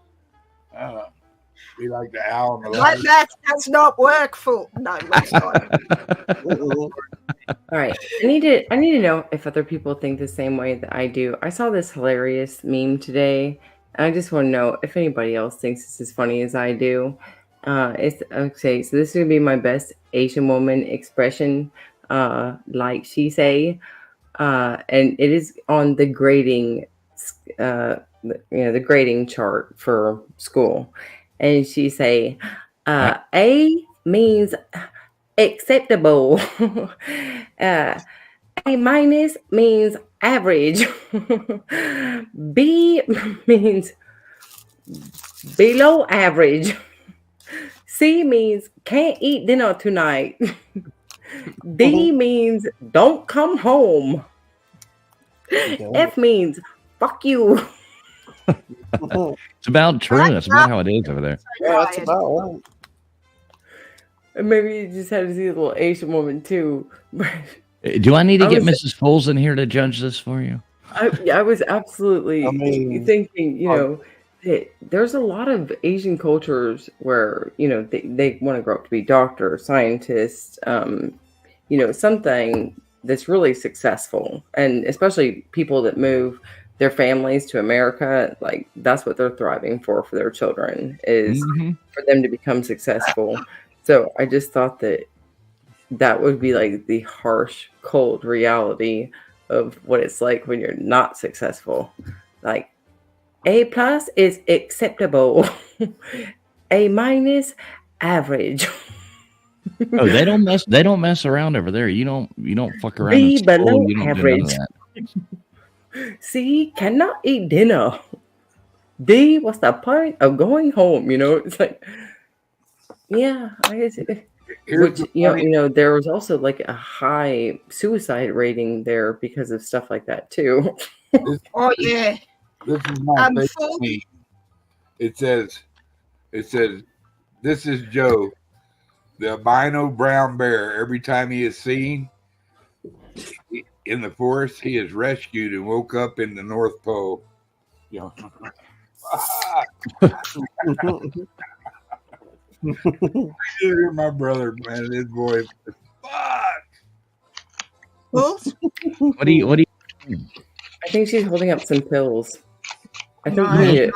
Be like the owl in the Like light. that does not work, Fool. No, let's not. All right. I need to know if other people think the same way that I do. I saw this hilarious meme today. And I just want to know if anybody else thinks it's as funny as I do. It's okay. So this is gonna be my best Asian woman expression, like she say, and it is on the grading, the grading chart for school, and she say, A means acceptable. A minus means average. B means below average. C means can't eat dinner tonight. D means don't come home. F means fuck you. It's about true. That's about how it is over there. Yeah, that's about right. And maybe you just had to see a little Asian woman too. Do I need to I get was- Mrs. Fools in here to judge this for you? I was absolutely mean, thinking, that there's a lot of Asian cultures where, they want to grow up to be doctors, scientists, something that's really successful. And especially people that move their families to America, like that's what they're thriving for their children is for them to become successful. So I just thought that would be like the harsh, cold reality of what it's like when you're not successful. Like A+ is acceptable. A- average. Oh, they don't mess around over there. You don't fuck around. B in school. below You don't do none of average. that. C, cannot eat dinner. D, what's the point of going home? It's like, yeah, I guess. Here's Which the funny- there was also like a high suicide rating there because of stuff like that too. Oh, yeah. This is my favorite Fool. meme. It says, this is Joe, the albino brown bear. Every time he is seen in the forest, he is rescued and woke up in the North Pole. You hear my brother, man, his voice. Fuck. Fools? What do you? I think she's holding up some pills. I think No. we need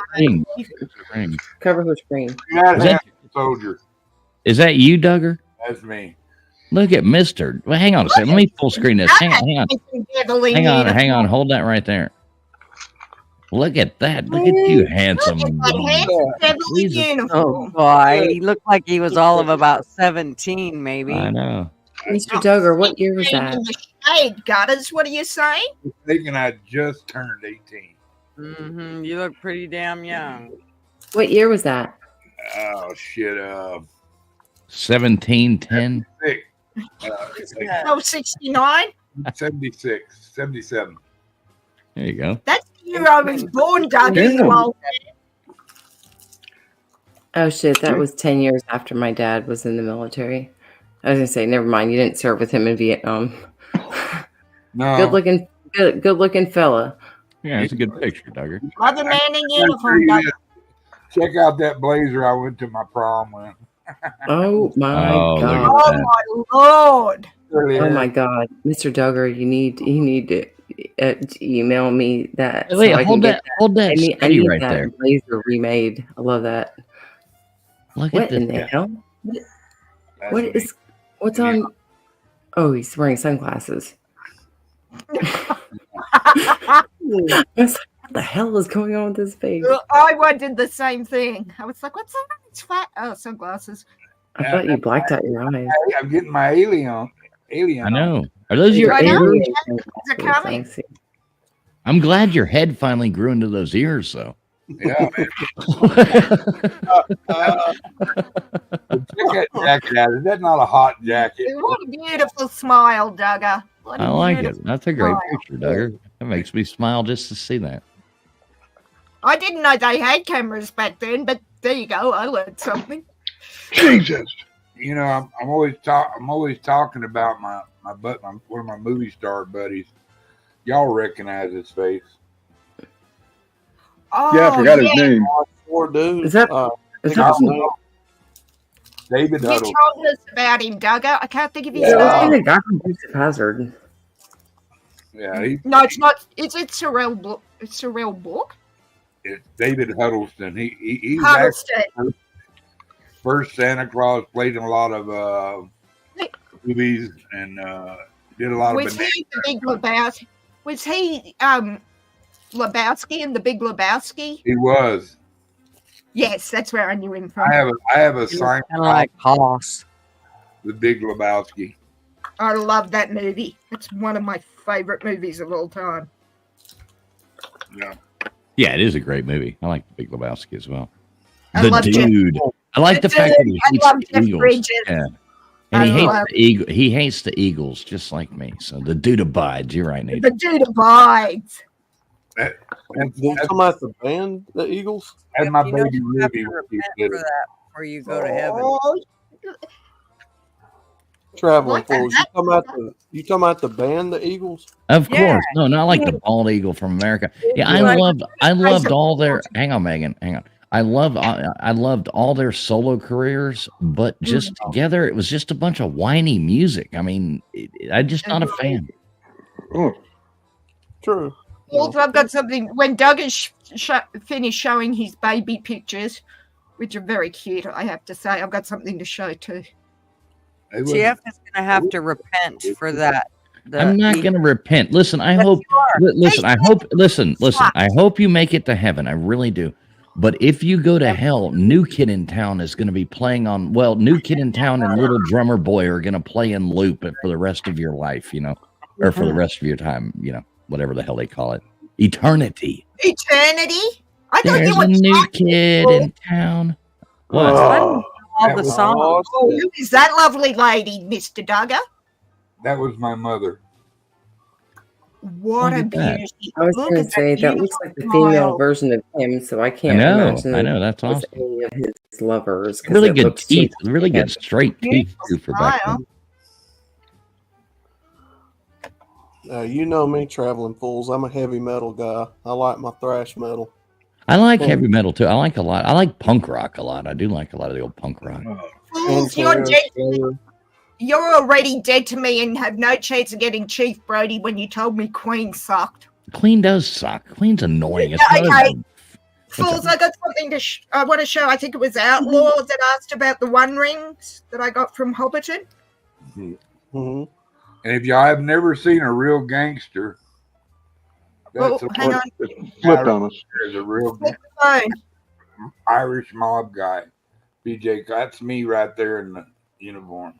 Ring. to cover her screen. That Is that- soldier. Is that you, Duggar? That's me. Look at Mister. Well, hang on a second. Let me full screen this. Hang on. Hang on. Hold that right there. Look at that. Look at you, handsome. Jesus. Oh boy, he looked like he was all of about 17, maybe. I know. Mr. Duggar, what year was that? Hey, Gutters, what are you saying? Thinking I just turned 18. You look pretty damn young. What year was that? Oh shit. 1710. Oh, 69? 76, 77. There you go. That's the year I was born, Dougie. Yeah. Well, Oh shit, that was 10 years after my dad was in the military. I was gonna say, never mind, you didn't serve with him in Vietnam. No. Good looking fella. Yeah, it's a good picture, Duggar. Mother man in uniform, Dougie. Check out that blazer I went to my prom with. Oh my Oh, look at god! Oh that. my lord! Really Oh is. my god, Mr. Duggar, you need to email me that Wait, so I can hold get that, hold that I steady need right that there. blazer remade. I love that. Look What at this in the guy. hell? That's What me. is? What's Me. on? Oh, he's wearing sunglasses. I was like, what the hell is going on with his face? I wondered the same thing. I was like, what's that? It's fat. Oh, sunglasses. I thought you blacked out your eyes. I'm getting my alien. I know. Are those your I know. ears? They're coming. I'm glad your head finally grew into those ears, though. Yeah, man. Check that jacket out. Is that not a hot jacket? What a beautiful smile, Duggar. What a I like it. beautiful That's a great smile. picture, Duggar. That makes me smile just to see that. I didn't know they had cameras back then, but there you go. I learned something. Jesus. You know, I'm always talking about my one of my movie star buddies. Y'all recognize his face? Oh, Yeah, I forgot his name. Poor dude. Is that? Is that David You Huddle. told us about him, Duggar. I can't think of his that's name. the guy from Dukes of Hazzard. Yeah, No, it's not. Is it Sorrel? It's Sorrel Book? it's David Huddleston. He's Huddleston. actually first Santa Claus. Played in a lot of movies and did a lot of. Was he the Big Lebowski? Was he Lebowski in the Big Lebowski? He was. Yes, that's where I knew him from. I have a signed Kind of like Hoss. The Big Lebowski. I love that movie. It's one of my favorite movies of all time. Yeah. Yeah, it is a great movie. I like the Big Lebowski as well. I The love dude. I like the The fact that dude. he I hates love the Jeff Eagles. Bridges. Yeah. And I he hates love- the Eagle. He hates the Eagles just like me. So the dude abides. You're right, Nate. The dude abides. You talking about the band, the Eagles? That's my You know baby you have Ruby. to when she repent did for it. that before you go to heaven. Oh, Traveling Like that. Fools. You talking about the band, the Eagles? Of Yeah. course. No, not like the bald eagle from America. Yeah, I Like- loved all their hang on, Megan. Hang on. I loved all their solo careers, but just together it was just a bunch of whiny music. I mean, I'm just not a fan. Oh, True. Also, I've got something. When Doug is finished showing his baby pictures, which are very cute, I have to say, I've got something to show too. It was- TF is going to have to repent for that. I'm not going to repent. Listen, I Yes, hope you are. listen, I hope listen, I hope you make it to heaven. I really do. But if you go to hell, New Kid in Town is going to be playing on, New Kid in Town and Little Drummer Boy are going to play in loop for the rest of your life, or for the rest of your time, whatever the hell they call it. Eternity. Eternity? I thought There's you a were new kid in town. What? Oh, All That the was songs. Who is that lovely lady, Mr. Duggar? That was my mother. What a Look at that. beauty. I was Look going at to say that looks like the female smile. version of him, so I I can't know. imagine I know. That's it was awesome. any of his lovers. 'cause Really it good looks too teeth. much Really like good him. straight teeth too for back Smile. then. you know me, Traveling Fools. I'm a heavy metal guy. I like my thrash metal. I like heavy metal too. I like a lot. I like punk rock a lot. I do like a lot of the old punk rock. Fools, you're dead to me. You're already dead to me and have no chance of getting Chief Brody when you told me Queen sucked. Clean does suck. Clean's annoying. It's Yeah, not okay. Fools, I got something to I want to show. I think it was Outlaw that asked about the One Rings that I got from Hobbiton. Mm-hmm. And if y'all have never seen a real gangster, Well, that's hang on. it's flipped on us. There's a real Phone. Irish mob guy. BJ, that's me right there in the uniform.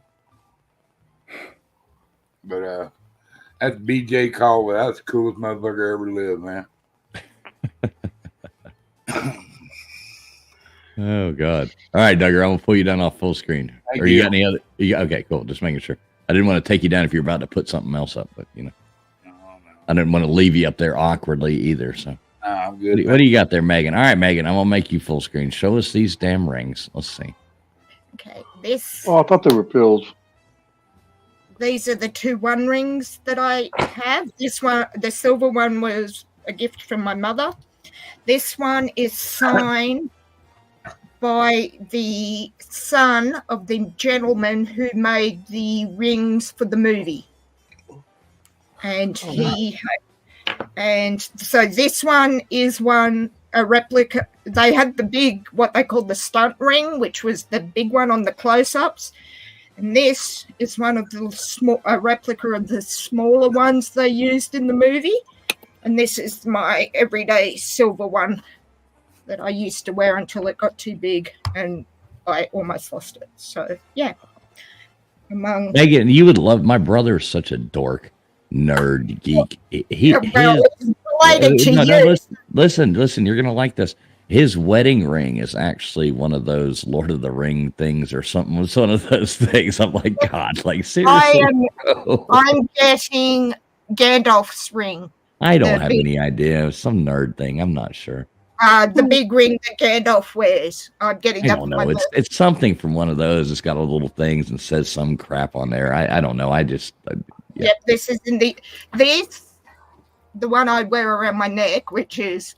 But that's BJ Caldwell. That's the coolest motherfucker ever lived, man. Oh God! All right, Duggar, I'm gonna pull you down off full screen. Thank Or you you. got any other? Okay, cool. Just making sure. I didn't want to take you down if you're about to put something else up, but No, I didn't want to leave you up there awkwardly either. So, I'm what good. do you got there, Megan? All right, Megan, I'm gonna make you full screen. Show us these damn rings. Let's see. Okay, this. Oh, I thought they were pills. These are the two One Rings that I have. This one, the silver one, was a gift from my mother. This one is signed by the son of the gentleman who made the rings for the movie. And so this one is a replica. They had the big, what they called the stunt ring, which was the big one on the close-ups. And this is one of the a replica of the smaller ones they used in the movie. And this is my everyday silver one that I used to wear until it got too big and I almost lost it. So, yeah. Megan, you would love, my brother is such a dork, nerd, geek. Related to you. Listen, you're going to like this. His wedding ring is actually one of those Lord of the Ring things or something. It's one of those things. I'm like, God, like, seriously. I'm guessing Gandalf's ring. I don't have any idea. Some nerd thing. I'm not sure. The big ring that Gandalf wears. I'm getting I don't know. It's something from one of those. It's got a little things and says some crap on there. I don't know. Yeah. Yep, this is in the one I wear around my neck, which is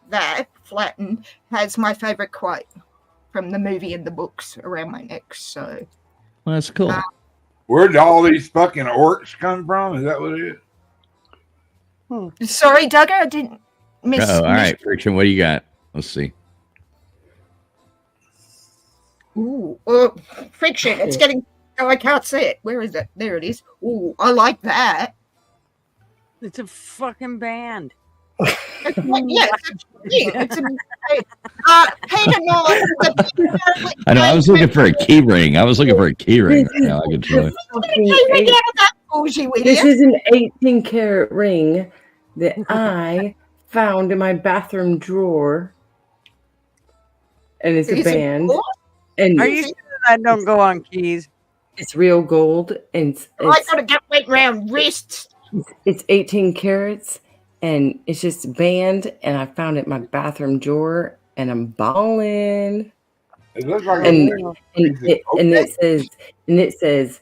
that flattened, has my favorite quote from the movie and the books around my neck. So well, that's cool. Where did all these fucking orcs come from? Is that what it is? Sorry, Doug, I didn't miss. All right, Friction, what do you got? Let's see. Ooh, Friction, it's getting. Oh, I can't see it. Where is it? There it is. Ooh, I like that. It's a fucking band. It's a I know. I was looking for a key ring. I was looking for a key ring. Right now. I could tell you. This is an 18-karat ring that I found in my bathroom drawer, and it's a band. And are you sure that don't go on keys? It's real gold, and I gotta get right round wrists. It's 18 carats. And it's just a band, and I found it in my bathroom drawer, and I'm balling. It looks like it says,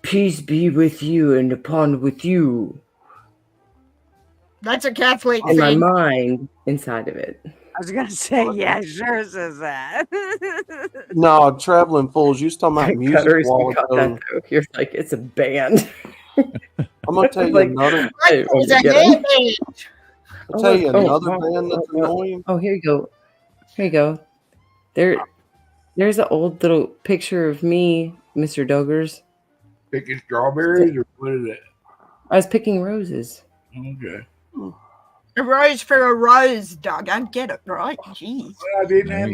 "Peace be with you and upon with you." That's a Catholic in thing. my mind inside of it. I was gonna say, yeah, it sure says that. No, traveling fools. You was talking about music a while ago. You're like, it's a band. I'm gonna tell you another. I'll tell you another band that's annoying. Oh, here you go. Here you go. There's an old little picture of me, Mr. Dogers. Picking strawberries, or what is it? I was picking roses. Okay. A rose for a rose, Doug. I get it, right? Jeez. Well, I didn't have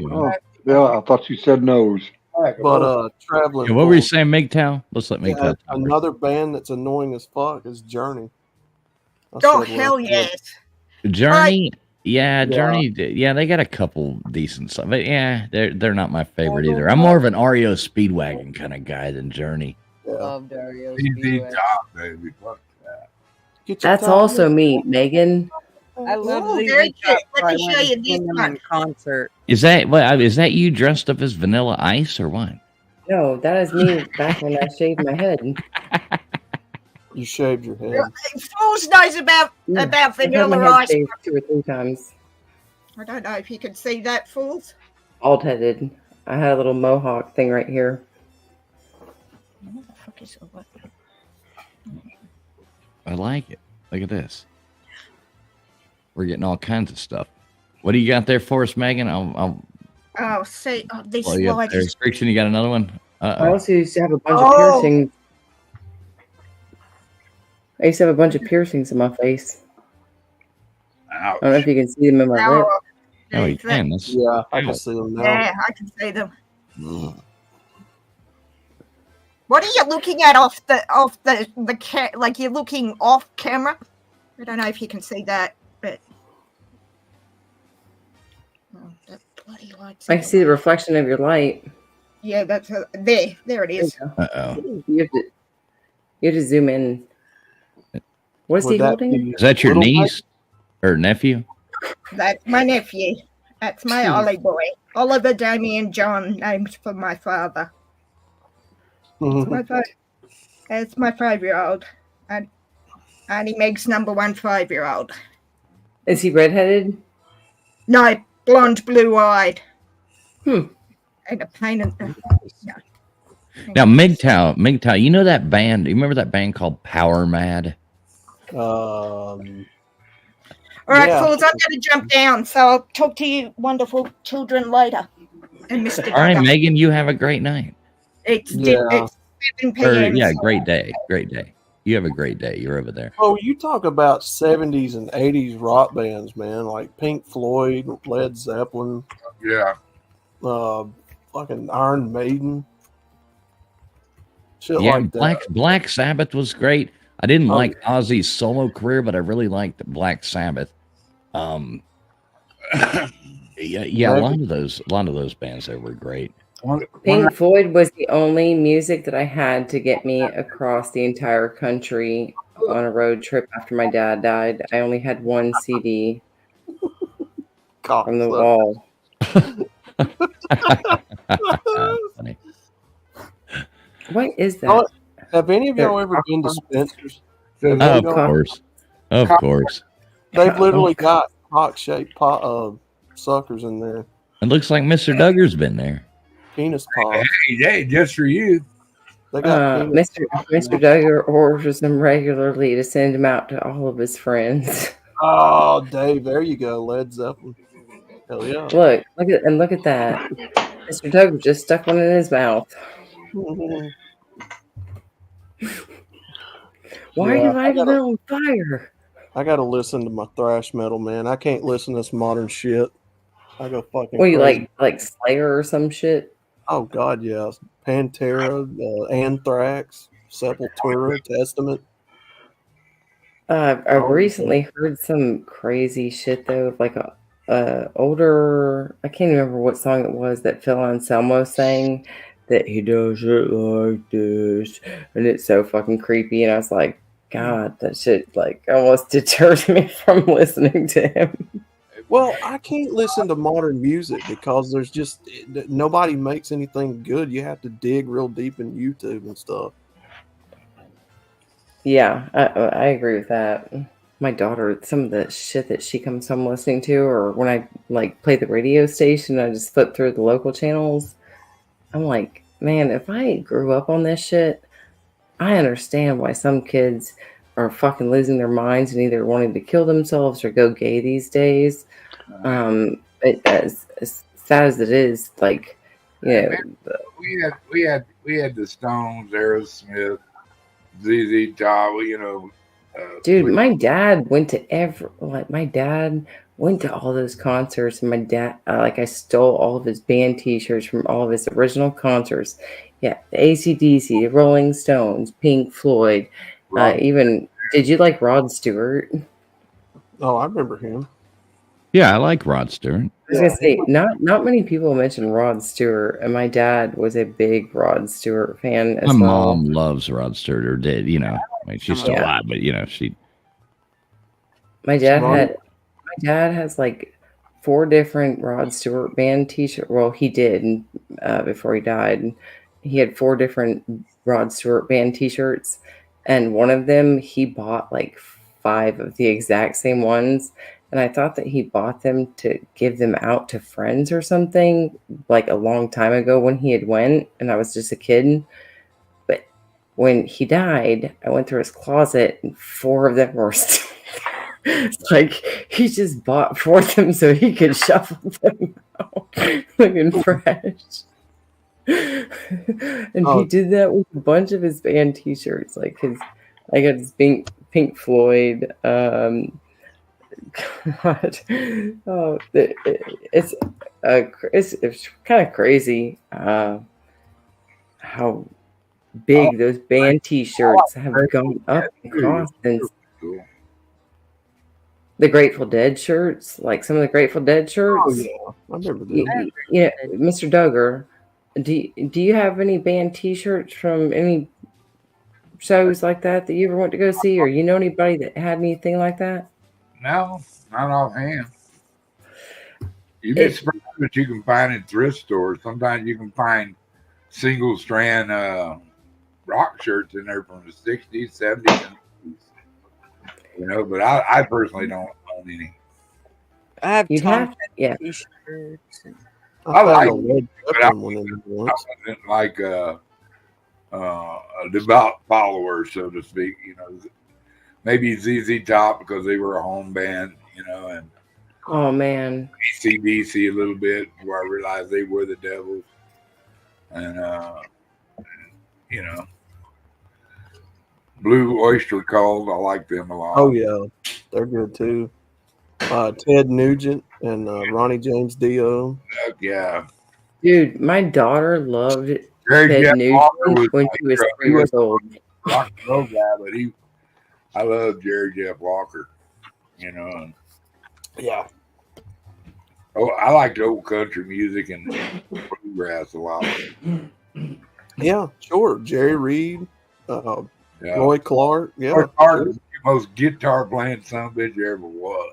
yeah, I thought you said nose. But traveling. Yeah, what were you saying, MGTOW? Let's let MGTOW. Another band that's annoying as fuck is Journey. Oh hell yes! Journey, Journey. Yeah, they got a couple decent stuff, but yeah, they're not my favorite either. I'm more of an REO Speedwagon kind of guy than Journey. Loved REO baby. Fuck that. That's also me, Megan. I love these. Very cute. Let me show you this one. In concert. Is that you dressed up as Vanilla Ice or what? No, that is me back when I shaved my head. You shaved your head. Fools knows about Vanilla Ice. 2 or 3 times. I don't know if you can see that, fools. Bald-headed. I had a little mohawk thing right here. What the fuck is it? I like it. Look at this. We're getting all kinds of stuff. What do you got there for us, Megan? This there's Friction. You got another one? I also used to have a bunch of piercings. I used to have a bunch of piercings in my face. Ouch. I don't know if you can see them in my lip. Oh, you can. Yeah, I can see them now. Yeah, I can see them. What are you looking at off the like you're looking off camera? I don't know if you can see that, but that bloody light. I can see the reflection of your light. Yeah, that's there it is. You have to zoom in. What is he holding? Is that your niece or nephew? That's my nephew. That's my Ollie boy. Oliver Damien John, named for my father. It's my 5-year-old. And Auntie Meg's number 1 5-year-old. Is he redheaded? No, blonde, blue-eyed. Hmm. And a pain in the Now, MGTOW, you know that band? You remember that band called Power Mad? All right, Yeah. fools, I've got to jump down. So I'll talk to you wonderful children later. And Mr. All right, Duggar. Megan, you have a great night. It's Yeah. 7 Or, p.m. yeah, so- great day. Great day. You have a great day. You're over there. Oh, you talk about 70s and 80s rock bands, man, like Pink Floyd, Led Zeppelin, Yeah. fucking Iron Maiden. Shit Yeah, like that. Black Sabbath was great. I didn't Oh, like Ozzy's solo career, but I really liked Black Sabbath. Yeah, a lot of those bands there were great. Pink Floyd was the only music that I had to get me across the entire country on a road trip after my dad died. I only had one CD from the wall. Funny. What is that? Have any of y'all ever been to Spencer's? Oh, of course. Of course. They've literally got cock-shaped suckers in there. It looks like Mr. Duggar's been there. Penis pop. Hey, just for you. They got Mr. Duggar orders them regularly to send them out to all of his friends. Oh, Dave, there you go. Led Zeppelin. Hell yeah. Look at that. Mr. Duggar just stuck one in his mouth. Why are you lighting that on fire? I gotta listen to my thrash metal, man. I can't listen to this modern shit. I go fucking. What you crazy. like Slayer or some shit? Oh God, yeah. Pantera, Anthrax, Sepultura, Testament. I recently heard some crazy shit though, of like a older. I can't remember what song it was that Phil Anselmo sang. That he does it like this, and it's so fucking creepy. And I was like, God, that shit like almost deterred me from listening to him. Well, I can't listen to modern music because there's just nobody makes anything good. You have to dig real deep in YouTube and stuff. Yeah, I agree with that. My daughter, some of the shit that she comes home listening to, or when I like play the radio station, I just flip through the local channels. I'm like, man, if I grew up on this shit, I understand why some kids are fucking losing their minds and either wanting to kill themselves or go gay these days. As sad as it is, like, you know, we had the Stones, Aerosmith, ZZ Top, you know. dude, my dad went to all those concerts, and my dad, I stole all of his band T-shirts from all of his original concerts. Yeah, the AC/DC, the Rolling Stones, Pink Floyd, even. Did you like Rod Stewart? Oh, I remember him. Yeah, I like Rod Stewart. I was gonna say, not many people mention Rod Stewart, and my dad was a big Rod Stewart fan as My well. mom loves Rod Stewart, or did, you know. I mean, she's still alive, but you know, My dad has like 4 different Rod Stewart band T-shirts. Well, he did before he died. He had 4 different Rod Stewart band T-shirts, and one of them he bought like 5 of the exact same ones. And I thought that he bought them to give them out to friends or something, like a long time ago when he had went, and I was just a kid. But when he died, I went through his closet, and 4 of them were still there. It's like he just bought 4 of them so he could shuffle them out, looking fresh. And he did that with a bunch of his band T-shirts, like I got his Pink Floyd. God, oh, it's kind of crazy how big those band T-shirts have gone up in cost since the Grateful Dead shirts, like some of the Grateful Dead shirts. Oh, yeah. I remember that. Yeah, Mr. Duggar, do you have any band T-shirts from any shows like that you ever went to go see, or you know anybody that had anything like that? No, not offhand. You'd be surprised what you can find in thrift stores. Sometimes you can find single strand rock shirts in there from the 60s, 70s, and 80s. You know, but I personally don't own any. I have You have, Tom yeah. T-shirts. I found like a Led but Zeppelin one in there I once. wasn't like a devout follower, so to speak. Maybe ZZ Top because they were a home band, and Oh man. AC/DC a little bit before I realized they were the devil. And you know, Blue Oyster Cult, I like them a lot. Oh yeah, they're good too. Ted Nugent and Ronnie James Dio. Heck yeah. Dude, my daughter loved Jerry Ted Jeff Walker Nugent was when my she was hero. 3 He was years old. a rock and roll guy, but I love Jerry Jeff Walker. And, Yeah. oh, I liked old country music and bluegrass a lot. Yeah, sure. Jerry Reed, Yeah. Roy Clark. Yeah. Roy Clark is the most guitar playing son of a bitch there ever was.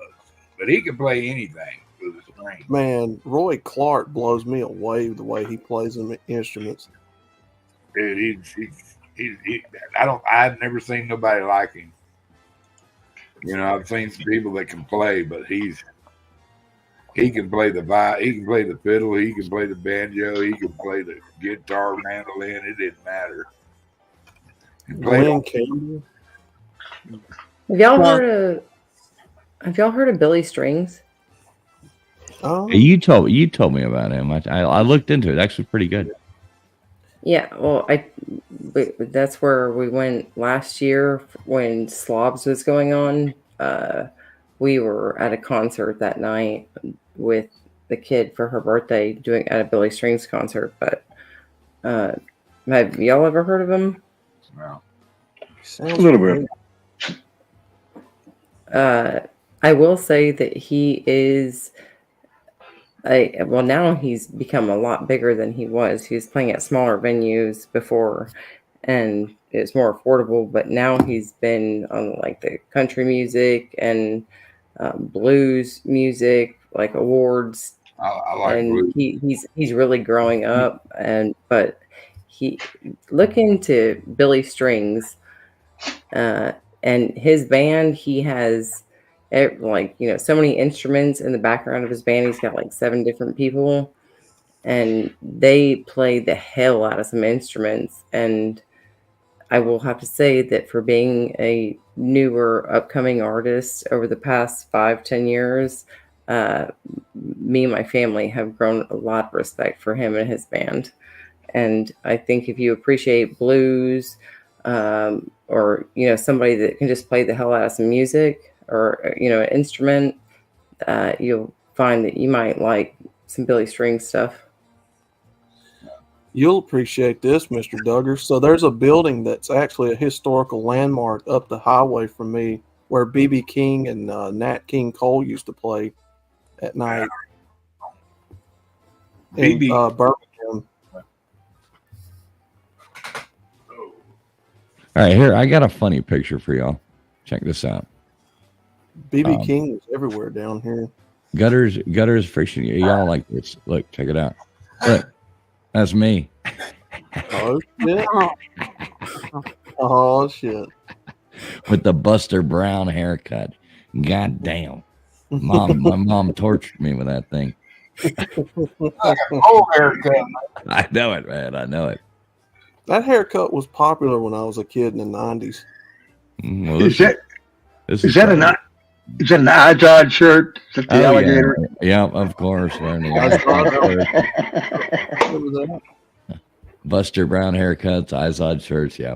But he can play anything with a string. Man, Roy Clark blows me away the way he plays them instruments. Dude, I've never seen nobody like him. I've seen some people that can play, but he can play the he can play the fiddle, he can play the banjo, he can play the guitar, mandolin. It didn't matter. Glenn Campbell. Have y'all heard of Billy Strings? Oh, You told me about him. I looked into it. Actually, pretty good. Yeah, well, that's where we went last year when Slobs was going on. We were at a concert that night with the kid for her birthday doing at a Billy Strings concert. But have y'all ever heard of him? No. A little bit. I will say that he is now he's become a lot bigger than he was. He was playing at smaller venues before and it's more affordable, but now he's been on like the country music and blues music, like awards. I like And blues. he's really growing up, but he look into Billy Strings and his band. He has so many instruments in the background of his band. He's got like 7 different people and they play the hell out of some instruments. And I will have to say that for being a newer upcoming artist over the past 5-10 years, me and my family have grown a lot of respect for him and his band. And I think if you appreciate blues, or somebody that can just play the hell out of some music or an instrument, you'll find that you might like some Billy Strings stuff. You'll appreciate this, Mr. Duggar. So there's a building that's actually a historical landmark up the highway from me where B.B. King and Nat King Cole used to play at night in Birmingham. All right, here I got a funny picture for y'all. Check this out. B.B. King was everywhere down here. Gutters friction. Y'all like this? Look, check it out. Look, that's me. Oh shit! Oh shit! With the Buster Brown haircut. God damn. My mom tortured me with that thing. Whole haircut. I know it, man. I know it. That haircut was popular when I was a kid in the 90s. Well, Is that an Izod shirt? Is that the alligator? Yeah, of course. Buster Brown haircuts, Izod shirts. Yeah.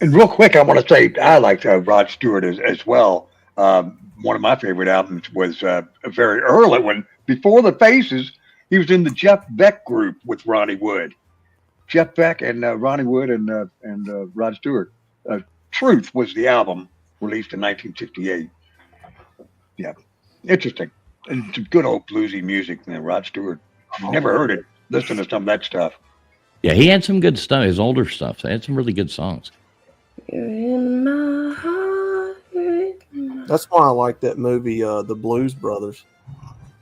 And real quick, I want to say I liked Rod Stewart as well. One of my favorite albums was very early when, before the Faces, he was in the Jeff Beck group with Ronnie Wood. Jeff Beck and Ronnie Wood and Rod Stewart. Truth was the album released in 1968. Yeah, interesting. And some good old bluesy music, Rod Stewart. Never heard it. Listen to some of that stuff. Yeah, he had some good stuff. His older stuff. They had some really good songs. In my heart. That's why I like that movie, The Blues Brothers.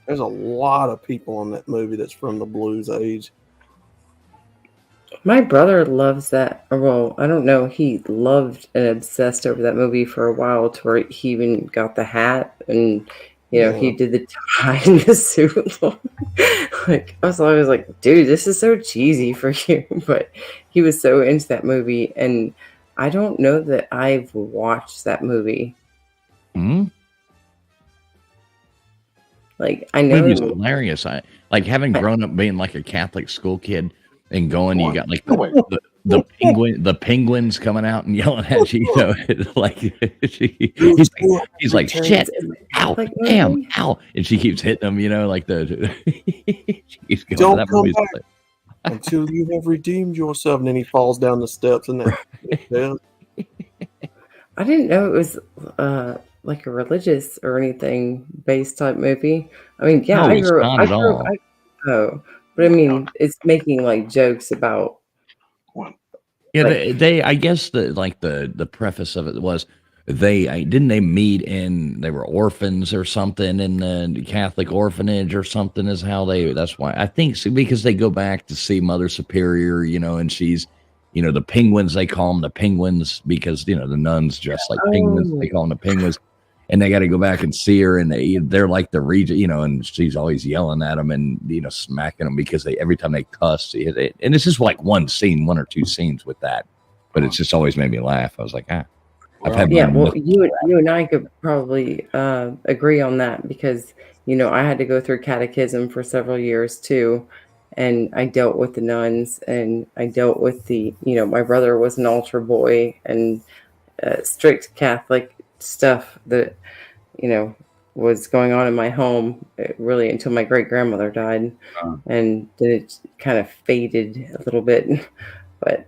There's a lot of people in that movie that's from the blues age. My brother loves that. Well, I don't know. He loved and obsessed over that movie for a while to where he even got the hat and, you know, he did the tie and the suit. Like, I was always like, dude, this is so cheesy for you. But he was so into that movie. And I don't know that I've watched that movie. Hmm? Like, I know Movie's hilarious. I like having grown up being like a Catholic school kid and going. You got like the penguins coming out and yelling at you. You know, like he's like shit, ow, like, damn, ow, and she keeps hitting him. You know, like she keeps going. Don't That come movie's back until you have redeemed yourself. And then he falls down the steps and then. I didn't know it was like a religious or anything based type movie. I mean, yeah, No, I it's grew not up. at all. But I mean, it's making like jokes about. Yeah, like, they I guess the preface of it was didn't they meet in they were orphans or something in the Catholic orphanage or something is how that's why I think so, because they go back to see Mother Superior, you know, and she's, you know, the penguins, they call them the penguins because, you know, the nuns dress like penguins, they call them the penguins, and they got to go back and see her, and they're like the regent, you know, and she's always yelling at them and, you know, smacking them because every time they cuss, and it's just like one or two scenes with that, but it's just always made me laugh. I was like, I've had you and I could probably agree on that because, you know, I had to go through catechism for several years too. And I dealt with the nuns and I dealt with you know, my brother was an altar boy and strict Catholic stuff that, you know, was going on in my home really until my great grandmother died. And then it kind of faded a little bit. But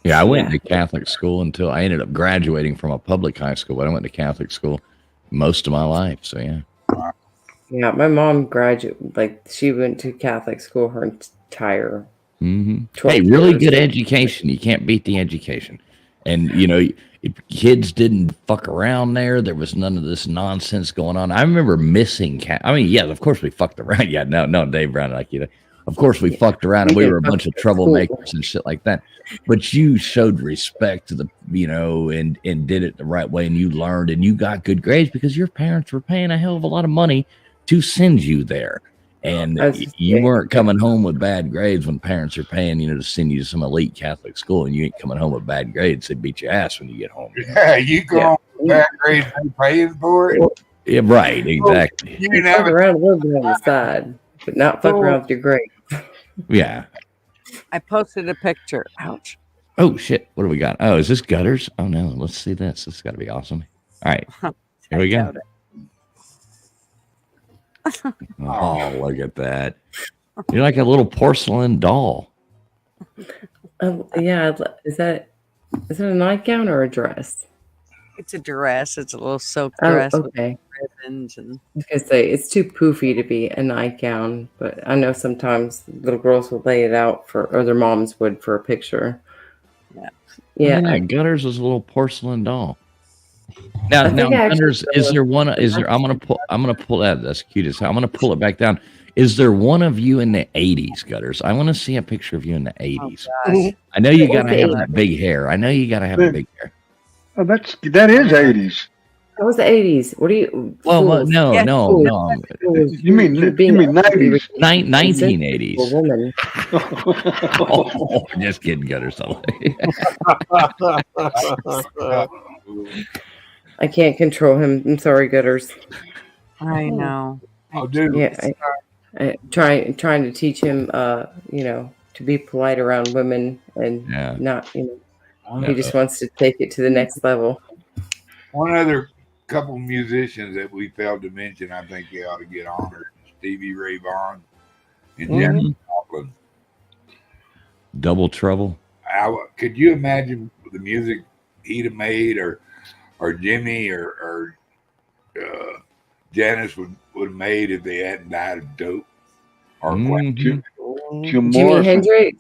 yeah, I went to Catholic school until I ended up graduating from a public high school, but I went to Catholic school most of my life. So, yeah. Yeah, my mom graduated, like, she went to Catholic school her entire 12 Hey, really years. good education. You can't beat the education. And, you know, kids didn't fuck around there. There was none of this nonsense going on. I remember missing I mean, yeah, of course we fucked around. Yeah, no, Dave Brown, like, you know, of course we fucked around and we were a bunch of troublemakers and shit like that. But you showed respect to the, you know, and did it the right way, and you learned and you got good grades because your parents were paying a hell of a lot of money to send you there. And you weren't coming home with bad grades when parents are paying, you know, to send you to some elite Catholic school, and you ain't coming home with bad grades. They beat your ass when you get home. Yeah, you go on with bad grades and paying for it. Yeah, right, exactly. You can fuck around a little bit on the side, but not fuck around with your grades. Yeah. I posted a picture. Ouch. Oh, shit. What do we got? Oh, is this gutters? Oh, no. Let's see this. This has got to be awesome. All right. Here we go. Oh, look at that. You're like a little porcelain doll. Yeah. Is that a nightgown or a dress? It's a dress. It's a little silk Oh, dress okay. with ribbons. And I was going to say, it's too poofy to be a nightgown, but I know sometimes little girls will lay it out or their moms would for a picture. Yeah. Yeah, Gutters is a little porcelain doll. Now, Gutters, is there one? Is there? I'm gonna pull that. That's cute as hell. I'm gonna pull it back down. Is there one of you in the 80s, Gutters? I want to see a picture of you in the 80s. Oh, I know you gotta have that big hair. I know you gotta have a big hair. Oh, that is 80s. That was the 80s. What do you? Well, no. You mean 90s? 1980s. A woman. Oh, just kidding, Gutters. I can't control him. I'm sorry, Gutters. I know. Oh, dude. Yeah, I trying to teach him, you know, to be polite around women and not, you know, he just wants to take it to the next level. One other couple musicians that we failed to mention, I think they ought to get honored: Stevie Ray Vaughan and Janis Joplin. Double Trouble. Could you imagine the music he'd have made, or Jimmy or Janis would have made if they hadn't died of dope? Or Jim Jimi Hendrix.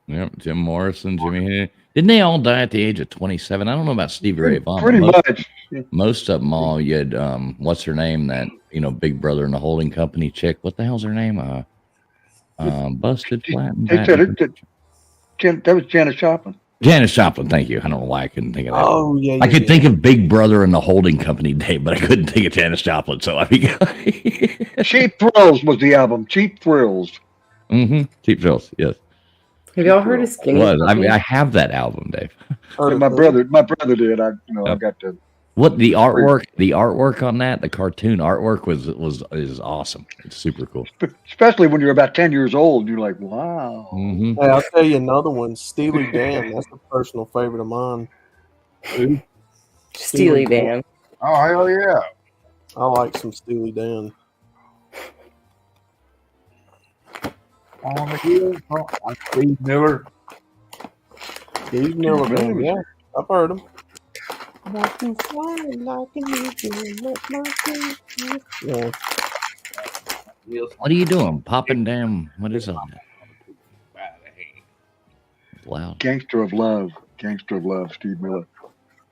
Yep, Jim Morrison, Jimi Hendrix. Didn't they all die at the age of 27? I don't know about Stevie Ray Vaughan. Pretty much. Most of them all. You had what's her name? That, you know, Big Brother and the Holding Company chick. What the hell's her name? Busted Flat. That was Janis Joplin. Janis Joplin, thank you. I don't know why I couldn't think of that. Oh yeah, I could think of Big Brother and the Holding Company Day, but I couldn't think of Janis Joplin. So I mean, Cheap Thrills was the album. Cheap Thrills. Cheap Thrills, yes. Have y'all heard of Skinny? Was. I Puppy? mean, I have that album, Dave. Yeah, my brother did. I got to. What the artwork on that, the cartoon artwork is awesome. It's super cool. Especially when you're about 10 years old, you're like, wow. Hey, I'll tell you another one, Steely Dan. That's a personal favorite of mine. Steely Dan. Oh hell yeah! I like some Steely Dan. On the heels, Steve Miller. Steve Miller, man. Yeah, I've heard him. Like you fly like an eagle, let my feet- Yeah. What are you doing? Popping damn. What is that? Loud. Gangster of Love, Steve Miller.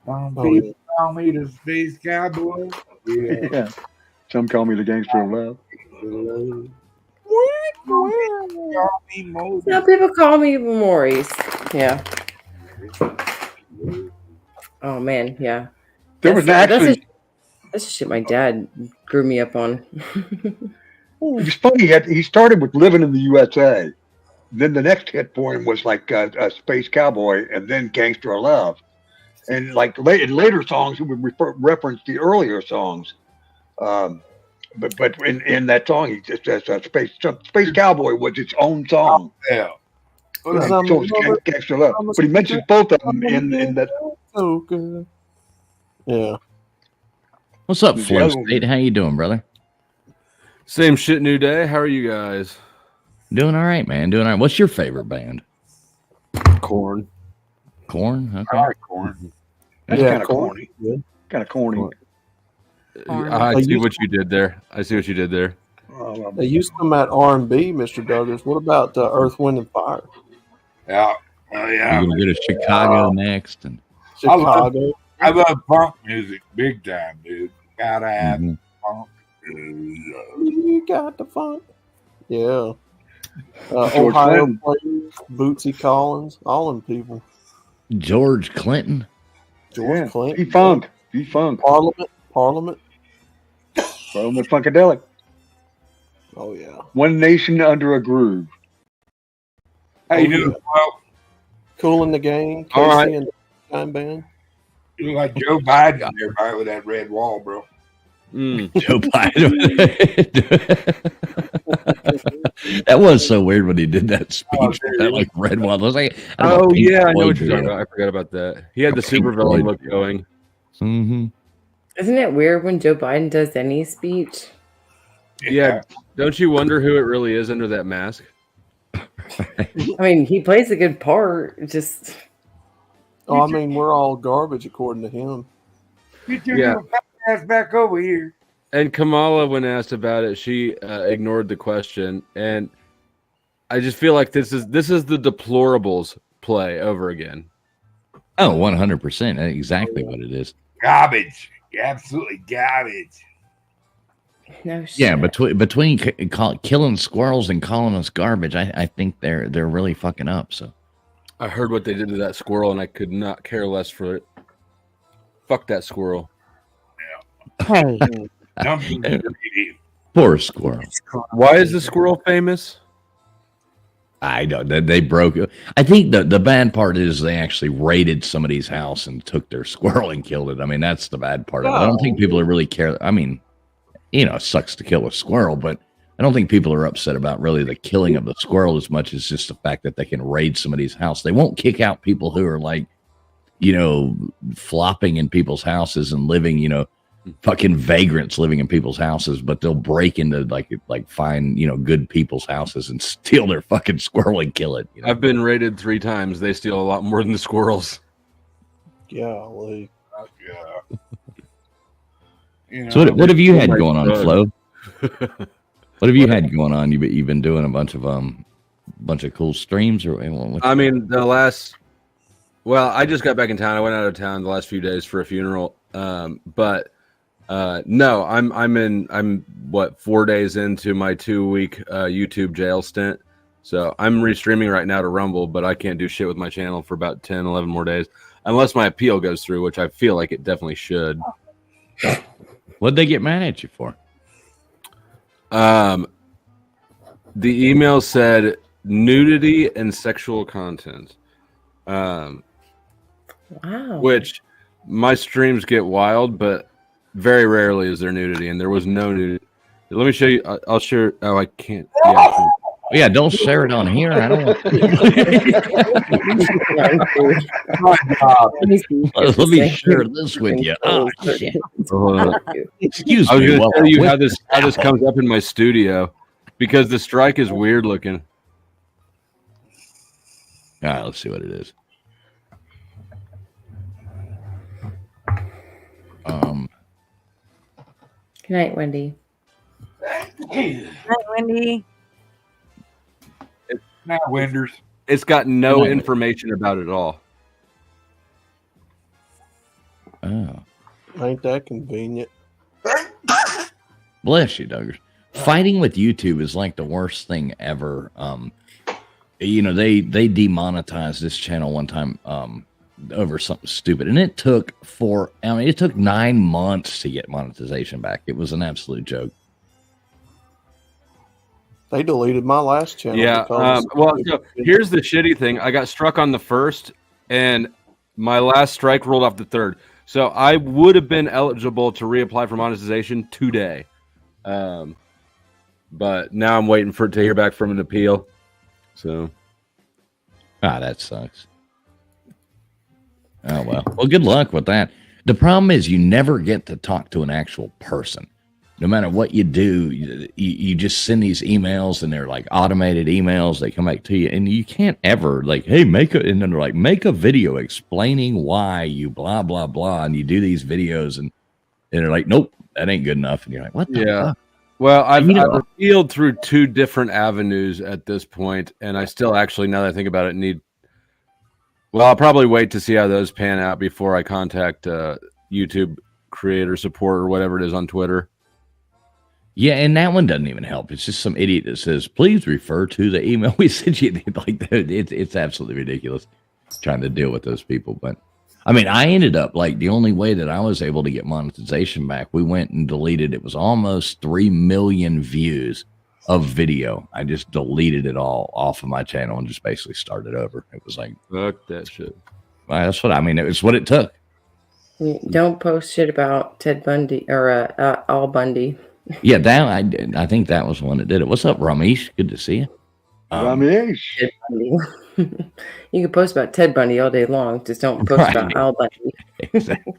People call me the Space Cowboy. Yeah. Some call me the Gangster of Love. Some people call me Maurice. Yeah. Oh man, yeah. There was actually. That's the shit my dad grew me up on. It's funny. He started with Living in the USA. Then the next hit for him was like Space Cowboy, and then Gangster of Love. And like in later songs, he would reference the earlier songs. But in that song, he just says Space Cowboy was its own song. Yeah. So it's Gangster of Love. But he mentions both of them in that. So good. Yeah. What's up, Flow State? How you doing, brother? Same shit, new day. How are you guys? Doing all right, man. Doing all right. What's your favorite band? Corn. Corn? Okay. I like Corn. That's kind of corny. Kind of corny. I see what you did there. They used to come at R&B, Mr. Douglas. What about Earth, Wind, and Fire? Yeah. Yeah. You're gonna go to Chicago next, and Chicago. I love punk music big time, dude. Gotta have punk. You got the funk. Yeah. Ohio players, Bootsy Collins, all them people. George Clinton. George Clinton. P-Funk. Parliament. Funkadelic. Oh yeah. One Nation Under a Groove. How you doing? Well, Cool in the Gang. Casey All right. and the Time Band. you look like Joe Biden there, right, with that red wall, bro. Joe Biden. That was so weird when he did that speech. That like red one. I was like, Oh yeah, I know what you're talking about. I forgot about that. He had the super villain look going. Isn't it weird when Joe Biden does any speech? Yeah. Don't you wonder who it really is under that mask? I mean, he plays a good part. Just Oh, I mean, we're all garbage according to him. Get your ass back over here. And Kamala, when asked about it, she ignored the question, and I just feel like this is the deplorables play over again. Oh, 100%. Exactly what it is. Garbage. Absolutely garbage. no shit. Yeah, between killing squirrels and calling us garbage, I think they're really fucking up. So I heard what they did to that squirrel, and I could not care less for it. Fuck that squirrel. Hey. Poor squirrel. Why is the squirrel famous? I don't. They broke it. I think the bad part is they actually raided somebody's house and took their squirrel and killed it. I mean, that's the bad part of it. I don't think people are really care. I mean, it sucks to kill a squirrel, but I don't think people are upset about really the killing of the squirrel as much as just the fact that they can raid somebody's house. They won't kick out people who are like, flopping in people's houses and living, fucking vagrants living in people's houses, but they'll break into like find good people's houses and steal their fucking squirrel and kill it. I've been raided 3 times. They steal a lot more than the squirrels. Golly. So what have you had going on, Flo? What have you had going on? You've been doing a bunch of cool streams, or I mean, I just got back in town. I went out of town the last few days for a funeral. But no, I'm 4 days into my 2-week YouTube jail stint. So I'm restreaming right now to Rumble, but I can't do shit with my channel for about 10, 11 more days. Unless my appeal goes through, which I feel like it definitely should. What'd they get mad at you for? The email said nudity and sexual content. Wow. Which my streams get wild, but very rarely is there nudity, and there was no nudity. Let me show you. I'll share. Oh, I can't. Yeah, don't share it on here. I don't want. Let me share this with you. Oh shit! Excuse I was me. going to Well, tell you how this comes up in my studio, because the strike is weird looking. All right, let's see what it is. Good night, Wendy. Hi, Wendy. Now, Winders. It's got no information about it at all. Oh, Ain't that convenient? bless you, Duggars. Fighting with YouTube is like the worst thing ever. You know, they demonetized this channel one time over something stupid, and it took 9 months to get monetization back. It was an absolute joke. They deleted my last channel. Yeah. because- Well, so here's the shitty thing. I got struck on the first, and my last strike rolled off the third. So I would have been eligible to reapply for monetization today. But now I'm waiting to hear back from an appeal. So. That sucks. Oh, well. Well, good luck with that. The problem is you never get to talk to an actual person. No matter what you do, you just send these emails, and they're like automated emails. They come back to you, and you can't ever like, hey, and then they're like, make a video explaining why you blah, blah, blah. And you do these videos, and they're like, nope, that ain't good enough. And you're like, what the fuck? Well, I've appealed through 2 different avenues at this point, and I still actually, now that I think about it, well, I'll probably wait to see how those pan out before I contact YouTube creator support or whatever it is on Twitter. Yeah, and that one doesn't even help. It's just some idiot that says, please refer to the email we sent you. Like, it's absolutely ridiculous trying to deal with those people. But, I mean, I ended up, like, the only way that I was able to get monetization back, we went and deleted, it was almost 3 million views of video. I just deleted it all off of my channel and just basically started over. It was like, fuck that shit. Well, that's what I mean. It was what it took. Don't post shit about Ted Bundy or Al Bundy. Yeah, that I think that was the one that did it. What's up, Ramesh? Good to see you. Ramesh. Ted Bundy. You can post about Ted Bundy all day long. Just don't post Right. about Al Bundy. Exactly.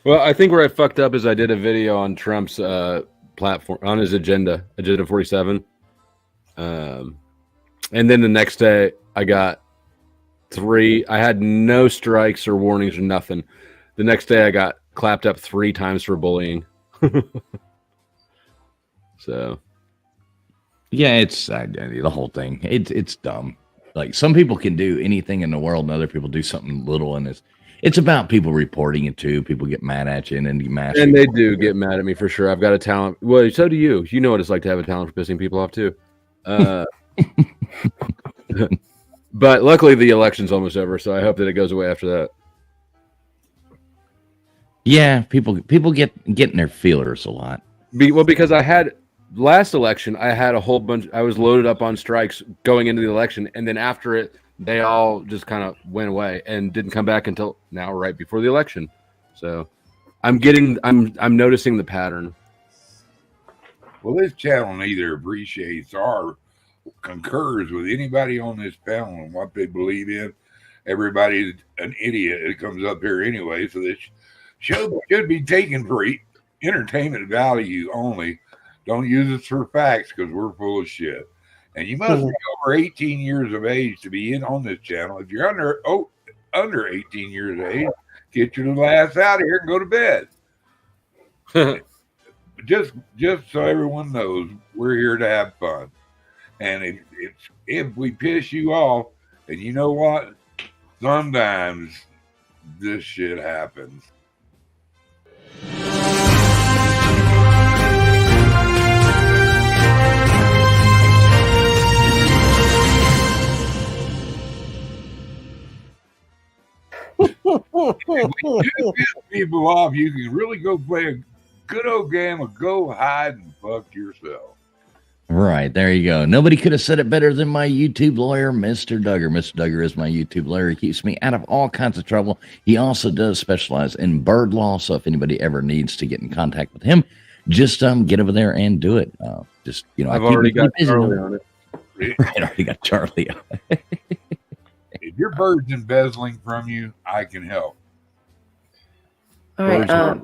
Well, I think where I fucked up is I did a video on Trump's platform, on his Agenda 47. And then the next day I got 3. I had no strikes or warnings or nothing. The next day I got clapped up 3 times for bullying. So, Yeah, it's the whole thing. It's dumb. Like, some people can do anything in the world, and other people do something little, and it's about people reporting it too. People get mad at you, and then you mash. and they do get mad at me for sure. I've got a talent. Well, so do you. You know what it's like to have a talent for pissing people off too. But luckily, the election's almost over, so I hope that it goes away after that. Yeah, people get in their feelers a lot. Well, because I had last election, I had a whole bunch. I was loaded up on strikes going into the election, and then after it, they all just kind of went away and didn't come back until now, right before the election. So, I'm noticing the pattern. Well, this channel neither appreciates or concurs with anybody on this panel and what they believe in. Everybody's an idiot that comes up here anyway, so this show should be taken for entertainment value only. Don't use us for facts because we're full of shit. And you must be over 18 years of age to be in on this channel. If you're under 18 years of age, get your little ass out of here and go to bed. just so everyone knows, we're here to have fun. And if we piss you off, and you know what? Sometimes this shit happens. When you piss people off, you can really go play a good old game of go hide and fuck yourself. Right, there you go. Nobody could have said it better than my YouTube lawyer, Mr. Duggar. Mr. Duggar is my YouTube lawyer. He keeps me out of all kinds of trouble. He also does specialize in bird law, so if anybody ever needs to get in contact with him, just get over there and do it. Just I've already got Charlie on it. Right, I already got Charlie on it. If your bird's embezzling from you, I can help. All right,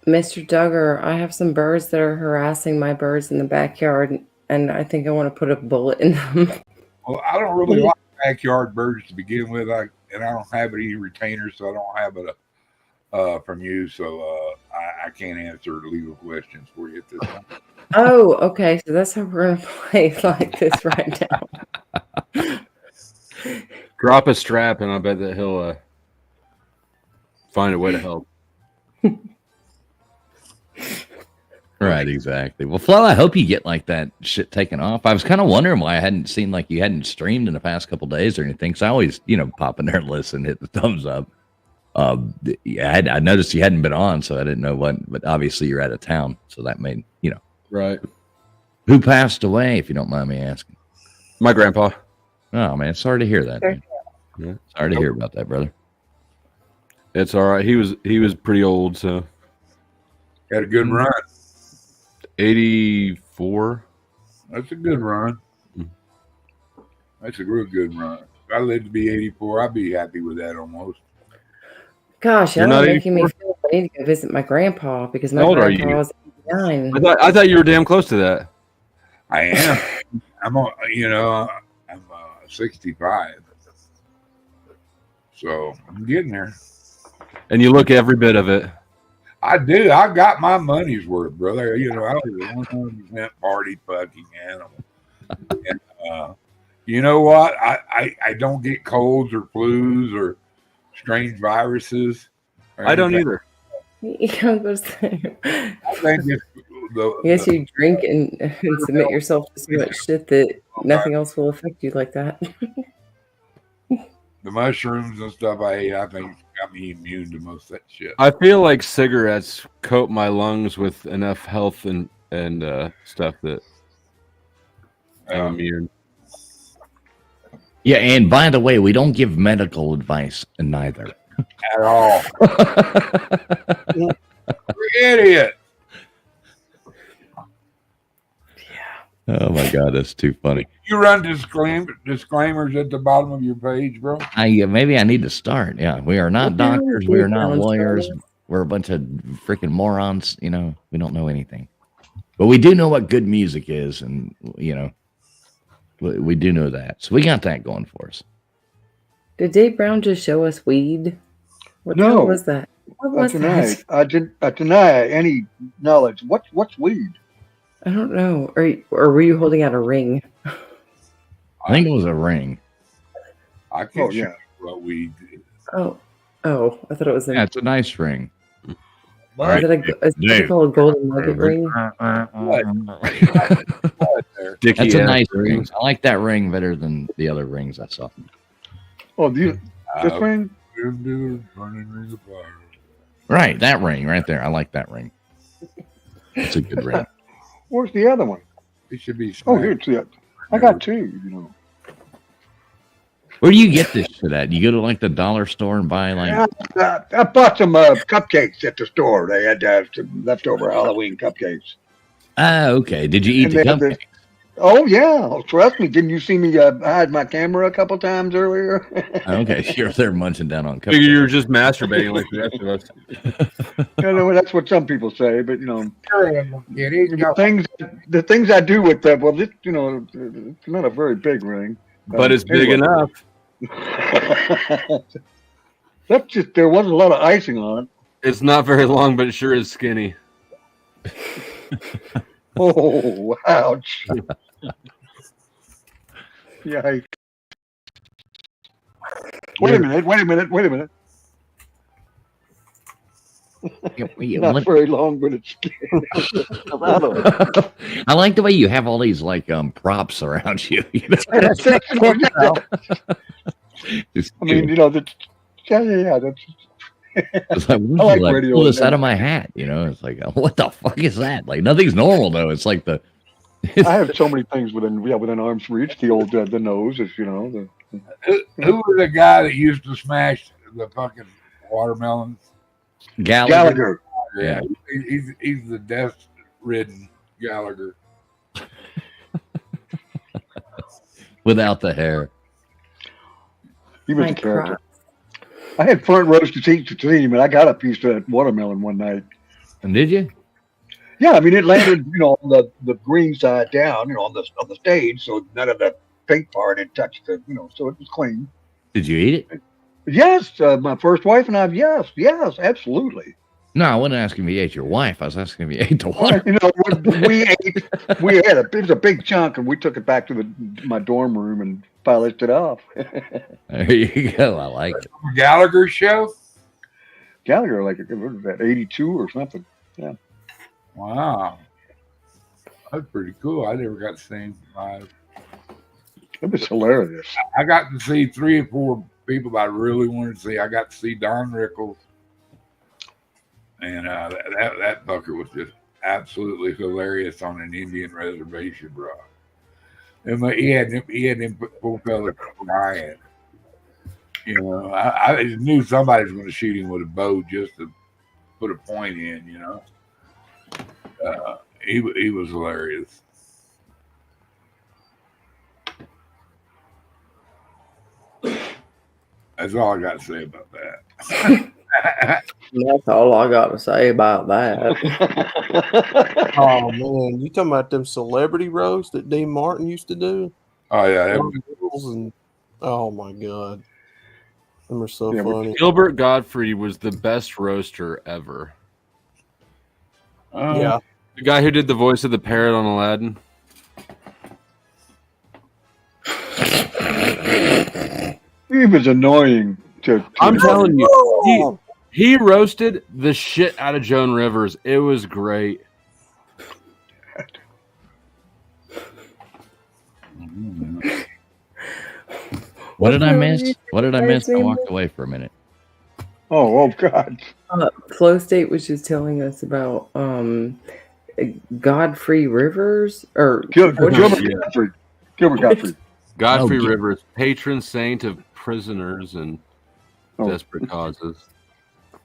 Mr. Duggar, I have some birds that are harassing my birds in the backyard, and I think I want to put a bullet in them. Well, I don't really like backyard birds to begin with, and I don't have any retainers, so I don't have it from you, so I can't answer legal questions for you at this time. Oh, okay. So that's how we're going to play like this right now. Drop a strap, and I bet that he'll find a way to help. Right, exactly. Well, Flo, I hope you get like that shit taken off. I was kind of wondering why I hadn't seen like you hadn't streamed in the past couple days or anything. So I always, pop in there and listen, hit the thumbs up. Yeah, I noticed you hadn't been on, so I didn't know what. But obviously, you're out of town, so that made right. Who passed away, if you don't mind me asking? My grandpa. Oh man, sorry to hear that. Sure. Man. Yeah, sorry to hear about that, brother. It's all right. He was pretty old, so Had a good run. 84. That's a good run. That's a real good run. If I lived to be 84, I'd be happy with that almost. Gosh, You're y'all not are making me 84? feel like I need to go visit my grandpa because my How old are grandpa you? was 89. I thought you were damn close to that. I am. I'm 65. So I'm getting there. And you look every bit of it. I do. I got my money's worth, brother. I was a 100% party fucking animal. And, you know what? I don't get colds or flus or strange viruses. I don't either. Yeah, I was gonna say. I think it's I guess you drink and submit yourself to so much shit that nothing else will affect you like that. the mushrooms and stuff I ate, I think got me immune to most of that shit. I feel like cigarettes coat my lungs with enough health and stuff that I'm immune. Yeah, and by the way, we don't give medical advice neither. At all. You're an idiot. Oh my God, that's too funny. You run disclaimers at the bottom of your page, bro. Maybe I need to start. Yeah, we are not doctors. We are not lawyers. We're a bunch of freaking morons. We don't know anything, but we do know what good music is, and we do know that. So we got that going for us. Did Dave Brown just show us weed? What the No. hell was that? What was that? I deny any knowledge. What's weed? I don't know. Or were you holding out a ring? I think it was a ring. I can't show you what we did. Oh, I thought it was Yeah, it's a nice ring. Is it called a golden nugget ring? That's a nice ring. I like that ring better than the other rings I saw. Oh, this ring? Right, that ring right there. I like that ring. It's a good ring. Where's the other one? It should be. Oh, here's the. I got two. Where do you get this shit at? You go to like the dollar store and buy like. I bought some cupcakes at the store. They had some leftover Halloween cupcakes. Ah, okay. Did you eat And the they had cupcake? Oh yeah, trust me. Didn't you see me hide my camera a couple times earlier? Okay, you're there munching down on Figure cupcakes. you were just masturbating like the rest of us. I know that's what some people say, but the things I do with that. Well, this it's not a very big ring, But it's big enough. That's just there wasn't a lot of icing on it. It's not very long, but it sure is skinny. Oh, ouch! Yikes! Wait a minute! Not very long, but it's I like the way you have all these like props around you. I mean, Yeah. That's, It's like, I like like radio pull this and- out of my hat, you know? It's like, what the fuck is that? Like nothing's normal though. It's like the I have so many things within arm's reach. The old the nose is, you know. Who was the guy that used to smash the fucking watermelons? Gallagher. Yeah, he's the death-ridden Gallagher. Without the hair. He was My a character. crap. I had front rows to see him, and I got a piece of that watermelon one night. And did you? Yeah, I mean it landed, you know, on the green side down, you know, on the stage, so none of the pink part had touched the, you know, so it was clean. Did you eat it? Yes, my first wife and I. Yes, absolutely. No, I wasn't asking if you ate your wife. I was asking if you ate the water. You know, we had it was a big chunk, and we took it back to my dorm room and polished it off. There you go. I like it. Gallagher show? Gallagher, like, what was that, 82 or something? Yeah. Wow. That's pretty cool. I never got to see him live. It was hilarious. I got to see 3 or 4 people that I really wanted to see. I got to see Don Rickles. And that fucker was just absolutely hilarious on an Indian reservation, bro. And he had them poor fellas crying. You know, I just knew somebody was going to shoot him with a bow just to put a point in. You know, he was hilarious. That's all I got to say about that. That's all I got to say about that. Oh man, you talking about them celebrity roasts that Dean Martin used to do? Oh yeah, that and oh my god, them are so Yeah, funny. Gilbert Gottfried was the best roaster ever. Yeah, The guy who did the voice of the parrot on Aladdin. He was annoying to I'm telling you, he roasted the shit out of Joan Rivers. It was great. What did I miss? What did I miss? I walked away for a minute. Oh God. Flow State was just telling us about Godfrey Rivers or Gilbert Yeah. Gottfried. Gilbert Gottfried. Godfrey Oh, Rivers, patron saint of prisoners and desperate causes.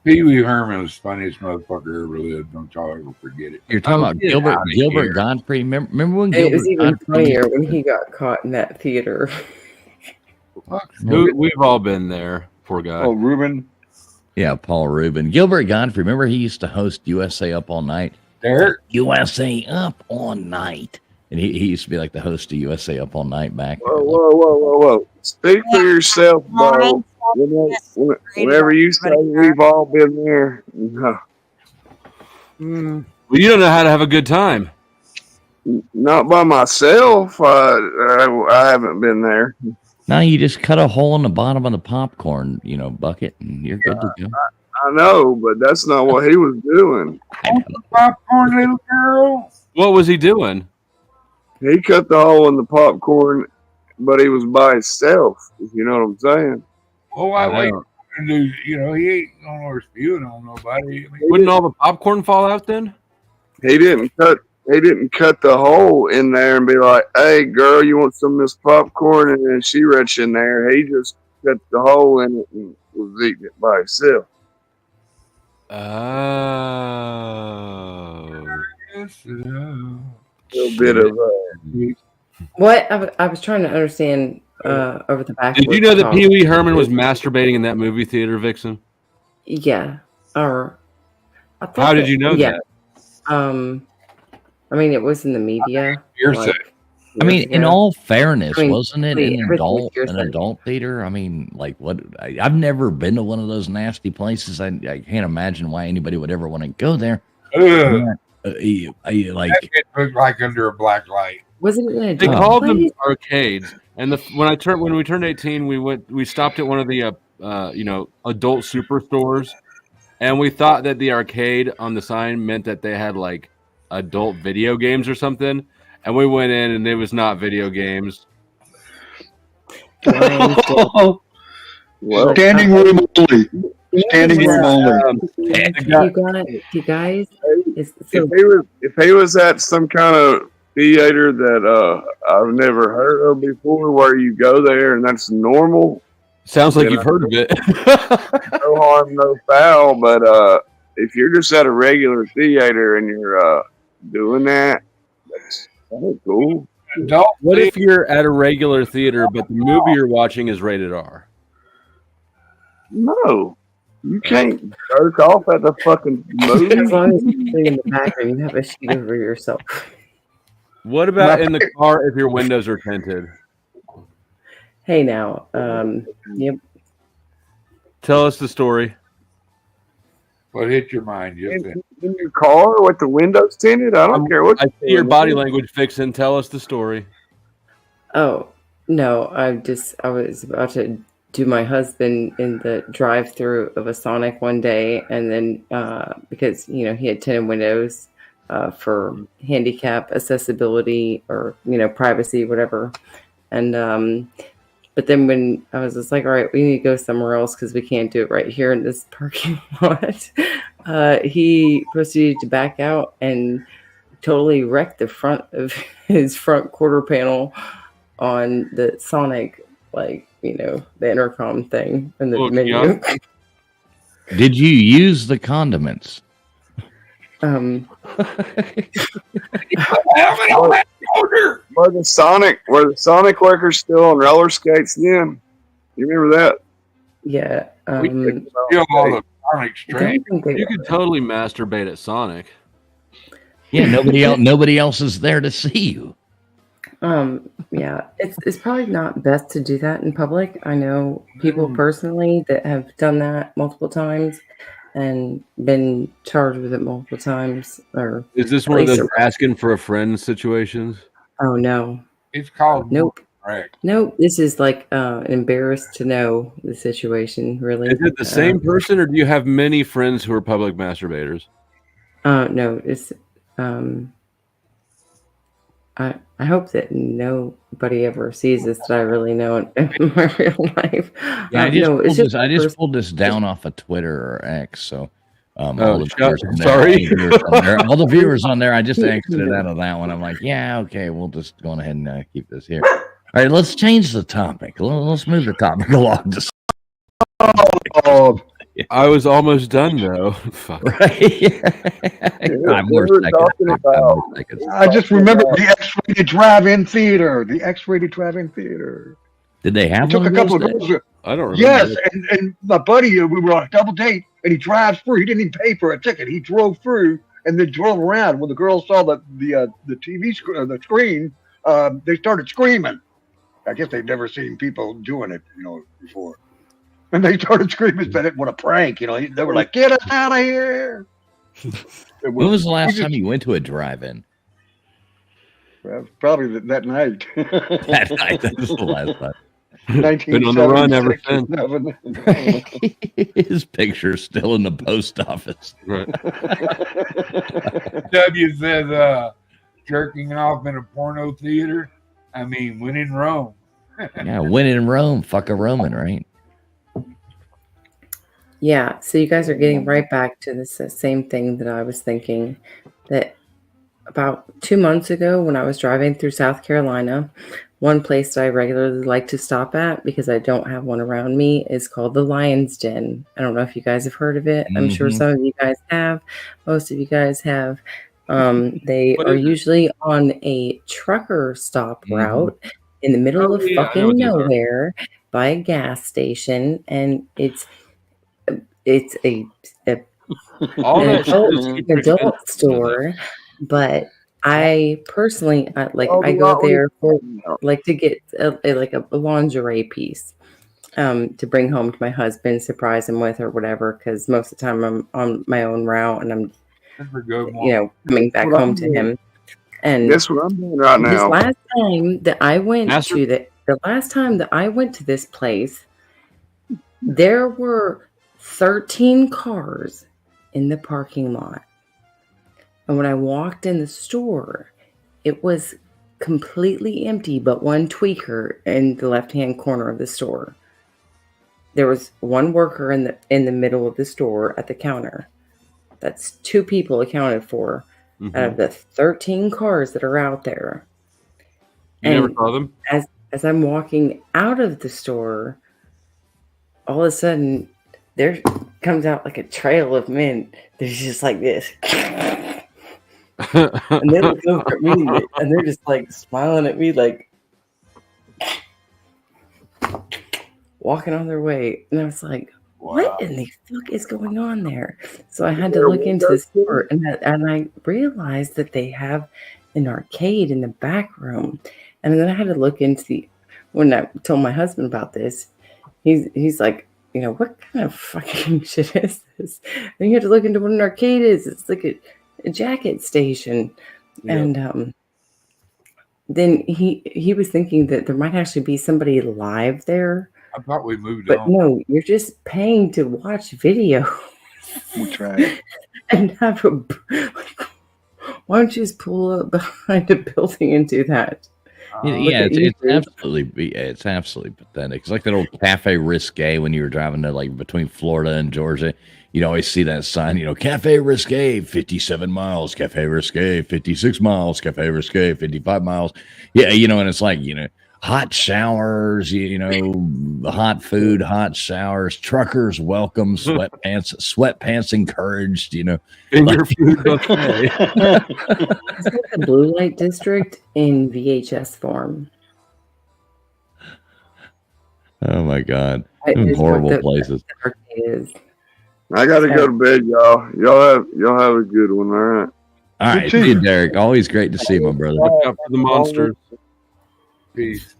Pee Wee Herman was the funniest motherfucker ever lived. Don't y'all ever forget it. You're talking about Get Gilbert outta Gilbert here. Godfrey. Remember when And it Gilbert was even Gottfried? funnier when he got caught in that theater. We've all been there. Poor guy. Oh, Reuben. Yeah, Paul Rubin. Gilbert Godfrey. Remember he used to host USA Up All Night? Derek? USA Up All Night. And he used to be like the host of USA Up All Night back. Whoa. Speak for yourself, Bo. Whenever you say we've all been there. No. Well, you don't know how to have a good time. Not by myself. I haven't been there. Now you just cut a hole in the bottom of the popcorn, bucket, and you're good to go. I know, but that's not what he was doing. Popcorn little girl. What was he doing? He cut the hole in the popcorn, but he was by himself. If you know what I'm saying. Oh, wait. He ain't gonna spewing on nobody. Wouldn't all the popcorn fall out then? He didn't cut the hole in there and be like, "Hey, girl, you want some of this popcorn?" And then she reached in there. He just cut the hole in it and was eating it by himself. Oh. A little bit of What I was trying to understand over the back. Did you know that Pee Wee Herman was masturbating in that movie theater, Vixen? Yeah. Or I thought How did you know yeah. that? I mean, it was in the media. Hearsay. I mean, in all fairness, I mean, wasn't it everything an was hearsay. adult theater? I mean, like what? I've never been to one of those nasty places. I can't imagine why anybody would ever want to go there. Ugh. Like It looked like under a black light. Wasn't it an They adult called them place? arcades, and when we turned 18, we stopped at one of the adult superstores, and we thought that the arcade on the sign meant that they had like adult video games or something, and we went in and it was not video games. Well, Standing room only. Standing room only. You guys, if he was at some kind of theater that I've never heard of before, where you go there and that's normal. Sounds like you've heard of it. No harm, no foul. But if you're just at a regular theater and you're doing that, that's cool. What if you're at a regular theater, but the movie you're watching is rated R? No, you can't jerk off at the fucking movie. As long as you're sitting in the back room, you have a sheet over yourself. What about in the car if your windows are tinted? Hey, now, yep. Tell us the story. What hit your mind? Just in your car with the windows tinted? I don't care what. I see your body language, Vixen. Tell us the story. Oh, no, I was about to do my husband in the drive-through of a Sonic one day, and then because he had tinted windows for handicap accessibility or privacy, whatever, and but then when I was just like, all right, we need to go somewhere else because we can't do it right here in this parking lot, he proceeded to back out and totally wrecked the front of his front quarter panel on the Sonic, the intercom thing and the menu. Did you use the condiments? Were the Sonic workers still on roller skates then? You remember that? Yeah. You could totally masturbate at Sonic. Yeah, nobody else is there to see you. Yeah, it's probably not best to do that in public. I know people personally that have done that multiple times and been charged with it multiple times. Or is this one of those asking for a friend situations? Oh no, it's called nope. Nope, this is like embarrassed to know the situation. Really, is it the same person, or do you have many friends who are public masturbators? No, it's I hope that nobody ever sees this that I really know in my real life. Yeah, I just pulled this down off of Twitter or X. So, all the viewers on there, I just exited out of that one. I'm like, yeah, okay, we'll just go ahead and keep this here. All right, let's change the topic. Let's move the topic along. I was almost done though. Fuck. Right? Five more seconds. I just remember the X-rated drive-in theater. The X-rated drive-in theater. Did they have took a couple of girls? I don't remember. Yes, and my buddy, we were on a double date, and he drives through. He didn't even pay for a ticket. He drove through and then drove around. When the girls saw the TV the screen, they started screaming. I guess they'd never seen people doing it, before. And they started screaming, what a prank, They were like, get us out of here. When was the last time you went to a drive-in? Well, probably that night. That night, that was the last time. Been on the run ever since. His picture's still in the post office. Right. W says, jerking off in a porno theater. I mean, when in Rome. Yeah, when in Rome, fuck a Roman, right? Yeah, so you guys are getting right back to this same thing that I was thinking, that about 2 months ago when I was driving through South Carolina, one place that I regularly like to stop at because I don't have one around me is called the Lion's Den. I don't know if you guys have heard of it. I'm sure some of you guys have. Most of you guys have. They are usually on a trucker stop route in the middle of fucking nowhere by a gas station, and it's an adult store, but I personally I go there for to get a lingerie piece to bring home to my husband, surprise him with or whatever, because most of the time I'm on my own route and I'm coming back home to him. And that's what I'm doing right now. This last time that I went the last time that I went to this place, there were 13 cars in the parking lot. And when I walked in the store, it was completely empty, but one tweaker in the left-hand corner of the store. there was one worker in the middle of the store at the counter. That's 2 people accounted for out of the 13 cars that are out there. You never saw them? As I'm walking out of the store, all of a sudden there comes out like a trail of men. They're just like this. And they look over at me and they're just like smiling at me, like walking on their way. And I was like, what in the fuck is going on there? So I had to look into the store, and I realized that they have an arcade in the back room. And then I had to look into when I told my husband about this, he's like, you know, what kind of fucking shit is this? And you have to look into what an arcade is. It's like a jacket station. Yep. And then he was thinking that there might actually be somebody live there. I thought we moved but on. No, you're just paying to watch video. That's right. And have why don't you just pull up behind a building and do that? Yeah, it's absolutely pathetic. It's like that old Cafe Risque when you were driving to like between Florida and Georgia. You'd always see that sign, you know, Cafe Risque, 57 miles, Cafe Risque, 56 miles, Cafe Risque, 55 miles. Yeah, you know, and it's like, you know, hot showers, you know, hot food, hot showers, truckers welcome, sweatpants encouraged, you know. Finger food buffet. It's like the blue light district in VHS form. Oh my God. Horrible places. I gotta go to bed, y'all. Y'all have a good one, all right? All right, see you, Derek. Always great to see you, my brother. Look out for the monsters. Peace.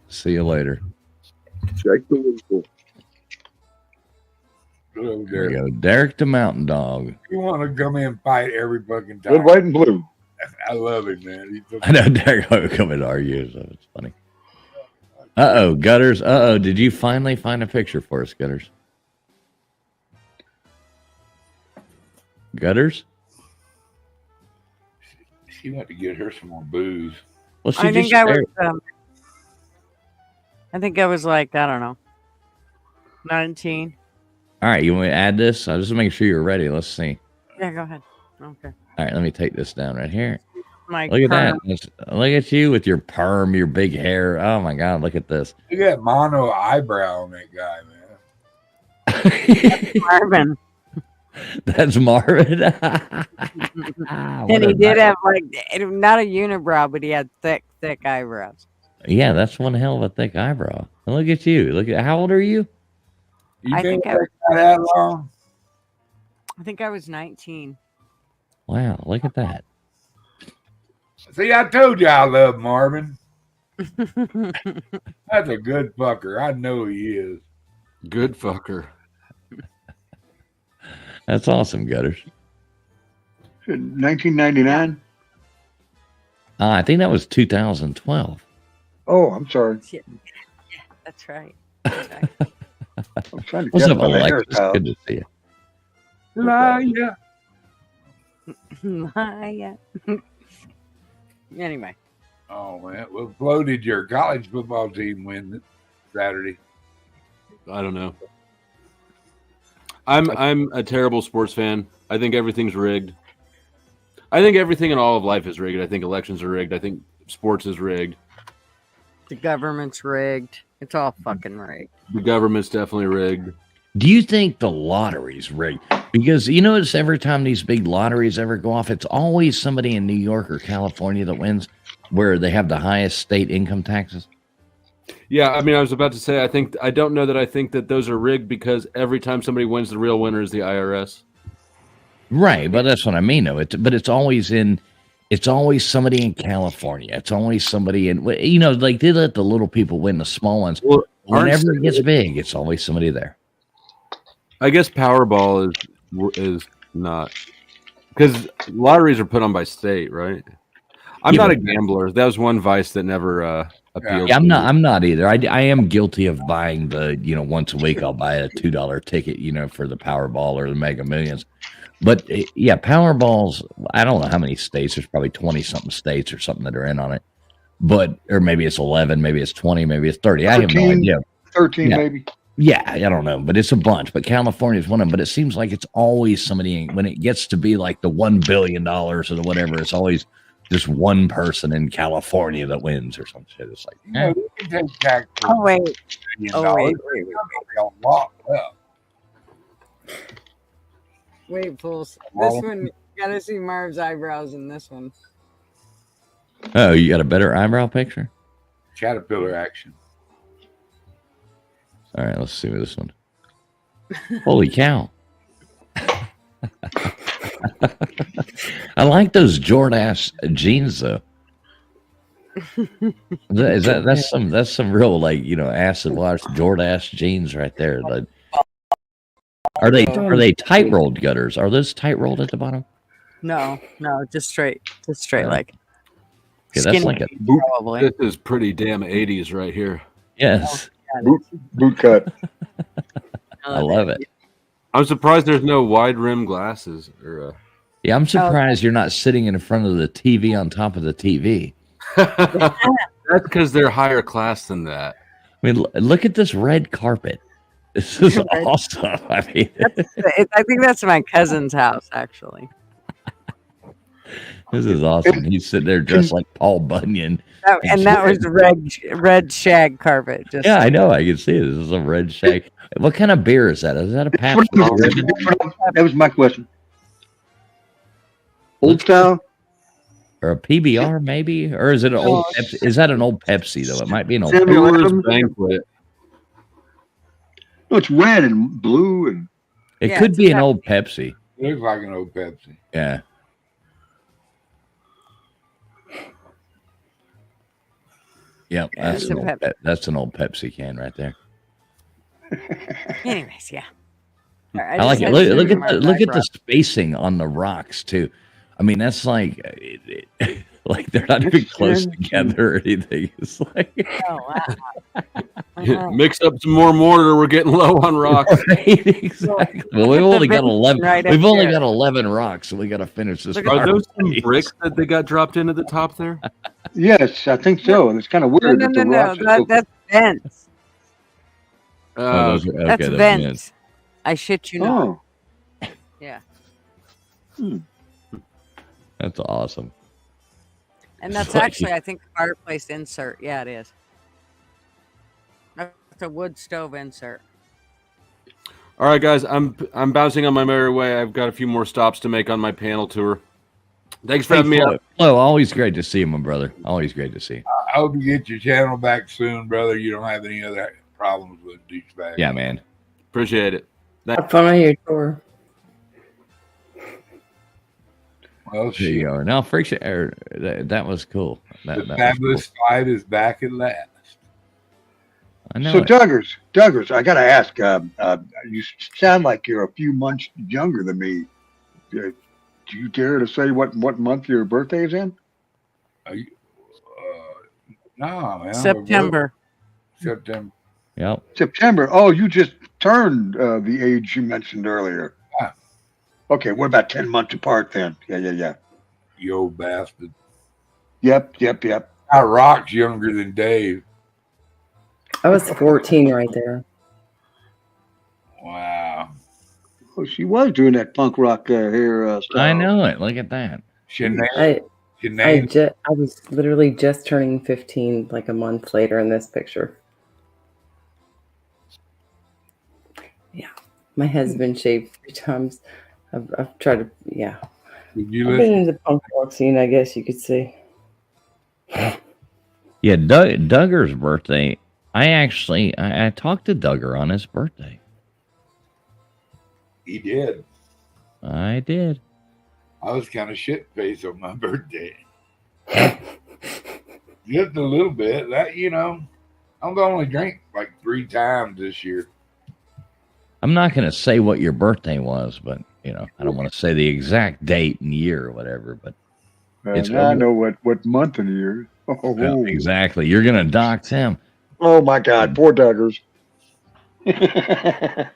See you later. Check the whistle. Hello, There Derek. we go. Derek the Mountain Dog. You want to come in and fight every fucking time. Red, white, and blue. I love it, man. I know Derek will come and argue, so it's funny. Uh-oh, Gutters. Uh-oh, did you finally find a picture for us, Gutters? Gutters? She went to get her some more booze. Well, I think I was like, I don't know, 19. All right, you want me to add this? I'll just make sure you're ready. Let's see. Yeah, go ahead. Okay. All right, let me take this down right here. My Look at perm. that. Look at you with your perm, your big hair. Oh, my God, look at this. You got mono eyebrow on that guy, man. Marvin. That's Marvin. And he did have like not a unibrow, but he had thick eyebrows. Yeah, that's one hell of a thick eyebrow. And look at you. Look at how old are you? You I think think I was that long? I think I was 19. Wow, look at that. See, I told you I love Marvin. That's a good fucker. I know he is. Good fucker. That's awesome, Gutters. 1999. I think that was 2012. Oh, I'm sorry. Yeah, that's right. I'm trying to What's guess up, by the Alexis? hairstyle. Good to see you. Liar. Yeah. Anyway, Oh, man. Well, Flo, did your college football team win Saturday? I don't know. I'm a terrible sports fan. I think everything's rigged. I think everything in all of life is rigged. I think elections are rigged. I think sports is rigged. the government's rigged. It's all fucking rigged. The government's definitely rigged. Do you think the lottery's rigged? Because you notice every time these big lotteries ever go off, it's always somebody in New York or California that wins, where they have the highest state income taxes. Yeah, I mean, I was about to say, I don't know that I think that those are rigged, because every time somebody wins, the real winner is the IRS. Right, but that's what I mean, though. It's always somebody in California. It's always somebody in, like they let the little people win the small ones. Well, whenever it gets big, it's always somebody there. I guess Powerball is not, because lotteries are put on by state, right? I'm not a gambler. That was one vice that never appealed. Yeah, I'm not either. I am guilty of buying the, once a week I'll buy a $2 ticket, for the Powerball or the Mega Millions. But yeah, Powerballs, I don't know how many states. There's probably 20-something states or something that are in on it. Or maybe it's 11, maybe it's 20, maybe it's 30. 13, I have no idea. 13, maybe. Yeah, I don't know, but it's a bunch. But California is one of them. But it seems like it's always somebody when it gets to be like the $1 billion or the whatever. It's always just one person in California that wins or some shit. It's like, You know, you can take tax for Oh wait. $1 Oh billion. wait. There's not gonna be a lot left. Wait, fools. Well- This one, you gotta see Marv's eyebrows in this one. oh, you got a better eyebrow picture? Caterpillar action. All right, let's see with this one. Holy cow. I like those Jordache jeans though. That's some real like acid wash Jordache jeans right there. Like, are they tight rolled gutters? Are those tight rolled at the bottom? No, just straight Yeah. like. Yeah, that's like a Skinny, probably. This is pretty damn 80s right here. yes. Boot cut. I love it. I'm surprised there's no wide rim glasses. Or Yeah, I'm surprised you're not sitting in front of the TV on top of the TV. That's because they're higher class than that. I mean, look at this red carpet. This is awesome. I mean, I think that's my cousin's house, actually. this is awesome. He's sitting there dressed like Paul Bunyan. That was red shag carpet. Just Yeah, I know. I can see it. This is a red shag. What kind of beer is that? Is that a Pabst? That was my question. Old style? Or a PBR, maybe? Or is it an old Pepsi? Is that an old Pepsi, though? It might be an old Samuel Pepsi. Adams? Banquet. No, it's red and blue and It Yeah, could it's be a an old Pepsi. Looks like an old Pepsi. Yeah. Yep, Yeah, that's it's an a old that's an old Pepsi can right there. Anyways, yeah. I like it. Look at the spacing on the rocks too. I mean, that's like like they're not even close together or anything. It's like Oh wow. Mix up some more mortar. We're getting low on rocks. right, exactly. Well, we've only got 11. Right up We've only there. got 11 rocks, so we got to finish this. Are those some fireplace. bricks that they got dropped in at the top there? yes, I think so. And it's kind of weird No, that the no, rocks are so- that's vents. Oh, those are, okay, That's those vents. vents. I shit you not. Oh, Yeah. That's awesome. And that's It's like- actually, I think, a fireplace insert. Yeah, it is. That's a wood stove insert. All right, guys, I'm bouncing on my merry way. I've got a few more stops to make on my panel tour. Thanks for having me up. Flo, always great to see you, my brother. Always great to see you. I hope you get your channel back soon, brother. You don't have any other problems with douchebag. Yeah, man. Appreciate it. Have fun on your tour. Well, There you shit. go. Now, friction. That was cool. The That was fabulous cool. fight is back at last. I know. so it. Duggars, I got to ask. You sound like you're a few months younger than me. Do you dare to say what month your birthday is in? No, man. September. September. Yep. September. Oh, you just turned the age you mentioned earlier. Ah. Okay, we're about 10 months apart then. Yeah. You old bastard. Yep. I Rock's younger than Dave. I was 14 right there. Wow. Oh, she was doing that punk rock hair stuff. I know it. Look at that. I was literally just turning 15 like a month later in this picture. Yeah. My husband shaved 3 times. I've tried to, yeah. Did you I've been in the punk rock scene, I guess you could say. Yeah, Duggar's birthday. I talked to Duggar on his birthday. He did. I did. I was kind of shit faced on my birthday. Just a little bit. That, I'm going to only drink like 3 times this year. I'm not going to say what your birthday was, but I don't want to say the exact date and year or whatever. But it's Now I know what month and year. yeah, exactly. You're going to dox him. Oh my God, poor Duggars. I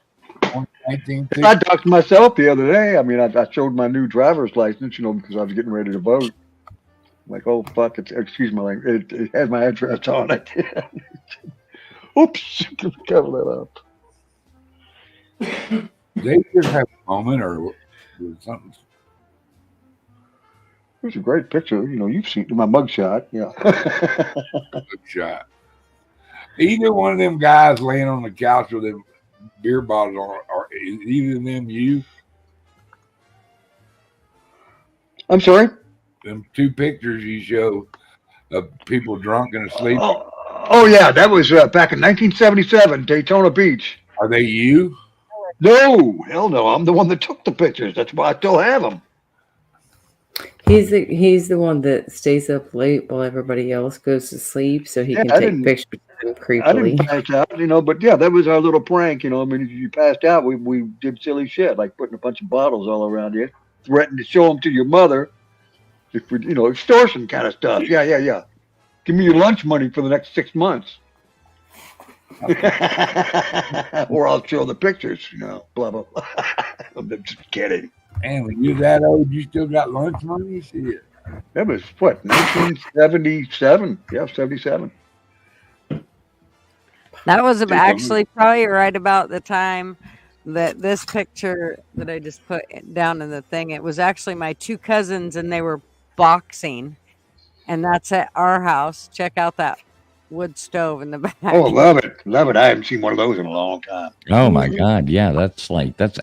doxed myself the other day. I mean, I showed my new driver's license, because I was getting ready to vote. I'm like, oh fuck! Excuse my language. It had my address on it. Oops, cover that up. They just have a moment or something. It's a great picture. You know, you've seen my mugshot. Yeah. Shot. Either one of them guys laying on the couch with them beer bottles on, or is either of them you? I'm sorry? Them two pictures you show of people drunk and asleep. Oh yeah, that was back in 1977, Daytona Beach. Are they you? No, hell no. I'm the one that took the pictures. That's why I still have them. He's the one that stays up late while everybody else goes to sleep, so he can take pictures of them creepily. I didn't pass out, you know, but yeah, that was our little prank, you know. I mean, if you passed out, we did silly shit, like putting a bunch of bottles all around you, threatening to show them to your mother, if we, you know, extortion kind of stuff. Yeah. Give me your lunch money for the next 6 months. Or I'll show the pictures, you know, blah, blah, blah. I'm just kidding. Man, when you're that old, you still got lunch money? Shit. That was what, 1977? Yeah, 77. That was actually probably right about the time that this picture that I just put down in the thing, it was actually my two cousins and they were boxing. And that's at our house. Check out that wood stove in the back. Oh, love it. Love it. I haven't seen one of those in a long time. Oh my God. Yeah, that's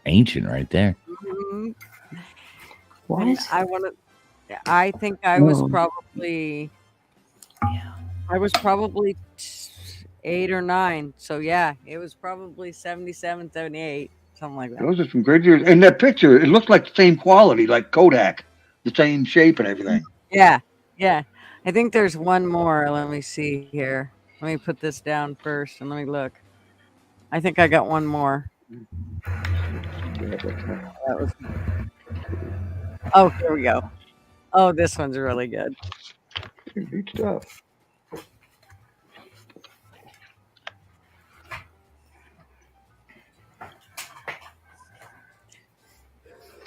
ancient right there. Mm-hmm. What? I think I was probably, I was probably 8 or 9. So yeah, it was probably 77, 78, something like that. Those are some great years. And that picture, it looks like the same quality, like Kodak, the same shape and everything. Yeah. I think there's one more. Let me see here. Let me put this down first and let me look. I think I got one more. Oh, here we go. Oh, this one's really good. Neat stuff.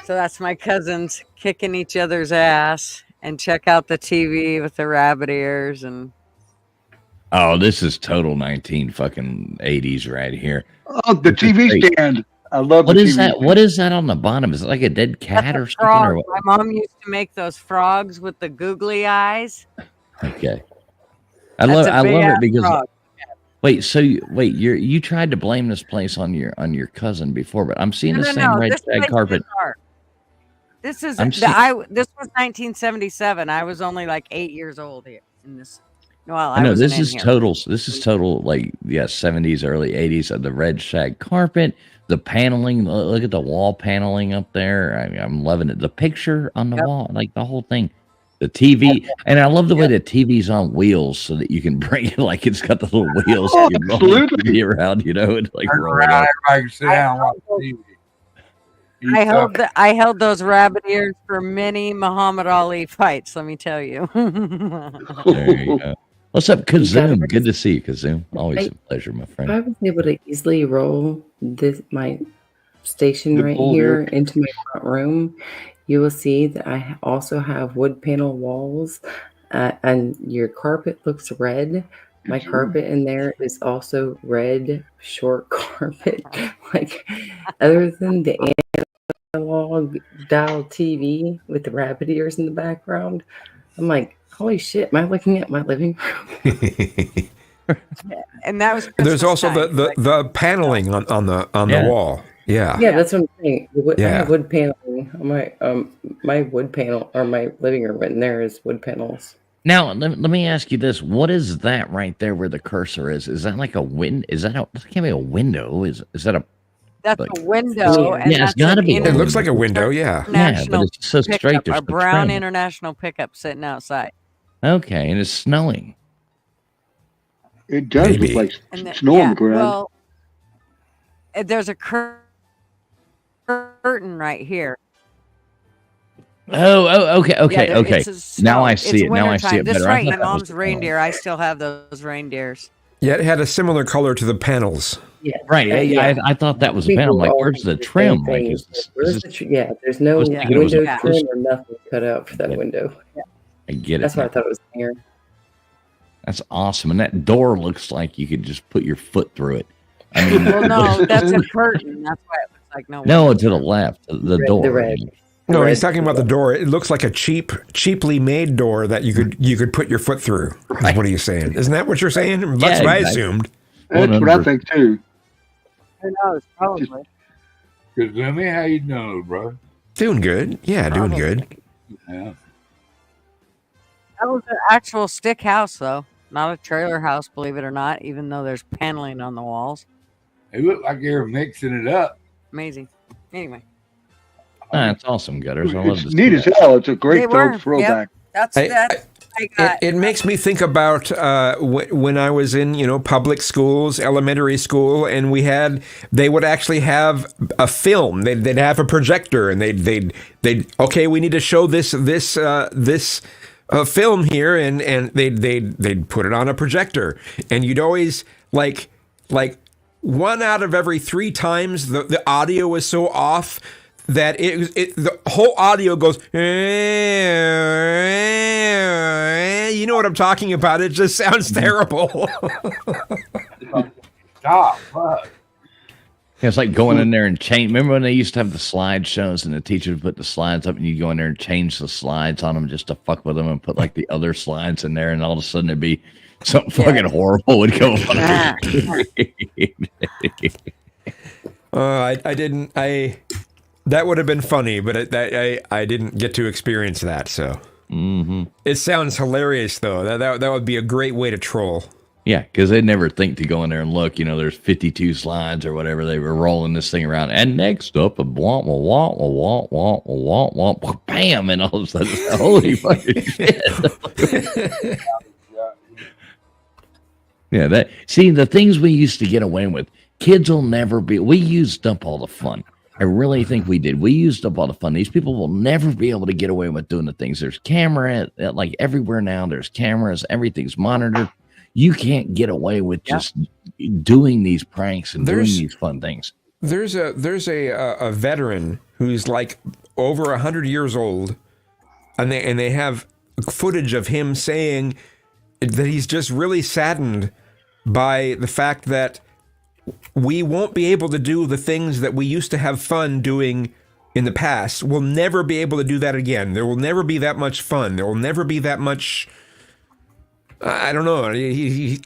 So that's my cousins kicking each other's ass. And check out the TV with the rabbit ears and. Oh, this is total 80s right here. Oh, the TV stand. I love what the is TV that? stand. What is that on the bottom? Is it like a dead cat or something? Frog. Or what? My mom used to make those frogs with the googly eyes. Okay, I love it because. Frog. Wait, so you tried to blame this place on your cousin before, but I'm seeing the same red shag carpet. This is this was 1977. I was only like 8 years old here in this. Well, I know this is total. This is total 70s, early 80s of the red shag carpet, the paneling. Look at the wall paneling up there. I'm loving it. The picture on the wall, like the whole thing. The TV, and I love the way the TV's on wheels so that you can bring it like it's got the little wheels. Oh, you roll the TV around, you know, and like roll it up. I can sit down and watch TV. I held those rabbit ears for many Muhammad Ali fights. Let me tell you. There you go. What's up, Kazoom? Good to see you, Kazoom. Always a pleasure, my friend. I was able to easily roll my station right here into my front room. You will see that I also have wood panel walls, and your carpet looks red. My carpet in there is also red, short carpet. Like, other than the analog dial TV with the rabbit ears in the background, I'm like, holy shit, am I looking at my living room? And that was there's also the paneling on the wall. Yeah, that's what I'm saying. I have wood paneling on my wood panel, or my living room in there is wood panels. Now, let me ask you this. What is that right there where the cursor is? Is that like a window? That can't be a window. Is that a... That's a window. And it's got to be. It looks like a window, yeah. But it's so straight. There's a brown international pickup sitting outside. Okay, and it's snowing. It does look like snow on the ground. Well, there's a curtain right here. Oh, okay. Now I see it. Now I see it better. This right, my mom's reindeer. I still have those reindeers. Yeah, it had a similar color to the panels. Yeah, right. I thought that was a panel. Like, where's the trim? Like, there's no window trim or nothing cut out for that window. I get it. That's why I thought it was here. That's awesome. And that door looks like you could just put your foot through it. I mean, Well, no, that's a curtain. That's why it looks like no. no, to the left, the door. The red. No, Red he's talking about the door. It looks like a cheaply made door that you could put your foot through. What are you saying? Isn't that what you're saying? That's what I assumed. That's what I think too. Who knows? Probably. Kazumi, how you doing, bro? Doing good. Yeah, doing good. Yeah. That was an actual stick house, though, not a trailer house. Believe it or not, even though there's paneling on the walls. It looked like they were mixing it up. Amazing. Anyway, That's awesome, Gutters. I love It's this. neat as hell. It's a great They were, throwback. that's that. I got. It makes me think about when I was in public schools, elementary school, and they would actually have a film. They'd have a projector, and they'd okay, we need to show this film here, and they'd put it on a projector, and you'd always like 1 out of every 3 times the audio was so off that the whole audio goes, you know what I'm talking about. It just sounds terrible. Stop. Fuck. It's like going in there and change. Remember when they used to have the slideshows and the teacher would put the slides up and you go in there and change the slides on them just to fuck with them and put like the other slides in there, and all of a sudden it'd be something fucking horrible would go on. That would have been funny, but I didn't get to experience that. So It sounds hilarious, though. That would be a great way to troll. Yeah, because they'd never think to go in there and look. There's 52 slides or whatever. They were rolling this thing around, and next up, a womp, womp, womp, womp, womp, womp, bam, and all of a sudden, holy fucking shit! Yeah, the things we used to get away with, kids will never be. We used up all the fun. I really think we did. We used up all the fun. These people will never be able to get away with doing the things. There's camera, like everywhere now. There's cameras. Everything's monitored. You can't get away with just doing these pranks and doing these fun things. There's a veteran who's like over 100 years old, and they have footage of him saying that he's just really saddened by the fact that we won't be able to do the things that we used to have fun doing in the past. We'll never be able to do that again. There will never be that much fun. There will never be that much. I don't know. He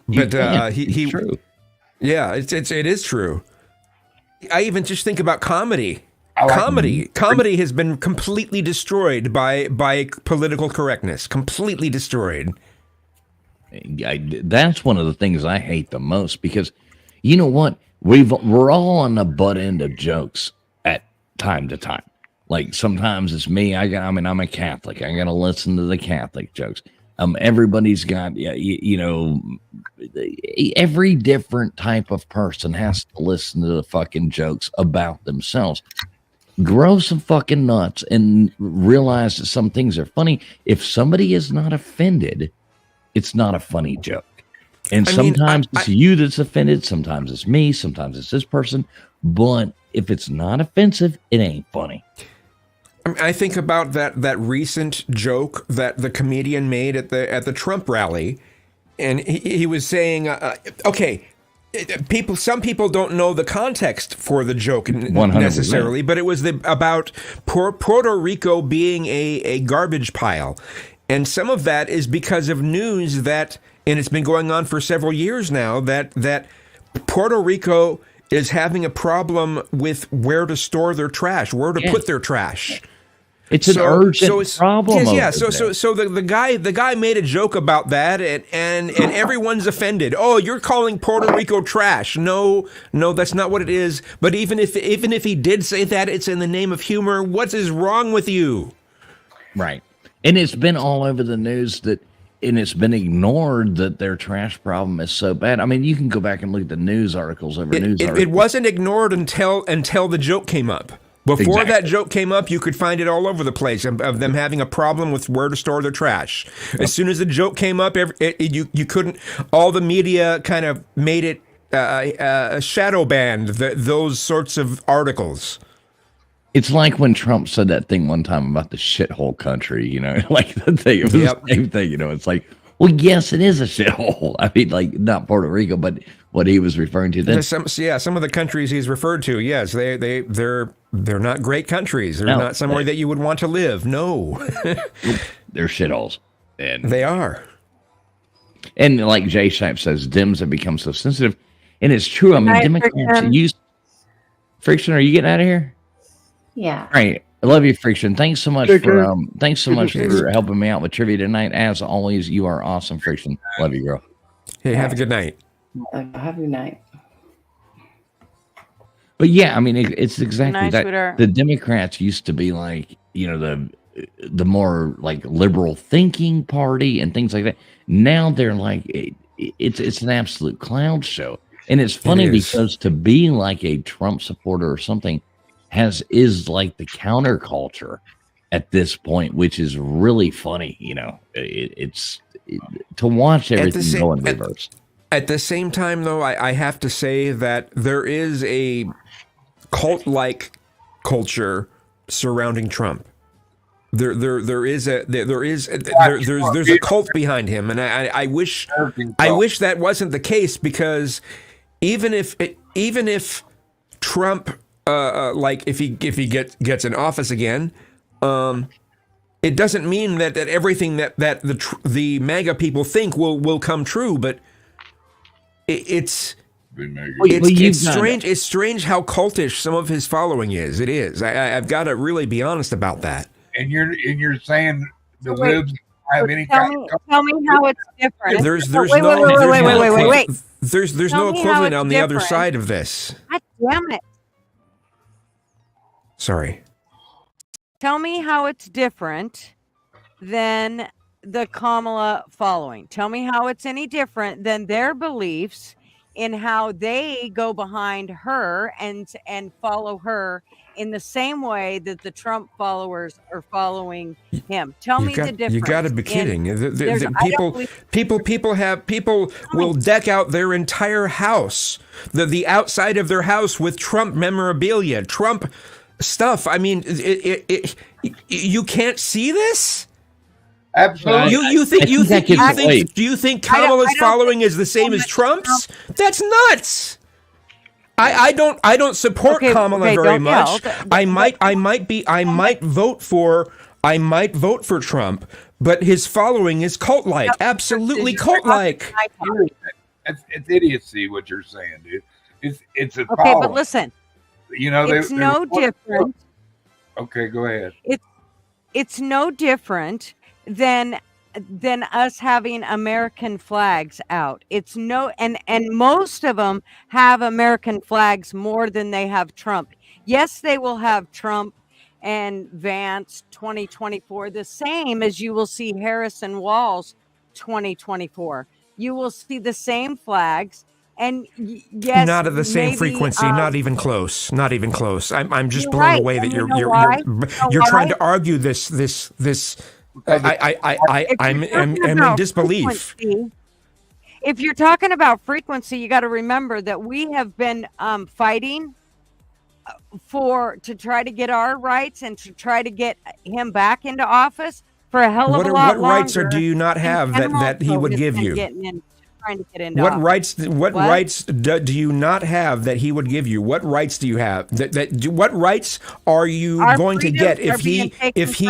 true. Yeah, it is true. I even just think about comedy. Comedy has been completely destroyed by political correctness. Completely destroyed. That's one of the things I hate the most, because you know what? We're all on the butt end of jokes at time to time. Like sometimes it's me. I'm a Catholic. I gotta listen to the Catholic jokes. Everybody's got, every different type of person has to listen to the fucking jokes about themselves. Grow some fucking nuts and realize that some things are funny. If somebody is not offended, it's not a funny joke. And sometimes it's you that's offended. Sometimes it's me. Sometimes it's this person. But if it's not offensive, it ain't funny. I think about that recent joke that the comedian made at the Trump rally, and he was saying, okay, some people don't know the context for the joke 100%. Necessarily, but it was about Puerto Rico being a garbage pile, and some of that is because of news that, and it's been going on for several years now, that Puerto Rico is having a problem with where to store their trash, where to put their trash. It's an urgent problem. Yeah. So the guy made a joke about that, and everyone's offended. Oh, you're calling Puerto Rico trash? No, that's not what it is. But even if he did say that, it's in the name of humor. What is wrong with you? Right. And it's been all over the news and it's been ignored that their trash problem is so bad. I mean, you can go back and look at the news articles over news articles. It wasn't ignored until the joke came up. Before that joke came up, you could find it all over the place of them having a problem with where to store their trash. As soon as the joke came up, you couldn't. All the media kind of made it shadow banned those sorts of articles. It's like when Trump said that thing one time about the shithole country, like the thing. It was the same thing, It's like, Well, yes, it is a shithole. I mean, like not Puerto Rico, but what he was referring to. Then, some of the countries he's referred to, yes, they're not great countries. They're No, not somewhere that you would want to live. No, they're shitholes, and they are. And like Jay Shipe says, Dems have become so sensitive, and it's true. I mean, Hi, Democrats Friction. use Friction. Are you getting out of here? Yeah. All right. I love you, Friction. Thanks so much Take for care. thanks so Good much to see for you. helping me out with trivia tonight. As always, you are awesome, Friction. Love you, girl. Hey, have a good night. Have a good night. But yeah, I mean, it's exactly night, that. sweetheart. The Democrats used to be like, the more like liberal thinking party and things like that. Now they're like, it's an absolute clown show, and it's funny is. because to be like a Trump supporter or something is like the counterculture at this point, which is really funny. It's to watch everything go in reverse. At the same time, though, I have to say that there is a cult-like culture surrounding Trump. There's a cult behind him, and I wish that wasn't the case, because even if Trump like if he gets in office again, it doesn't mean that everything that the MAGA people think will come true, but it's strange. It's strange how cultish some of his following is. It is. I've got to really be honest about that. And you're saying the Wait, libs have any Tell kind me, of tell me how it's different. There's wait, no wait. There's Tell no me how equivalent it's on the other different. side of this. God damn it. Sorry. Tell me how it's different than the Kamala following. Tell me how it's any different than their beliefs in how they go behind her and follow her in the same way that the Trump followers are following him. Tell me the difference. You got to be kidding. I People will deck out their entire house, the outside of their house, with Trump memorabilia, Trump stuff. I mean, you can't see this? Absolutely. Do you think Kamala's following is the same as Trump's? That's nuts. I don't support Kamala very much. I might vote for Trump, but his following is cult-like, absolutely cult-like. It's idiocy what you're saying, dude. It's a Okay, following. but listen. It's no different. Okay, go ahead. It's no different than us having American flags out. It's no, and most of them have American flags more than they have Trump. Yes, they will have Trump and Vance 2024, the same as you will see Harris and Walz 2024. You will see the same flags. And yes, not at the same maybe, frequency, not even close. Not even close. I'm just You're blown right. away that And you're you know why? you're trying to argue this. I'm in disbelief. Frequency, if you're talking about frequency, you got to remember that we have been fighting to try to get our rights and to try to get him back into office for a hell of a lot longer. What rights do you not have that he would give you? Trying to get into What office. rights do you not have that he would give you? What rights do you have? What rights are you going to get if he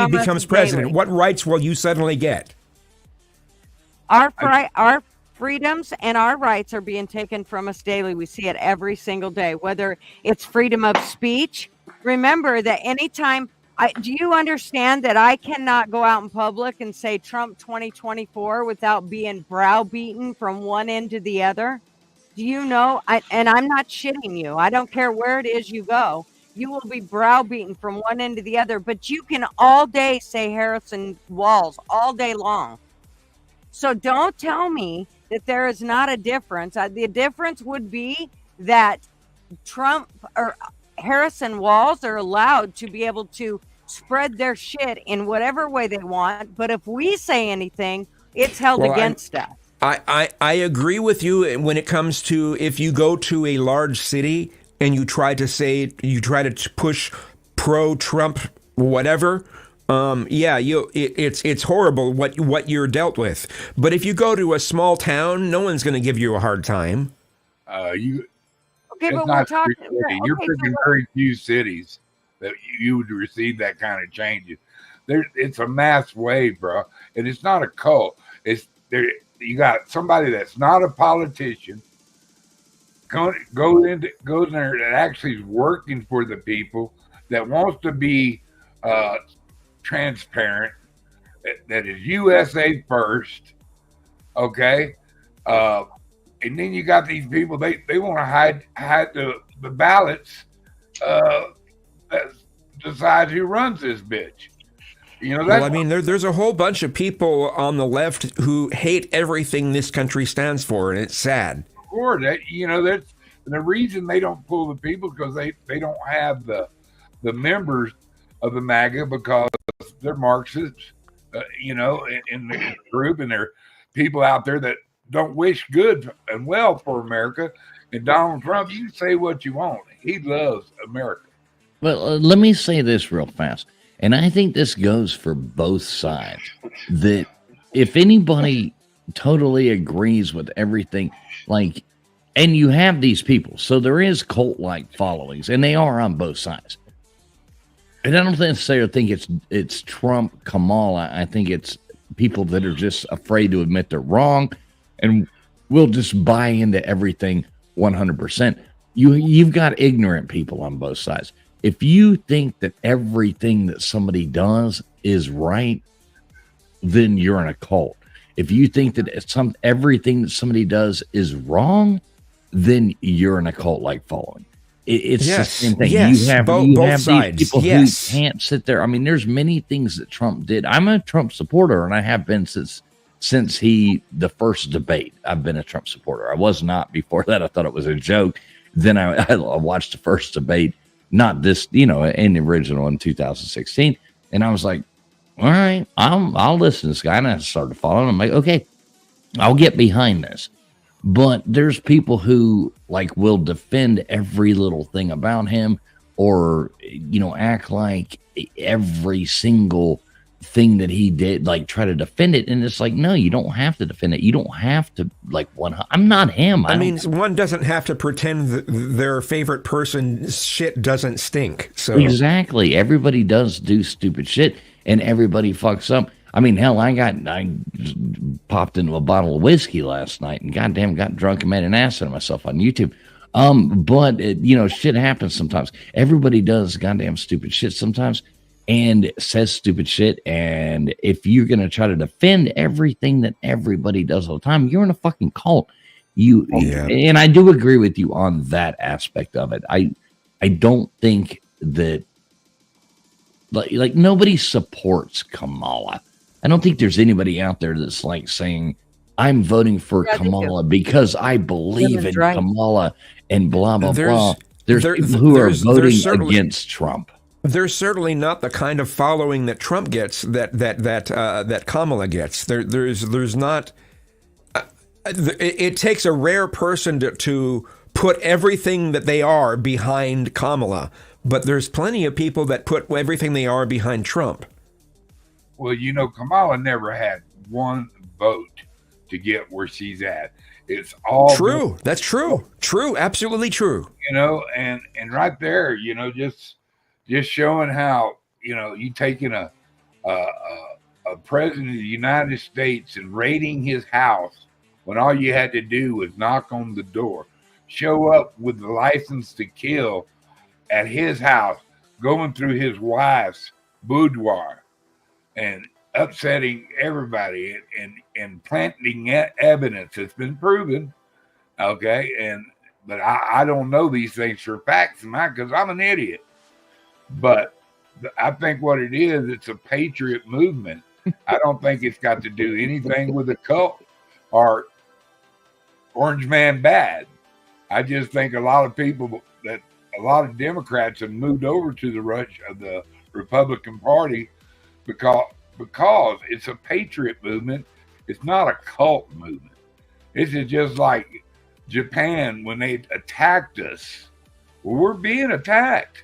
becomes president? Daily. What rights will you suddenly get? Our freedoms and our rights are being taken from us daily. We see it every single day, whether it's freedom of speech. Remember that anytime. Do you understand that I cannot go out in public and say Trump 2024 without being browbeaten from one end to the other? Do you know? And I'm not shitting you. I don't care where it is you go. You will be browbeaten from one end to the other. But you can all day say Harris and Walz all day long. So don't tell me that there is not a difference. The difference would be that Trump or Harris and Walz are allowed to be able to spread their shit in whatever way they want, but if we say anything, it's held against us. I agree with you when it comes to if you go to a large city and you try to push pro-Trump whatever, yeah, it's horrible what you're dealt with. But if you go to a small town, no one's going to give you a hard time. You Okay, it's but not we're talking. every city. You're Okay, picking so very few cities that you would receive that kind of changes. It's a mass wave, bro, and it's not a cult. It's there. You got somebody that's not a politician goes in there that actually is working for the people, that wants to be transparent, that is USA first, okay. And then you got these people, they want to hide the ballots that decides who runs this bitch. You know, well, I mean, there's a whole bunch of people on the left who hate everything this country stands for, and it's sad. Or that, you know, that's the reason they don't pull the people, because they don't have the members of the MAGA, because they're Marxists, you know, in the group, and they're people out there that don't wish good and well for America. And Donald Trump, you say what you want, he loves America. Well, let me say this real fast, and I think this goes for both sides, that if anybody totally agrees with everything, like, and you have these people, so there is cult-like followings, and they are on both sides. And I don't necessarily think it's Trump, Kamala. I think it's people that are just afraid to admit they're wrong, and will just buy into everything 100%. You've got ignorant people on both sides. If you think that everything that somebody does is right, then you're in a cult. If you think that everything that somebody does is wrong, then you're in a cult-like following. It's the same thing. Yes, you have both sides. these people who can't sit there. I mean, there's many things that Trump did. I'm a Trump supporter, and I have been since the first debate. I've been a Trump supporter. I was not before that. I thought it was a joke. Then I watched the first debate, not this, in the original in 2016, and I was like, all right, I'll listen to this guy. And I started following him. I'm like, okay, I'll get behind this. But there's people who will defend every little thing about him, or act like every single thing that he did, try to defend it. And it's like, no, you don't have to defend it. You don't have to I'm not him. I mean, one doesn't have to pretend that their favorite person's shit doesn't stink. So exactly, everybody does do stupid shit, and everybody fucks up. I mean, hell, I popped into a bottle of whiskey last night and goddamn got drunk and made an ass out of myself on YouTube. But shit happens sometimes. Everybody does goddamn stupid shit sometimes and says stupid shit. And if you're going to try to defend everything that everybody does all the time, you're in a fucking cult. And I do agree with you on that aspect of it. I don't think that like nobody supports Kamala. I don't think there's anybody out there that's saying, I'm voting for Kamala because I believe in Kamala and blah, blah, blah. There's people who are voting against Trump. There's certainly not the kind of following that Trump gets that Kamala gets. There's not. It takes a rare person to put everything that they are behind Kamala, but there's plenty of people that put everything they are behind Trump. Well, Kamala never had one vote to get where she's at. It's all true. That's true. True. Absolutely true. And right there, just showing how, you taking a president of the United States and raiding his house when all you had to do was knock on the door, show up with the license to kill at his house, going through his wife's boudoir, and upsetting everybody and planting evidence that's been proven. Okay. But I don't know these things for facts, because I'm an idiot. But I think what it is, it's a patriot movement. I don't think it's got to do anything with a cult or Orange Man bad. I just think a lot of Democrats have moved over to the Republican Party because it's a patriot movement. It's not a cult movement. This is just like Japan when they attacked us. Well, we're being attacked.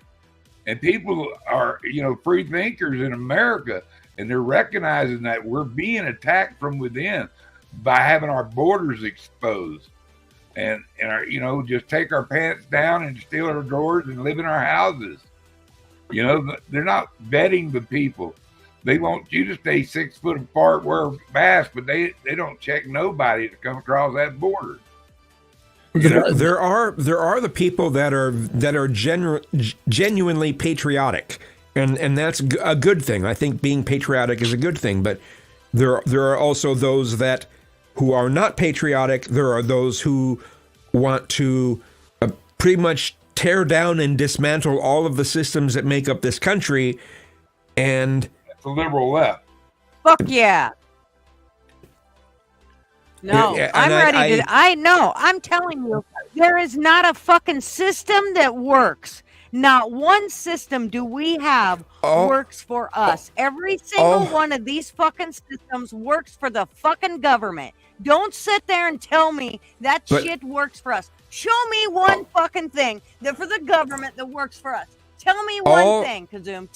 And people are, free thinkers in America, and they're recognizing that we're being attacked from within by having our borders exposed. And our, just take our pants down and steal our drawers and live in our houses. They're not vetting the people. They want you to stay 6 foot apart, wear a mask, but they don't check nobody to come across that border. There are the people that are genuinely patriotic, and that's a good thing. I think being patriotic is a good thing, but there are also those who are not patriotic. There are those who want to pretty much tear down and dismantle all of the systems that make up this country, and it's a liberal left. Fuck yeah. No, I'm ready to. I know. I'm telling you, there is not a fucking system that works. Not one system do we have works for us. Every single one of these fucking systems works for the fucking government. Don't sit there and tell me that shit works for us. Show me one fucking thing that for the government that works for us. Tell me one thing, Kazoom.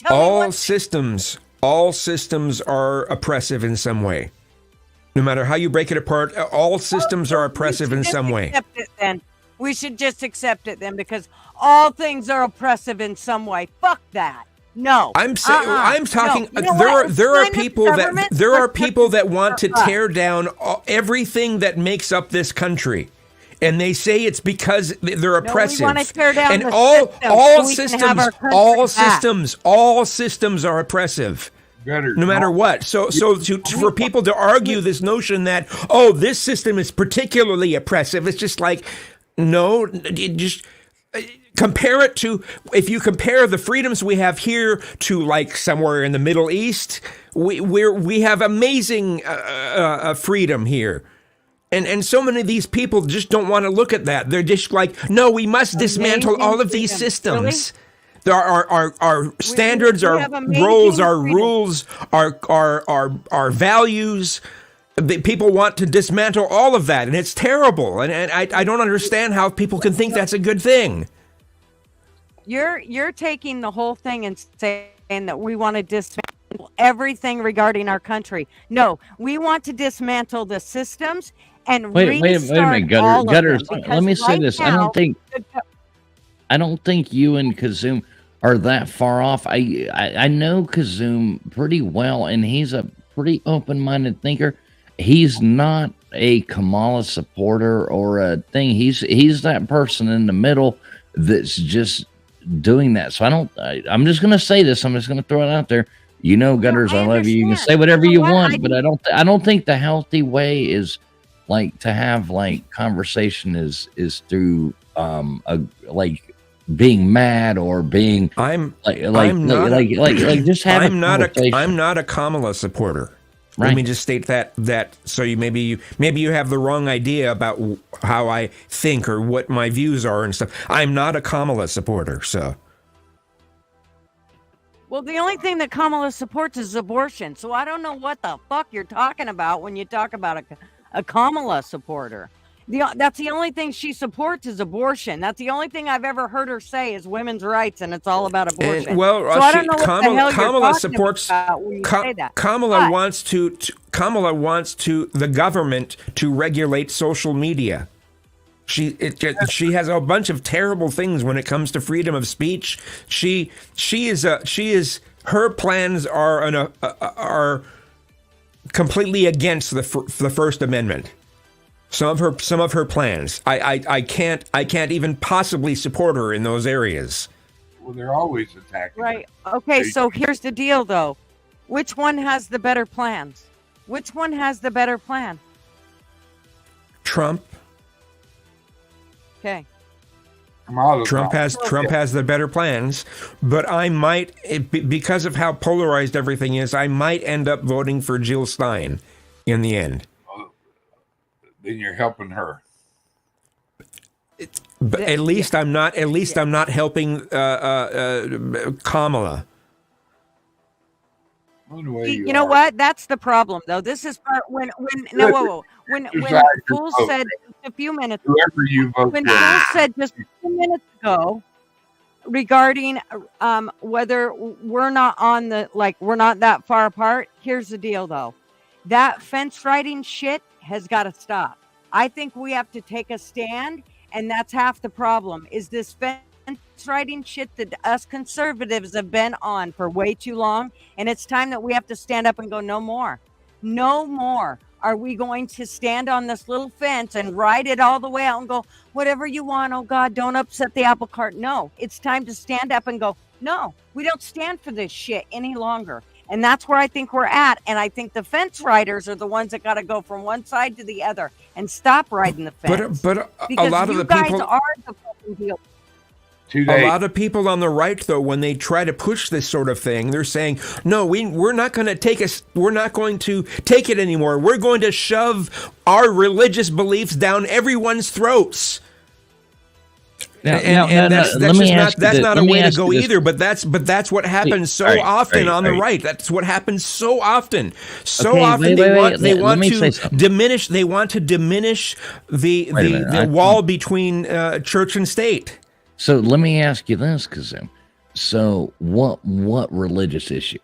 All systems are oppressive in some way. No matter how you break it apart, all systems are oppressive in some way. We should just accept it then, because all things are oppressive in some way. Fuck that. No. I'm saying I'm talking. No. There are people that want to tear down everything that makes up this country. And they say it's because they're oppressive. We want to tear down and the all systems are oppressive. No matter what. So for people to argue this notion that, this system is particularly oppressive, it's just like, no, just compare it to, if you compare the freedoms we have here to like somewhere in the Middle East, we have amazing freedom here. And so many of these people just don't want to look at that. They're just like, no, we must dismantle all of these systems. There are standards, our roles, our rules, our values. People want to dismantle all of that, and it's terrible. And I don't understand how people can think that's a good thing. You're taking the whole thing and saying that we want to dismantle everything regarding our country. No, we want to dismantle the systems and wait a minute, Gutters. Let me say this. I don't think you and Kazoom are that far off. I know Kazoom pretty well, and he's a pretty open-minded thinker. He's not a Kamala supporter or a thing. He's that person in the middle that's just doing that. So I'm just gonna say this. I'm just gonna throw it out there. Gutters, I love you. You can say whatever you want, but I don't think the healthy way is like to have like conversation is through being mad or being I'm not a Kamala supporter. Right. Let me just state that so maybe you have the wrong idea about how I think or what my views are and stuff. I'm not a Kamala supporter, so. Well, the only thing that Kamala supports is abortion. So I don't know what the fuck you're talking about when you talk about a Kamala supporter. That's the only thing she supports is abortion. That's the only thing I've ever heard her say is women's rights, and it's all about abortion. I don't know what the hell Kamala supports. Kamala wants the government to regulate social media. She has a bunch of terrible things when it comes to freedom of speech. Her plans are completely against the First Amendment. Some of her plans, I can't even possibly support her in those areas. Well, they're always attacking. Right. Okay. So here's the deal, though. Which one has the better plans? Which one has the better plan? Trump. Okay. Trump has the better plans, but I might, because of how polarized everything is, I might end up voting for Jill Stein in the end. Then you're helping her. But at least I'm not helping Kamala. You know what? That's the problem, though. This is part when Fool said a few minutes ago. When Fool said just a few minutes ago regarding whether we're not on the, like, we're not that far apart. Here's the deal, though. That fence riding shit has got to stop. I think we have to take a stand, and that's half the problem, is this fence riding shit that us conservatives have been on for way too long, and it's time that we have to stand up and go, no more. No more are we going to stand on this little fence and ride it all the way out and go, whatever you want, oh God, don't upset the apple cart. No, it's time to stand up and go, no, we don't stand for this shit any longer. And that's where I think we're at. And I think the fence riders are the ones that got to go from one side to the other and stop riding the fence. But because a lot of you the guys people are the fucking deal. A lot of people on the right, though, when they try to push this sort of thing, they're saying, "No, we're not going to take it anymore. We're going to shove our religious beliefs down everyone's throats." That's not a way to go either. But that's what happens so often on the right. That's what happens so often. They want to diminish. They want to diminish the wall between church and state. So let me ask you this, Kazim. So what religious issue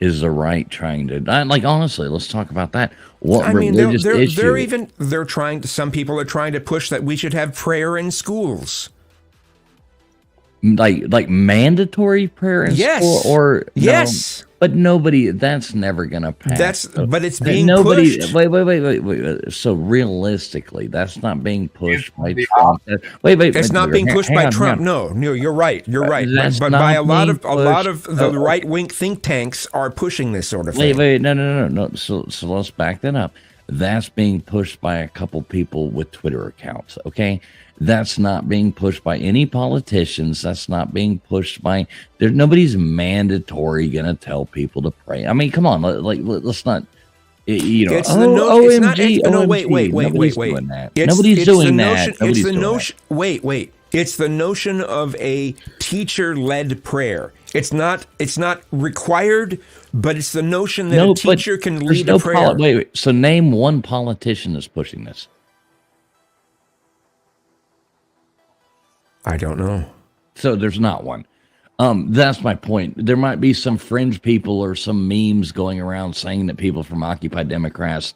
is the right trying to, like, honestly, let's talk about that. What religious issue? Some people are trying to push that we should have prayer in schools. Like mandatory prayer in school, or yes. But nobody, that's never going to pass. But it's being pushed. Wait. So realistically, that's not being pushed by Trump. It's not being pushed by Trump. No, you're right. You're right. But by a lot of the right wing think tanks are pushing this sort of thing. No. So let's back that up. That's being pushed by a couple people with Twitter accounts. Okay. That's not being pushed by any politicians. That's not being pushed by. Nobody's mandatory going to tell people to pray. I mean, come on, let's not. OMG. Wait. Nobody's doing that. Wait. It's the notion of a teacher-led prayer. It's not required, but it's the notion that a teacher can lead a prayer. Wait. So name one politician that's pushing this. I don't know. So there's not one. That's my point. There might be some fringe people or some memes going around saying that people from Occupy Democrats,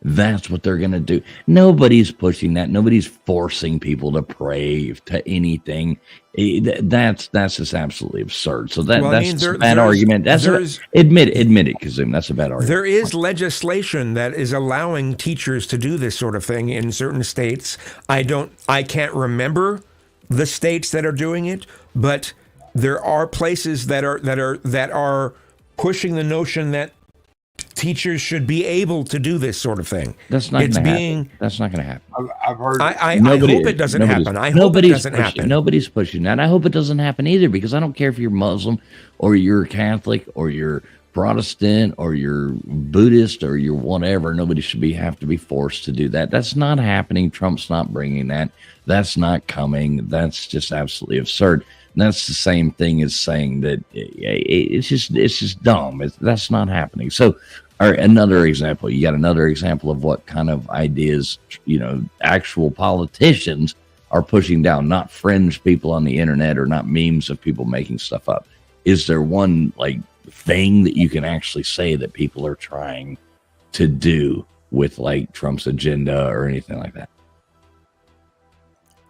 that's what they're going to do. Nobody's pushing that. Nobody's forcing people to pray to anything. That's just absolutely absurd. So that's a bad argument. Admit it, Kazim. That's a bad argument. There is legislation that is allowing teachers to do this sort of thing in certain states. I can't remember the states that are doing it, but there are places that are pushing the notion that teachers should be able to do this sort of thing. That's not going to happen. That's not going to happen. I've heard. I hope it doesn't happen. I hope it doesn't happen. Nobody's pushing that. I hope it doesn't happen either, because I don't care if you're Muslim or you're Catholic or you're Protestant or you're Buddhist or you're whatever. Nobody should have to be forced to do that. That's not happening. Trump's not bringing that. That's not coming. That's just absolutely absurd. And that's the same thing as saying that it's just dumb. That's not happening. So, another example. You got another example of what kind of ideas, actual politicians are pushing down, not fringe people on the internet or not memes of people making stuff up. Is there one thing that you can actually say that people are trying to do with Trump's agenda or anything like that?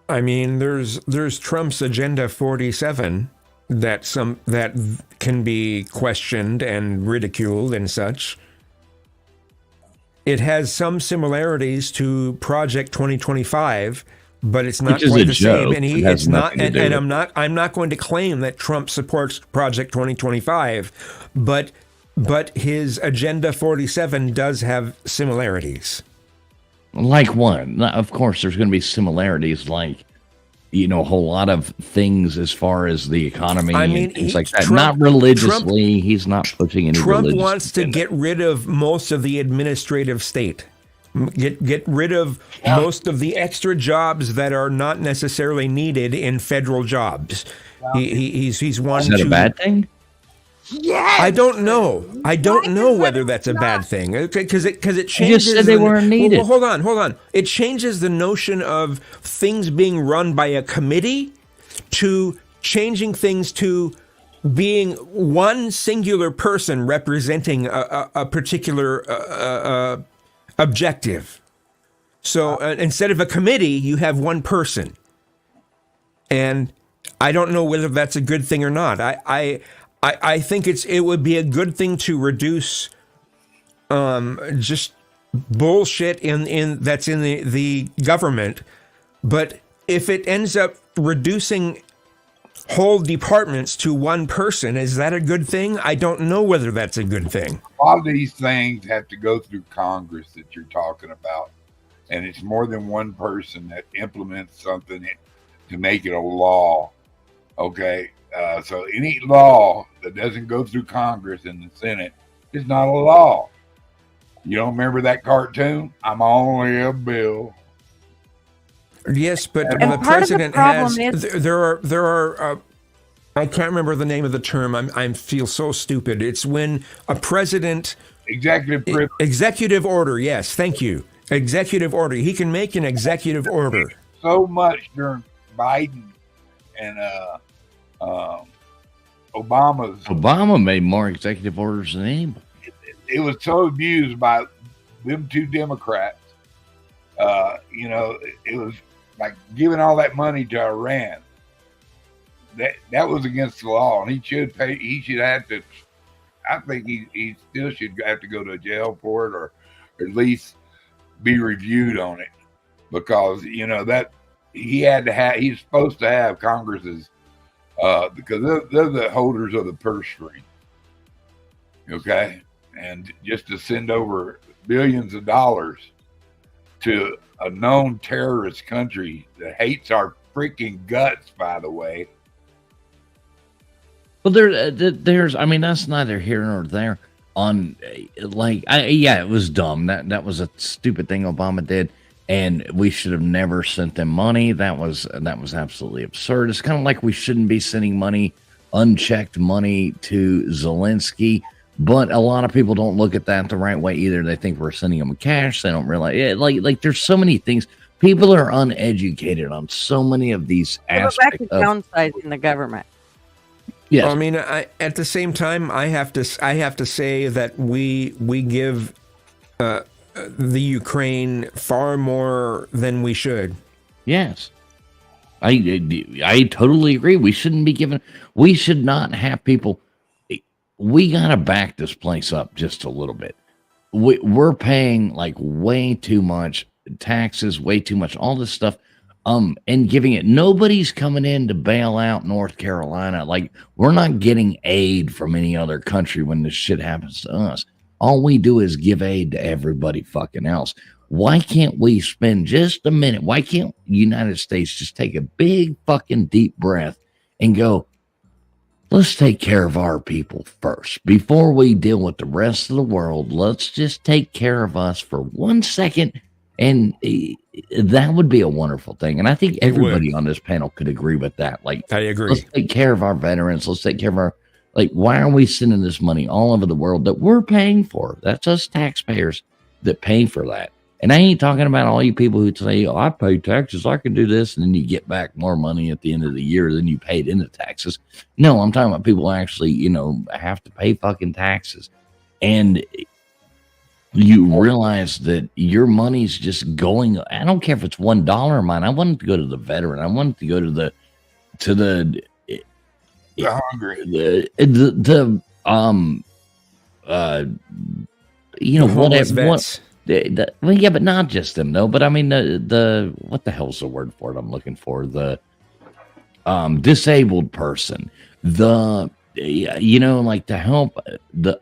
I mean, there's Trump's Agenda 47 that can be questioned and ridiculed and such. It has some similarities to Project 2025, but it's not quite the same. And it's not. And I'm not going to claim that Trump supports Project 2025, but his Agenda 47 does have similarities. Like what? Of course, there's going to be similarities, a whole lot of things as far as the economy and things like that. Not religiously. He's not pushing any religious. Trump wants to get rid of most of the administrative state. Get rid of most of the extra jobs that are not necessarily needed in federal jobs. He's wanting. Is that a bad thing? Yes. I don't know. Whether that's a bad thing, because it changes. You just said they weren't needed. Well, hold on. It changes the notion of things being run by a committee to changing things to being one singular person representing a particular objective. So instead of a committee, you have one person. And I don't know whether that's a good thing or not. I think it would be a good thing to reduce just bullshit that's in the government. But if it ends up reducing whole departments to one person, is that a good thing? I don't know whether that's a good thing. A lot of these things have to go through Congress that you're talking about. And it's more than one person that implements something to make it a law. Okay. So any law that doesn't go through Congress and the Senate is not a law. You don't remember that cartoon? I'm only a bill. Yes, but And the part of the president problem has. is- There are. I can't remember the name of the term. I feel so stupid. It's when a president. Executive order. Yes, thank you. Executive order. He can make an executive order. So much during Biden and Obama's. Obama made more executive orders than anybody. It was so abused by them two Democrats. It was like giving all that money to Iran. That was against the law, and he should pay. He should have to. I think he still should have to go to jail for it, or at least be reviewed on it, because that he had to have. He's supposed to have Congress's because they're the holders of the purse string. Okay, and just to send over billions of dollars to a known terrorist country that hates our freaking guts, by the way. Well, there's, I mean, that's neither here nor there. It was dumb. That was a stupid thing Obama did, and we should have never sent them money. That was absolutely absurd. It's kind of like we shouldn't be sending money, unchecked money, to Zelensky. But a lot of people don't look at that the right way either. They think we're sending them cash. They don't realize it. Like there's so many things. People are uneducated on so many of these aspects. Back to downsizing the government. Yes. I mean, at the same time, I have to say that we give the Ukraine far more than we should. Yes, I totally agree. We shouldn't be giving. We should not have people. We gotta back this place up just a little bit. We're paying like way too much taxes, way too much, all this stuff. And giving it, nobody's coming in to bail out North Carolina. Like, we're not getting aid from any other country when this shit happens to us. All we do is give aid to everybody fucking else. Why can't we spend just a minute? Why can't the United States just take a big fucking deep breath and go, let's take care of our people first before we deal with the rest of the world. Let's just take care of us for 1 second. And that would be a wonderful thing. And I think everybody on this panel could agree with that. Like, I agree. Let's take care of our veterans. Let's take care of our, why are we sending this money all over the world that we're paying for? That's us taxpayers that pay for that. And I ain't talking about all you people who say, I pay taxes, I can do this. And then you get back more money at the end of the year than you paid into taxes. No, I'm talking about people actually, have to pay fucking taxes. And you realize that your money's just going. I don't care if it's $1 of mine. I want it to go to the veteran. I want it to go to the hungry. Yeah, but not just them though. But I mean the what the hell's the word for it? I'm looking for the disabled person. To help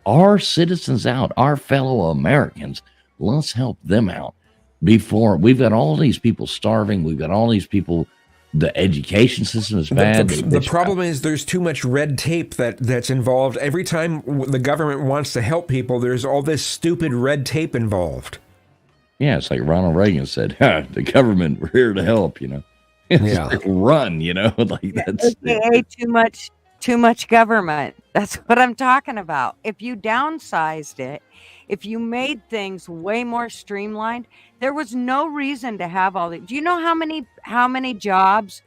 our citizens out, our fellow Americans. Let's help them out before we've got all these people starving. We've got all these people. The education system is bad. The problem is there's too much red tape that's involved. Every time the government wants to help people, there's all this stupid red tape involved. Yeah, it's like Ronald Reagan said, the government, we're here to help, It's like, run, like that's too much government. That's what I'm talking about. If you downsized it, if you made things way more streamlined, there was no reason to have all the. Do you know how many jobs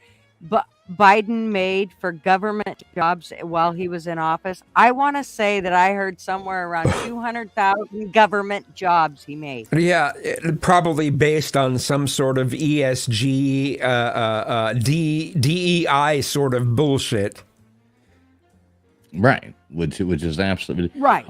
Biden made for government jobs while he was in office? I want to say that I heard somewhere around 200,000 government jobs he made. Yeah, probably based on some sort of ESG, DEI sort of bullshit. Right, which is absolutely right.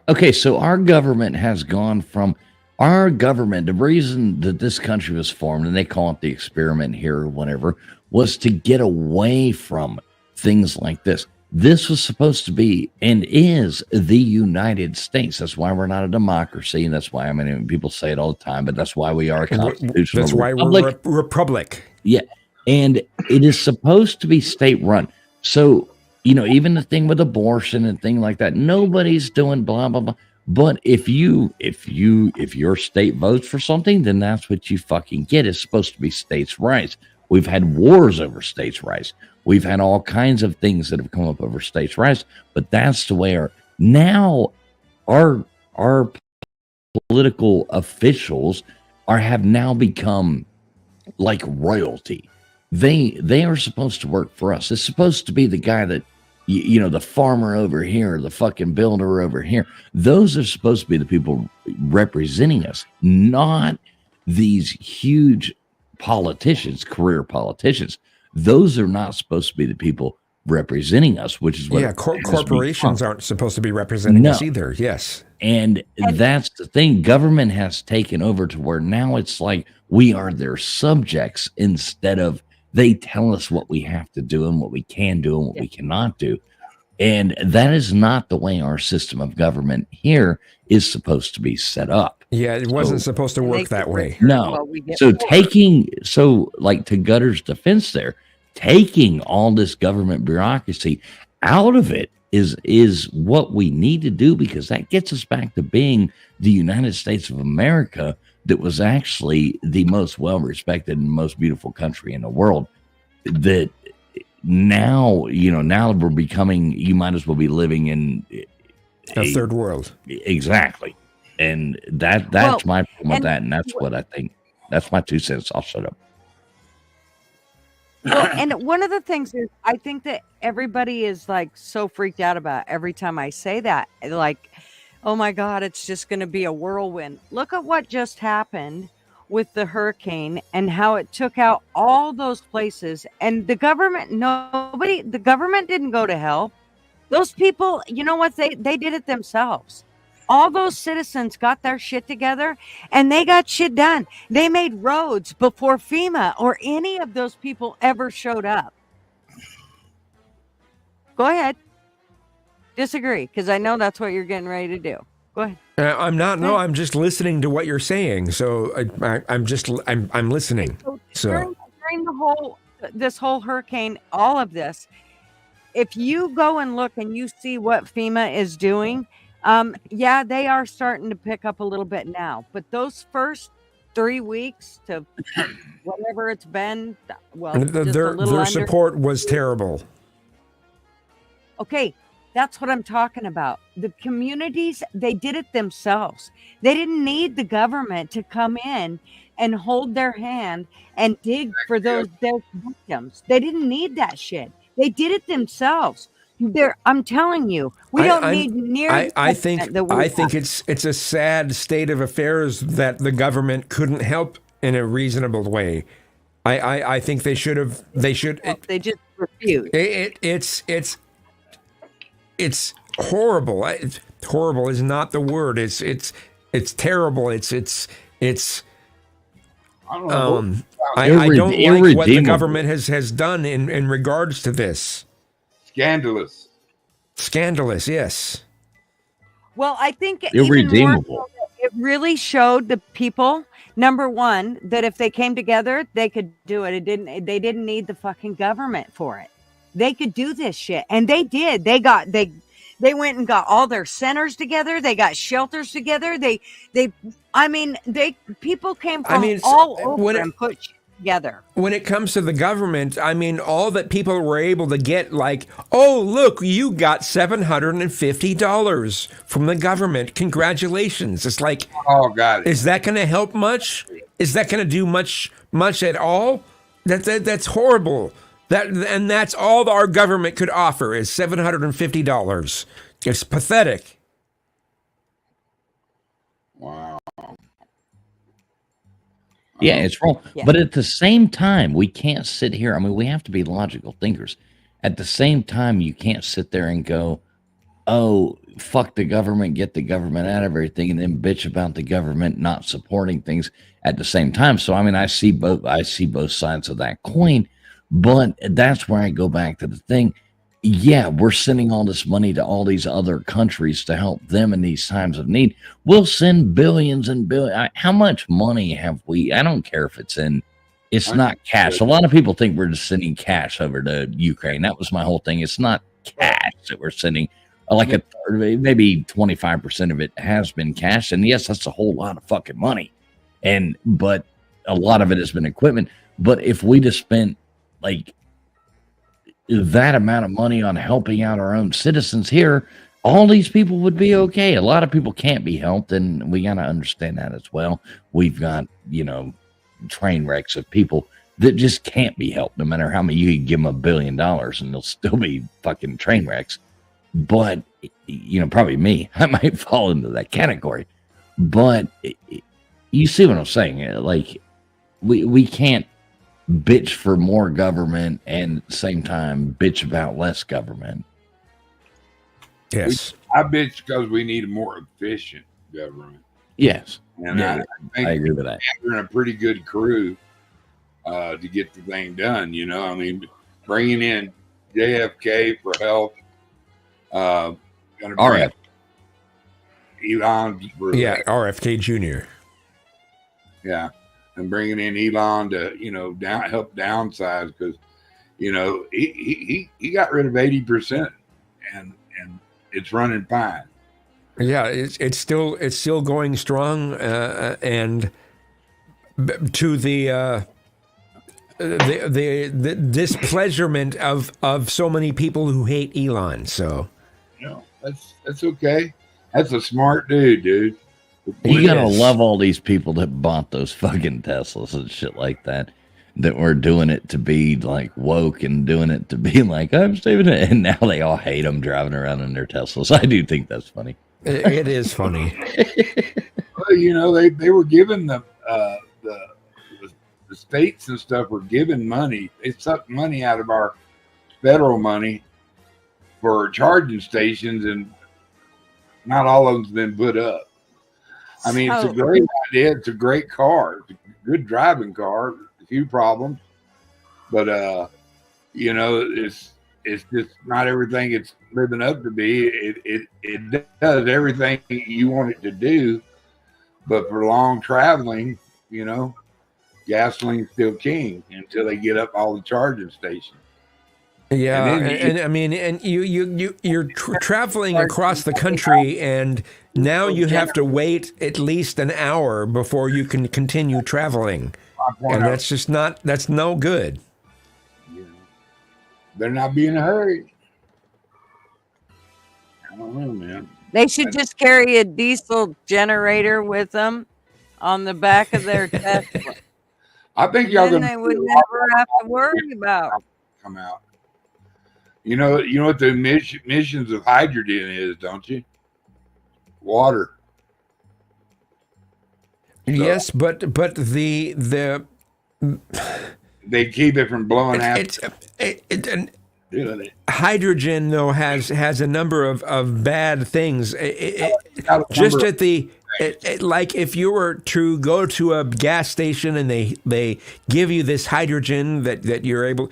Okay, so our government has gone from the reason that this country was formed, and they call it the experiment here or whatever, was to get away from things like this. This was supposed to be and is the United States. That's why we're not a democracy, and that's why, I mean, people say it all the time, but that's why we are a constitutional That's why republic. we're a republic. Yeah, and it is supposed to be state-run. So, even the thing with abortion and thing like that, nobody's doing blah, blah, blah. But if your state votes for something, then that's what you fucking get. It's supposed to be states' rights. We've had wars over states' rights. We've had all kinds of things that have come up over states' rights, but that's the way our political officials have now become like royalty. They are supposed to work for us. It's supposed to be the guy that, the farmer over here, the fucking builder over here. Those are supposed to be the people representing us, not these huge politicians, career politicians. Those are not supposed to be the people representing us, which is what corporations aren't supposed to be representing us either. Yes. And that's the thing. Government has taken over to where now it's like we are their subjects instead of they tell us what we have to do and what we can do and what we cannot do. And that is not the way our system of government here is supposed to be set up. Yeah, it wasn't supposed to work that way. No. So to Gutter's defense there, taking all this government bureaucracy out of it is what we need to do, because that gets us back to being the United States of America that was actually the most well-respected and most beautiful country in the world. That now, now we're becoming, you might as well be living in a third world. Exactly. And that's my problem with that. And that's what I think. That's my 2 cents. I'll shut up. Well, and one of the things is, I think that everybody is like so freaked out about every time I say that, like, oh my God, it's just going to be a whirlwind. Look at what just happened with the hurricane and how it took out all those places. And the government didn't go to help. Those people, you know what? They did it themselves. All those citizens got their shit together and they got shit done. They made roads before FEMA or any of those people ever showed up. Go ahead. Disagree, because I know that's what you're getting ready to do. Go ahead. I'm not. No, I'm just listening to what you're saying. So I'm listening. So during this whole hurricane, all of this, if you go and look and you see what FEMA is doing, they are starting to pick up a little bit now. But those first 3 weeks to whatever it's been, their support was terrible. Okay. That's what I'm talking about. The communities, they did it themselves. They didn't need the government to come in and hold their hand and dig for their victims. They didn't need that shit. They did it themselves. I'm telling you, we don't need near. I think it's a sad state of affairs that the government couldn't help in a reasonable way. I think they should have. They just refused. It's horrible. Horrible is not the word. It's terrible. I don't like what the government has done in regards to this. Scandalous. Scandalous, yes. Well, I think irredeemable. It really showed the people, number one, that if they came together, they could do it. They didn't need the fucking government for it. They could do this shit. And they did. They went and got all their centers together. They got shelters together. People came from all over and put shit together. When it comes to the government, all that people were able to get, like, oh, look, you got $750 from the government. Congratulations. It's like, oh, God. Is that going to help much? Is that going to do much at all? That's horrible. And that's all our government could offer is $750. It's pathetic. Wow. Yeah, it's wrong. Yeah. But at the same time, we can't sit here. I mean, we have to be logical thinkers. At the same time, you can't sit there and go, oh, fuck the government, get the government out of everything, and then bitch about the government not supporting things at the same time. So, I mean, I see both sides of that coin, but that's where I go back to the thing. Yeah, we're sending all this money to all these other countries to help them in these times of need. We'll send billions and billions. How much money have we? I don't care if it's not cash. A lot of people think we're just sending cash over to Ukraine. That was my whole thing. It's not cash that we're sending. Like a third, maybe 25% of it has been cash. And yes, that's a whole lot of fucking money. But a lot of it has been equipment. But if we just spent like that amount of money on helping out our own citizens here, all these people would be okay. A lot of people can't be helped, and we got to understand that as well. We've got, train wrecks of people that just can't be helped, no matter how many you can give them $1 billion and they'll still be fucking train wrecks. But, probably me, I might fall into that category. But you see what I'm saying? Like, we can't bitch for more government and at the same time bitch about less government. Yes. I bitch because we need a more efficient government. Yes. And yeah, I agree with that. We're in a pretty good crew to get the thing done. I mean, bringing in JFK for health. RF. Elon. RFK Jr. Yeah. And bringing in Elon to, help downsize because, he got rid of 80% and it's running fine. Yeah, it's still going strong, and to the displeasurement of so many people who hate Elon. So, that's okay. That's a smart dude. You gotta love all these people that bought those fucking Teslas and shit like that were doing it to be like woke and doing it to be like, I'm saving it. And now they all hate them driving around in their Teslas. I do think that's funny. It is funny. Well, they were given the states and stuff were given money. They sucked money out of our federal money for charging stations, and not all of them's been put up. I mean, it's a great idea. It's a great car. It's a good driving car. A few problems, but it's just not everything it's living up to be. It does everything you want it to do, but for long traveling, gasoline's still king until they get up all the charging stations. Yeah, and I mean, and you're traveling across the country, and now you have to wait at least an hour before you can continue traveling, and that's no good. Better not be in a hurry. I don't know, man. They should just carry a diesel generator with them on the back of their Tesla. I think y'all then they would never have to worry about come out. You know what the emissions of hydrogen is, don't you? Water. Yes, but the they keep it from blowing out. Hydrogen though has a number of bad things. Just at the like if you were to go to a gas station and they give you this hydrogen that you're able,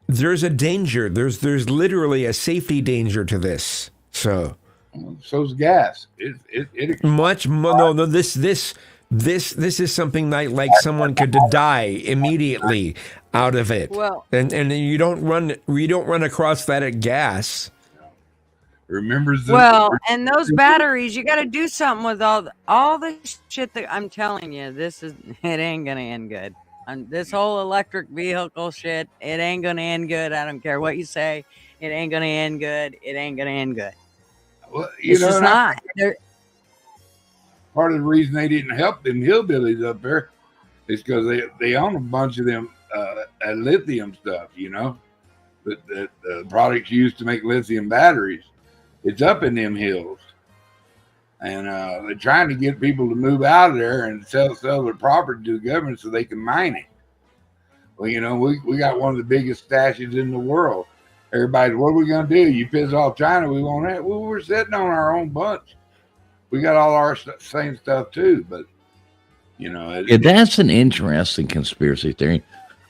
there's a danger. There's literally a safety danger to this. So's gas. Much more. No. This is something like someone could die immediately out of it. Well, and you don't run across that at gas. And those batteries, you got to do something with all the shit that I'm telling you. It ain't gonna end good. This whole electric vehicle shit, it ain't gonna end good. I don't care what you say. It ain't gonna end good. It ain't gonna end good. Well, it's just not. Part of the reason they didn't help them hillbillies up there is because they own a bunch of them that lithium stuff, you know, that the products used to make lithium batteries. It's up in them hills. And they're trying to get people to move out of there and sell their property to the government so they can mine it. Well, you know, we got one of the biggest stashes in the world. Everybody, what are we going to do? You piss off China, we won't have. Well, we're sitting on our own bunch. We got all our same stuff too, but you know, that's an interesting conspiracy theory.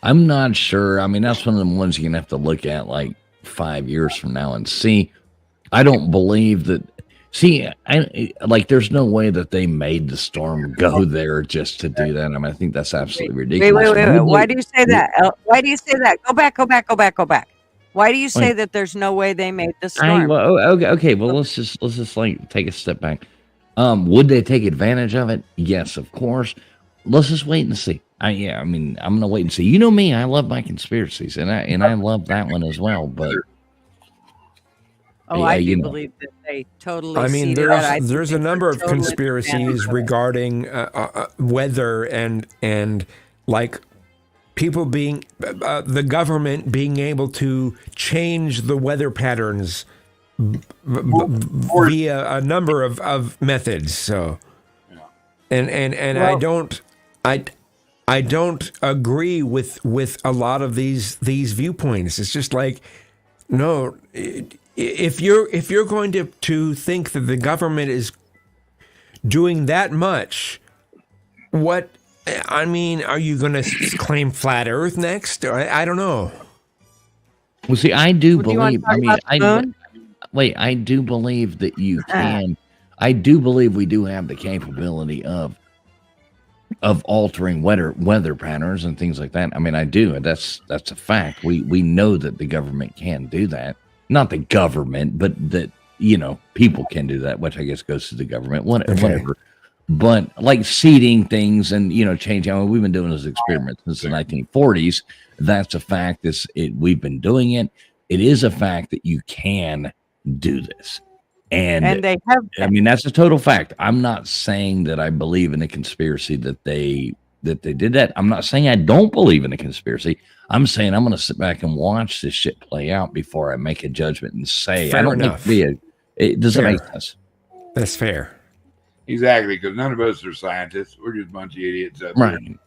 I'm not sure. I mean, that's one of the ones you're gonna have to look at like 5 years from now and see. I don't believe that. See, there's no way that they made the storm go there just to do that. I mean, I think that's absolutely ridiculous. Wait. Why do you say that? Why do you say that? Go back. Why do you say that there's no way they made the storm? Okay. Well, let's just like take a step back. Would they take advantage of it? Yes, of course. Let's just wait and see. I'm gonna wait and see. You know me, I love my conspiracies, and I love that one as well. But I do believe that they totally. I mean, there's a number of conspiracies regarding weather and like people being the government being able to change the weather patterns via a number of methods. So, and I don't agree with a lot of these viewpoints. It's just like, no, if you're going to think that the government is doing that much, what? I mean, are you going to claim flat Earth next? I don't know. Well, see, I do believe. I do believe that you can. I do believe we do have the capability of altering weather patterns and things like that. I mean, I do. That's a fact. We know that the government can do that. Not the government, but that people can do that, which I guess goes to the government. Whatever. But like seeding things and changing. I mean, we've been doing those experiments since the 1940s. That's a fact. We've been doing it. It is a fact that you can do this, and they have. I mean, that's a total fact. I'm not saying that I believe in a conspiracy that they did that. I'm not saying I don't believe in a conspiracy. I'm saying I'm going to sit back and watch this shit play out before I make a judgment and say fair I don't enough. think it doesn't make sense. That's fair. Exactly, because none of us are scientists. We're just a bunch of idiots up Right. here.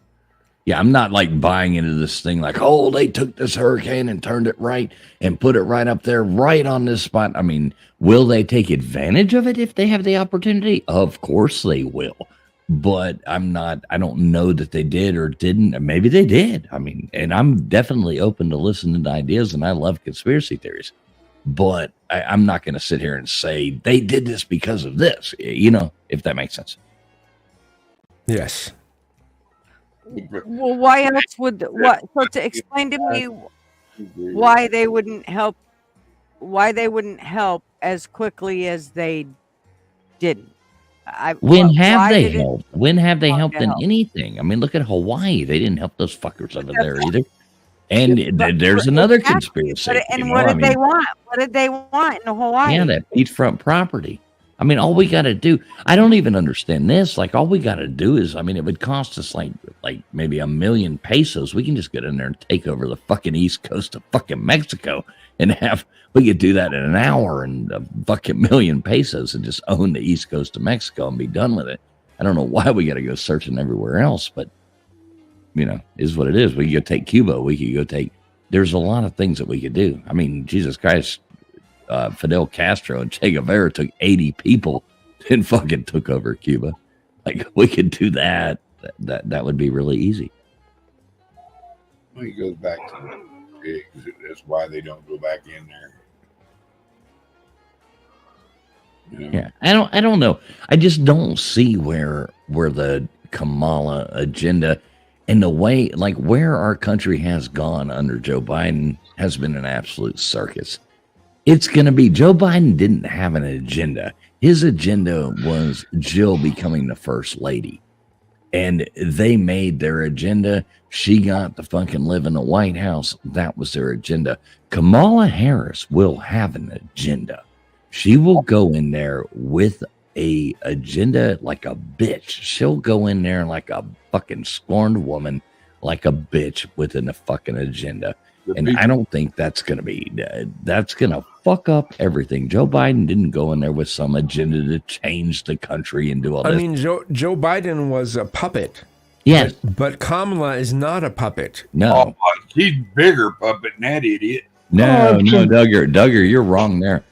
Yeah, I'm not like buying into this thing like, oh, they took this hurricane and turned it right and put it right up there, right on this spot. I mean, will they take advantage of it if they have the opportunity? Of course they will. But I don't know that they did or didn't. Maybe they did. I mean, and I'm definitely open to listening to ideas, and I love conspiracy theories. But I'm not going to sit here and say they did this because of this, if that makes sense. Yes. Well, why else would So to explain to me why they wouldn't help as quickly as they didn't. When have they helped? When have they helped in anything? I mean, look at Hawaii. They didn't help those fuckers over there either. And there's another conspiracy. What did they want? What did they want in Hawaii? Yeah, that beachfront property. I mean, all we got to do, I don't even understand this. Like, all we got to do is, I mean, it would cost us like maybe $1 million pesos. We can just get in there and take over the fucking east coast of fucking Mexico and we could do that in an hour and a fucking $1 million pesos and just own the east coast of Mexico and be done with it. I don't know why we got to go searching everywhere else, but is what it is. We could go take Cuba. We could go there's a lot of things that we could do. I mean, Jesus Christ, Fidel Castro and Che Guevara took 80 people and fucking took over Cuba. Like, we could do that. That would be really easy. Well, it goes back to pigs. That's why they don't go back in there. Yeah, I don't know. I just don't see where the Kamala agenda and the way, like, where our country has gone under Joe Biden has been an absolute circus. It's going to be, Joe Biden didn't have an agenda. His agenda was Jill becoming the first lady. And they made their agenda. She got to fucking live in the White House. That was their agenda. Kamala Harris will have an agenda. She will go in there with a agenda like a bitch. She'll go in there like a fucking scorned woman like a bitch within a fucking agenda. The And people- I don't think that's going to be, that's going to fuck up everything. Joe Biden didn't go in there with some agenda to change the country and do all I this. mean, Joe Biden was a puppet. Yes. But Kamala is not a puppet. No. Oh, she's bigger puppet than that idiot. No, Duggar, you're wrong there.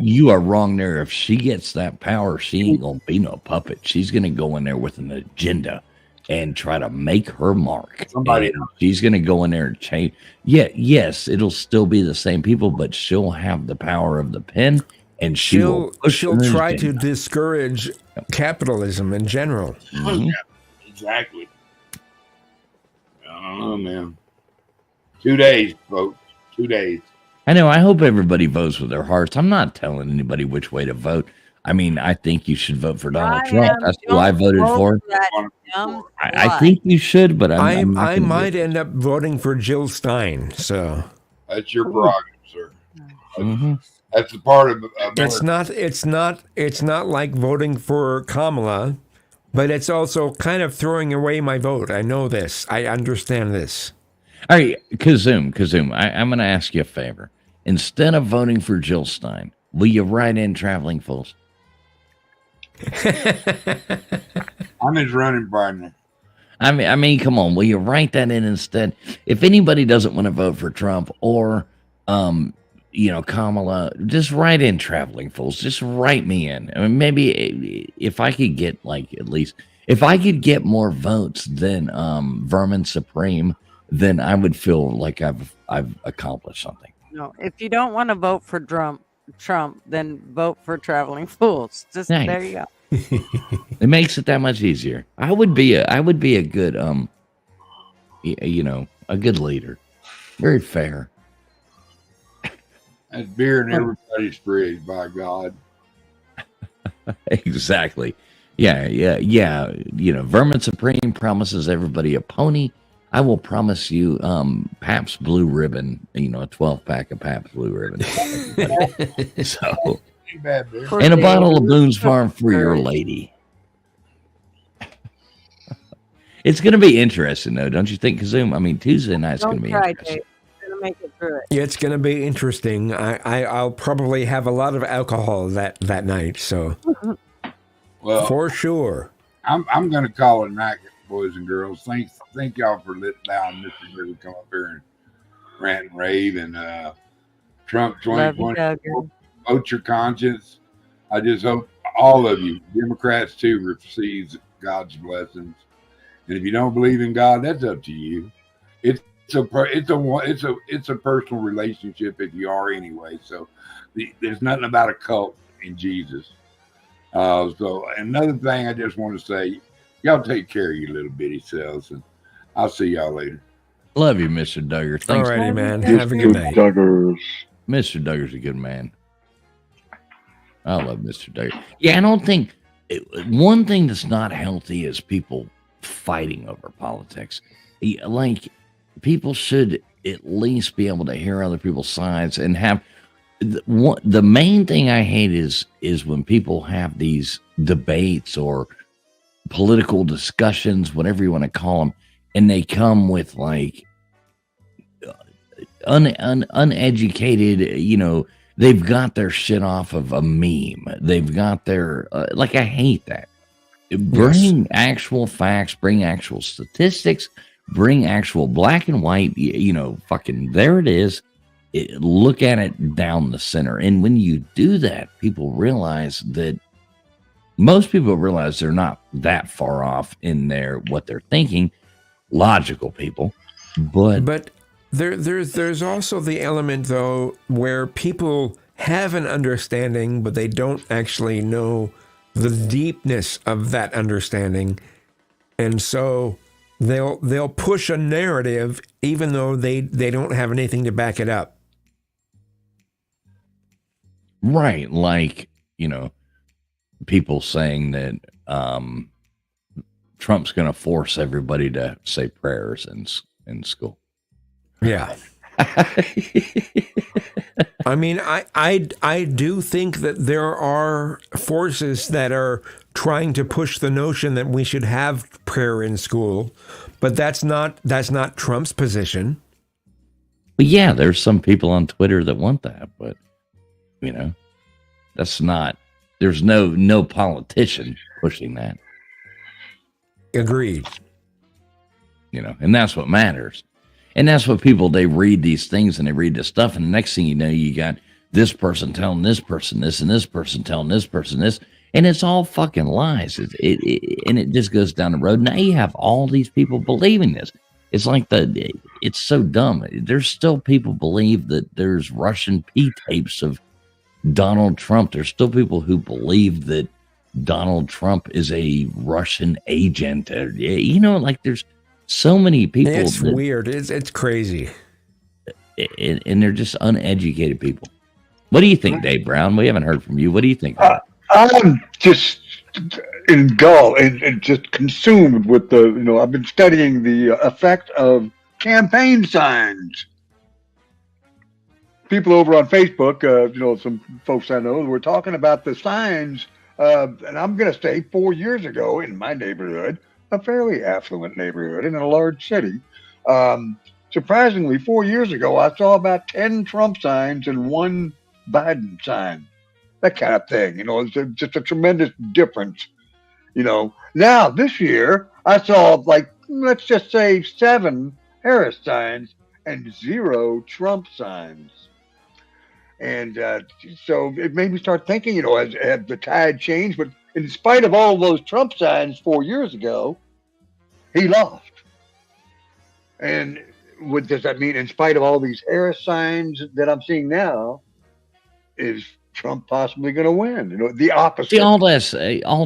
You are wrong there. If she gets that power, she ain't gonna be no puppet. She's gonna go in there with an agenda and try to make her mark. Somebody- And she's gonna go in there and change. Yeah, yes, it'll still be the same people, but she'll have the power of the pen, and she'll She'll try to discourage capitalism in general. Mhm. Exactly. Oh man. 2 days, folks. 2 days. I know. I hope everybody votes with their hearts. I'm not telling anybody which way to vote. I mean, I think you should vote for Donald Trump. That's who I voted for. I think you should, but I'm not I gonna might end up voting for Jill Stein. So That's your prerogative, sir. Mhm. That's the part of it's not like voting for Kamala, but it's also kind of throwing away my vote. I know this. I understand this. All right, Kazoom, I'm going to ask you a favor. Instead of voting for Jill Stein, will you write in Traveling Fools? I'm his running partner. I mean, come on, will you write that in instead? If anybody doesn't want to vote for Trump or, Kamala, just write in Traveling Fools. Just write me in. I mean, maybe if I could get if I could get more votes than Vermin Supreme, then I would feel like I've accomplished something. No, if you don't want to vote for Trump, then vote for Traveling Fools. Just Nice. there you go. It makes it that much easier. I would be a good a good leader. Very fair. That's beer in everybody's fridge, by God. Exactly. Yeah. Vermin Supreme promises everybody a pony. I will promise you Pabst Blue Ribbon, a 12-pack of Pabst Blue Ribbon. So, Ain't bad beer. and a bottle of Boone's Farm for your lady. It's going to be interesting, though, don't you think, Kazoom? I mean, Tuesday night's going to be interesting. Dave. You're gonna make it through it. It's going to be interesting. I'll probably have a lot of alcohol that night. So, Well, for sure. I'm going to call it night, boys and girls. Thank y'all for letting down Mr. River come up here and rant and rave and Trump Love you, 2020. Vote your conscience. I just hope all of you, Democrats too, receives God's blessings. And if you don't believe in God, that's up to you. It's a personal relationship if you are anyway. So there's nothing about a cult in Jesus. So another thing I just want to say, y'all take care of your little bitty selves, and I'll see y'all later. Love you, Mr. Duggar. Thanks. Alrighty, man. Have a good night. Duggars. Mr. Duggar's a good man. I love Mr. Duggar. Yeah, I don't think one thing that's not healthy is people fighting over politics. Like, people should at least be able to hear other people's sides and have the main thing I hate is when people have these debates or political discussions, whatever you want to call them, and they come with like uneducated, they've got their shit off of a meme. They've got their I hate that. Bring actual facts, bring actual statistics, bring actual black and white, fucking there it is. Look at it down the center. And when you do that, most people realize they're not that far off in what they're thinking. Logical people. But there's also the element, though, where people have an understanding, but they don't actually know the deepness of that understanding. And so they'll push a narrative even though they don't have anything to back it up. Right. Like, people saying that Trump's going to force everybody to say prayers in school. Yeah. I mean, I do think that there are forces that are trying to push the notion that we should have prayer in school, but that's not Trump's position. But yeah, there's some people on Twitter that want that, but that's not. There's no politician pushing that. Agreed. And that's what matters. And that's what people, they read these things and they read this stuff. And the next thing you know, you got this person telling this person this and this person telling this person this. And it's all fucking lies. And it just goes down the road. Now you have all these people believing this. It's like it's so dumb. There's still people believe that there's Russian P-tapes of Donald Trump. There's still people who believe that Donald Trump is a Russian agent. Like there's so many people. It's weird. It's crazy. And they're just uneducated people. What do you think, Dave Brown? We haven't heard from you. What do you think? I'm just engulfed and just consumed with I've been studying the effect of campaign signs. People over on Facebook, some folks I know, were talking about the signs, and I'm going to say 4 years ago in my neighborhood, a fairly affluent neighborhood in a large city. Surprisingly, 4 years ago, I saw about 10 Trump signs and 1 Biden sign. That kind of thing. It's just a tremendous difference. Now this year, I saw let's just say 7 Harris signs and 0 Trump signs. And so it made me start thinking, as the tide changed, but in spite of all those Trump signs 4 years ago, he lost. And what does that mean? In spite of all these Harris signs that I'm seeing now, is Trump possibly going to win? The opposite. See, all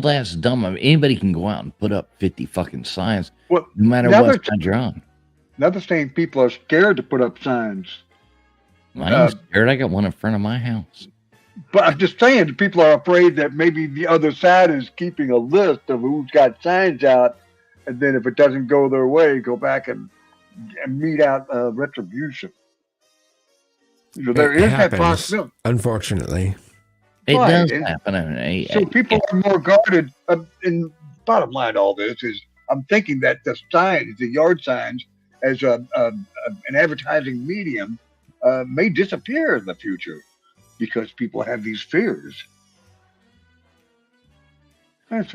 that's dumb. I mean, anybody can go out and put up 50 fucking signs, no matter what side you're on. Another thing, people are scared to put up signs. I ain't scared. I got one in front of my house. But I'm just saying, people are afraid that maybe the other side is keeping a list of who's got signs out, and then if it doesn't go their way, go back and mete out retribution. There is that possibility. Unfortunately, it does happen. So people are more guarded. And bottom line, all this is, I'm thinking that the signs, the yard signs, as an advertising medium, may disappear in the future because people have these fears.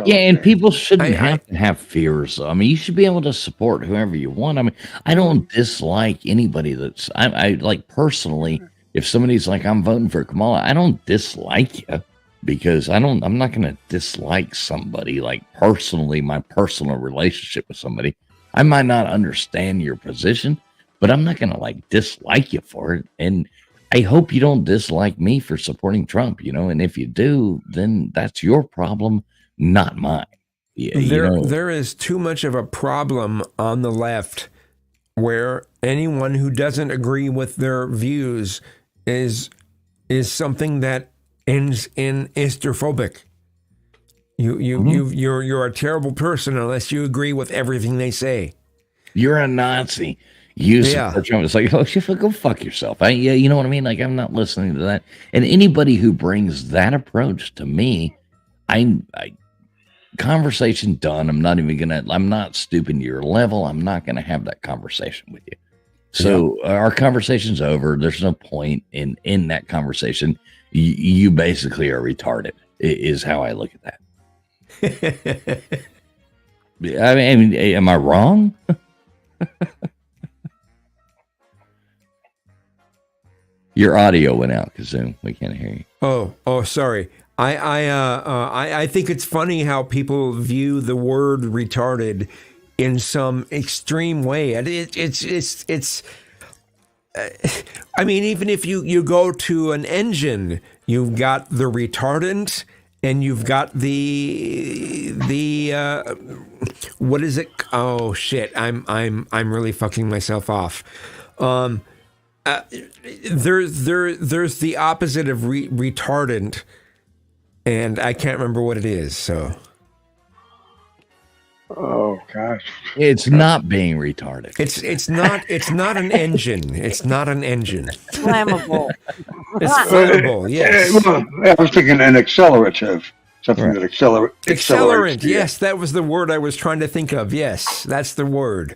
Yeah, and people shouldn't have to have fears. I mean, you should be able to support whoever you want. I mean, I don't dislike anybody that's. I like personally. If somebody's like, I'm voting for Kamala, I don't dislike you because I'm not going to dislike somebody. Like personally, my personal relationship with somebody, I might not understand your position, but I'm not going to dislike you for it. And I hope you don't dislike me for supporting Trump. And if you do, then that's your problem. Not mine. There is too much of a problem on the left where anyone who doesn't agree with their views is something that ends in estrophobic. You're a terrible person unless you agree with everything they say. You're a Nazi. You support Trump. It's like, oh, go fuck yourself. You know what I mean? Like, I'm not listening to that. And anybody who brings that approach to me, I conversation done. I'm not stooping to your level. I'm not gonna have that conversation with you. So our conversation's over. There's no point in that conversation. You basically are retarded, is how I look at that. I mean, am I wrong? Your audio went out, Kazoom. We can't hear you. Oh, sorry. I think it's funny how people view the word retarded in some extreme way. And it's I mean, even if you go to an engine, you've got the retardant and you've got the what is it? Oh shit. I'm really fucking myself off. There's the opposite of retardant, and I can't remember what it is. So Oh gosh. It's not being retarded. It's not an engine. It's not an engine. Flammable. It's flammable. Yes. I was thinking an accelerative, something that accelerates. Accelerant. Yes, that was the word I was trying to think of. Yes, that's the word.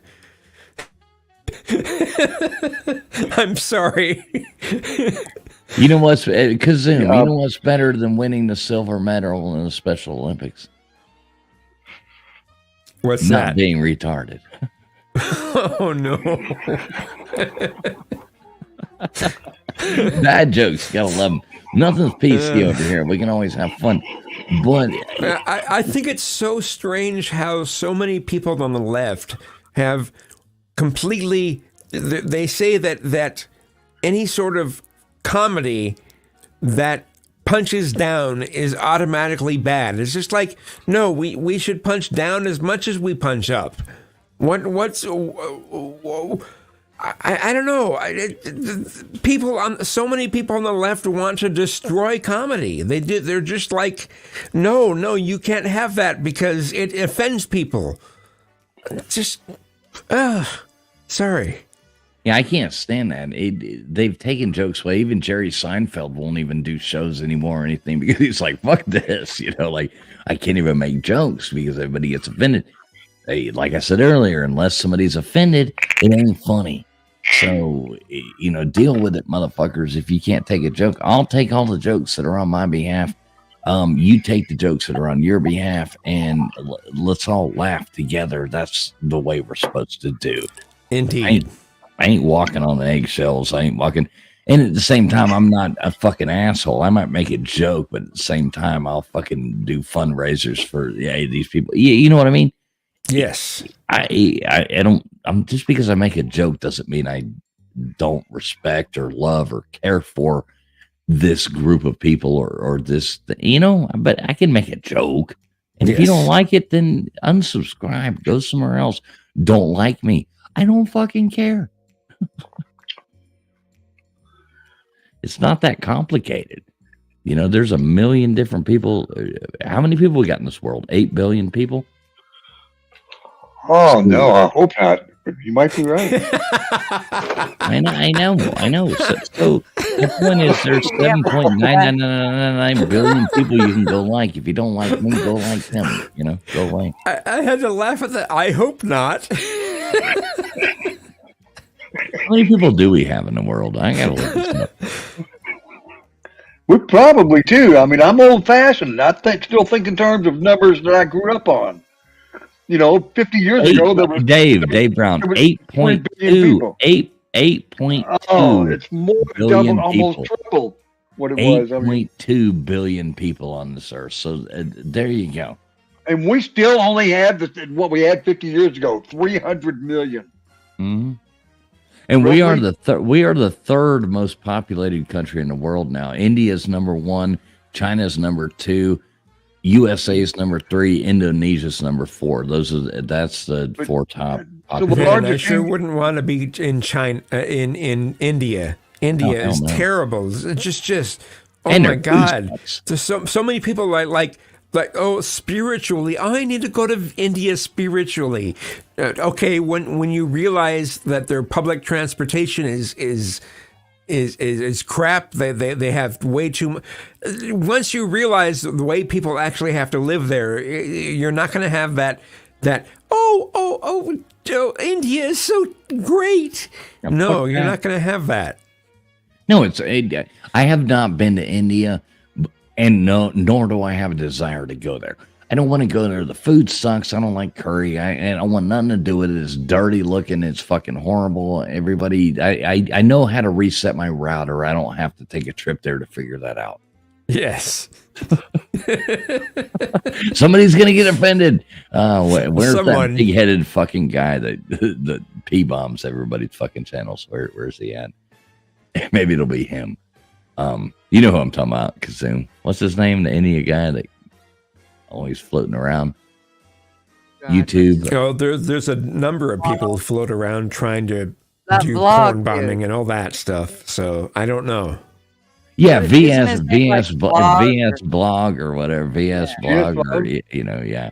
I'm sorry. You know what's Kazoom? You know what's better than winning the silver medal in the Special Olympics? What's not that? being retarded. Oh no. Bad jokes, gotta love them. Nothing's PC over here. We can always have fun, but I think it's so strange how so many people on the left have completely. They say that any sort of comedy that punches down is automatically bad. It's just like, no, we should punch down as much as we punch up. What's I don't know. So many people on the left want to destroy comedy. They're just like, no, you can't have that because it offends people. Just, sorry. yeah, I can't stand that. They've taken jokes away. Even Jerry Seinfeld won't even do shows anymore or anything because he's like, fuck this. Like, I can't even make jokes because everybody gets offended. Like I said earlier, unless somebody's offended, it ain't funny. So, deal with it, motherfuckers. If you can't take a joke, I'll take all the jokes that are on my behalf. You take the jokes that are on your behalf, and let's all laugh together. That's the way we're supposed to do. Indeed. I ain't walking on eggshells. I ain't walking. And at the same time, I'm not a fucking asshole. I might make a joke, but at the same time, I'll fucking do fundraisers for these people. You know what I mean? Yes. I don't. I'm just because I make a joke doesn't mean I don't respect or love or care for this group of people or this. But I can make a joke, and if you don't like it, then unsubscribe. Go somewhere else. Don't like me. I don't fucking care. It's not that complicated. There's a million different people. How many people we got in this world? 8 billion people? Oh, no, I hope not. But you might be right. I know. So the point is there's 7.9999 billion people you can go like. If you don't like me, go like them. Go away. I had to laugh at that. I hope not. How many people do we have in the world? I gotta look this up. We probably do. I mean, I'm old-fashioned. Still think in terms of numbers that I grew up on. 50 years ago, there was Dave Brown, 8.2, 8.2. Oh, it's more than double, billion almost people. triple what it was. 8.2 billion people on this earth. So there you go. And we still only have what we had 50 years ago, 300 million. Mm-hmm. And we are the third most populated country in the world now. India is number 1, China is number 2, USA is number 3, Indonesia is number 4. That's the 4 top. Man, I sure wouldn't want to be in China, in India. India is terrible. It's just oh my God. There's so many people like spiritually. I need to go to India spiritually. Okay, when you realize that their public transportation is crap, they have way too much. Once you realize the way people actually have to live there, you're not going to have that. India is so great. No, you're not going to have that. No, I have not been to India. And nor do I have a desire to go there. I don't want to go there. The food sucks. I don't like curry. I don't want nothing to do with it. It's dirty looking. It's fucking horrible. Everybody, I know how to reset my router. I don't have to take a trip there to figure that out. Yes. Somebody's going to get offended. Where's that big-headed fucking guy that P-bombs everybody's fucking channels? Where's he at? Maybe it'll be him. You know who I'm talking about, Kazoom. What's his name? The India guy that always floating around. YouTube. Oh, there's a number of people who float around trying to do porn bombing and all that stuff. So I don't know. Yeah, VS blog or whatever. VS blog or yeah.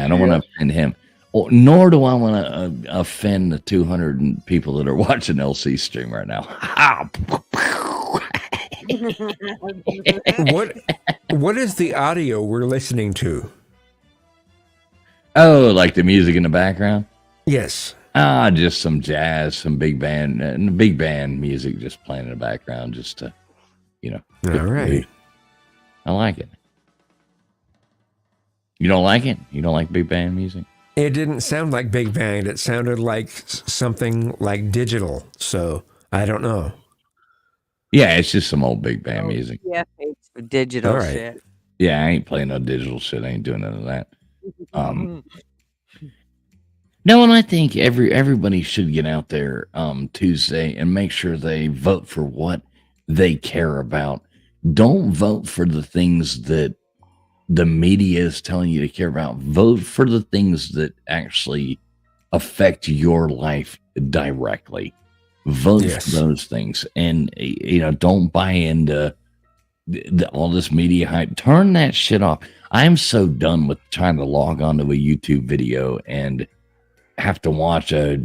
I don't want to offend him. nor do I want to offend the 200 people that are watching LC stream right now. What is the audio we're listening to? Oh, like the music in the background? Yes. Just some jazz, some big band, and big band music just playing in the background, just to, All right. I like it. You don't like it? You don't like big band music? It didn't sound like big band. It sounded like something like digital. So I don't know. Yeah, it's just some old big band music. Yeah, it's digital All right. shit. Yeah, I ain't playing no digital shit. I ain't doing none of that. No, and I think everybody should get out there Tuesday and make sure they vote for what they care about. Don't vote for the things that the media is telling you to care about. Vote for the things that actually affect your life directly. Vote for those things, and don't buy into all this media hype. Turn that shit off. I'm so done with trying to log onto a YouTube video and have to watch a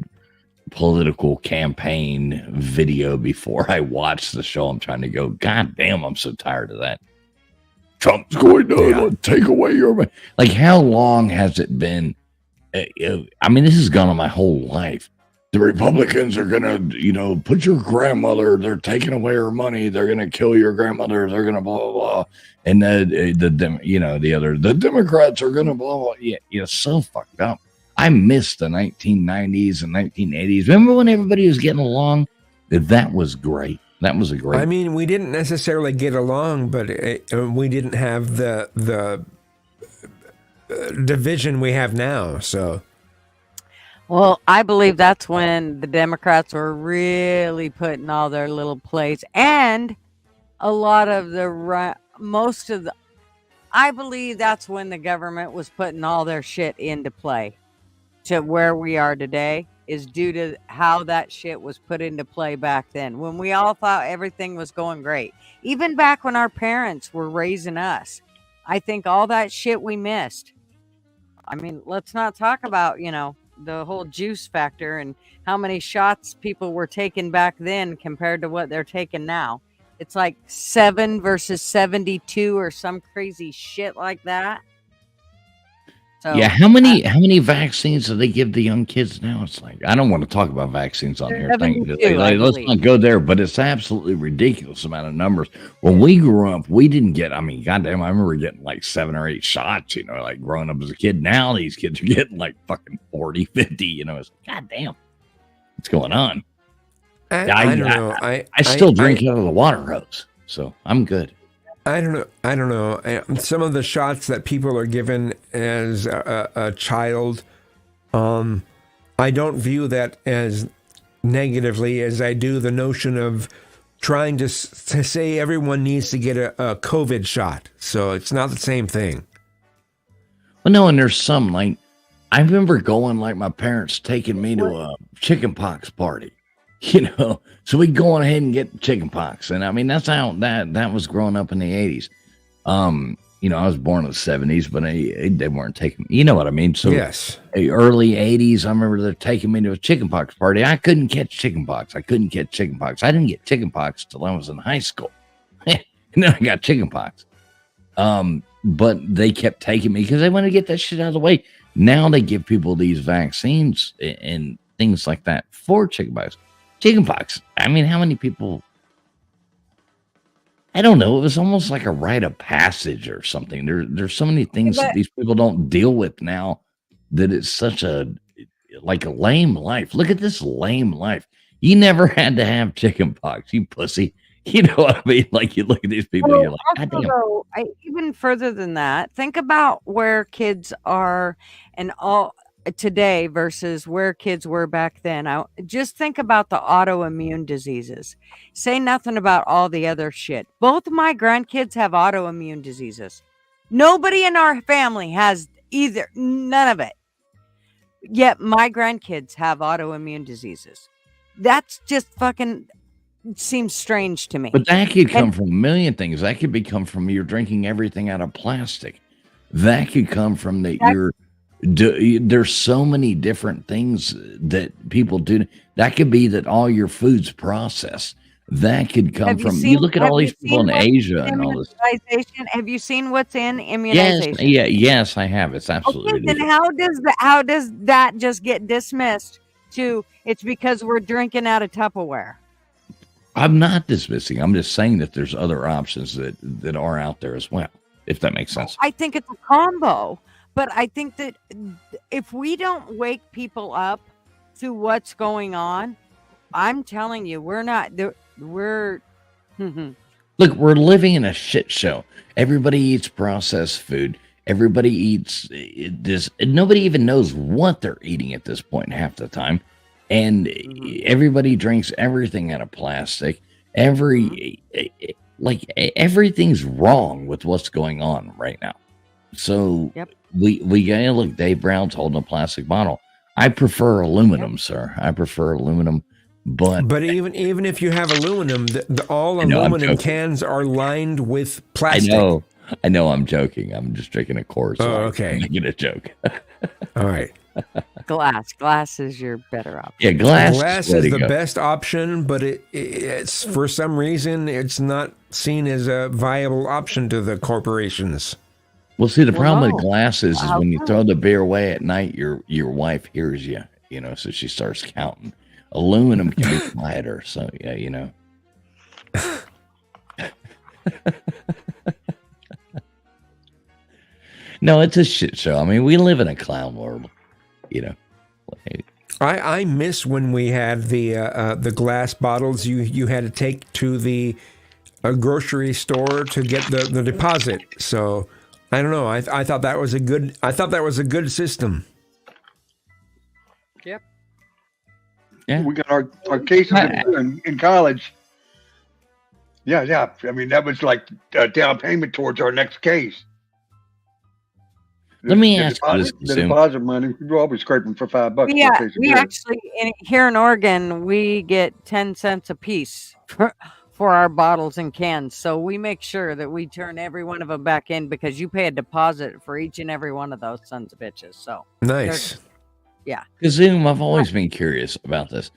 political campaign video before I watch the show. I'm trying to go, God damn, I'm so tired of that. Trump's going to take away your... Like, how long has it been? I mean, this has gone on my whole life. The Republicans are going to, put your grandmother, they're taking away her money, they're going to kill your grandmother, they're going to blah, blah, blah. And the Democrats are going to blah, blah. Yeah, so fucked up. I miss the 1990s and 1980s. Remember when everybody was getting along? That was great. That was a great... I mean, we didn't necessarily get along, but we didn't have the division we have now, so... Well, I believe that's when the Democrats were really putting all their little plays, and a lot of I believe that's when the government was putting all their shit into play to where we are today, is due to how that shit was put into play back then, when we all thought everything was going great. Even back when our parents were raising us, I think all that shit we missed. I mean, let's not talk about, the whole juice factor and how many shots people were taking back then compared to what they're taking now. It's like 7 versus 72 or some crazy shit like that. So, yeah, how many vaccines do they give the young kids now? It's like, I don't want to talk about vaccines on here. Let's not go there, but it's absolutely ridiculous amount of numbers. When we grew up, we didn't get, goddamn, I remember getting like 7 or 8 shots, like growing up as a kid. Now these kids are getting like fucking 40, 50, it's like, goddamn, what's going on? I don't know. I still drink out of the water hose, so I'm good. I don't know. Some of the shots that people are given as a child, I don't view that as negatively as I do the notion of trying to say everyone needs to get a COVID shot. So it's not the same thing. Well, no, and there's some, like, I remember going, like, my parents taking me to a chickenpox party. So we go on ahead and get chicken pox. And I mean, that's how that was growing up in the 80s. I was born in the 70s, but they weren't taking, you know what I mean? So yes, early 80s, I remember they're taking me to a chicken pox party. I couldn't catch chicken pox. I didn't get chicken pox till I was in high school. And then I got chicken pox. But they kept taking me because they want to get that shit out of the way. Now they give people these vaccines and things like that for chicken pox. Chickenpox. I mean, how many people? I don't know. It was almost like a rite of passage or something. There's so many things that these people don't deal with now that it's such a lame life. Look at this lame life. You never had to have chickenpox, you pussy. You know what I mean? Like, you look at these people, you're like, God damn. Even further than that, think about where kids are and all today versus where kids were back then. Just think about the autoimmune diseases. Say nothing about all the other shit. Both of my grandkids have autoimmune diseases. Nobody in our family has either, none of it. Yet my grandkids have autoimmune diseases. That's just fucking seems strange to me. But that could come from a million things. That could come from you're drinking everything out of plastic. That could come from that you're There's so many different things that people do. That could be that all your food's processed. That could come from. You look at all these people in Asia and all this. Immunization. Have you seen what's in Yes, immunization? yes, I have. It's absolutely Okay, then ridiculous. how does that just get dismissed to it's because we're drinking out of Tupperware? I'm not dismissing. I'm just saying that there's other options that are out there as well. If that makes sense. I think it's a combo, but I think that if we don't wake people up to what's going on, I'm telling you, we're not. We're Look, we're living in a shit show. Everybody eats processed food. Everybody eats this. Nobody even knows what they're eating at this point half the time. And everybody drinks everything out of plastic. Everything's wrong with what's going on right now. So we gotta look. Dave Brown's holding a plastic bottle. I prefer aluminum, sir. I prefer aluminum. But even if you have aluminum, all I know, I'm aluminum joking. cans are lined with plastic. I know. I'm joking. I'm just drinking a Coors. Oh, Light. okay. I'm making a joke. All right. glass is your better option. Yeah, glass is way to the go. best option, but it's for some reason it's not seen as a viable option to the corporations. Well, see, the problem with no. glass is How when you come? throw the beer away at night, your wife hears you. So she starts counting. Aluminum can be quieter, so yeah. No, it's a shit show. I mean, we live in a clown world. I miss when we had the glass bottles you had to take to the grocery store to get the deposit. So I don't know. I thought that was a good system. Yep. Yeah. We got our cases in college. Yeah. I mean, that was like a down payment towards our next case. Let me ask you this, the deposit money. We're always scraping for $5 for a Yeah, case of we beer. actually here in Oregon we get 10 cents a piece for our bottles and cans. So we make sure that we turn every one of them back in because you pay a deposit for each and every one of those sons of bitches. So nice. Yeah. Kazoom, I've always been curious about this.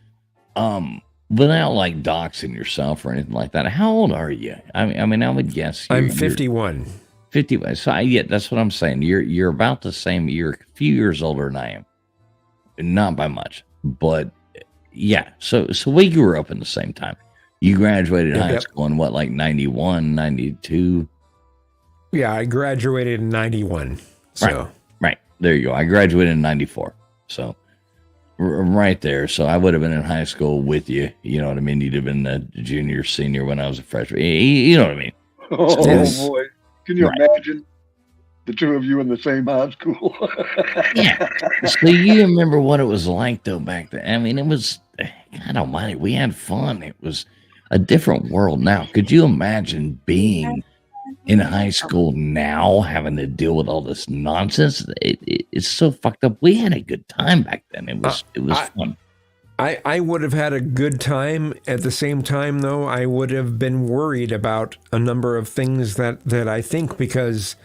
Without like doxing yourself or anything like that, how old are you? I mean, I would guess I'm 51. 51. So that's what I'm saying. You're about the same. You're a few years older than I am, not by much, but yeah. So we grew up in the same time. You graduated high school in what, like 91, 92? Yeah, I graduated in 91. So right. There you go. I graduated in 94. So right there. So I would have been in high school with you. You know what I mean? You'd have been a junior, senior when I was a freshman. You know what I mean? Oh, So- boy. Can you Right. imagine the two of you in the same high school? So you remember what it was like though back then? I mean, it was, God almighty, we had fun. It was a different world now. Could you imagine being in high school now, having to deal with all this nonsense? It's so fucked up. We had a good time back then. It was fun. I would have had a good time. At the same time, though, I would have been worried about a number of things that I think, because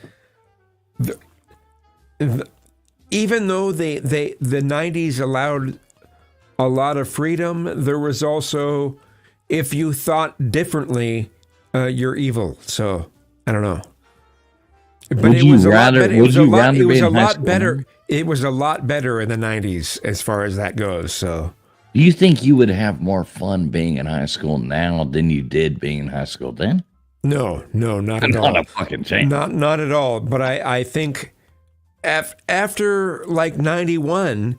even though the 90s allowed a lot of freedom, there was also, if you thought differently, you're evil. So I don't know. But Would it you was rather- it was would a you lot, rather it was be a in high lot school better. now? It was a lot better in the 90s as far as that goes. So Do you think you would have more fun being in high school now than you did being in high school then? no, not at all. Not a fucking chance. Not at all. But I think after like 91,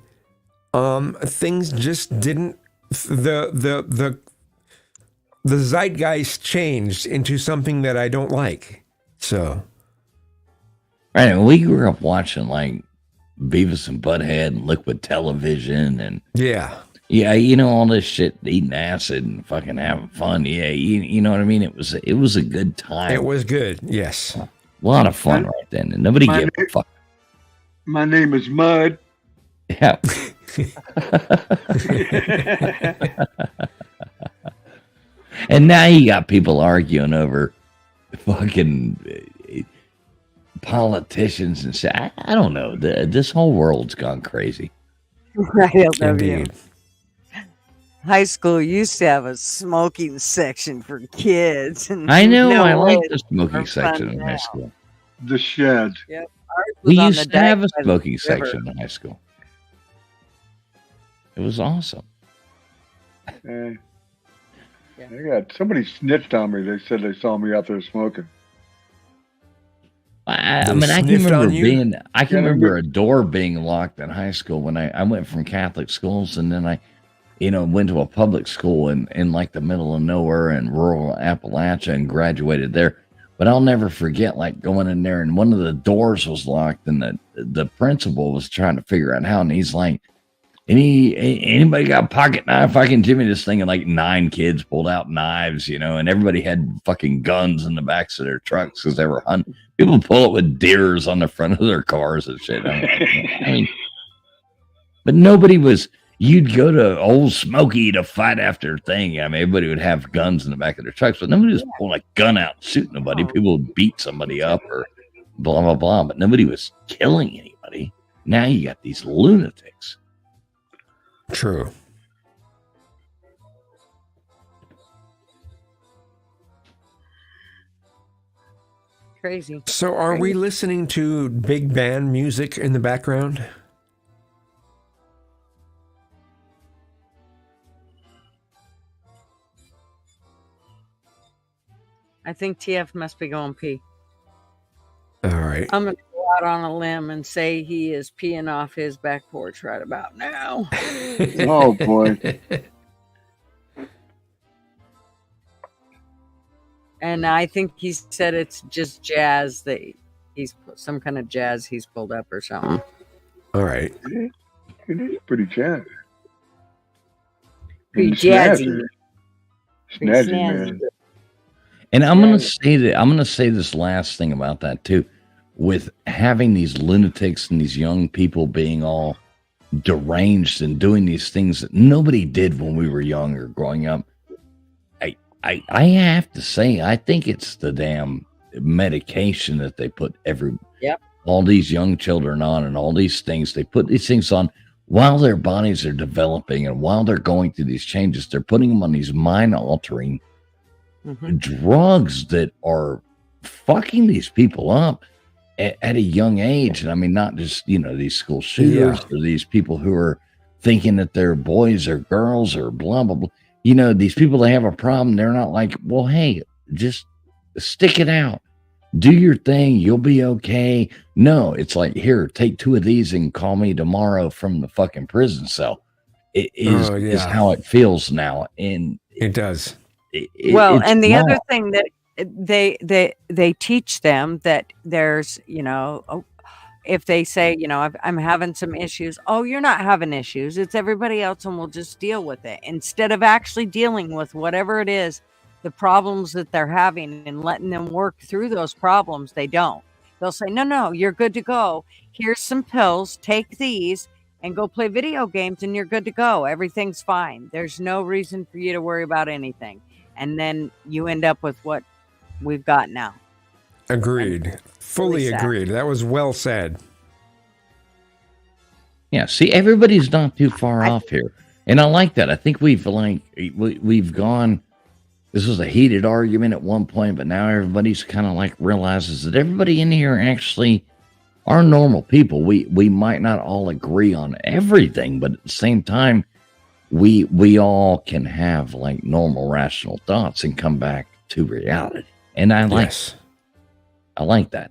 things just didn't. The zeitgeist changed into something that I don't like. So Right. We grew up watching like Beavis and Butthead and Liquid Television and yeah. All this shit, eating acid and fucking having fun. Yeah, you know what I mean? It was a good time. It was good. Yes. A lot of fun right then. And nobody gave a fuck. My name is Mud. Yeah. And now you got people arguing over fucking politicians and shit. I don't know. This whole world's gone crazy. I love you. Indeed. High school used to have a smoking section for kids. And I know. no I way like the smoking they're section fun in high now. school. The shed. Yep. Ours We was on the used to have a deck by the smoking river. section in high school. It was awesome. I got somebody snitched on me. They said they saw me out there smoking. I They mean, I can sniffed remember on you? I can remember a door being locked in high school when I went from Catholic schools, and then I, went to a public school in like the middle of nowhere in rural Appalachia and graduated there. But I'll never forget like going in there and one of the doors was locked, and the principal was trying to figure out how, and he's like, anybody got a pocket knife? I can jimmy this thing, and like 9 kids pulled out knives, and everybody had fucking guns in the backs of their trucks because they were hunting. People pull it with deers on the front of their cars and shit. I mean, but nobody was. You'd go to Old Smoky to fight after thing. I mean, everybody would have guns in the back of their trucks, but nobody was pulling a gun out and shooting nobody. People would beat somebody up or blah blah blah, but nobody was killing anybody. Now you got these lunatics. True. Crazy. So, are we listening to big band music in the background? I think TF must be going pee. All right. I'm going to go out on a limb and say he is peeing off his back porch right about now. Oh boy. And I think he said it's just jazz that he's some kind of jazz he's pulled up or something. All right. It is pretty jazzy. Pretty And jazzy. Snazzy, man. And I'm gonna say this last thing about that too, with having these lunatics and these young people being all deranged and doing these things that nobody did when we were young or growing up. I have to say, I think it's the damn medication that they put all these young children on, and all these things. They put these things on while their bodies are developing and while they're going through these changes. They're putting them on these mind-altering drugs that are fucking these people up at a young age. And I mean, not just, these school shooters or these people who are thinking that they're boys or girls or blah, blah, blah. These people that have a problem, they're not like, well, hey, just stick it out. Do your thing. You'll be okay. No, it's like, here, take 2 of these and call me tomorrow from the fucking prison cell. It is how it feels now. And it does. And the other thing that they teach them that there's, if they say, I'm having some issues. Oh, you're not having issues. It's everybody else, and we'll just deal with it. Instead of actually dealing with whatever it is, the problems that they're having, and letting them work through those problems, they don't. They'll say, no, you're good to go. Here's some pills. Take these and go play video games, and you're good to go. Everything's fine. There's no reason for you to worry about anything. And then you end up with what we've got now. Agreed. Fully agreed. That was well said. Yeah, see, everybody's not too far off here. And I like that. I think we've gone, this was a heated argument at one point, but now everybody's kind of like realizes that everybody in here actually are normal people. We might not all agree on everything, but at the same time, we all can have like normal rational thoughts and come back to reality. And I like that.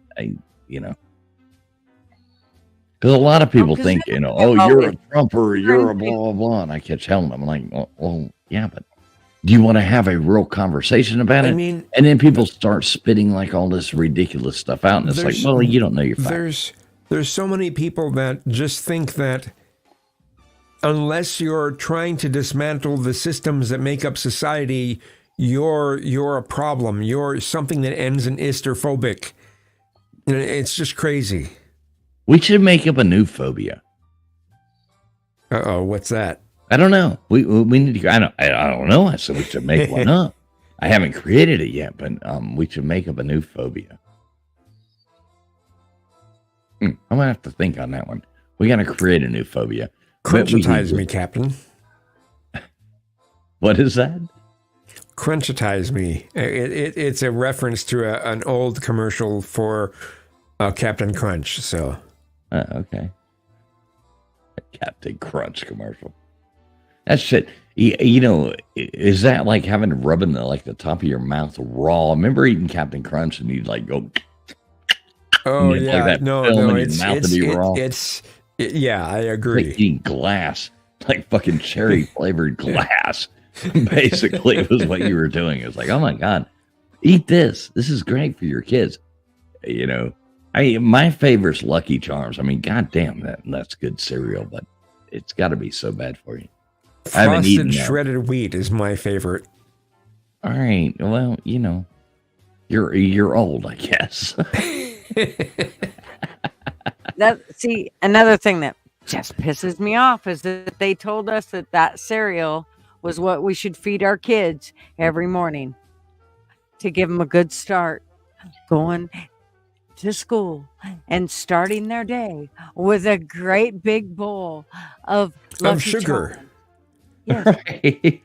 Because a lot of people think, oh, you're a Trumper, you're a blah, blah, blah. And I keep telling them, I'm like, well, yeah, but do you want to have a real conversation about it? I mean, and then people start spitting like all this ridiculous stuff out. And it's like, well, you don't know your facts. There's so many people that just think that unless you're trying to dismantle the systems that make up society, you're a problem. You're something that ends in isterphobic. It's just crazy. We should make up a new phobia. Uh-oh, what's that? I don't know. We need to. I don't know. I said we should make one up. I haven't created it yet, but we should make up a new phobia. I'm gonna have to think on that one. We gotta create a new phobia. But we Crunchitize need me, to- Captain. What is that? Crunchitize me. It's a reference to an old commercial for Captain Crunch. So, Okay. Captain Crunch commercial. That shit. You know, is that like having to rub in the top of your mouth raw? I remember eating Captain Crunch and you'd like go. oh You'd yeah, that no, film no, in your it's mouth it's would be raw. yeah, I agree. Like eating glass, like fucking cherry flavored glass. Basically, it was what you were doing. It was like, oh my god, eat this. This is great for your kids. You know, my favorite's Lucky Charms. I mean, goddamn, that's good cereal, but it's got to be so bad for you. I haven't eaten Frosted that. shredded wheat is my favorite. All right, well, you know, you're old, I guess. See, another thing that just pisses me off is that they told us that cereal was what we should feed our kids every morning to give them a good start going to school and starting their day with a great big bowl of Lucky sugar. Charms. Yes. Right?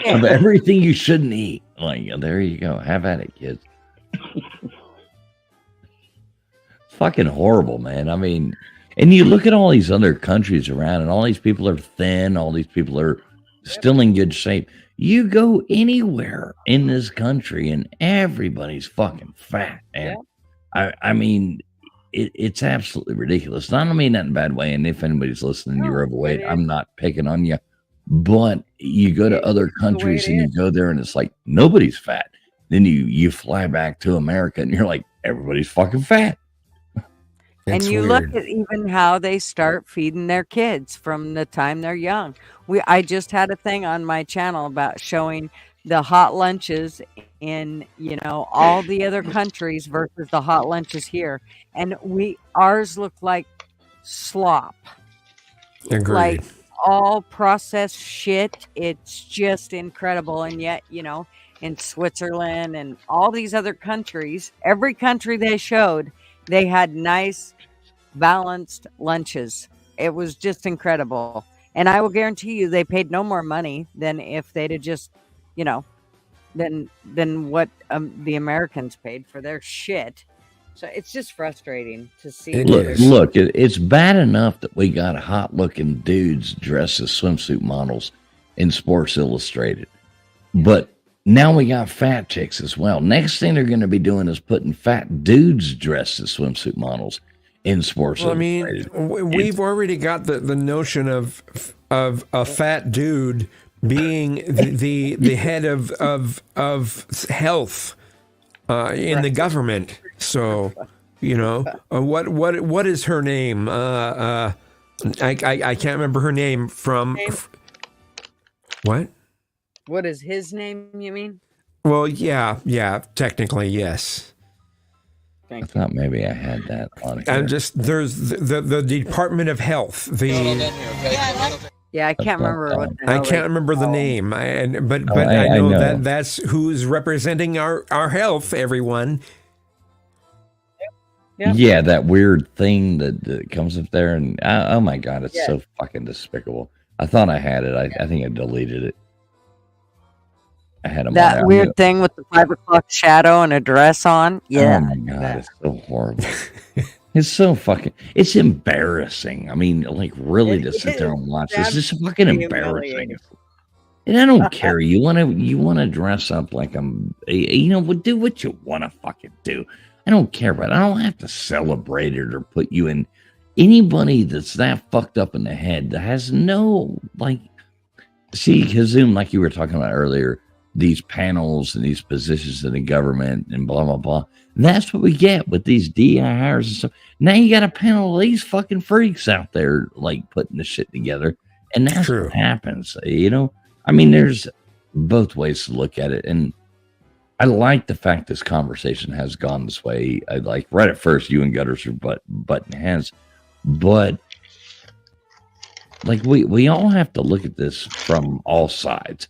Of everything you shouldn't eat. Like, there you go. Have at it, kids. Fucking horrible, man. I mean, and you look at all these other countries around, and all these people are thin. All these people are still in good shape. You go anywhere in this country, and everybody's fucking fat. And I mean, it's absolutely ridiculous. And I don't mean that in a bad way. And if anybody's listening, you're overweight, I'm not picking on you. But you go to other countries and you go there, and it's like nobody's fat. Then you fly back to America, and you're like, everybody's fucking fat. And It's you weird. look at even how they start feeding their kids from the time they're young. I just had a thing on my channel about showing the hot lunches in, all the other countries versus the hot lunches here. And ours look like slop. Agreed. Like all processed shit. It's just incredible. And yet, in Switzerland and all these other countries, every country they showed, they had nice, balanced lunches. It was just incredible. And I will guarantee you they paid no more money than if they'd have just, than what the Americans paid for their shit. So it's just frustrating to see. It's bad enough that we got hot-looking dudes dressed as swimsuit models in Sports Illustrated. But now we got fat chicks as well. Next thing they're going to be doing is putting fat dudes dressed as swimsuit models in Sports Illustrated. I mean, we've already got the notion of a fat dude being the head of health in the government. So, what is her name? I can't remember her name from what? What is his name, you mean? Well, yeah, technically, yes. I thought maybe I had that on here. And just there's the Department of Health. Yeah, I can't remember what the I hell can't they remember the call name. But I I know know. that's who's representing our health. Everyone. Yeah, that weird thing that comes up there, and oh my god, it's so fucking despicable. I thought I had it. I think I deleted it. I had them that weird thing with the 5 o'clock shadow and a dress on. Yeah. Oh my god, it's so horrible. It's so fucking. It's embarrassing. I mean, like really, to sit there and watch this. It's just fucking embarrassing. And I don't care. You want to dress up like I'm. Do what you want to fucking do. I don't care, but I don't have to celebrate it or put you in. Anybody that's that fucked up in the head that has no see, Kazoom, like you were talking about earlier, these panels and these positions in the government and blah blah blah. That's what we get with these DI hires and stuff. Now you got a panel of these fucking freaks out there like putting the shit together, and that's what happens. I mean, there's both ways to look at it, and I like the fact this conversation has gone this way. I like right at first, you and Gutters are butting heads, but like we all have to look at this from all sides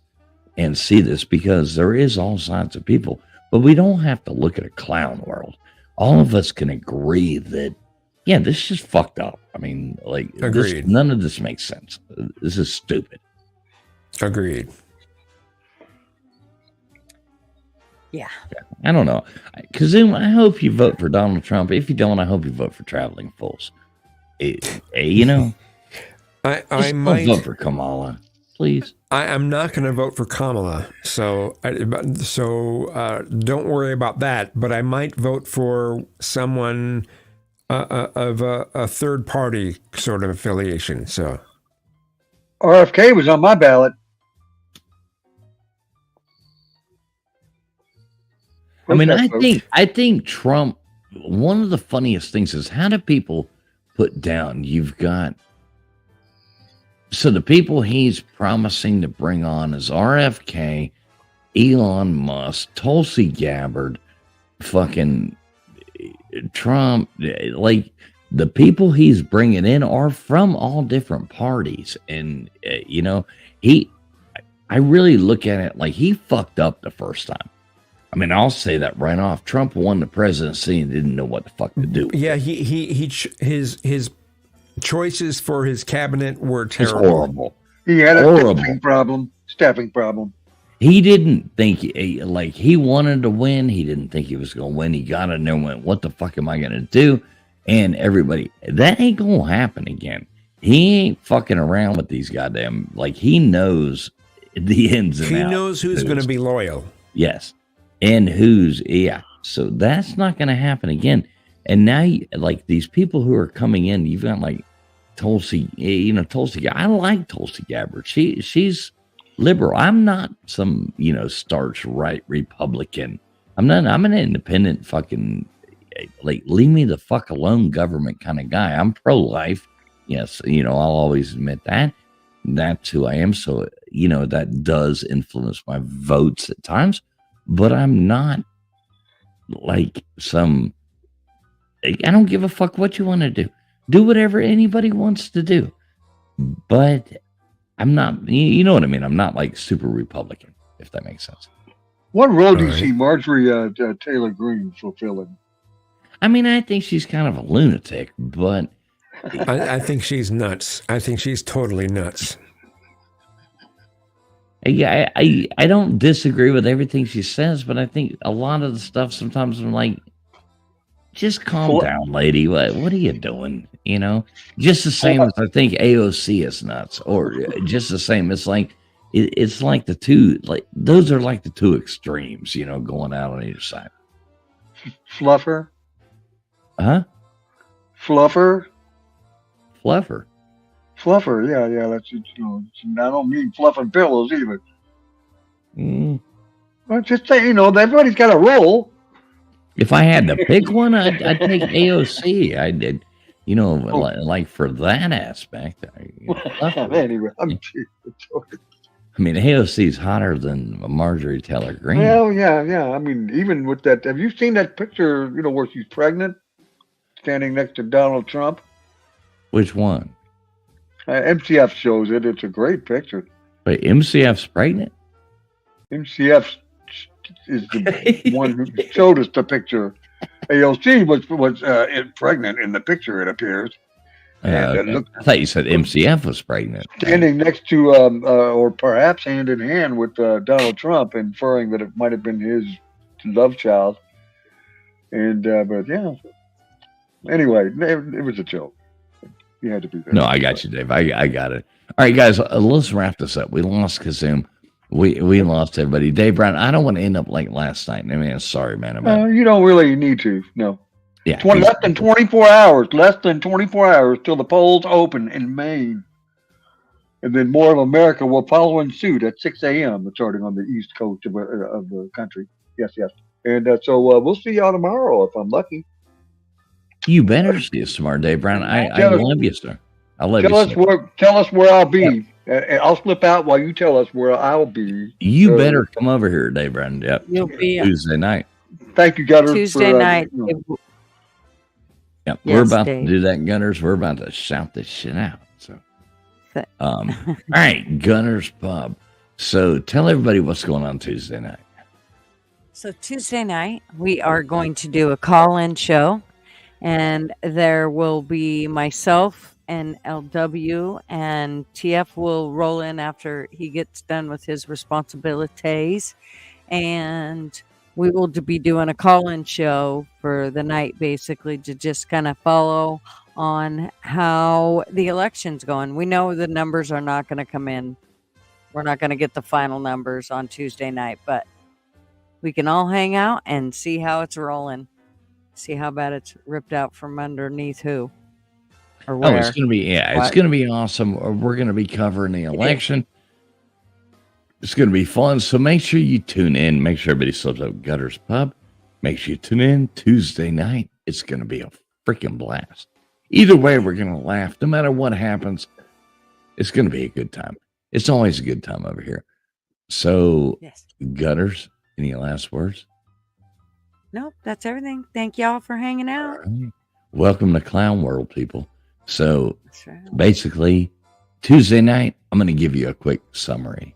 and see this, because there is all sides of people, but we don't have to look at a clown world. all of us can agree that, yeah, this is just fucked up. I mean, like, Agreed. none of this makes sense. This is stupid. Agreed. Yeah. I don't know. Kazum, I hope you vote for Donald Trump. If you don't, I hope you vote for traveling fools. You know, I don't might vote for Kamala, please. I'm not going to vote for Kamala, so don't worry about that. But I might vote for someone of a third party sort of affiliation. So RFK was on my ballot. I mean, I think Trump. One of the funniest things is, how do people put down? You've got, so the people he's promising to bring on is RFK, Elon Musk, Tulsi Gabbard, fucking Trump. Like, the people he's bringing in are from all different parties, and you know, I really look at it like he fucked up the first time. I mean, I'll say that right off. Trump won the presidency and didn't know what the fuck to do. Yeah, his choices for his cabinet were It's terrible. horrible. He had a Horrible. staffing problem. He didn't think, like, he wanted to win. He didn't think he was going to win. He got in there and went, what the fuck am I going to do? And everybody, that ain't going to happen again. He ain't fucking around with these goddamn, like, he knows the ins and outs. He knows who's going to be loyal. Yes. And yeah. So that's not going to happen again. And now, like, these people who are coming in, you've got like Tulsi, Tulsi. I like Tulsi Gabbard. She's liberal. I'm not some, starch right Republican. I'm an independent fucking, like, leave me the fuck alone government kind of guy. I'm pro-life. Yes. I'll always admit that. That's who I am. So, that does influence my votes at times. But I'm not like some, I don't give a fuck what you want to do. Do whatever anybody wants to do. But I'm not, you know what I mean? I'm not like super Republican, if that makes sense. What role do you see Marjorie Taylor Greene fulfilling? I mean, I think she's kind of a lunatic, but I think she's nuts. I think she's totally nuts. Yeah, I don't disagree with everything she says, but I think a lot of the stuff sometimes I'm like, just calm down, lady. What are you doing? Just the same as I think AOC is nuts, or just the same. It's like it's like the two, like those are like the two extremes, going out on either side. Fluffer? Huh? Fluffer? Fluffer. Fluffer, yeah, that's it. I don't mean fluffing pillows either. Well, just say, everybody's got a role. If I had to pick one, I'd take AOC. I did, like for that aspect. Anyway, I mean, AOC's hotter than Marjorie Taylor Greene. Well, yeah. I mean, even with that, have you seen that picture? Where she's pregnant, standing next to Donald Trump. Which one? MCF shows it. It's a great picture. Wait, MCF's pregnant? MCF is the one who showed us the picture. AOC was pregnant in the picture, it appears. I thought you said MCF was pregnant. Standing next to, or perhaps hand in hand with Donald Trump, inferring that it might have been his love child. And, but yeah. Anyway, it was a joke. You had to be there. No, I got you, Dave. I got it. All right, guys, let's wrap this up. We lost Kazum. We lost everybody. Dave Brown, I don't want to end up like last night. I mean, sorry, man. You don't really need to. No. Yeah. Less than 24 hours. Less than 24 hours till the polls open in Maine. And then more of America will follow in suit at 6 a.m. starting on the east coast of the country. Yes. And so we'll see y'all tomorrow if I'm lucky. You better see us tomorrow, Dave Brown. I love you, sir. I love you, sir. Tell us where I'll be. I'll slip out while you tell us where I'll be. You better come over here, Dave Brown. Yep. You'll be Tuesday night. Thank you, Gunners. Tuesday night. Yep. We're about to do that, Gunners. We're about to shout this shit out. So, all right, Gunners Pub. So tell everybody what's going on Tuesday night. So Tuesday night, we are going to do a call-in show, and there will be myself and LW, and TF will roll in after he gets done with his responsibilities, and we will be doing a call-in show for the night, basically, to just kind of follow on how the election's going. We know the numbers are not going to come in. We're not going to get the final numbers on Tuesday night, but we can all hang out and see how it's rolling. See how bad it's ripped out from underneath who or where. Oh, it's going to be, it's going to be awesome. We're going to be covering the election. It's going to be fun. So make sure you tune in. Make sure everybody subs up Gutters Pub. Make sure you tune in Tuesday night. It's going to be a freaking blast. Either way, we're going to laugh. No matter what happens, it's going to be a good time. It's always a good time over here. So, yes. Gutters, any last words? Nope, that's everything. Thank y'all for hanging out. Right. Welcome to Clown World, people. So, That's right. basically, Tuesday night, I'm going to give you a quick summary.